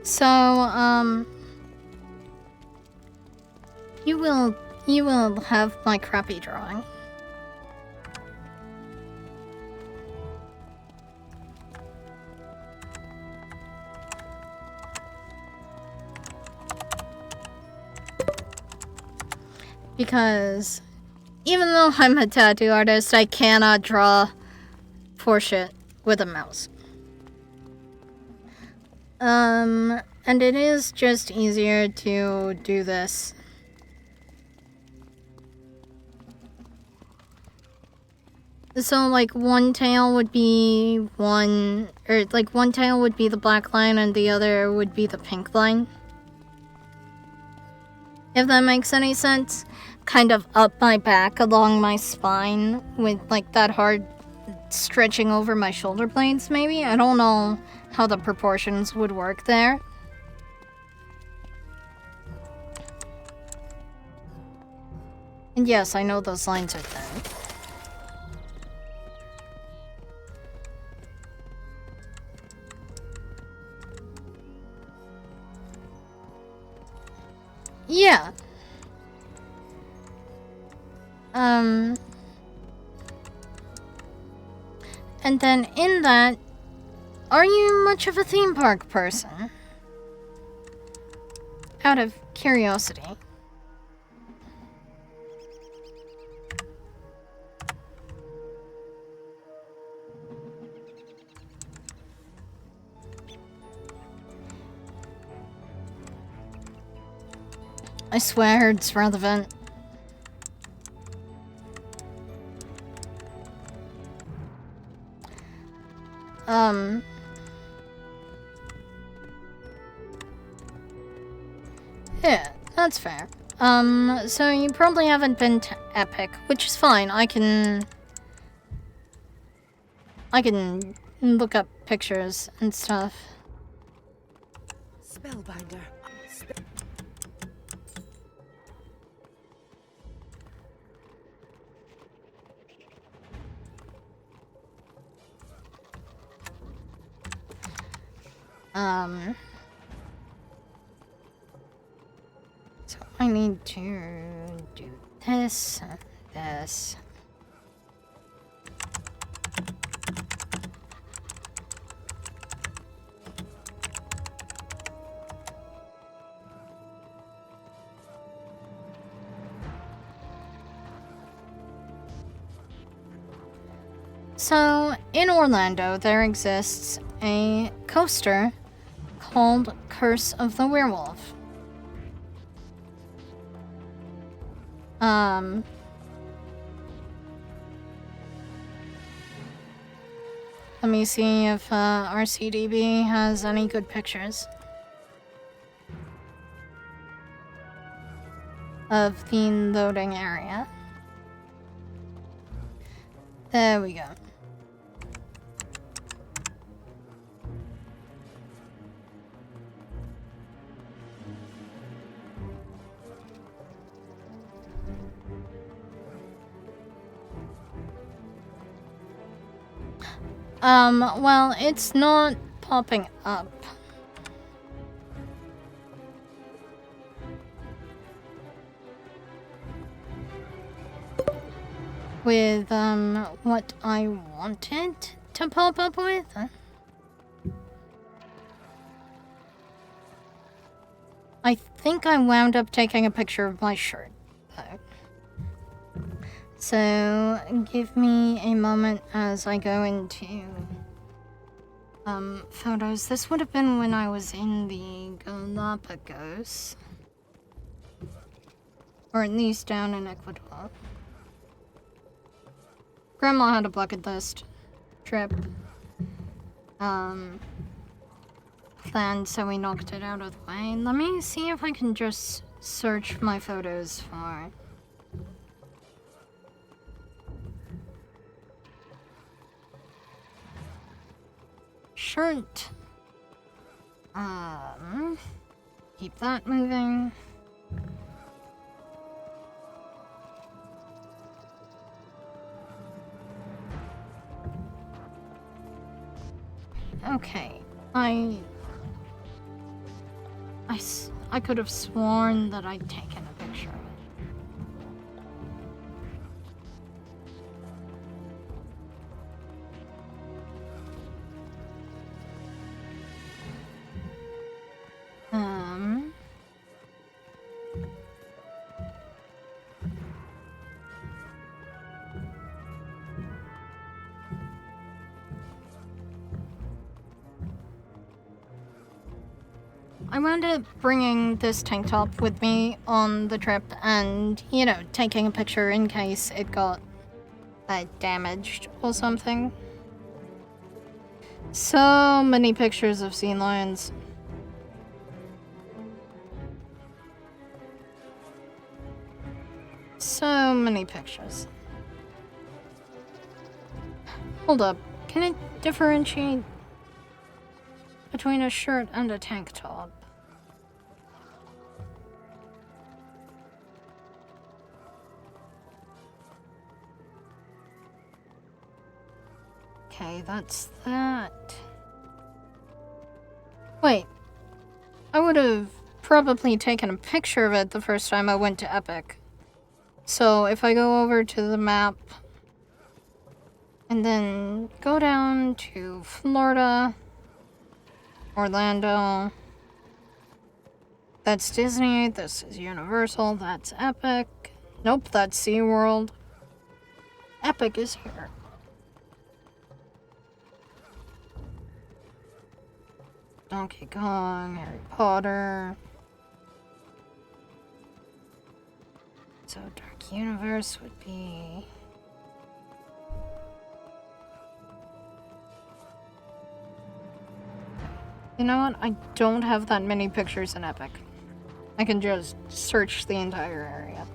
So, you will have my crappy drawing. Because even though I'm a tattoo artist, I cannot draw for shit with a mouse. And it is just easier to do this. So, like, one tail would be one, or, like, one tail would be the black line and the other would be the pink line. If that makes any sense. Kind of up my back along my spine with, like, that hard stretching over my shoulder blades, maybe? I don't know how the proportions would work there. And yes, I know those lines are thin. Yeah. And then in that, are you much of a theme park person? Out of curiosity. I swear it's relevant. Yeah, that's fair. So you probably haven't been to Epic, which is fine. I can look up pictures and stuff. Spellbinder. So I need to do this and this. So, in Orlando, there exists a coaster called Curse of the Werewolf. Let me see if RCDB has any good pictures of the loading area. There we go. Well, it's not popping up. With, what I wanted to pop up with? I think I wound up taking a picture of my shirt, though. So, give me a moment as I go into, photos. This would have been when I was in the Galapagos. Or at least down in Ecuador. Grandma had a bucket list trip. Planned, so we knocked it out of the way. Let me see if I can just search my photos for... shirt. Keep that moving. Okay, I could have sworn that I'd taken a picture of it. I wound up bringing this tank top with me on the trip and, you know, taking a picture in case it got damaged or something. So many pictures of sea lions. So many pictures. Hold up, can it differentiate between a shirt and a tank top? Okay, that's that. Wait. I would have probably taken a picture of it the first time I went to Epic. So if I go over to the map and then go down to Florida, Orlando, that's Disney, this is Universal, that's Epic. Nope, that's SeaWorld. Epic is here. Donkey Kong, Harry Potter. So Dark Universe would be... You know what? I don't have that many pictures in Epic. I can just search the entire area.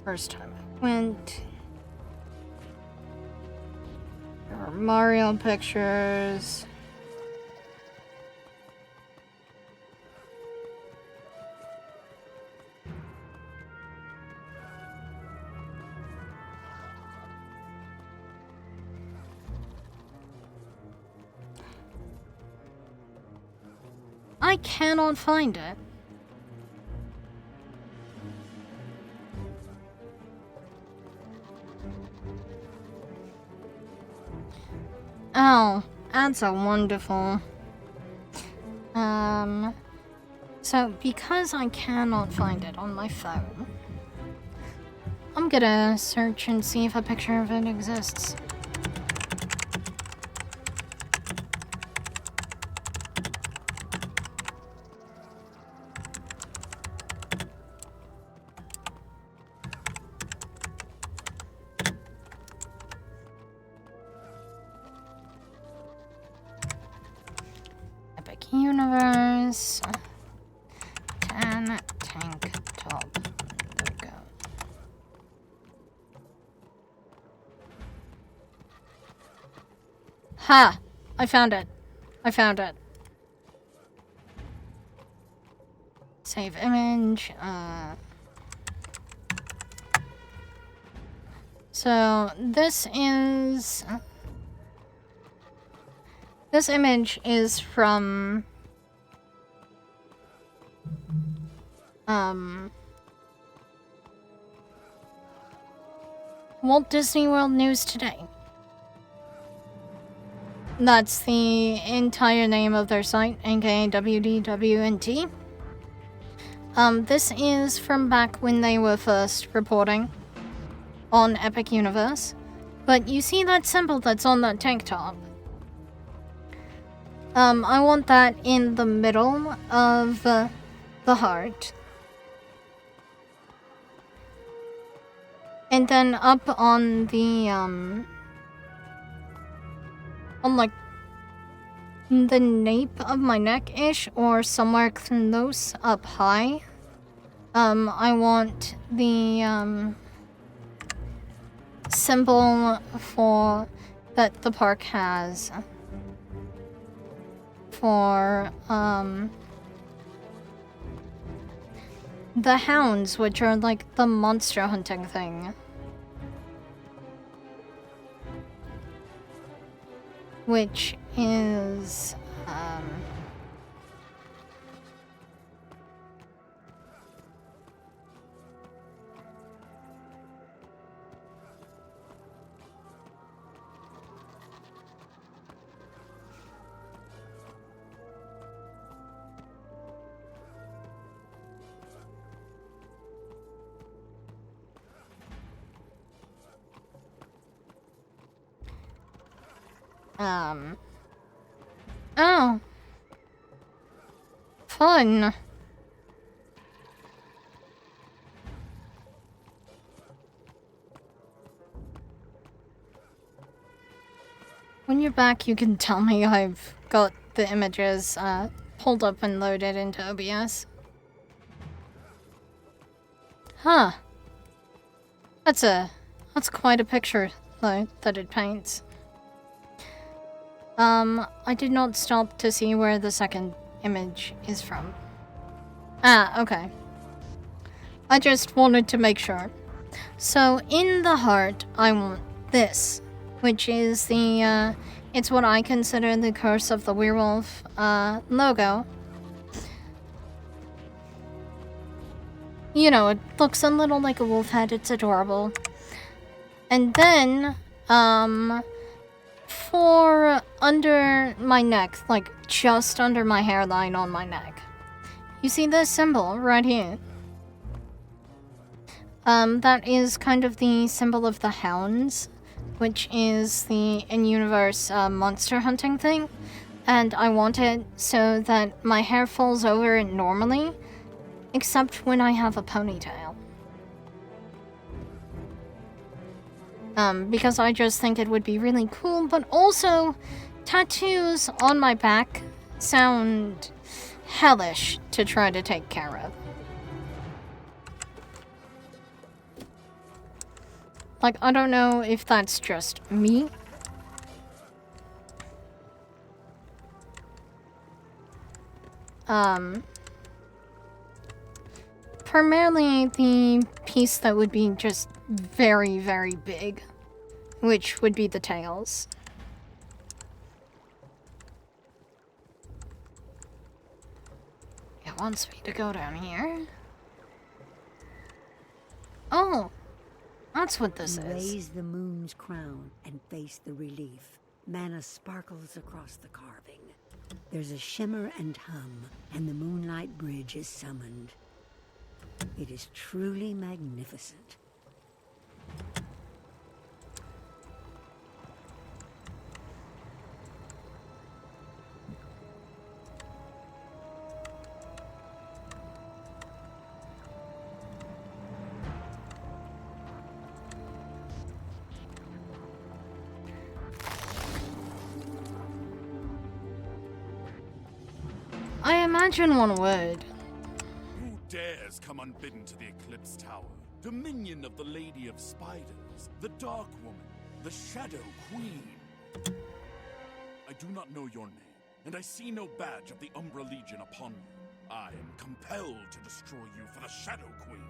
first time I went. There were Mario pictures. I cannot find it. Oh, that's a wonderful. So because I cannot find it on my phone, I'm gonna search and see if a picture of it exists. Universe 10 tank top logo. Ha! I found it. I found it. Save image. So this is. This image is from Walt Disney World News Today. That's the entire name of their site, aka WDWNT. This is from back when they were first reporting on Epic Universe. But you see that symbol that's on that tank top? I want that in the middle of the heart. And then up on the, on like, the nape of my neck-ish, or somewhere close up high, I want the, symbol for, that the park has. For, the hounds, which are like the monster hunting thing. Which is, oh. Fun. When you're back, you can tell me I've got the images, pulled up and loaded into OBS. Huh. That's quite a picture, though, that it paints. I did not stop to see where the second image is from. Ah, okay. I just wanted to make sure. So, in the heart, I want this, which is the, it's what I consider the Curse of the Werewolf, logo. You know, it looks a little like a wolf head, it's adorable. And then, for under my neck, like just under my hairline on my neck, you see this symbol right here? That is kind of the symbol of the hounds, which is the in-universe monster hunting thing. And I want it so that my hair falls over it normally, except when I have a ponytail. Because I just think it would be really cool, but also tattoos on my back sound hellish to try to take care of. Like, I don't know if that's just me. Primarily the piece that would be just very, very big, which would be the tails. It wants me to go down here. Oh, that's what this is. Raise the moon's crown and face the relief. Mana sparkles across the carving. There's a shimmer and hum, and the moonlight bridge is summoned. It is truly magnificent. I imagine one would. Who dares come unbidden to the Eclipse Tower? Dominion of the Lady of Spiders, the Dark Woman, the Shadow Queen. I do not know your name, and I see no badge of the Umbra Legion upon you. I am compelled to destroy you for the Shadow Queen.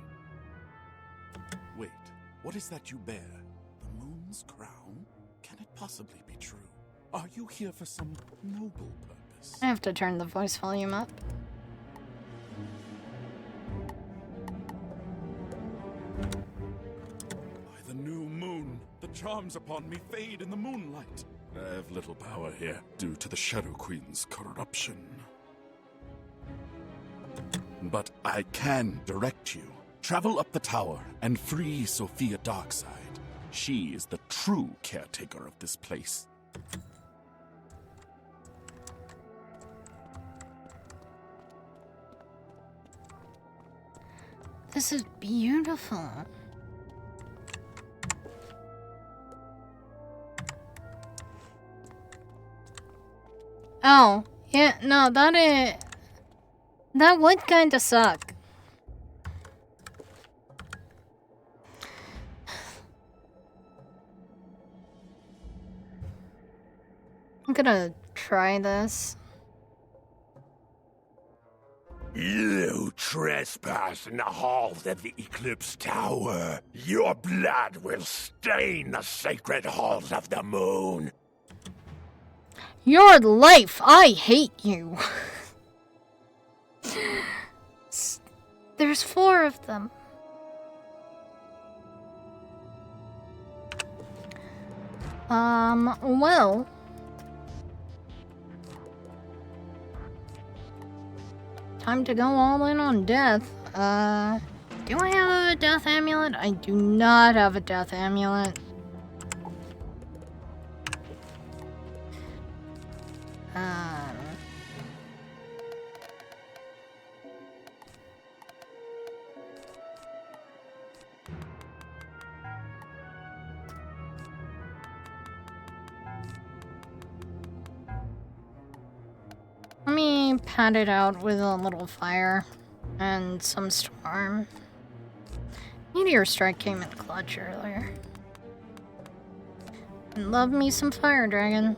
Wait, what is that you bear? The moon's crown? Can it possibly be true? Are you here for some noble purpose? I have to turn the voice volume up. By the new moon, the charms upon me fade in the moonlight. I have little power here, due to the Shadow Queen's corruption. But I can direct you. Travel up the tower and free Sophia Darkside. She is the true caretaker of this place. This is beautiful. Oh, yeah, no, that would kinda suck. I'm gonna try this. You trespass in the halls of the Eclipse Tower. Your blood will stain the sacred halls of the moon. Your life! I hate you! There's 4 of them. Well... time to go all in on death. Do I have a death amulet? I do not have a death amulet. Let me pat it out with a little fire and some storm. Meteor Strike came in clutch earlier. And love me some Fire Dragon.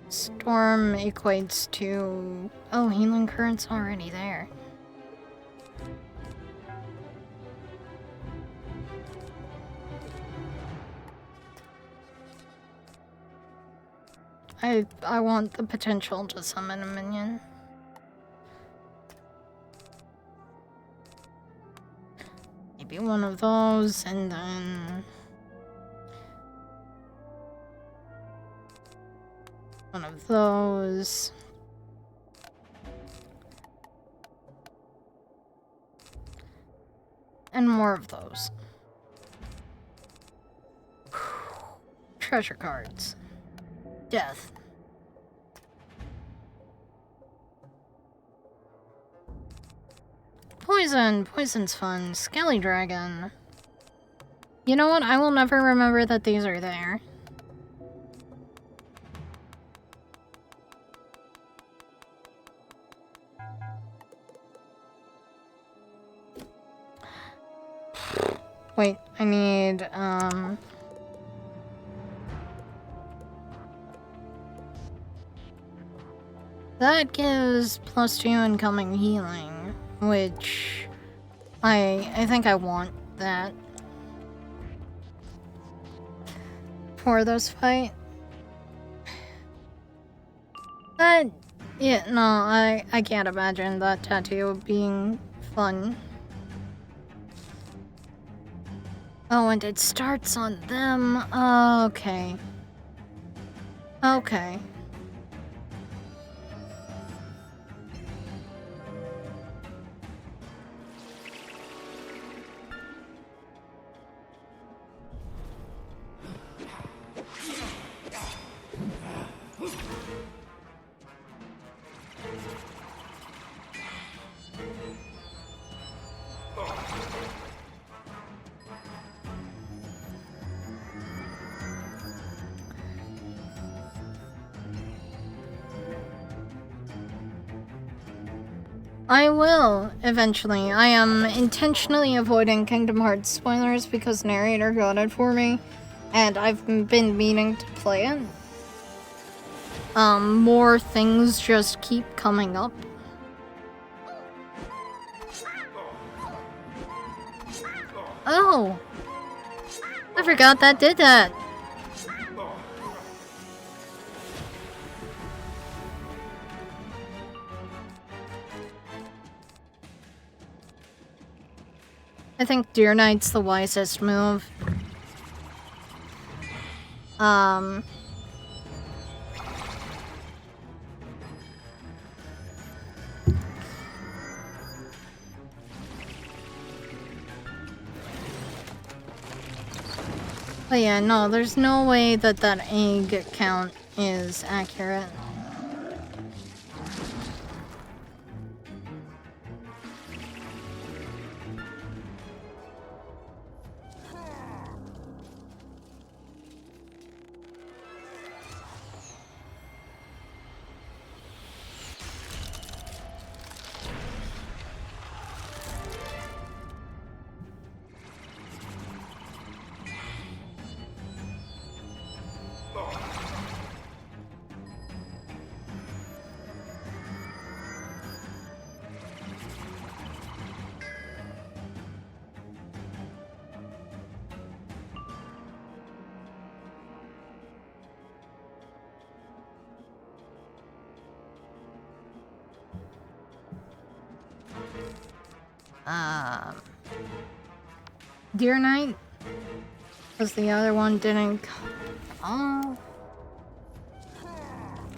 Storm equates to... oh, Healing Current's already there. I want the potential to summon a minion. Maybe one of those, and then... one of those. And more of those. Treasure cards. Death. Poison! Poison's fun. Skelly Dragon. You know what? I will never remember that these are there. Wait, I need, that gives +2 incoming healing, which I think I want that for this fight. But, yeah, no, I can't imagine that tattoo being fun. Oh, and it starts on them. Okay. Okay. I will, eventually. I am intentionally avoiding Kingdom Hearts spoilers because narrator got it for me, and I've been meaning to play it. More things just keep coming up. Oh! I forgot that did that! I think Deer Knight's the wisest move. But yeah, no, there's no way that that egg count is accurate. Deer Knight? Because the other one didn't. Oh.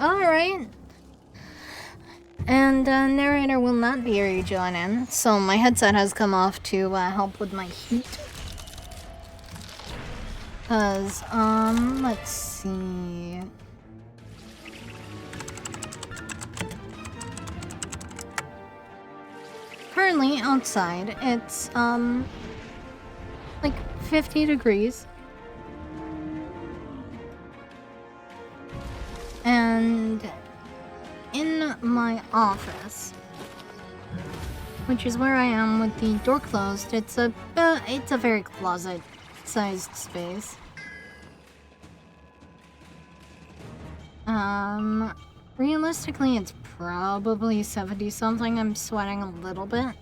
Alright. And narrator will not be rejoining, so my headset has come off to help with my heat. Cause, let's see. Currently outside, it's like 50 degrees. And in my office, which is where I am with the door closed, it's a very closet-sized space. Realistically, it's probably 70-something. I'm sweating a little bit.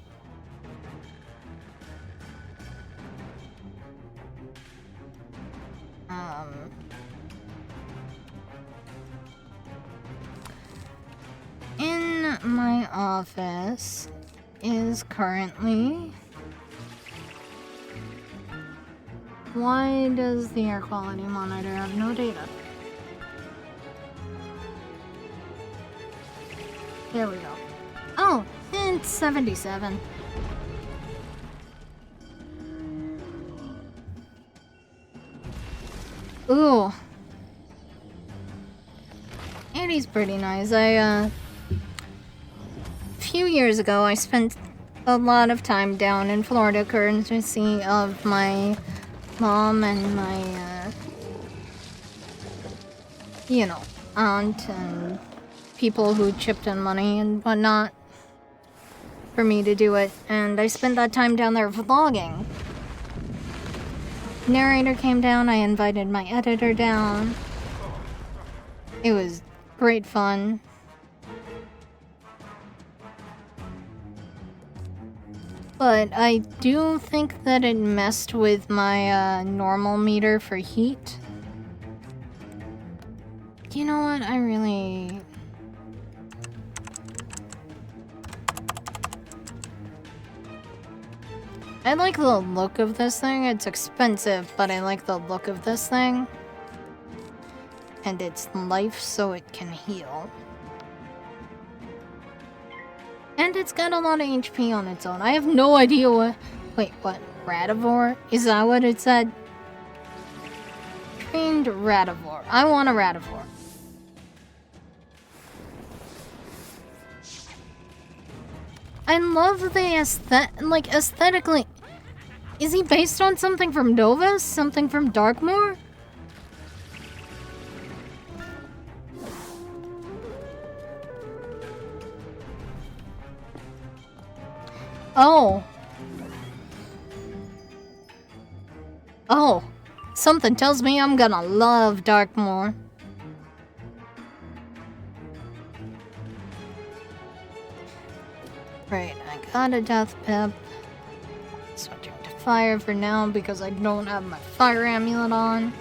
In my office is currently... Why does the air quality monitor have no data? There we go. Oh, it's 77. Ooh. 80's pretty nice. A few years ago, I spent a lot of time down in Florida courtesy of my mom and my, you know, aunt and people who chipped in money and whatnot for me to do it, and I spent that time down there vlogging. narrator came down, I invited my editor down. It was great fun. But I do think that it messed with my normal meter for heat. You know what? I like the look of this thing. It's expensive, but I like the look of this thing. And it's life so it can heal. And it's got a lot of HP on its own. I have no idea what... Wait, what? Radivore? Is that what it said? Trained Radivore. I want a Radivore. I love the aesthetically... Is he based on something from Novus? Something from Darkmoor? Oh. Oh. Something tells me I'm gonna love Darkmoor. Right, I got a death pip. Switching to fire for now because I don't have my fire amulet on.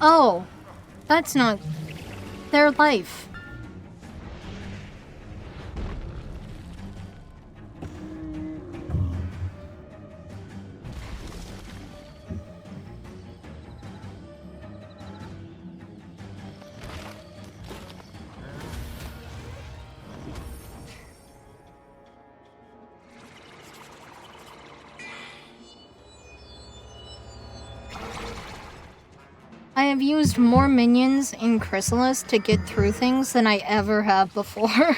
Oh. That's not their life. I have used more minions in Chrysalis to get through things than I ever have before.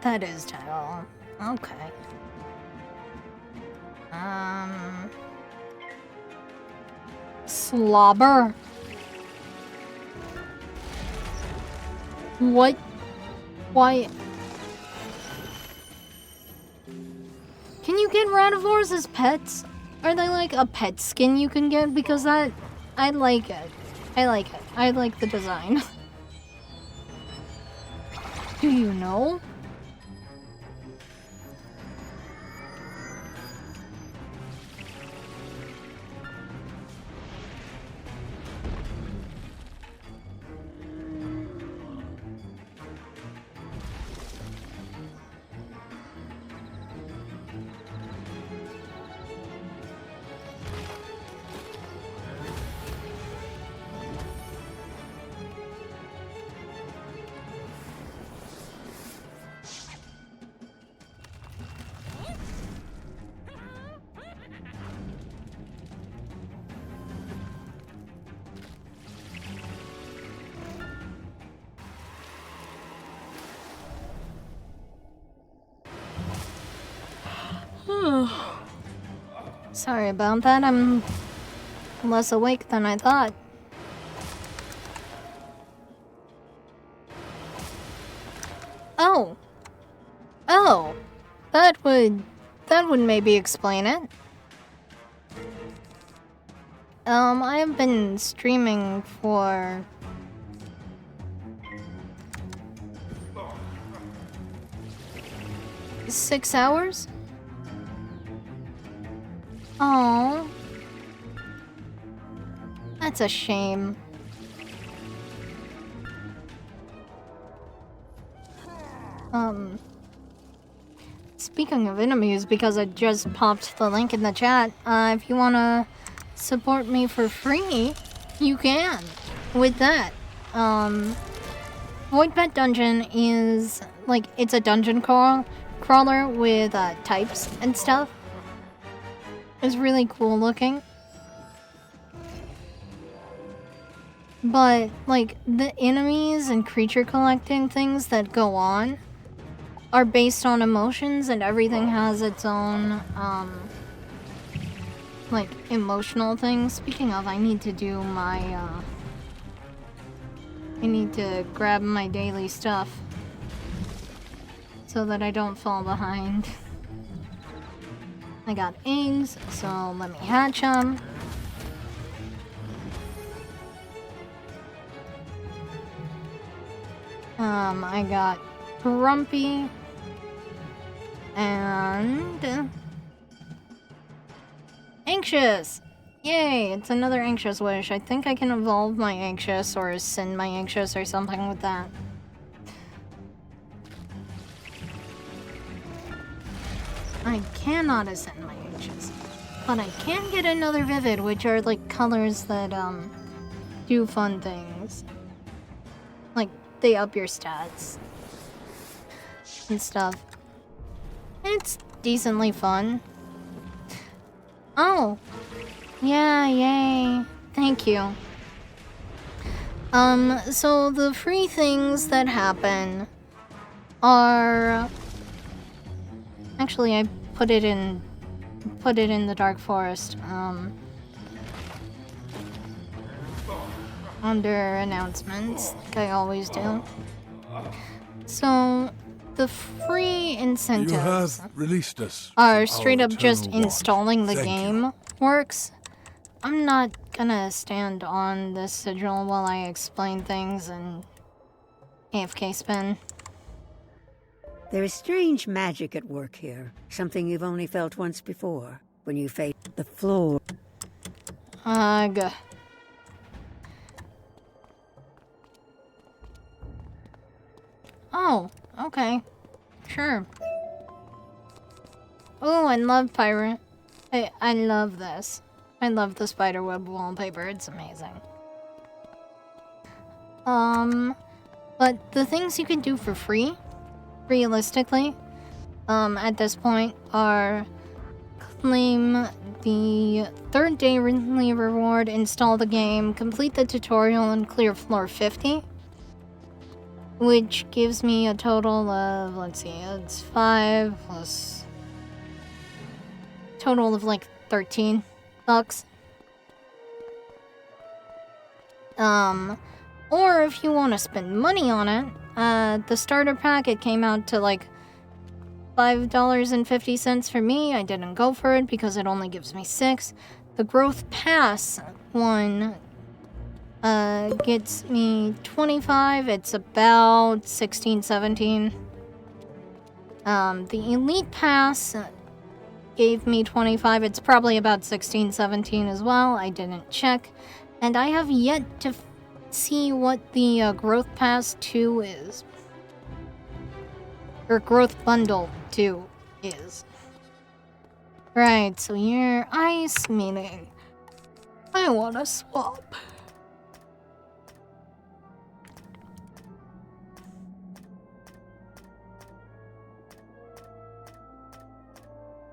That is Tyrell. Okay. Slobber? What? Why? Can you get Radivores as pets? Are they like a pet skin you can get? Because I like it. I like it. I like the design. Do you know? Sorry about that, I'm less awake than I thought. Oh. Oh. That would maybe explain it. I have been streaming for... $6 hours? Oh, that's a shame. Speaking of enemies, because I just popped the link in the chat, if you wanna support me for free, you can. With that, Voidpet Dungeon is, like, it's a dungeon crawler with types and stuff. It's really cool looking. but like the enemies and creature collecting things that go on are based on emotions, and everything has its own like emotional things. Speaking of, I need to do my I need to grab my daily stuff so that I don't fall behind. I got eggs, so let me hatch them. I got Grumpy and Anxious. Yay, it's another Anxious wish. I think I can evolve my Anxious or send my Anxious or something with that. I cannot ascend my Anxious, but I can get another Vivid, which are like colors that do fun things. Like they up your stats and stuff. It's decently fun. Oh, yeah, yay! Thank you. So the free things that happen are actually I put it in the Dark Forest. Under announcements, like I always do. So the free incentives You have released us are from straight our up just eternal installing the watch. Thank game you. works. I'm not gonna stand on this sigil while I explain things and AFK spin. There is strange magic at work here. Something you've only felt once before, when you faced the floor. Ugh. Oh, okay. Sure. Oh, I love pirate. I love this. I love the spiderweb wallpaper. It's amazing. But the things you can do for free, realistically, at this point are claim the 3rd day reward, install the game, complete the tutorial, and clear floor 50. Which gives me a total of, let's see, it's 5 plus... total of like $13. Or if you want to spend money on it, the starter pack, it came out to like $5.50 for me. I didn't go for it because it only gives me 6. The growth pass one gets me 25. It's about 16, 17. The elite pass gave me 25. It's probably about 16, 17 as well. I didn't check. And I have yet to see what the growth pass 2 is. Or growth bundle 2 is. Right, so you're ice, meaning I want to swap.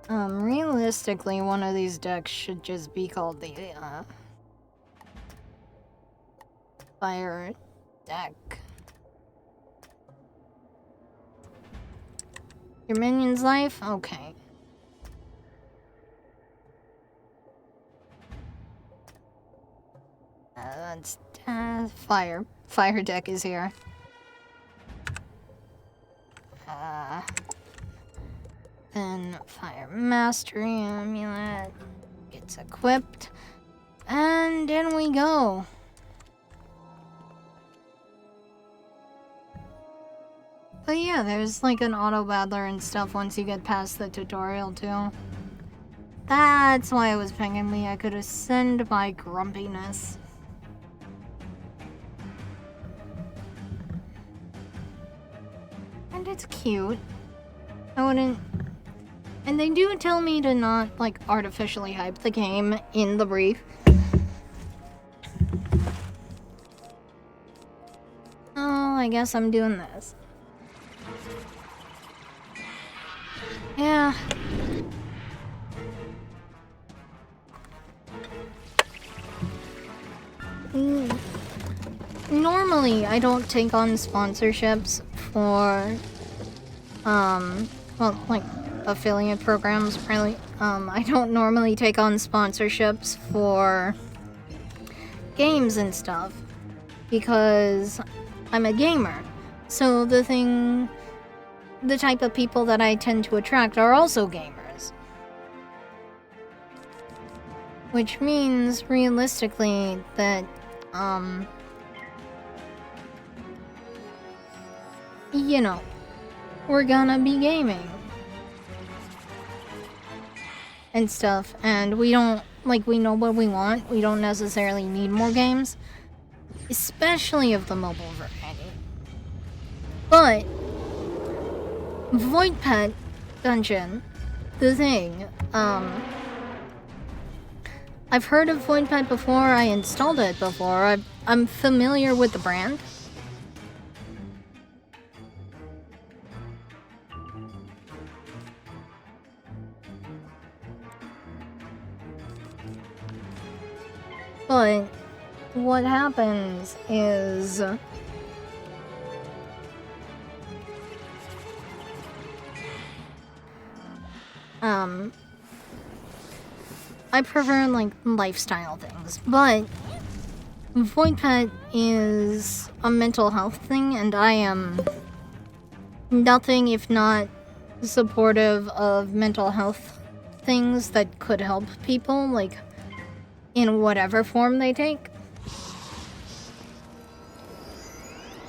Realistically, one of these decks should just be called the, Fire deck. Your minion's life? Okay. That's, fire. Fire deck is here. Then Fire Mastery Amulet gets equipped. And in we go. But yeah, there's like an auto battler and stuff once you get past the tutorial too. That's why it was pinging me. I could ascend my grumpiness. And it's cute. I wouldn't... And they do tell me to not, like, artificially hype the game in the brief. Oh, I guess I'm doing this. Yeah. normally I don't take on sponsorships for, well, like, affiliate programs, really. I don't normally take on sponsorships for games and stuff, because I'm a gamer. So the type of people that I tend to attract are also gamers. Which means, realistically, that, you know, we're gonna be gaming. And stuff, and we don't, like, we know what we want. We don't necessarily need more games. Especially of the mobile variety. But Voidpet Dungeon, the thing, I've heard of Voidpet before, I installed it before, I'm familiar with the brand. But what happens is I prefer, like, lifestyle things, but Voidpet is a mental health thing, and I am nothing if not supportive of mental health things that could help people, like, in whatever form they take.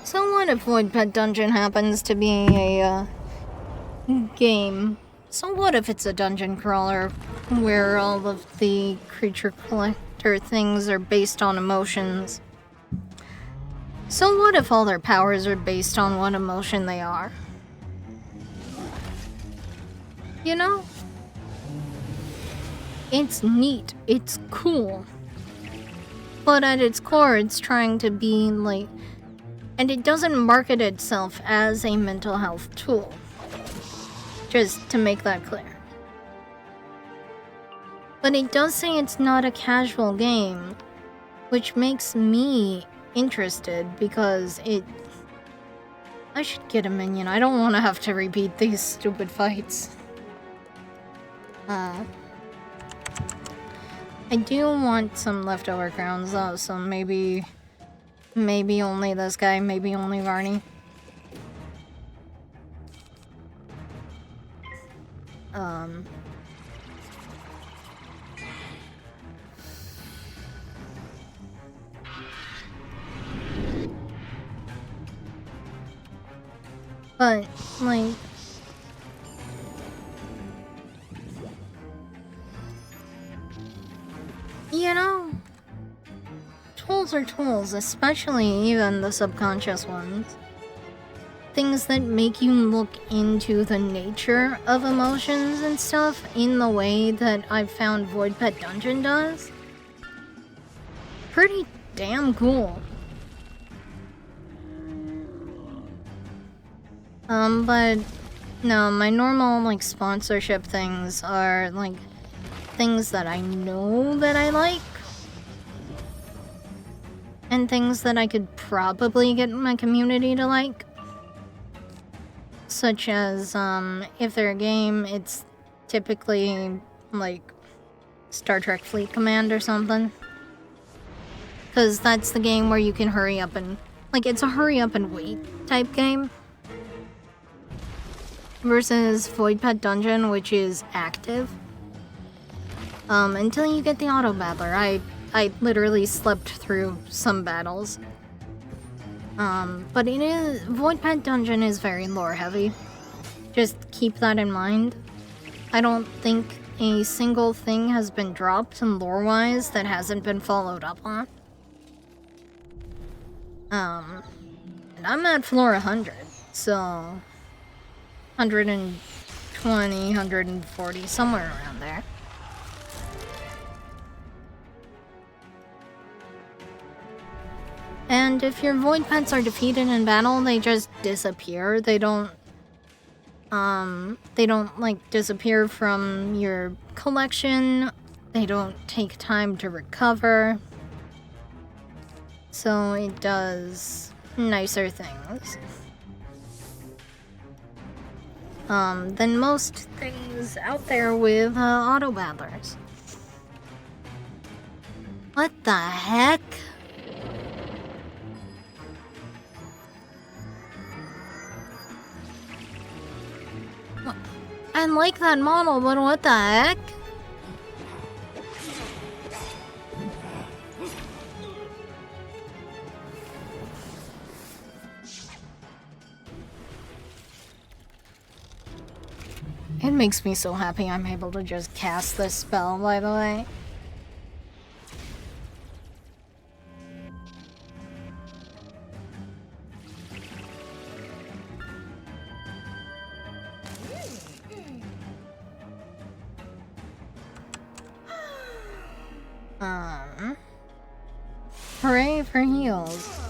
So what if Voidpet Dungeon happens to be a game? So what if it's a dungeon crawler where all of the creature collector things are based on emotions? So what if all their powers are based on what emotion they are? You know? It's neat, it's cool. But at its core, it's trying to be, like... And it doesn't market itself as a mental health tool. Just to make that clear. But it does say it's not a casual game, which makes me interested because it... I should get a minion. I don't want to have to repeat these stupid fights. I do want some leftover crowns though, so maybe only this guy, maybe only Varney. But, like... You know, tools are tools, especially even the subconscious ones. Things that make you look into the nature of emotions and stuff in the way that I've found Voidpet Dungeon does. Pretty damn cool. But no, my normal, like, sponsorship things are, like, things that I know that I like. And things that I could probably get my community to like. Such as, if they're a game, it's typically, like, Star Trek Fleet Command or something. Because that's the game where you can hurry up and... Like, it's a hurry up and wait type game. Versus Voidpet Dungeon, which is active. Until you get the auto battler. I literally slept through some battles. But Voidpet Dungeon is very lore heavy. Just keep that in mind. I don't think a single thing has been dropped lore-wise that hasn't been followed up on. And I'm at floor 100, so 120, 140, somewhere around there. And if your void pets are defeated in battle, they just disappear. They don't like disappear from your collection. They don't take time to recover. so it does nicer things. Than most things out there with auto battlers. What the heck? I like that model, but what the heck? It makes me so happy I'm able to just cast this spell, by the way. Hooray for heals.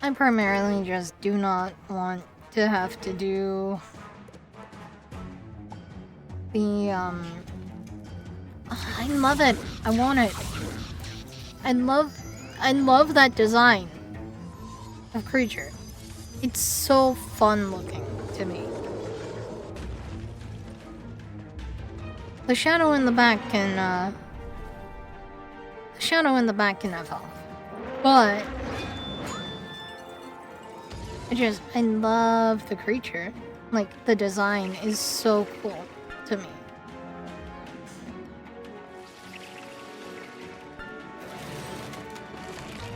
I primarily just do not want to have to do the, I love it. I want it. I love that design of creature. It's so fun looking to me. The shadow in the back can, have health. But I love the creature. Like, the design is so cool to me.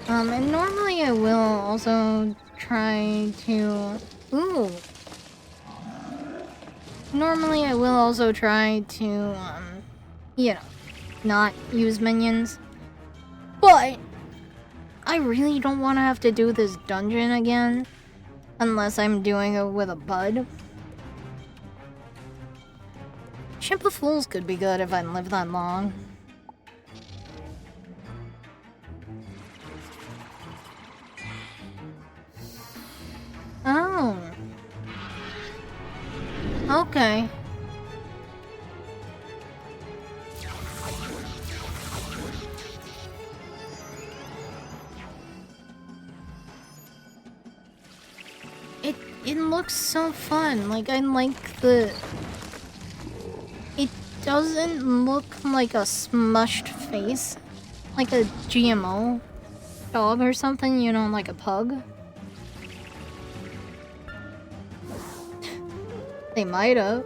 And normally I will also try to... Ooh! Normally I will also try to, you know, not use minions. But I really don't want to have to do this dungeon again. Unless I'm doing it with a bud. Ship of Fools could be good if I live that long. Oh. Okay. It looks so fun. Like, I like the... It doesn't look like a smushed face. Like a GMO dog or something, you know, like a pug. They might have.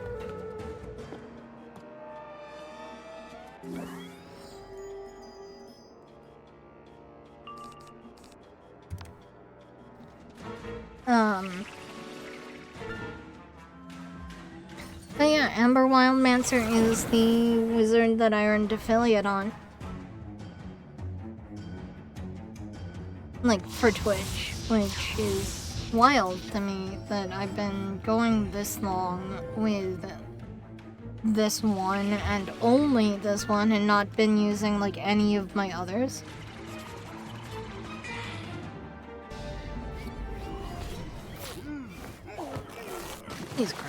But yeah, Amber Wildmancer is the wizard that I earned affiliate on. Like, for Twitch, which is wild to me that I've been going this long with this one and only this one and not been using like any of my others. He's great.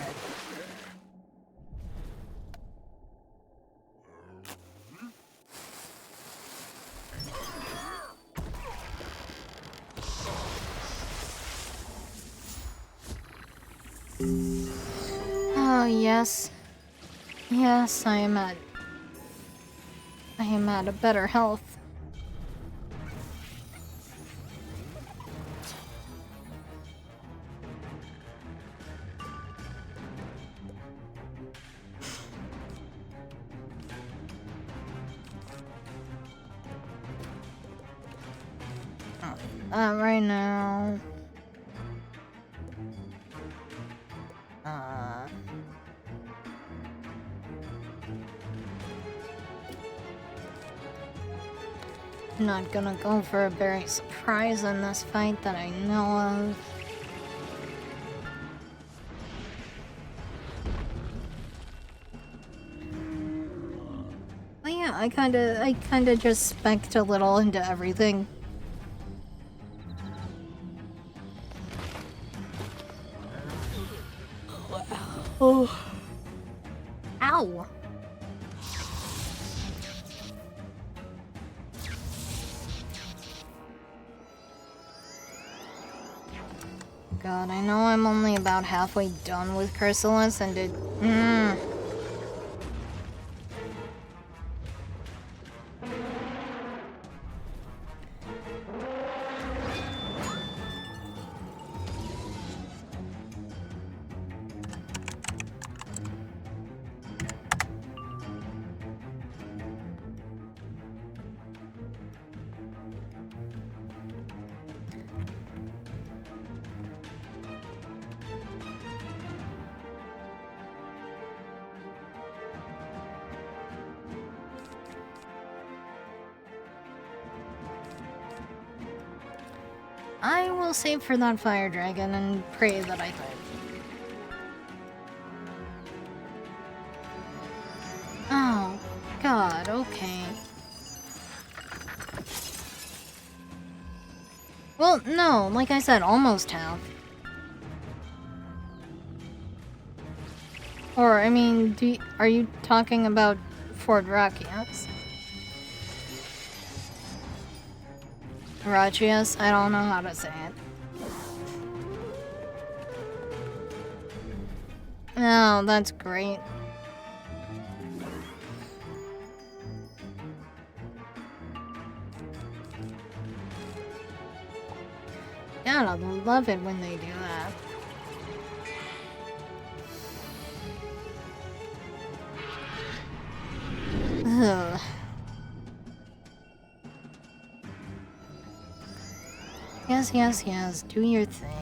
Oh, yes. Yes, I am at a better health. Right now. I'm not gonna go for a berry surprise in this fight that I know of. But yeah, I kinda just spec'd a little into everything. Oh. Ow! Ow! God, I know I'm only about halfway done with Chrysalis and it... I will save for that fire dragon and pray that I live. Oh, God, okay. Well, no, like I said, almost half. Or, I mean, are you talking about Fort Rakias? Rachias? I don't know how to say it. Oh, that's great. God, I love it when they do that. Ugh. Yes, yes, yes, do your thing.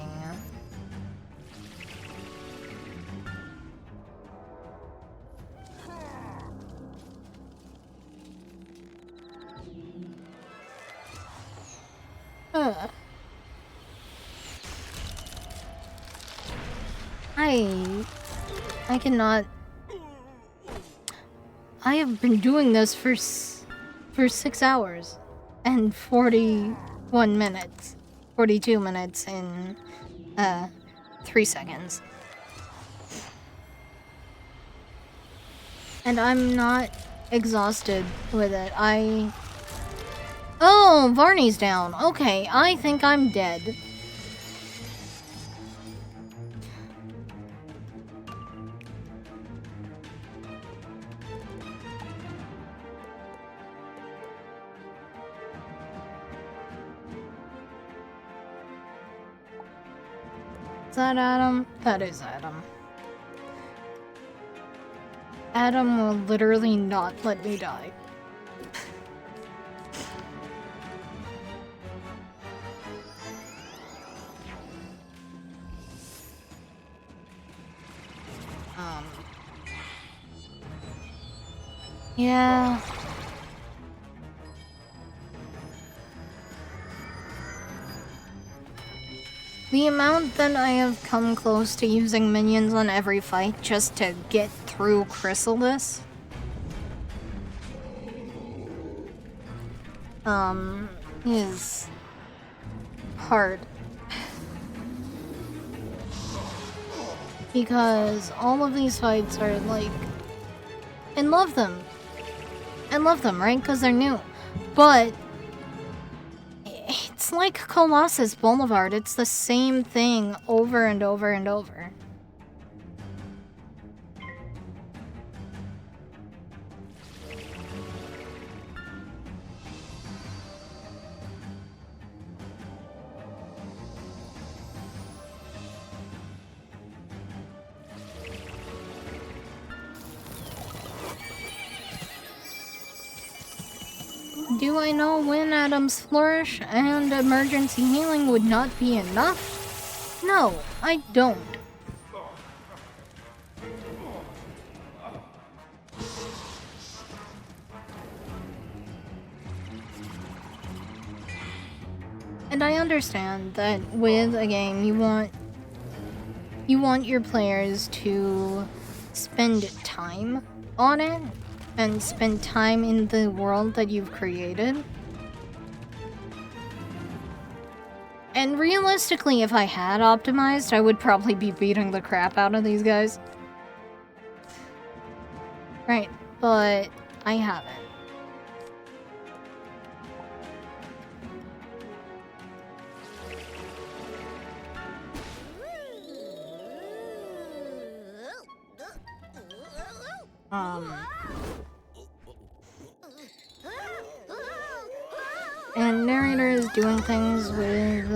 I cannot. I have been doing this for 6 hours and 41 minutes. 42 minutes in 3 seconds. And I'm not exhausted with it. Oh, Varney's down. Okay, I think I'm dead. Is that Adam? That is Adam. Adam will literally not let me die. Yeah. The amount that I have come close to using minions on every fight just to get through Chrysalis is hard. Because all of these fights are like... And love them, right? Because they're new. But it's like Colossus Boulevard. It's the same thing over and over and over. Do I know when Adam's Flourish and Emergency Healing would not be enough? No, I don't. And I understand that with a game you want your players to spend time on it and spend time in the world that you've created. And realistically, if I had optimized, I would probably be beating the crap out of these guys. Right, but I haven't. And narrator is doing things with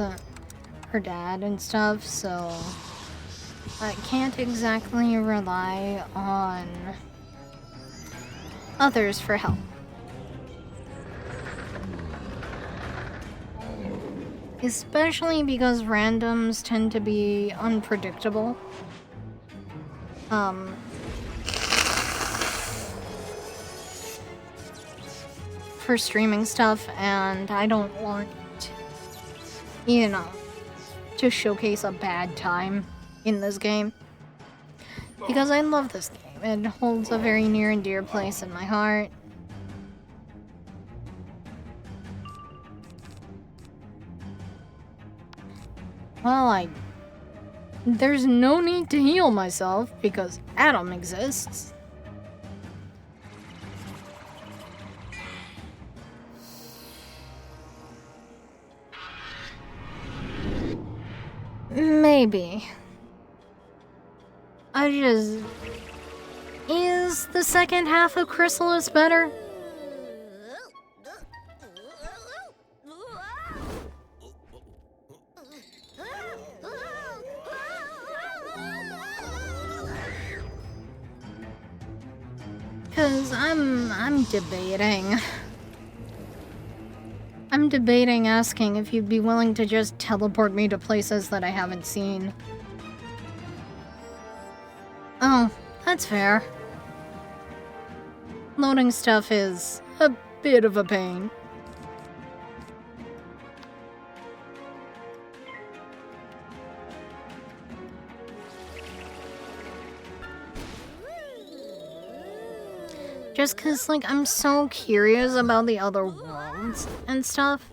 her dad and stuff, so I can't exactly rely on others for help. Especially because randoms tend to be unpredictable. For streaming stuff, and I don't want, you know, to showcase a bad time in this game. Because I love this game. It holds a very near and dear place in my heart. Well, there's no need to heal myself because Adam exists. Maybe. Is the second half of Chrysalis better? Cause I'm debating. I'm debating asking if you'd be willing to just teleport me to places that I haven't seen. Oh, that's fair. Loading stuff is a bit of a pain. Just cause, like, I'm so curious about the other worlds and stuff.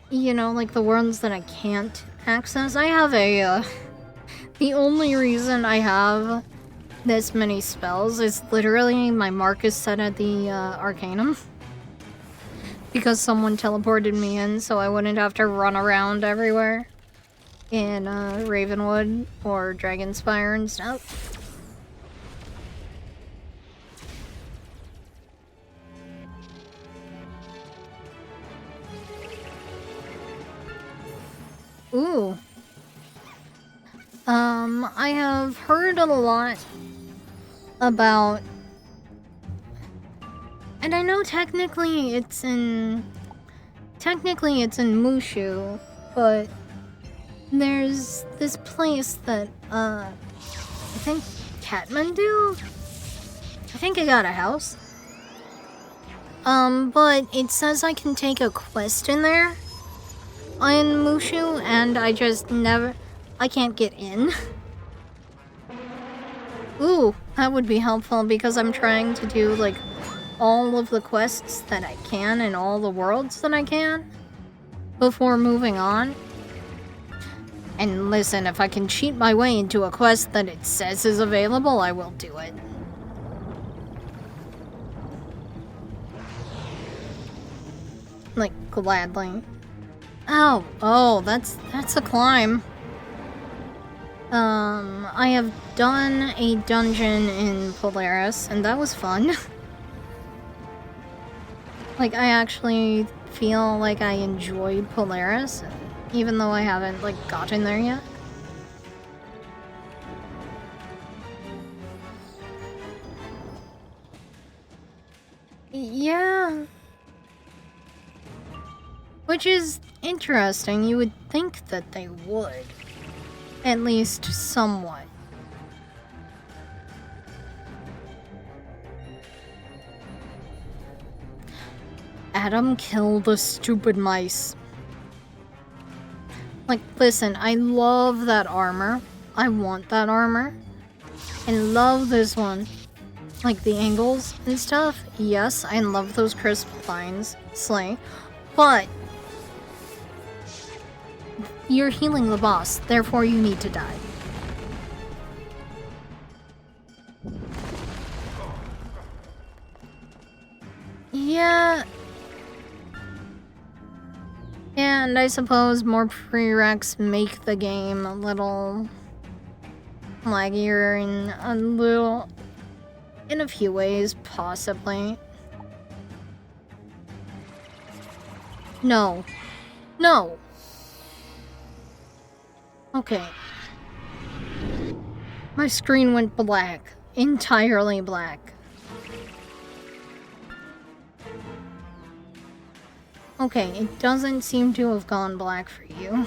You know, like the worlds that I can't access. I have the only reason I have this many spells is literally my mark is set at the Arcanum. Because someone teleported me in so I wouldn't have to run around everywhere. In Ravenwood or Dragonspire and stuff. Ooh. I have heard a lot about, and I know technically it's in Mushu, but there's this place that, I think Kathmandu? I think I got a house. But it says I can take a quest in there in Mushu, and I can't get in. Ooh, that would be helpful because I'm trying to do, like, all of the quests that I can in all the worlds that I can before moving on. And listen, if I can cheat my way into a quest that it says is available, I will do it. Like, gladly. Oh, that's a climb. I have done a dungeon in Polaris, and that was fun. Like, I actually feel like I enjoyed Polaris, even though I haven't, like, gotten there yet. Yeah. Which is interesting. You would think that they would. At least somewhat. Adam, kill the stupid mice. Like, listen, I love that armor. I want that armor. I love this one. Like, the angles and stuff. Yes, I love those crisp lines. Slay. But you're healing the boss, therefore you need to die. Yeah. And I suppose more prereqs make the game a little laggier in a few ways, possibly. No. No! Okay. My screen went black. Entirely black. Okay, it doesn't seem to have gone black for you.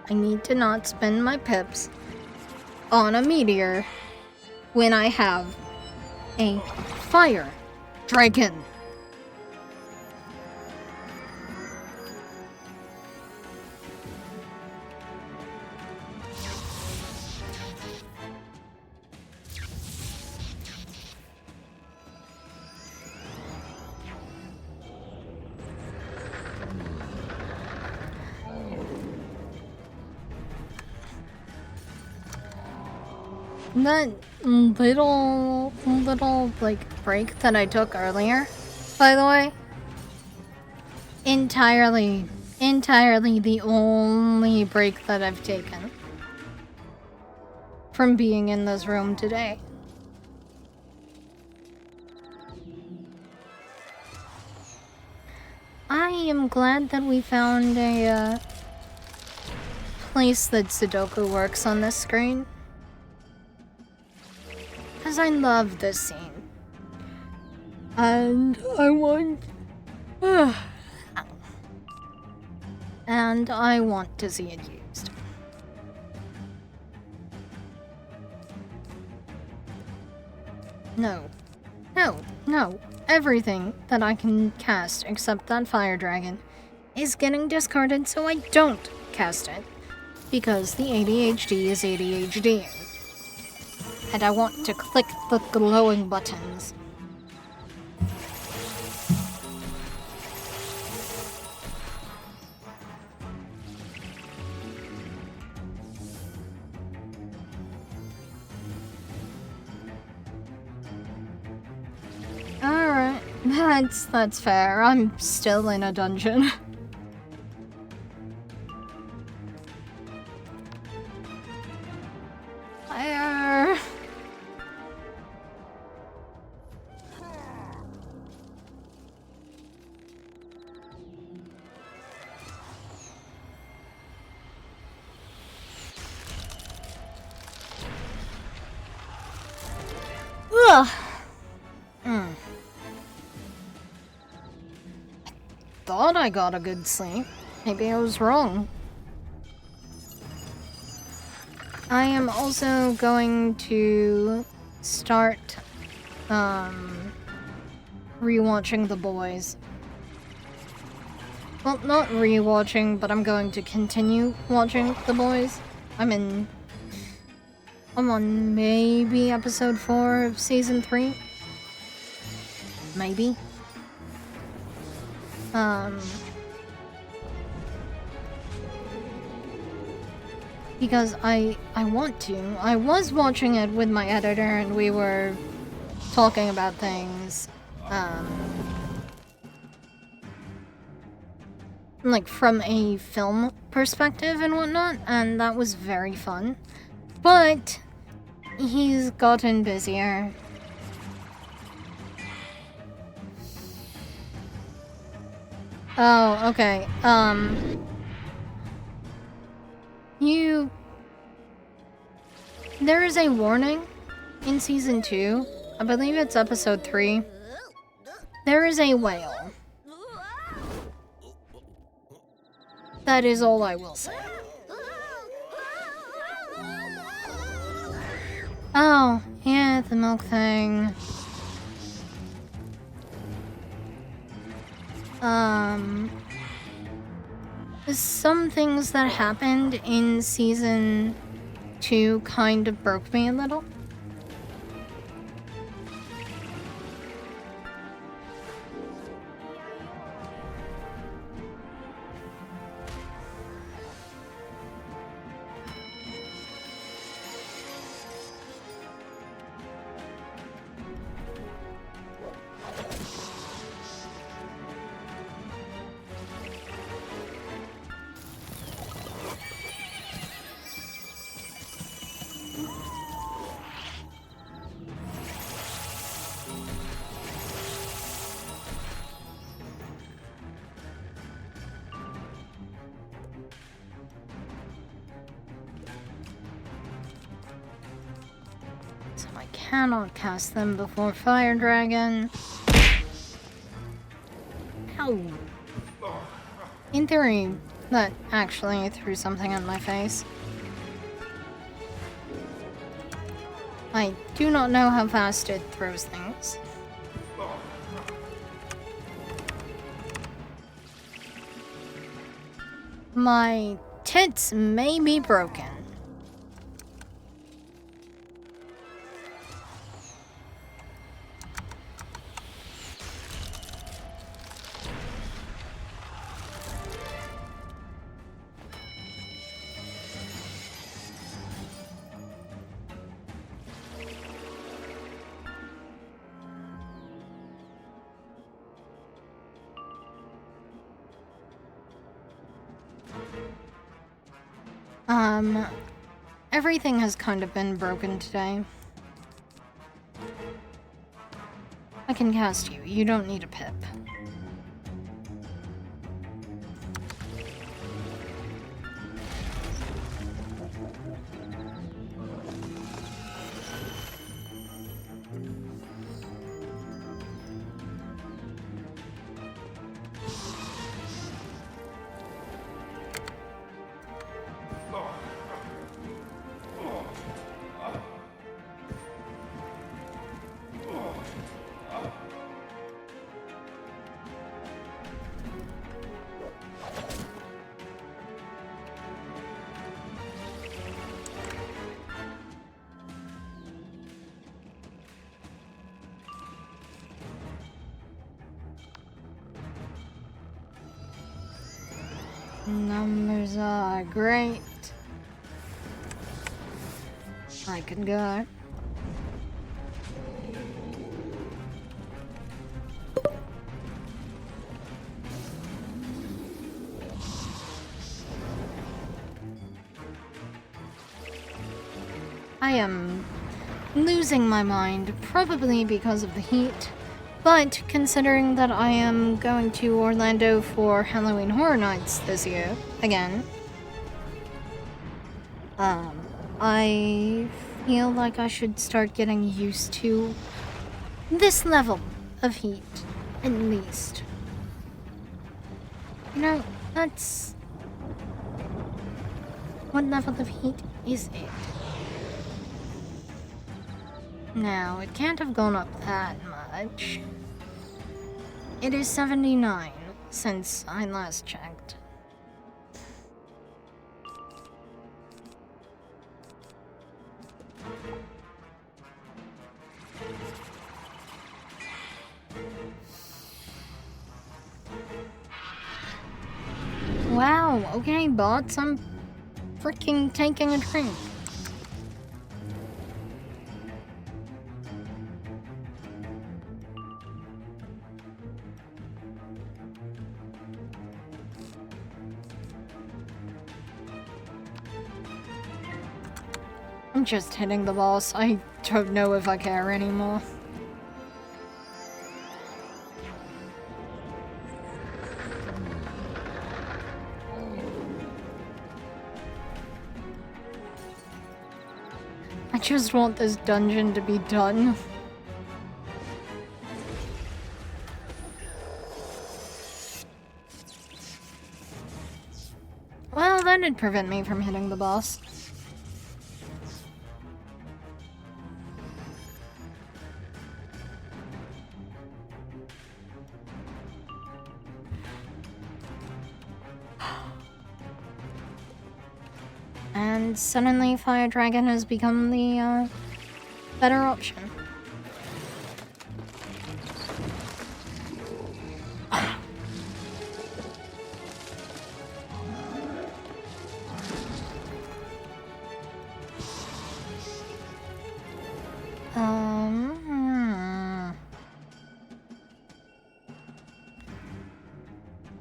I need to not spend my pips on a meteor when I have a fire dragon. That little, like, break that I took earlier, by the way, entirely the only break that I've taken from being in this room today. I am glad that we found a, place that Sudoku works on this screen. Because I love this scene. And I want... and I want to see it used. No. No. No. Everything that I can cast except that fire dragon is getting discarded, so I don't cast it. Because the ADHD is ADHD. And I want to click the glowing buttons. Alright, that's fair. I'm still in a dungeon. Fire. Ugh. Thought I got a good sleep. Maybe I was wrong. I am also going to start rewatching The Boys. Well, not rewatching, but I'm going to continue watching The Boys. I'm on maybe episode 4 of season 3. Maybe. Because I want to. I was watching it with my editor and we were talking about things, like from a film perspective and whatnot, and that was very fun. But he's gotten busier. Oh, okay. There is a warning in season 2. I believe it's episode 3. There is a whale. That is all I will say. Oh, yeah, the milk thing. Some things that happened in Season 2 kind of broke me a little. So I cannot cast them before Fire Dragon. Ow. In theory, that actually threw something at my face. I do not know how fast it throws things. My tits may be broken. Everything has kind of been broken today. I can cast you. You don't need a pip. Numbers are great. I can go. I am losing my mind, probably because of the heat. But considering that I am going to Orlando for Halloween Horror Nights this year, again, I feel like I should start getting used to this level of heat, at least. You know, that's... What level of heat is it? Now, it can't have gone up that much. It is 79 since I last checked. Wow, okay, bots, I'm freaking taking a drink. I'm just hitting the boss. I don't know if I care anymore. I just want this dungeon to be done. Well, that did prevent me from hitting the boss. And suddenly Fire Dragon has become the better option.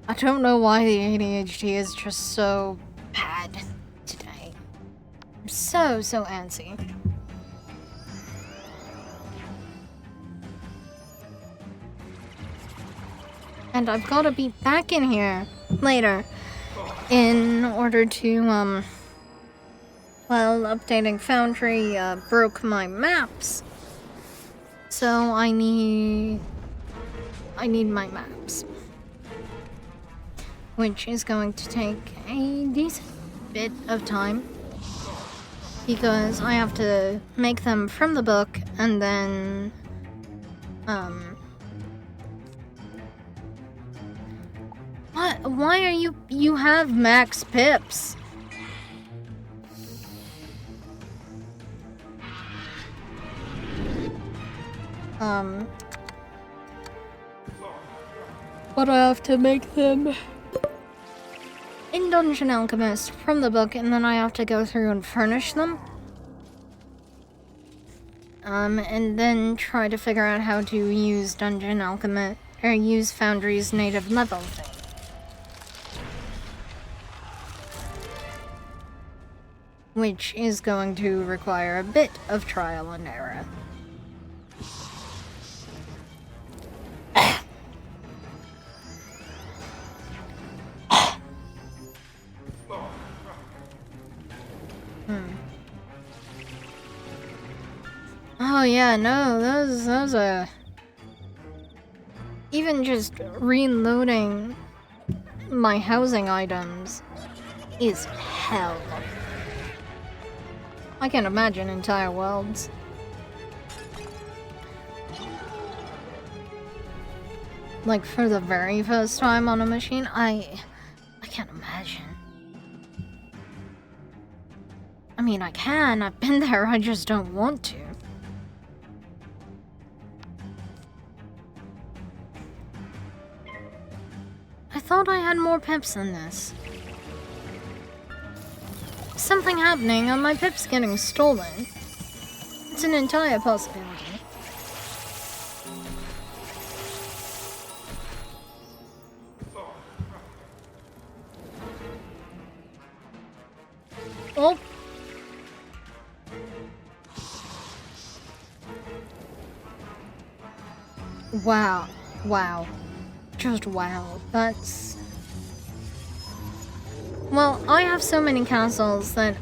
I don't know why the ADHD is just so bad today. I'm so antsy. And I've got to be back in here later in order to, well, updating Foundry broke my maps. So I need my maps. Which is going to take a decent bit of time. Because I have to make them from the book and then, What? Why are you have max pips? But I have to make them in Dungeon Alchemist from the book, and then I have to go through and furnish them. And then try to figure out how to use Dungeon Alchemist, or use Foundry's native level thing. Which is going to require a bit of trial and error. Oh yeah, no, those are... Even just reloading my housing items is hell. I can't imagine entire worlds. Like, for the very first time on a machine, I can't imagine. I mean, I can, I've been there, I just don't want to. I thought I had more pips than this. Something happening and my pips getting stolen. It's an entire possibility. Oh. Wow. Wow. Just wow. That's... Well, I have so many castles that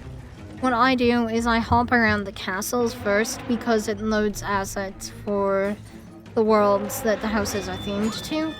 what I do is I hop around the castles first because it loads assets for the worlds that the houses are themed to.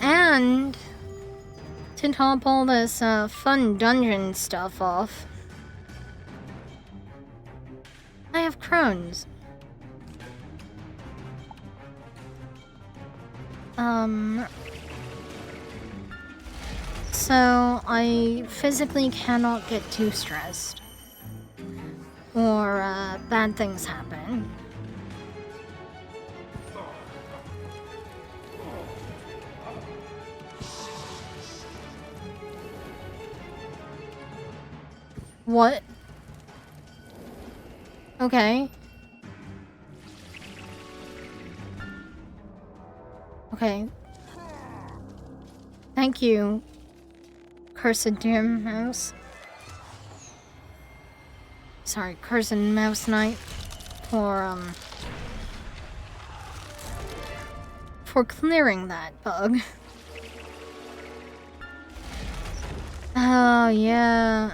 And to top all this fun dungeon stuff off, I have crones. So I physically cannot get too stressed, or bad things happen. What? Okay. Okay. Thank you, Cursed Deer Mouse. Sorry, Cursed Mouse Knight, for clearing that bug. Oh, yeah.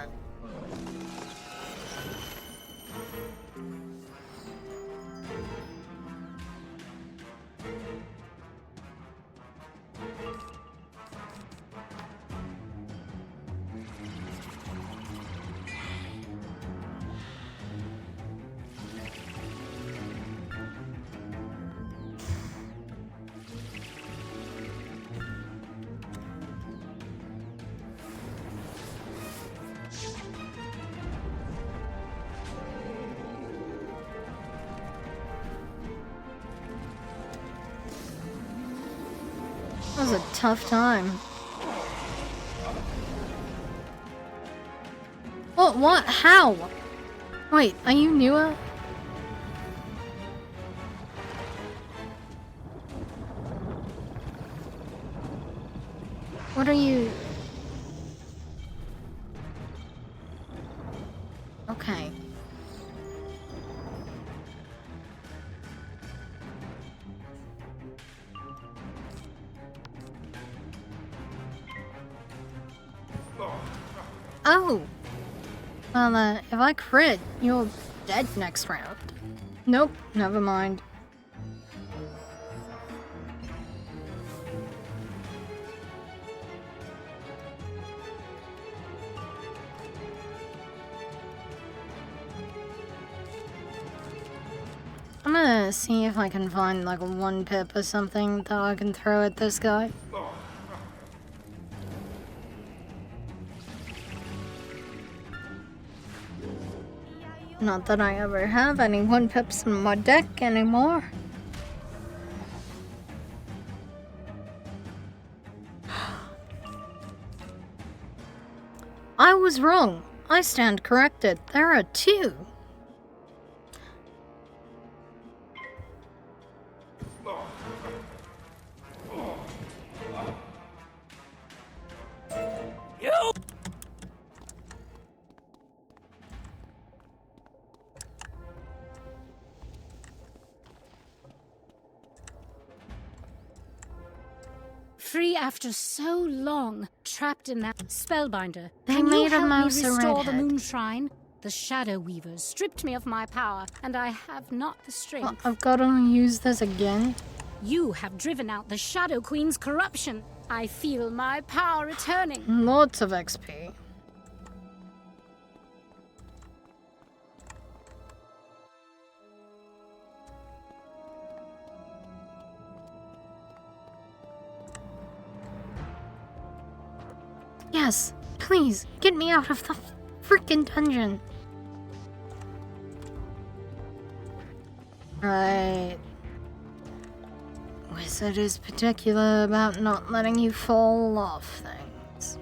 That was a tough time. What? How? Wait, are you newer? What are you? Okay. Oh! Well, if I crit, you're dead next round. Nope, never mind. I'm gonna see if I can find like a 1-pip or something that I can throw at this guy. Not that I ever have any 1-pips in my deck anymore. I was wrong. I stand corrected. There are 2. Free after so long, trapped in that spellbinder. They Can made you a help mouse me a restore the redhead. moon shrine? The shadow weavers stripped me of my power, and I have not the strength. I've got to use this again. You have driven out the Shadow Queen's corruption. I feel my power returning. Lots of XP. Yes, please, get me out of the freaking dungeon. Right. Wizard is particular about not letting you fall off things.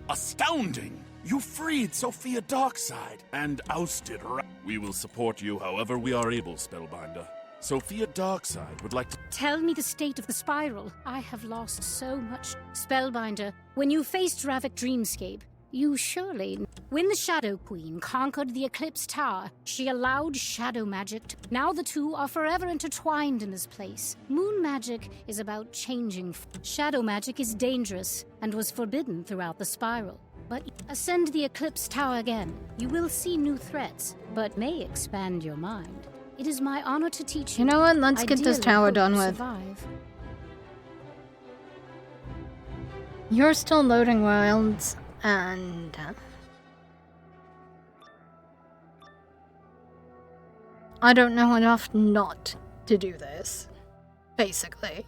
Astounding! You freed Sophia Darkside and ousted We will support you however we are able, Spellbinder. Sophia Darkside would like to Tell me the state of the spiral. I have lost so much. Spellbinder, when you faced Ravik Dreamscape, you surely... When the Shadow Queen conquered the Eclipse Tower, she allowed shadow magic to... Now the two are forever intertwined in this place. Moon magic is about changing. Shadow magic is dangerous and was forbidden throughout the spiral. But ascend the Eclipse Tower again. You will see new threats, but may expand your mind. It is my honor to teach you. You know what? Let's get this tower done with. Survive. You're still loading wilds, and I don't know enough not to do this, basically.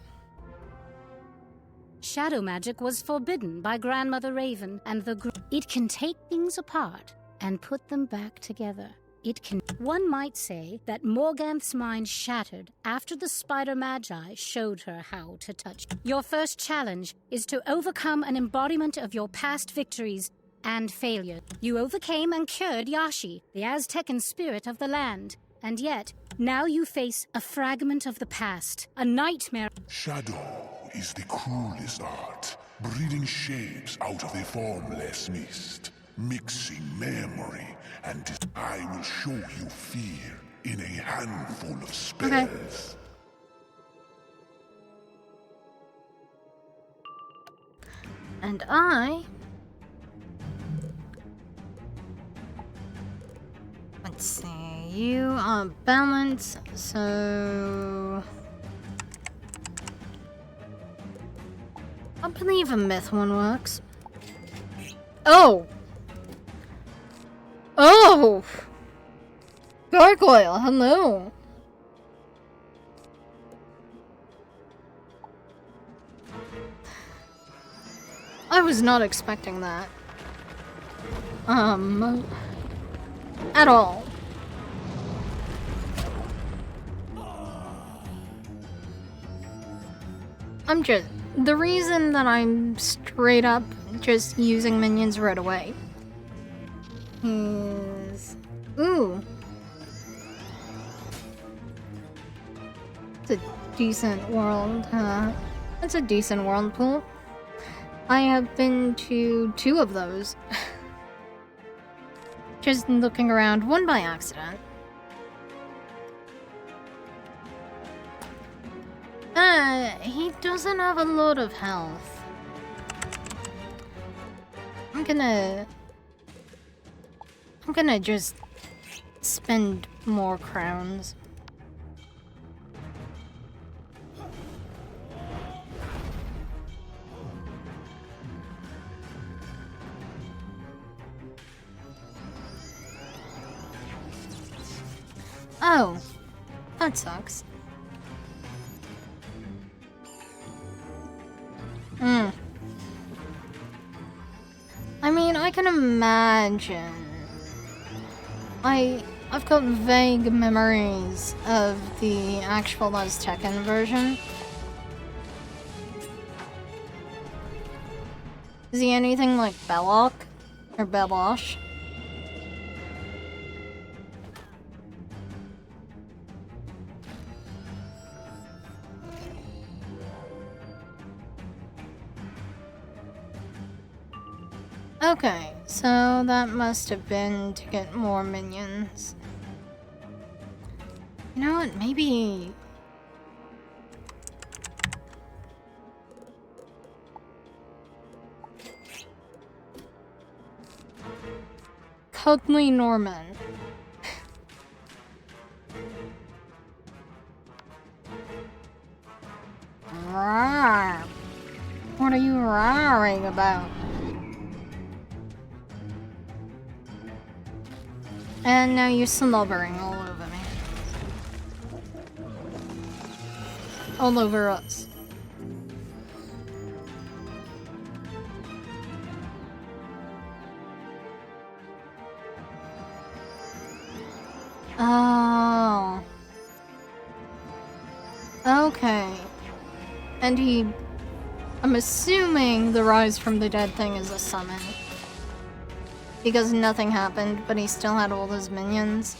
Shadow magic was forbidden by Grandmother Raven, and it can take things apart and put them back together. One might say that Morganth's mind shattered after the Spider Magi showed her how to touch. Your first challenge is to overcome an embodiment of your past victories and failure. You overcame and cured Yashi, the Aztecan spirit of the land. And yet, now you face a fragment of the past, a nightmare. Shadow is the cruelest art, breeding shapes out of a formless mist, mixing memory and I will show you fear in a handful of spells. Okay. And let's see, you are balanced, so I believe a myth one works. Oh! Oh! Gargoyle, hello! I was not expecting that. At all. I'm just the reason that I'm straight up just using minions right away is... Ooh. It's a decent world, huh? It's a decent world pool. I have been to 2 of those. Just looking around, one by accident. He doesn't have a lot of health. I'm gonna just spend more crowns. Oh, that sucks. I mean, I can imagine. I've got vague memories of the actual Aztecan version. Is he anything like Belloc? Or Belosh? Okay, so that must have been to get more minions. You know what, maybe... Cuddly Norman. Rawr. What are you roaring about? And now you're slobbering all over me. All over us. Oh. Okay. And I'm assuming the Rise from the Dead thing is a summon. Because nothing happened, but he still had all those minions.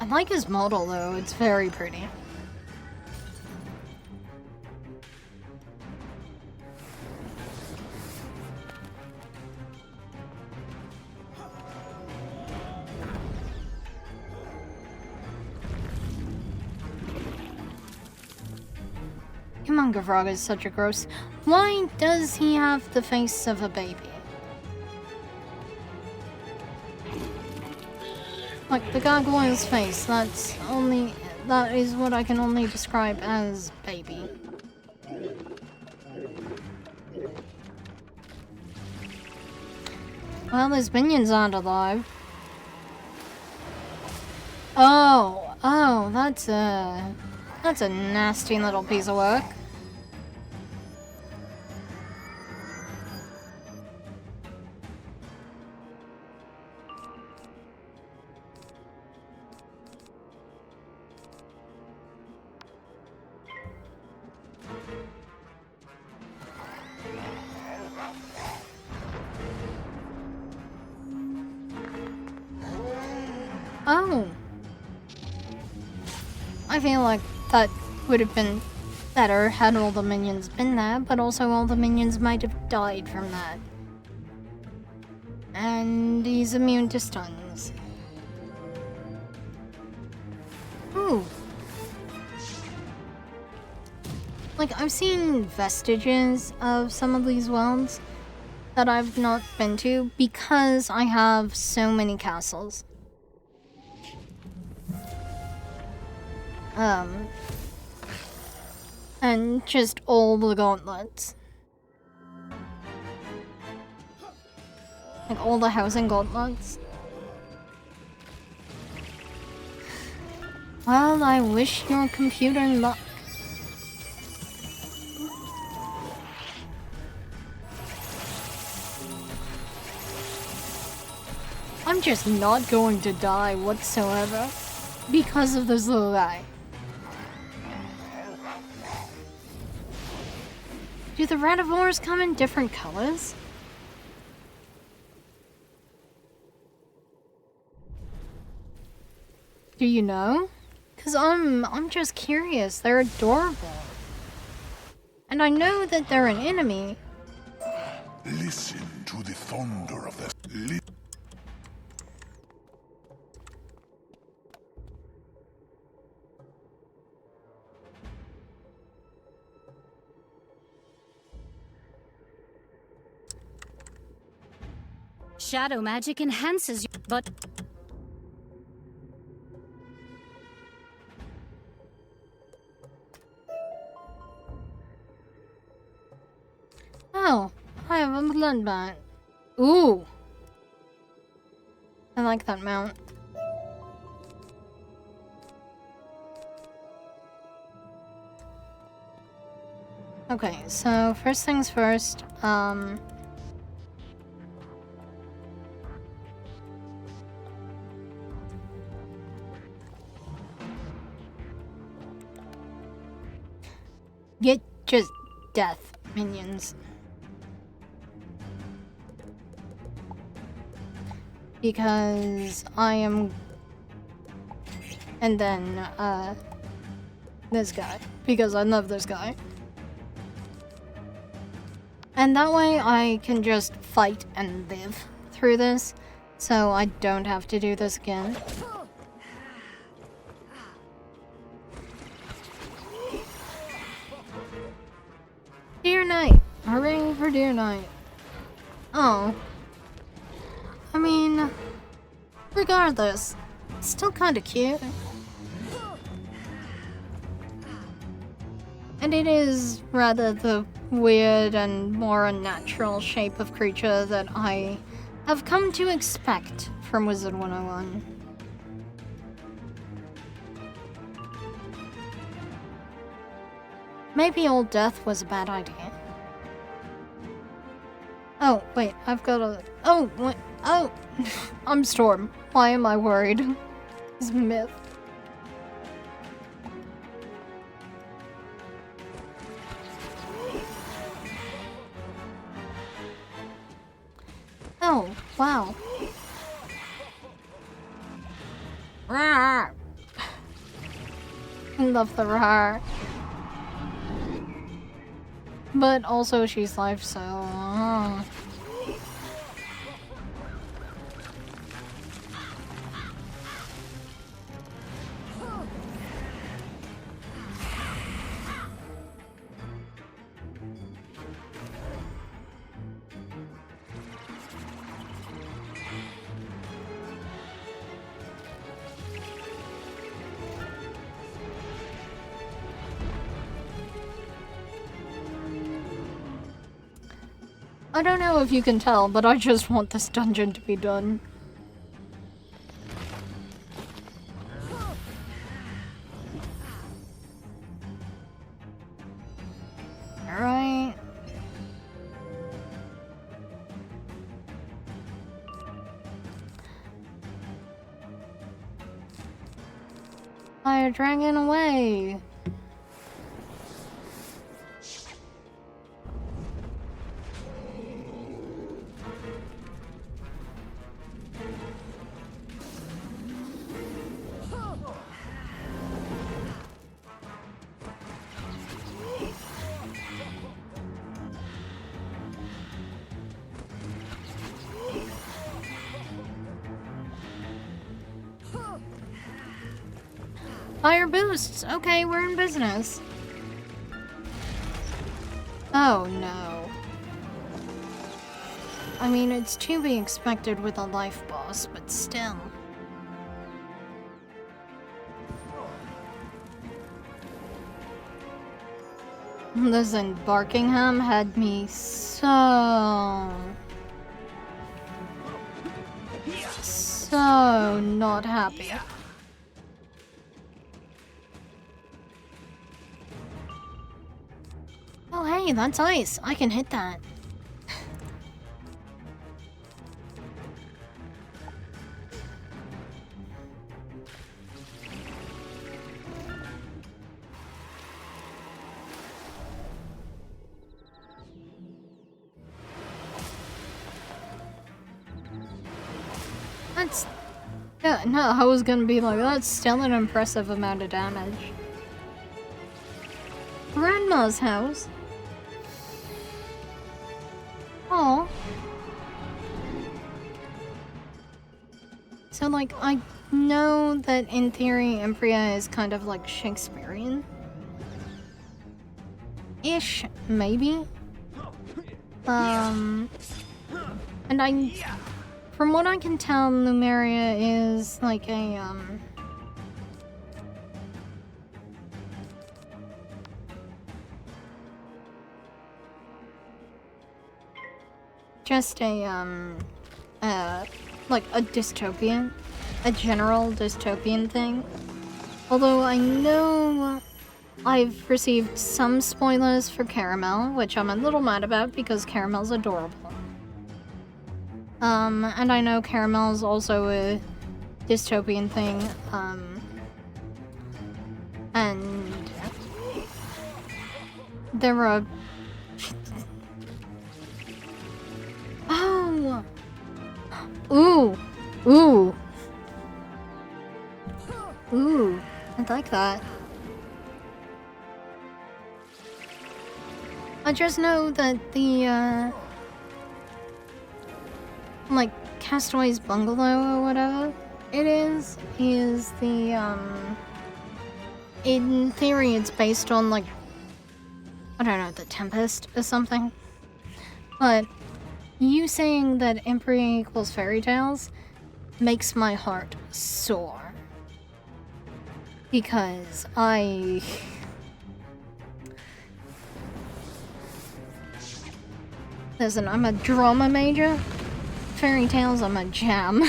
I like his model though, it's very pretty. Frog is such a gross. Why does he have the face of a baby? Like the gargoyle's face, that is what I can only describe as baby. Well, his minions aren't alive. Oh, that's a nasty little piece of work. Oh. I feel like that would have been better had all the minions been there, but also all the minions might have died from that. And he's immune to stuns. Ooh. Like, I've seen vestiges of some of these worlds that I've not been to because I have so many castles. And just all the gauntlets. Like all the housing gauntlets. Well, I wish your computer luck. I'm just not going to die whatsoever because of this little guy. Do the radivores come in different colors? Do you know? Cause I'm just curious. They're adorable. And I know that they're an enemy. Listen to the thunder of the... Shadow magic enhances you, but... Oh, I have a bloodbath. Ooh. I like that mount. Okay, so first things first, get just death minions. Because I am... And then, this guy. Because I love this guy. And that way I can just fight and live through this. So I don't have to do this again. Dear Knight. Hooray for Dear Knight. Oh. I mean, regardless, it's still kind of cute. And it is rather the weird and more unnatural shape of creature that I have come to expect from Wizard101. Maybe Old Death was a bad idea. Oh, wait, I've got a... Oh, what? Oh, I'm Storm. Why am I worried? It's myth. Oh, wow. Rawr. I love the rawr. But also she's life, so... I don't know if you can tell, but I just want this dungeon to be done. Alright. Fire dragon away! Fire boosts! Okay, we're in business. Oh no. I mean, it's to be expected with a life boss, but still. Listen, Barkingham had me so not happy. Oh hey, that's ice. I can hit that. Yeah, no, I was gonna be like, that's still an impressive amount of damage. Grandma's house? Oh. So, like, I know that in theory, Empria is kind of like Shakespearean. Ish, maybe. And from what I can tell, Lumeria is like a, just a, like a dystopian, a general dystopian thing. Although I know I've received some spoilers for Caramel, which I'm a little mad about because Caramel's adorable. And I know Caramel's also a dystopian thing, and there are... Oh! Ooh! Ooh! Ooh, I like that. I just know that the, like, Castaway's Bungalow or whatever it is the, in theory it's based on, like, I don't know, the Tempest or something. But you saying that Empyrea equals fairy tales makes my heart soar. Because Listen, I'm a drama major. Fairy tales, I'm a jam.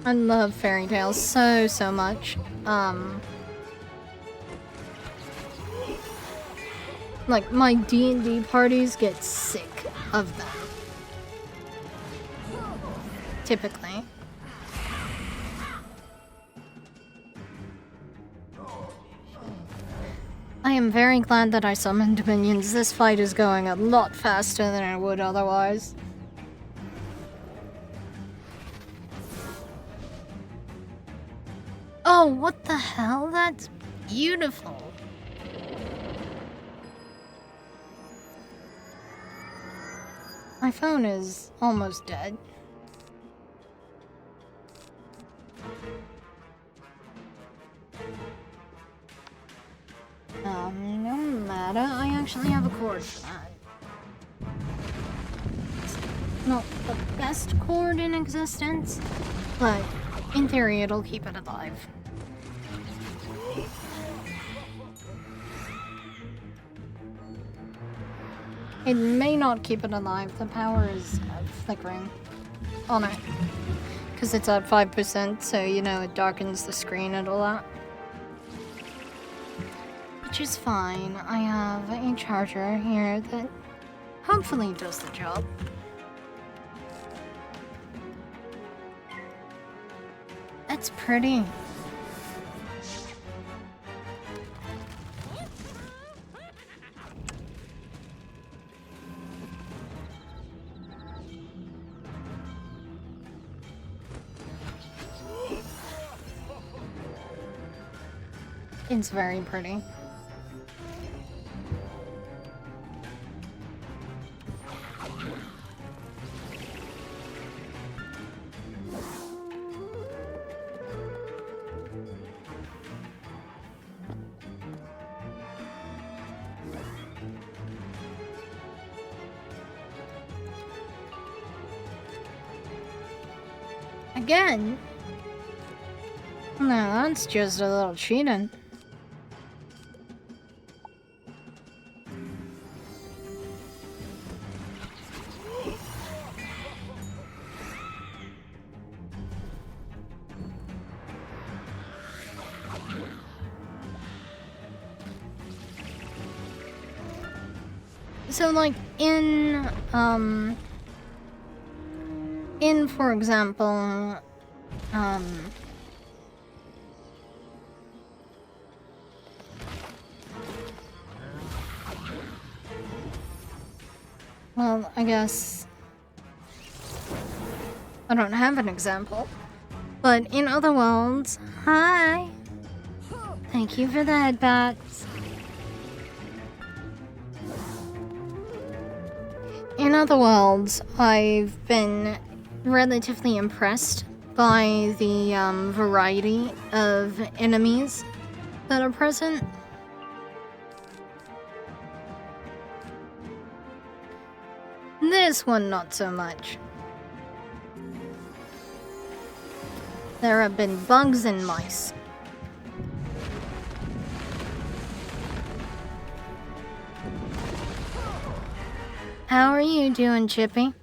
I love fairy tales so much. Like, my D&D parties get sick of them. Typically. I am very glad that I summoned minions. This fight is going a lot faster than it would otherwise. Oh, what the hell? That's beautiful. My phone is almost dead. No matter. I actually have a cord for that. It's not the best cord in existence, but in theory it'll keep it alive. It may not keep it alive. The power is flickering on it. Because it's at 5%, so you know it darkens the screen and all that. Which is fine. I have a charger here that hopefully does the job. That's pretty. It's very pretty. Again? No, that's just a little cheating. So, like, for example, Well, I guess I don't have an example. But in other worlds, hi! Thank you for the headbats. In other worlds, I've been relatively impressed by the variety of enemies that are present. This one, not so much. There have been bugs and mice. How are you doing, Chippy?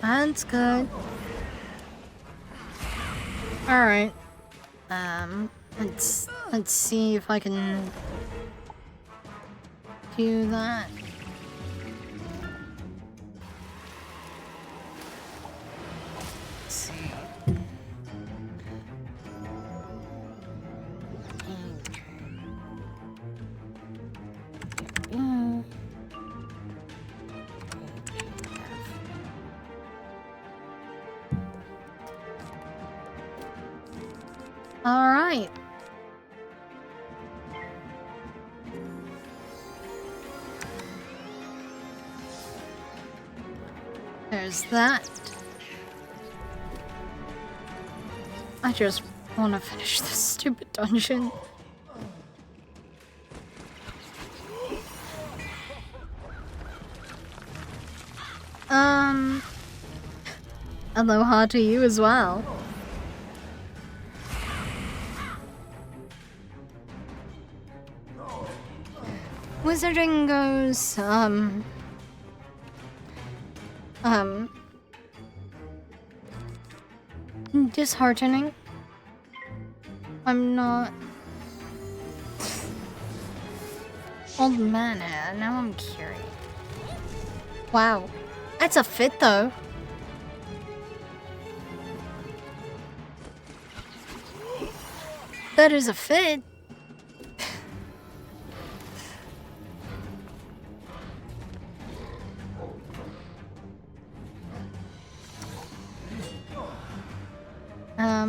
That's good. Alright. Let's see if I can do that. Let's see. All right. There's that. I just want to finish this stupid dungeon. Aloha to you as well. Wizarding goes, disheartening. I'm not old man hair, now I'm curious. Wow, that's a fit though. That is a fit.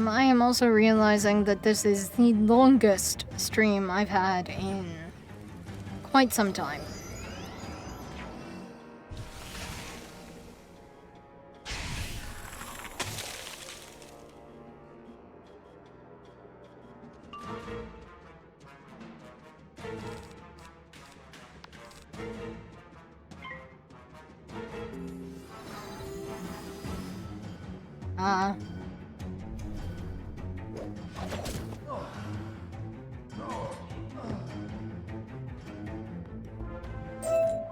I am also realizing that this is the longest stream I've had in quite some time.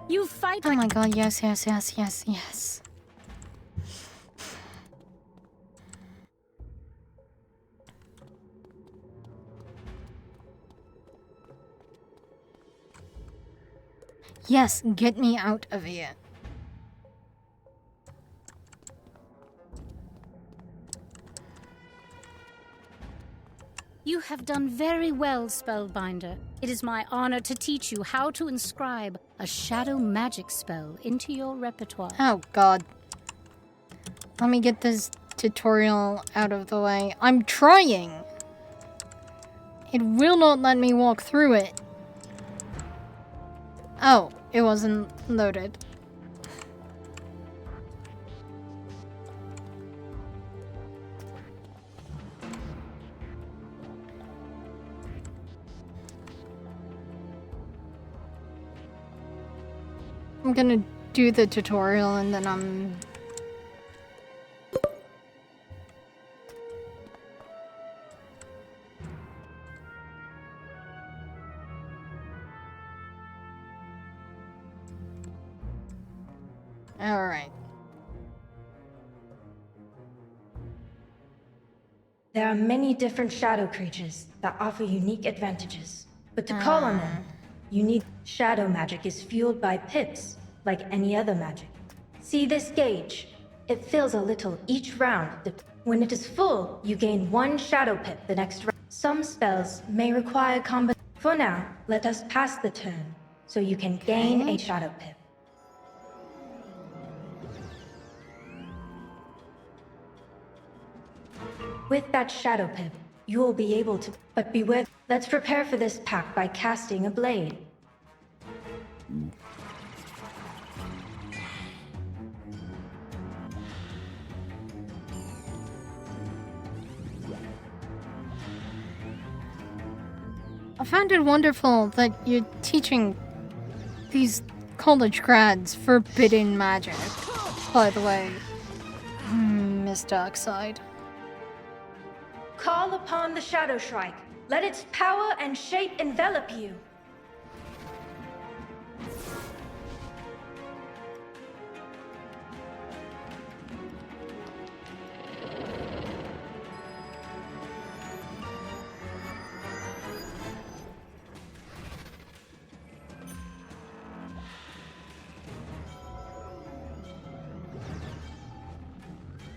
You fight. Oh my god, yes, yes, yes, yes, yes. Yes, get me out of here. You have done very well, Spellbinder. It is my honor to teach you how to inscribe a shadow magic spell into your repertoire. Oh god. let me get this tutorial out of the way. I'm trying! It will not let me walk through it. Oh, it wasn't loaded. I'm gonna do the tutorial and then I'm... Alright. There are many different shadow creatures that offer unique advantages. But to call on them, you need... Shadow magic is fueled by pips, like any other magic. See this gauge? It fills a little each round. When it is full, you gain 1 shadow pip the next round. Some spells may require combat. For now, let us pass the turn, so you can gain a shadow pip. With that shadow pip, you will be able to... But beware, let's prepare for this pack by casting a blade. I found it wonderful that you're teaching these college grads forbidden magic, by the way. Miss Darkside. Call upon the Shadow Shrike. Let its power and shape envelop you.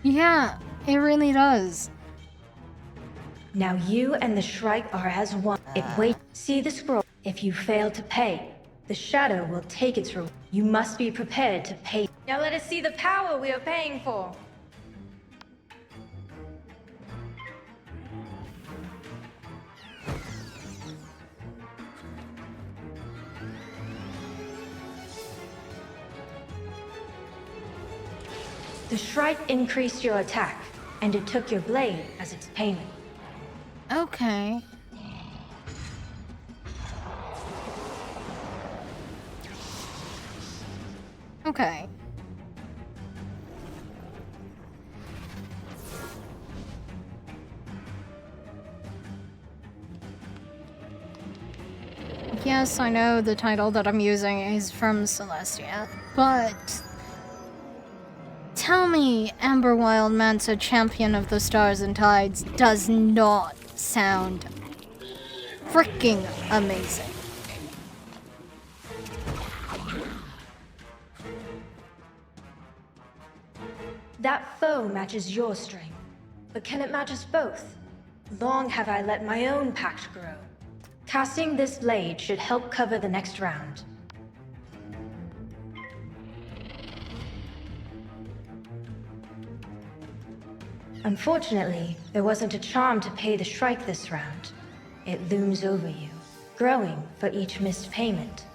Yeah, it really does. Now you and the Shrike are as one. See the scroll. If you fail to pay, the shadow will take its reward. You must be prepared to pay. Now let us see the power we are paying for. The Shrike increased your attack, and it took your blade as its payment. Okay. Okay. Yes, I know the title that I'm using is from Celestia, but... Tell me Amber Wildmancer, Champion of the Stars and Tides, does not sound freaking amazing. That foe matches your strength, but can it match us both? Long have I let my own pact grow. Casting this blade should help cover the next round. Unfortunately, there wasn't a charm to pay the Shrike this round. It looms over you, growing for each missed payment.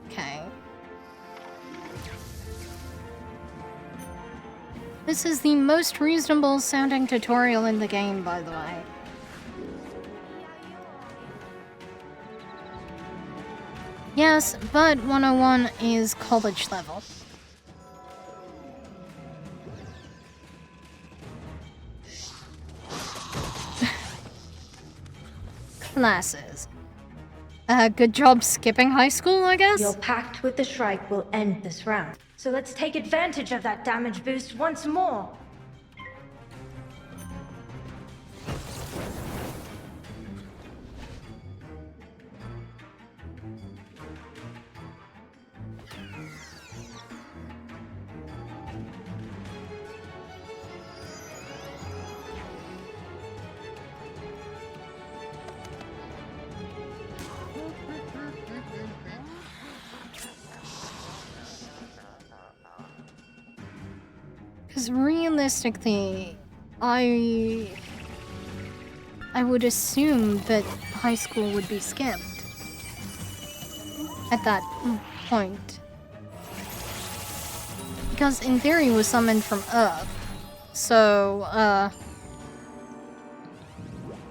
Okay. This is the most reasonable sounding tutorial in the game, by the way. Yes, but 101 is college level. Classes. Good job skipping high school, I guess? Your pact with the Shrike will end this round. So let's take advantage of that damage boost once more. Because realistically, I would assume that high school would be skipped at that point. Because in theory, it was summoned from Earth. So,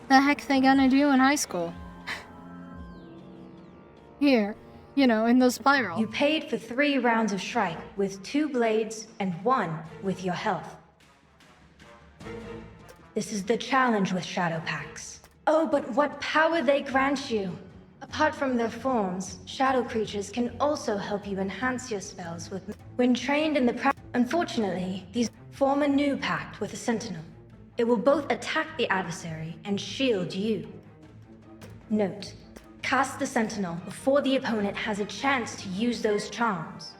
the heck they gonna do in high school? Here, you know, in the spiral. You paid for 3 rounds of strike with 2 blades and 1 with your health. This is the challenge with shadow packs. Oh, but what power they grant you! Apart from their forms, shadow creatures can also help you enhance your spells with... When trained in the Unfortunately, these form a new pact with a sentinel. It will both attack the adversary and shield you. Note, cast the sentinel before the opponent has a chance to use those charms.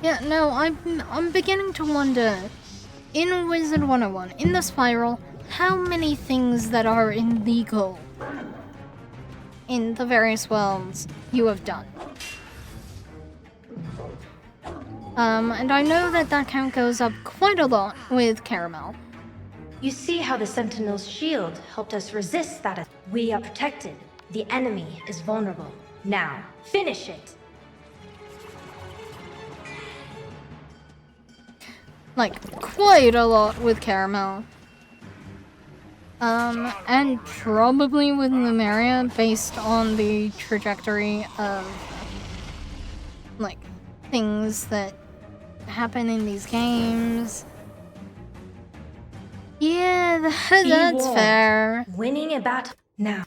Yeah, no, I'm beginning to wonder, in Wizard101, in the spiral, how many things that are illegal in the various worlds you have done. And I know that that count goes up quite a lot with Caramel. You see how the Sentinel's shield helped us resist that. We are protected. The enemy is vulnerable. Now, finish it! Like, quite a lot with Caramel. And probably with Lumeria, based on the trajectory of, like, things that happen in these games. Yeah, that's fair. Winning a battle now.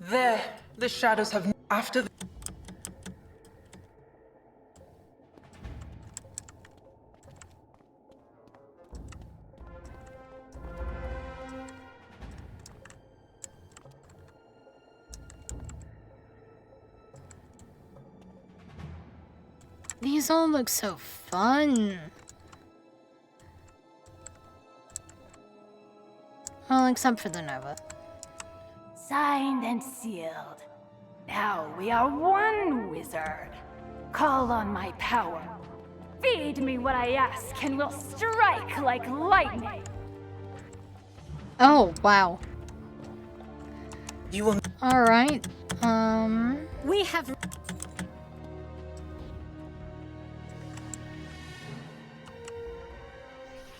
There. The shadows have... After the... These all look so fun. Well, except for the Nova. Signed and sealed. Now we are one, wizard. Call on my power. Feed me what I ask and we'll strike like lightning. Oh, wow. You will... Alright, We have...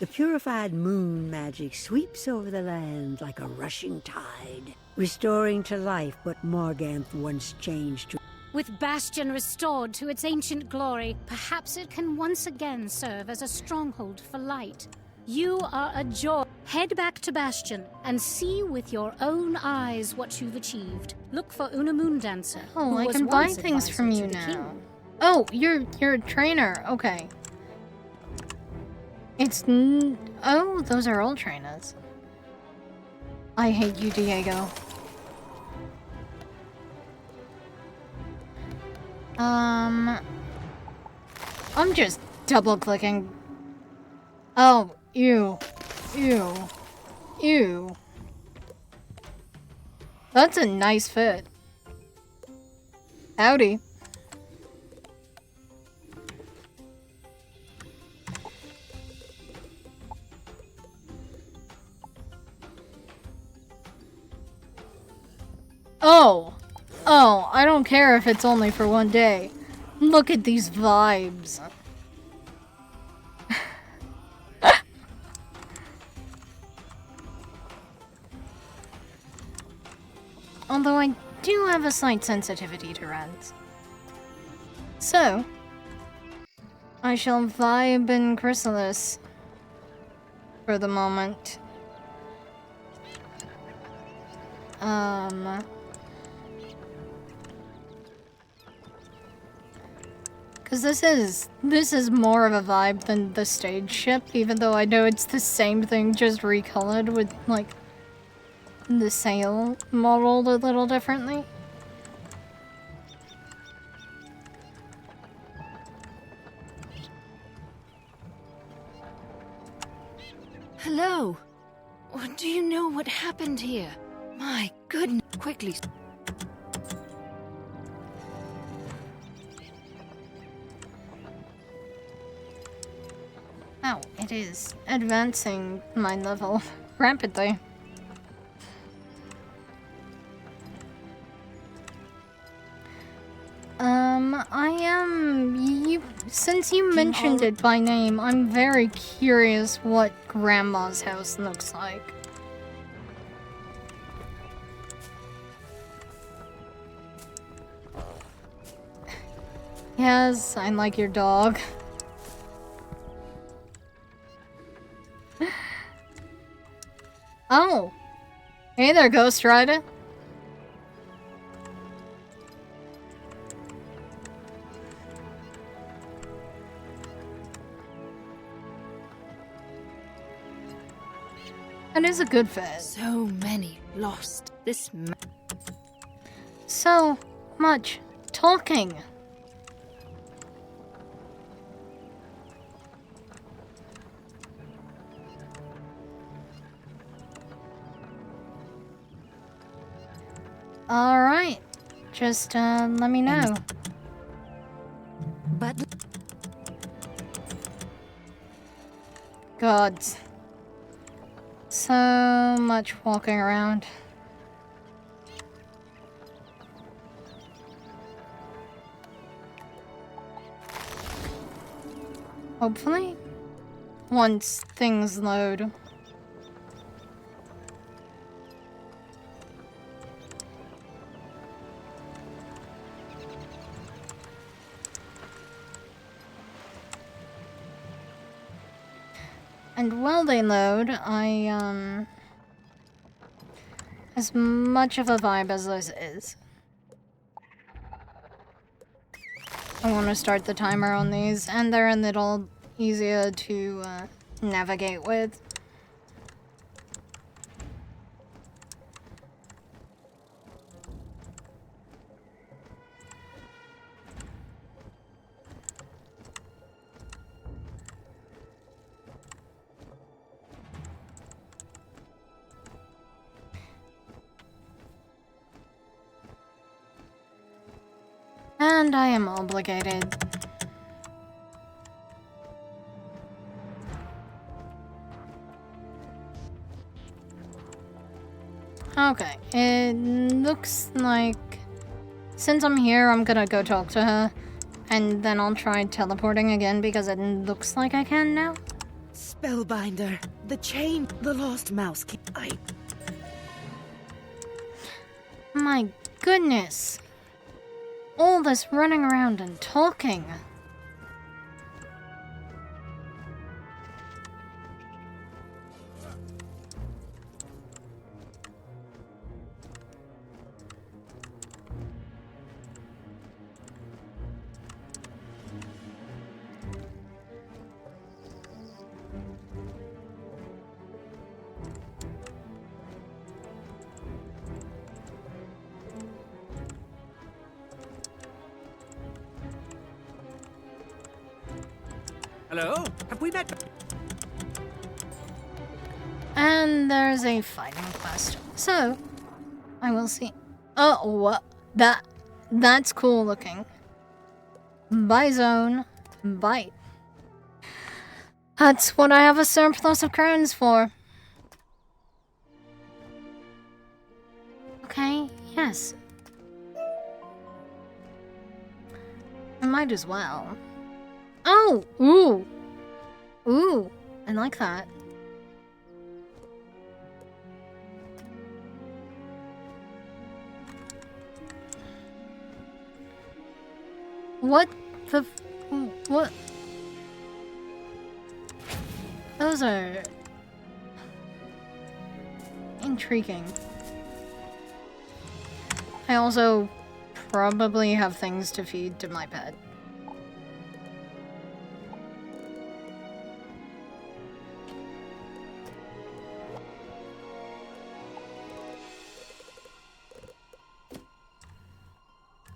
The purified moon magic sweeps over the land like a rushing tide, restoring to life what Morganth once changed to. With Bastion restored to its ancient glory, perhaps it can once again serve as a stronghold for light. You are a joy. Head back to Bastion and see with your own eyes what you've achieved. Look for Una Moondancer. Oh, I can buy things from you now. Oh, you're a trainer. Okay. It's oh, those are old trainers. I hate you, Diego. I'm just double clicking. Oh, ew. Ew. Ew. That's a nice fit. Howdy. Oh, I don't care if it's only for one day. Look at these vibes. Although I do have a slight sensitivity to reds. So, I shall vibe in Chrysalis for the moment. Because this is more of a vibe than the stage ship, even though I know it's the same thing, just recolored with, like, the sail modeled a little differently. Hello. Do you know what happened here? My goodness. Quickly. Oh, it is advancing my level rapidly. Since you mentioned it by name, I'm very curious what Grandma's house looks like. Yes, I like your dog. Oh! Hey there, Ghost Rider. That is a good fit. So many lost. So much talking. Alright. Just, let me know. But... Gods. So much walking around. Hopefully, once things load. And while they load, as much of a vibe as this is, I want to start the timer on these, and they're a little easier to navigate with. And I am obligated. Okay, it looks like since I'm here, I'm gonna go talk to her, and then I'll try teleporting again because it looks like I can now. Spellbinder, the chain, the lost mouse key. My goodness. All this running around and talking. Hello? Have we met? And there's a fighting quest. So, I will see. Oh, what? That's cool looking. Buy zone. Bite. That's what I have a surplus of crowns for. Okay, yes. I might as well. Oh! Ooh! Ooh! I like that. What the... What? Those are... intriguing. I also probably have things to feed to my pet.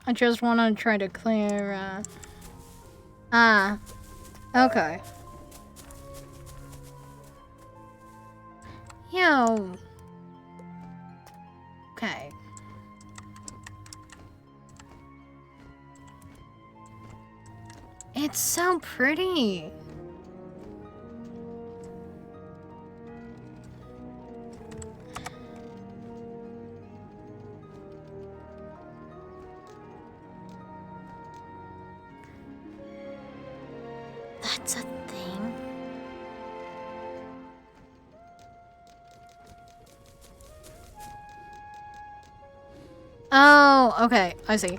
I just want to try to clear, okay. Yo. Okay. It's so pretty. That's a thing. Oh, okay, I see.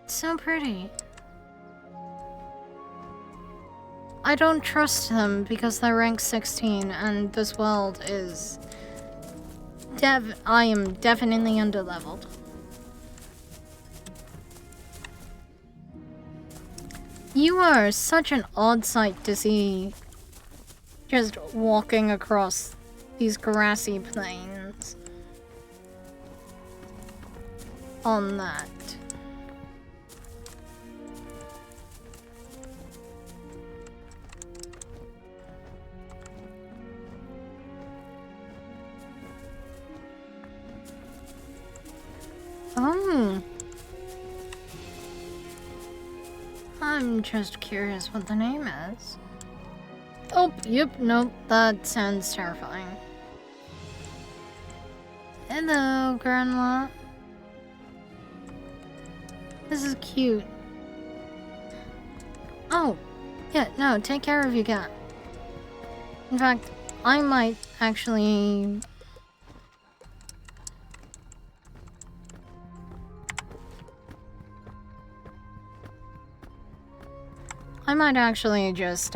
It's so pretty. I don't trust them because they're rank 16 and this world is I am definitely underleveled. You are such an odd sight to see just walking across these grassy plains on that. Oh. I'm just curious what the name is. Oh, yep, nope, that sounds terrifying. Hello, Grandma. This is cute. Oh, yeah, no, take care of your cat. In fact, I might actually... just,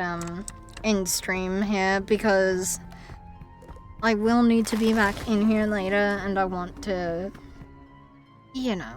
end stream here, because I will need to be back in here later, and I want to, you know.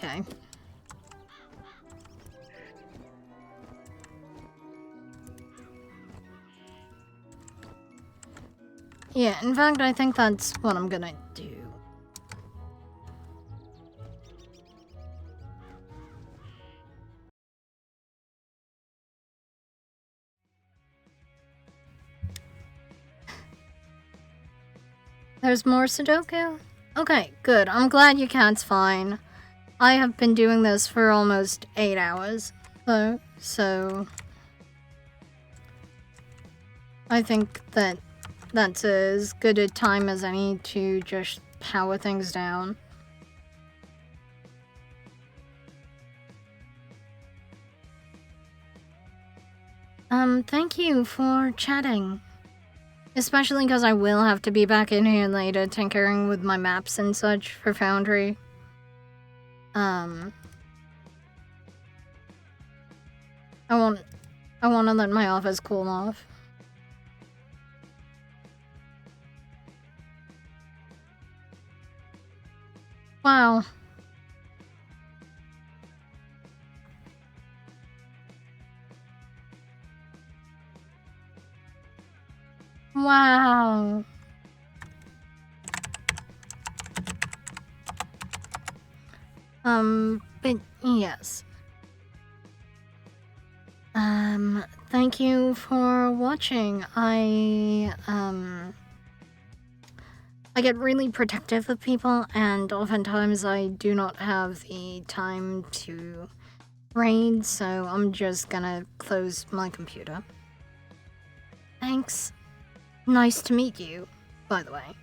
Okay. Yeah, in fact, I think that's what I'm gonna do. There's more Sudoku? Okay, good. I'm glad your cat's fine. I have been doing this for almost 8 hours, though, so... I think that that's as good a time as any to just power things down. Thank you for chatting. Especially because I will have to be back in here later tinkering with my maps and such for Foundry. I want to let my office cool off. Wow. Wow. But yes. Thank you for watching. I get really protective of people, and oftentimes I do not have the time to raid, so I'm just gonna close my computer. Thanks. Nice to meet you, by the way.